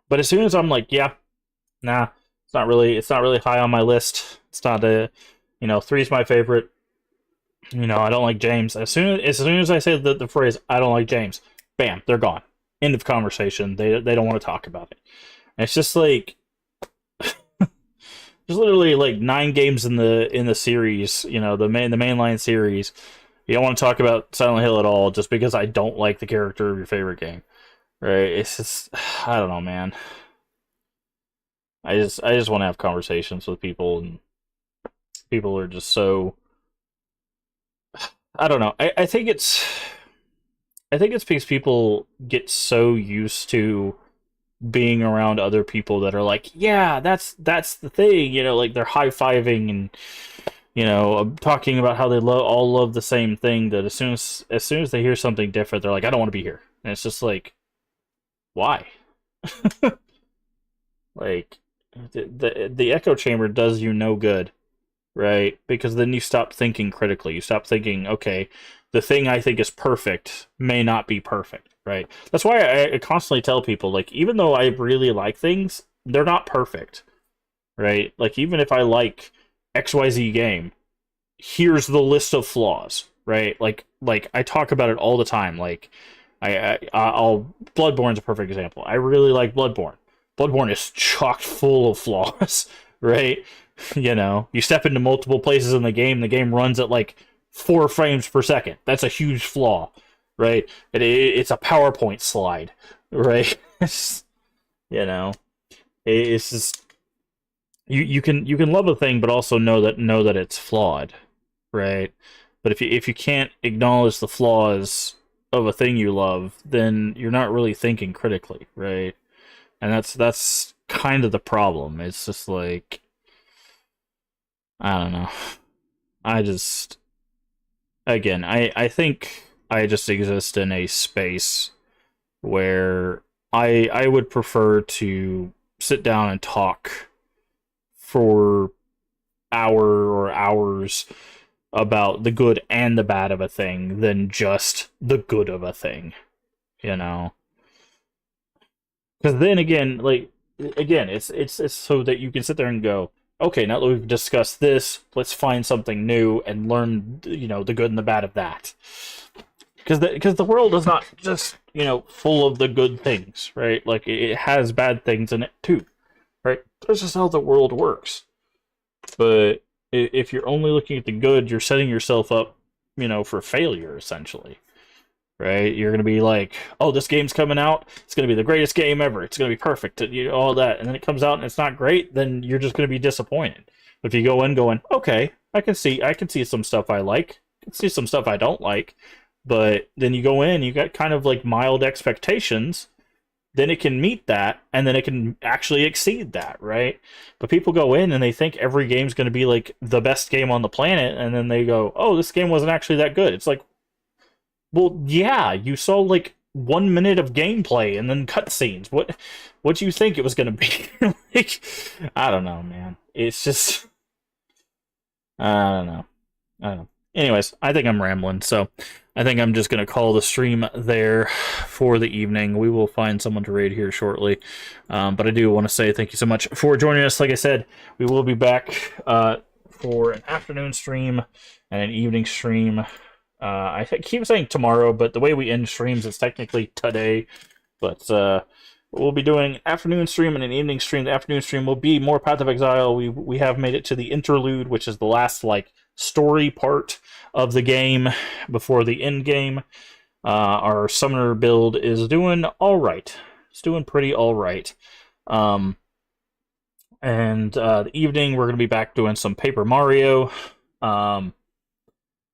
But as soon as I'm like, yeah, nah, it's not really high on my list. It's not a, 3 is my favorite. I don't like James. As soon as I say the phrase "I don't like James," bam, they're gone. End of conversation. They don't want to talk about it. And it's just like there's literally like 9 games in the series. The mainline series. You don't want to talk about Silent Hill at all just because I don't like the character of your favorite game, right? It's just I don't know, man. I just want to have conversations with people, and people are just so. I don't know. I think it's because people get so used to being around other people that are like, yeah, that's the thing, like they're high-fiving and talking about how they all love the same thing, that as soon as they hear something different, they're like, I don't want to be here. And it's just like, why? Like the echo chamber does you no good. Right? Because then you stop thinking critically. You stop thinking, okay, the thing I think is perfect may not be perfect, right? That's why I constantly tell people, like, even though I really like things, they're not perfect, right? Like, even if I like XYZ game, here's the list of flaws, right? Like I talk about it all the time. Like, I'll Bloodborne's a perfect example. I really like Bloodborne. Bloodborne is chock full of flaws, right? You step into multiple places in the game runs at like 4 frames per second. That's a huge flaw, right? It's a PowerPoint slide, right? It's just you can love a thing, but also know that it's flawed, right? But if you can't acknowledge the flaws of a thing you love, then you're not really thinking critically, right? And that's kind of the problem. It's just like, I don't know. I think I just exist in a space where I would prefer to sit down and talk for hours about the good and the bad of a thing than just the good of a thing, Because then again, it's so that you can sit there and go, okay, now that we've discussed this, let's find something new and learn, the good and the bad of that. Because the world is not just, full of the good things, right? Like, it has bad things in it, too, right? That's just how the world works. But if you're only looking at the good, you're setting yourself up, for failure, essentially. Right? You're going to be like, oh, this game's coming out. It's going to be the greatest game ever. It's going to be perfect. All that. And then it comes out and it's not great. Then you're just going to be disappointed. But if you go in going, okay, I can see some stuff I like. I can see some stuff I don't like. But then you go in, you got kind of like mild expectations. Then it can meet that. And then it can actually exceed that. Right? But people go in and they think every game's going to be like the best game on the planet. And then they go, oh, this game wasn't actually that good. It's like, well, yeah, you saw like 1 minute of gameplay and then cutscenes. What do you think it was gonna be? Like, I don't know, man. It's just, I don't know. Anyways, I think I'm rambling, so I think I'm just gonna call the stream there for the evening. We will find someone to raid here shortly, but I do want to say thank you so much for joining us. Like I said, we will be back for an afternoon stream and an evening stream. I keep saying tomorrow, but the way we end streams, it's technically today. But we'll be doing an afternoon stream and an evening stream. The afternoon stream will be more Path of Exile. We have made it to the interlude, which is the last story part of the game before the end game. Our summoner build is doing all right. It's doing pretty all right. And the evening, we're going to be back doing some Paper Mario.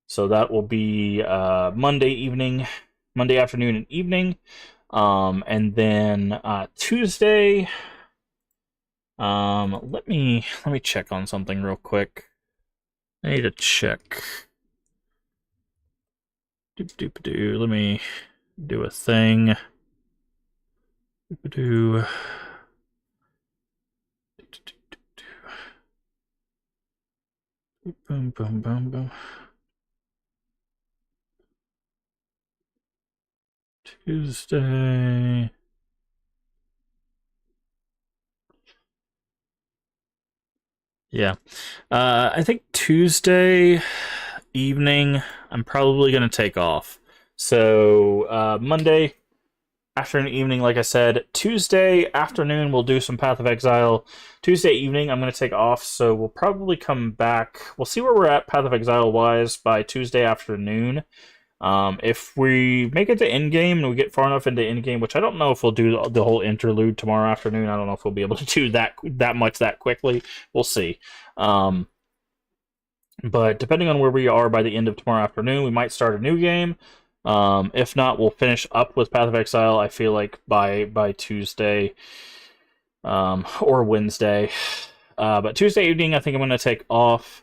So that will be Monday afternoon and evening. And then Tuesday, let me check on something real quick. I need to check Doop-doop-doo. Let me do a thing. Doop-doo. Boom, boom, boom, boom. Tuesday. Yeah. I think Tuesday evening, I'm probably going to take off. So, Monday afternoon, evening, like I said. Tuesday afternoon, we'll do some Path of Exile. Tuesday evening, I'm going to take off, so we'll probably come back. We'll see where we're at Path of Exile-wise by Tuesday afternoon. If we make it to endgame and we get far enough into endgame, which I don't know if we'll do the whole interlude tomorrow afternoon. I don't know if we'll be able to do that much that quickly. We'll see. But depending on where we are by the end of tomorrow afternoon, we might start a new game. If not, we'll finish up with Path of Exile, I feel like, by Tuesday or Wednesday. But Tuesday evening, I think I'm going to take off.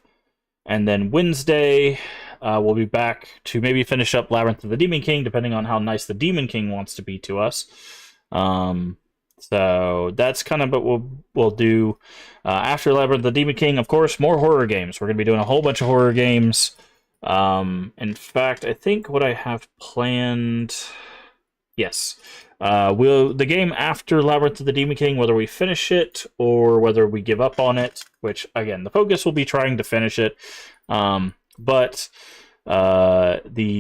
And then Wednesday, we'll be back to maybe finish up Labyrinth of the Demon King, depending on how nice the Demon King wants to be to us. So that's kind of what we'll do. After Labyrinth of the Demon King, of course, more horror games. We're going to be doing a whole bunch of horror games. In fact, I think what I have planned... Yes. The game after Labyrinth of the Demon King, whether we finish it or whether we give up on it, which, again, the focus will be trying to finish it. But the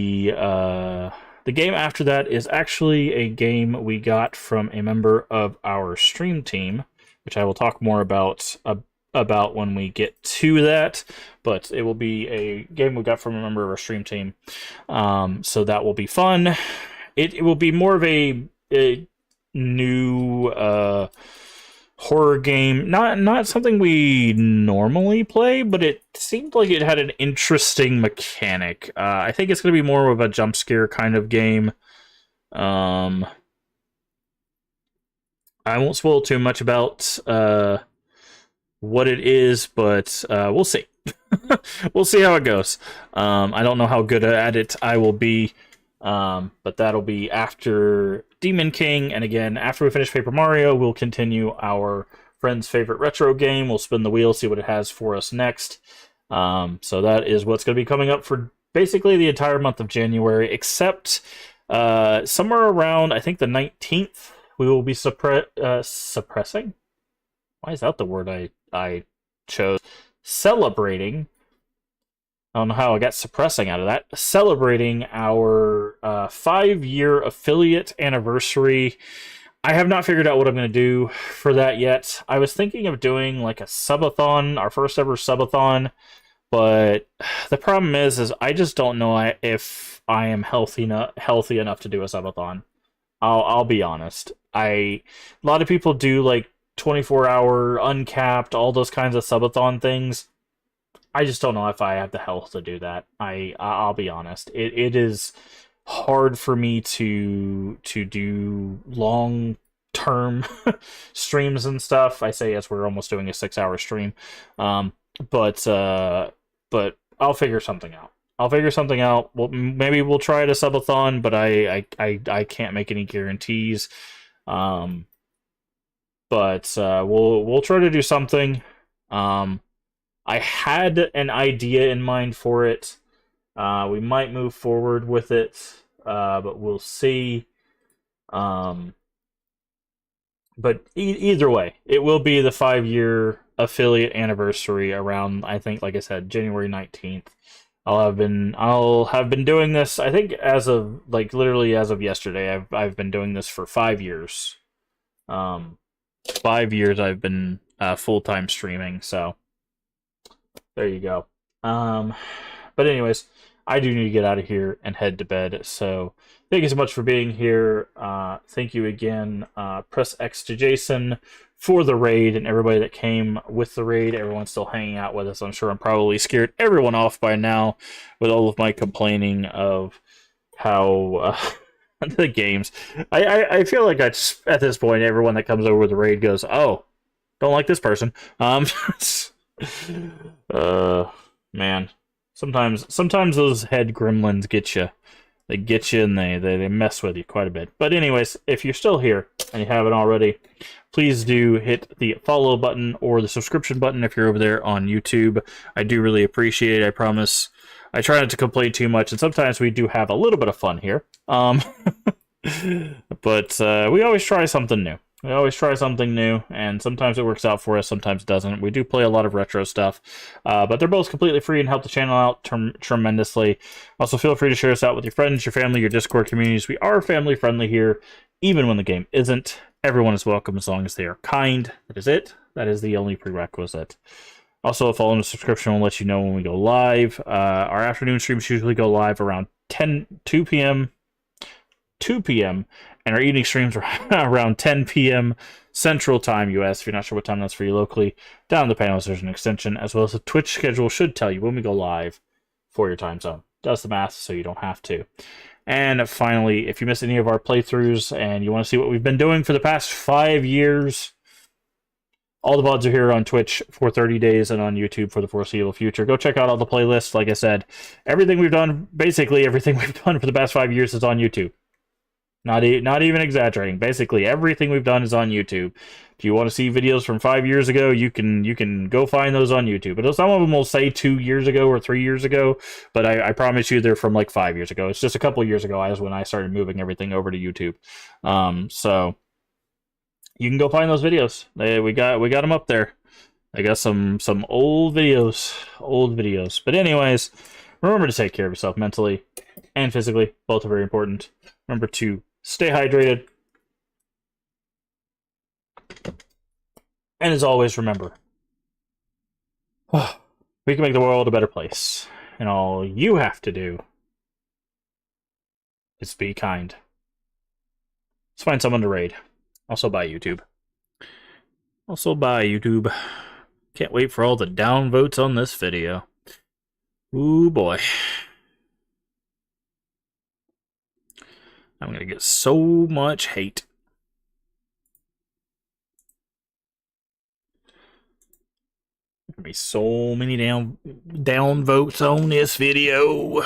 game after that is actually a game we got from a member of our stream team, which I will talk more about when we get to that. But it will be a game we got from a member of our stream team. So that will be fun. It will be more of a new horror game. Not something we normally play, but it seemed like it had an interesting mechanic. I think it's going to be more of a jump scare kind of game. I won't spoil too much about what it is, but we'll see. We'll see how it goes. I don't know how good at it I will be. But that'll be after Demon King, and again, after we finish Paper Mario, we'll continue our friend's favorite retro game. We'll spin the wheel, see what it has for us next. So that is what's going to be coming up for basically the entire month of January, except somewhere around, I think, the 19th, we will be suppressing? Why is that the word I chose? Celebrating. I don't know how I got suppressing out of that. Celebrating our 5-year affiliate anniversary. I have not figured out what I'm going to do for that yet. I was thinking of doing like a subathon, our first ever subathon, but the problem is I just don't know if I am healthy enough to do a subathon. I'll be honest. A lot of people do like 24-hour uncapped, all those kinds of subathon things. I just don't know if I have the health to do that. I'll be honest. It is hard for me to do long-term streams and stuff. I say as we're almost doing a 6-hour stream. But I'll figure something out. Well, maybe we'll try it a subathon, but I can't make any guarantees. But we'll try to do something. I had an idea in mind for it. We might move forward with it, but we'll see. But either way, it will be the 5-year affiliate anniversary around, I think, like I said, January 19th. I'll have been doing this, I think, as of literally as of yesterday. I've been doing this for 5 years. 5 years I've been full-time streaming, so there you go. But anyways, I do need to get out of here and head to bed. So thank you so much for being here. Thank you again. Press X to Jason for the raid and everybody that came with the raid. Everyone's still hanging out with us. I'm sure I'm probably scared everyone off by now with all of my complaining of how the games. I feel like at this point, everyone that comes over with the raid goes, "Oh, don't like this person." Man, sometimes those head gremlins get you. they get you and they mess with you quite a bit. But anyways, if you're still here and you haven't already, please do hit the follow button or the subscription button if you're over there on YouTube. I do really appreciate it, I promise. I try not to complain too much, and sometimes we do have a little bit of fun here. But we always try something new. We always try something new, and sometimes it works out for us, sometimes it doesn't. We do play a lot of retro stuff, but they're both completely free and help the channel out tremendously. Also, feel free to share us out with your friends, your family, your Discord communities. We are family-friendly here, even when the game isn't. Everyone is welcome as long as they are kind. That is it. That is the only prerequisite. Also, a follow and a subscription will let you know when we go live. Our afternoon streams usually go live around 2 p.m., and our evening streams are around 10 p.m. Central Time, US. If you're not sure what time that's for you locally, down in the panels there's an extension, as well as the Twitch schedule should tell you when we go live for your time zone. Does the math so you don't have to. And finally, if you miss any of our playthroughs and you want to see what we've been doing for the past 5 years, all the VODs are here on Twitch for 30 days and on YouTube for the foreseeable future. Go check out all the playlists. Like I said, everything we've done, basically everything we've done for the past 5 years is on YouTube. Not even exaggerating. Basically, everything we've done is on YouTube. If you want to see videos from 5 years ago, you can go find those on YouTube. But some of them will say 2 years ago or 3 years ago, but I promise you they're from like 5 years ago. It's just a couple years ago is when I started moving everything over to YouTube. So you can go find those videos. We got them up there. I got some old videos. But anyways, remember to take care of yourself mentally and physically. Both are very important. Remember to stay hydrated. And as always, remember, we can make the world a better place. And all you have to do is be kind. Let's find someone to raid. Also buy YouTube. Can't wait for all the downvotes on this video. Ooh boy. I'm gonna get so much hate. There's gonna be so many down votes on this video.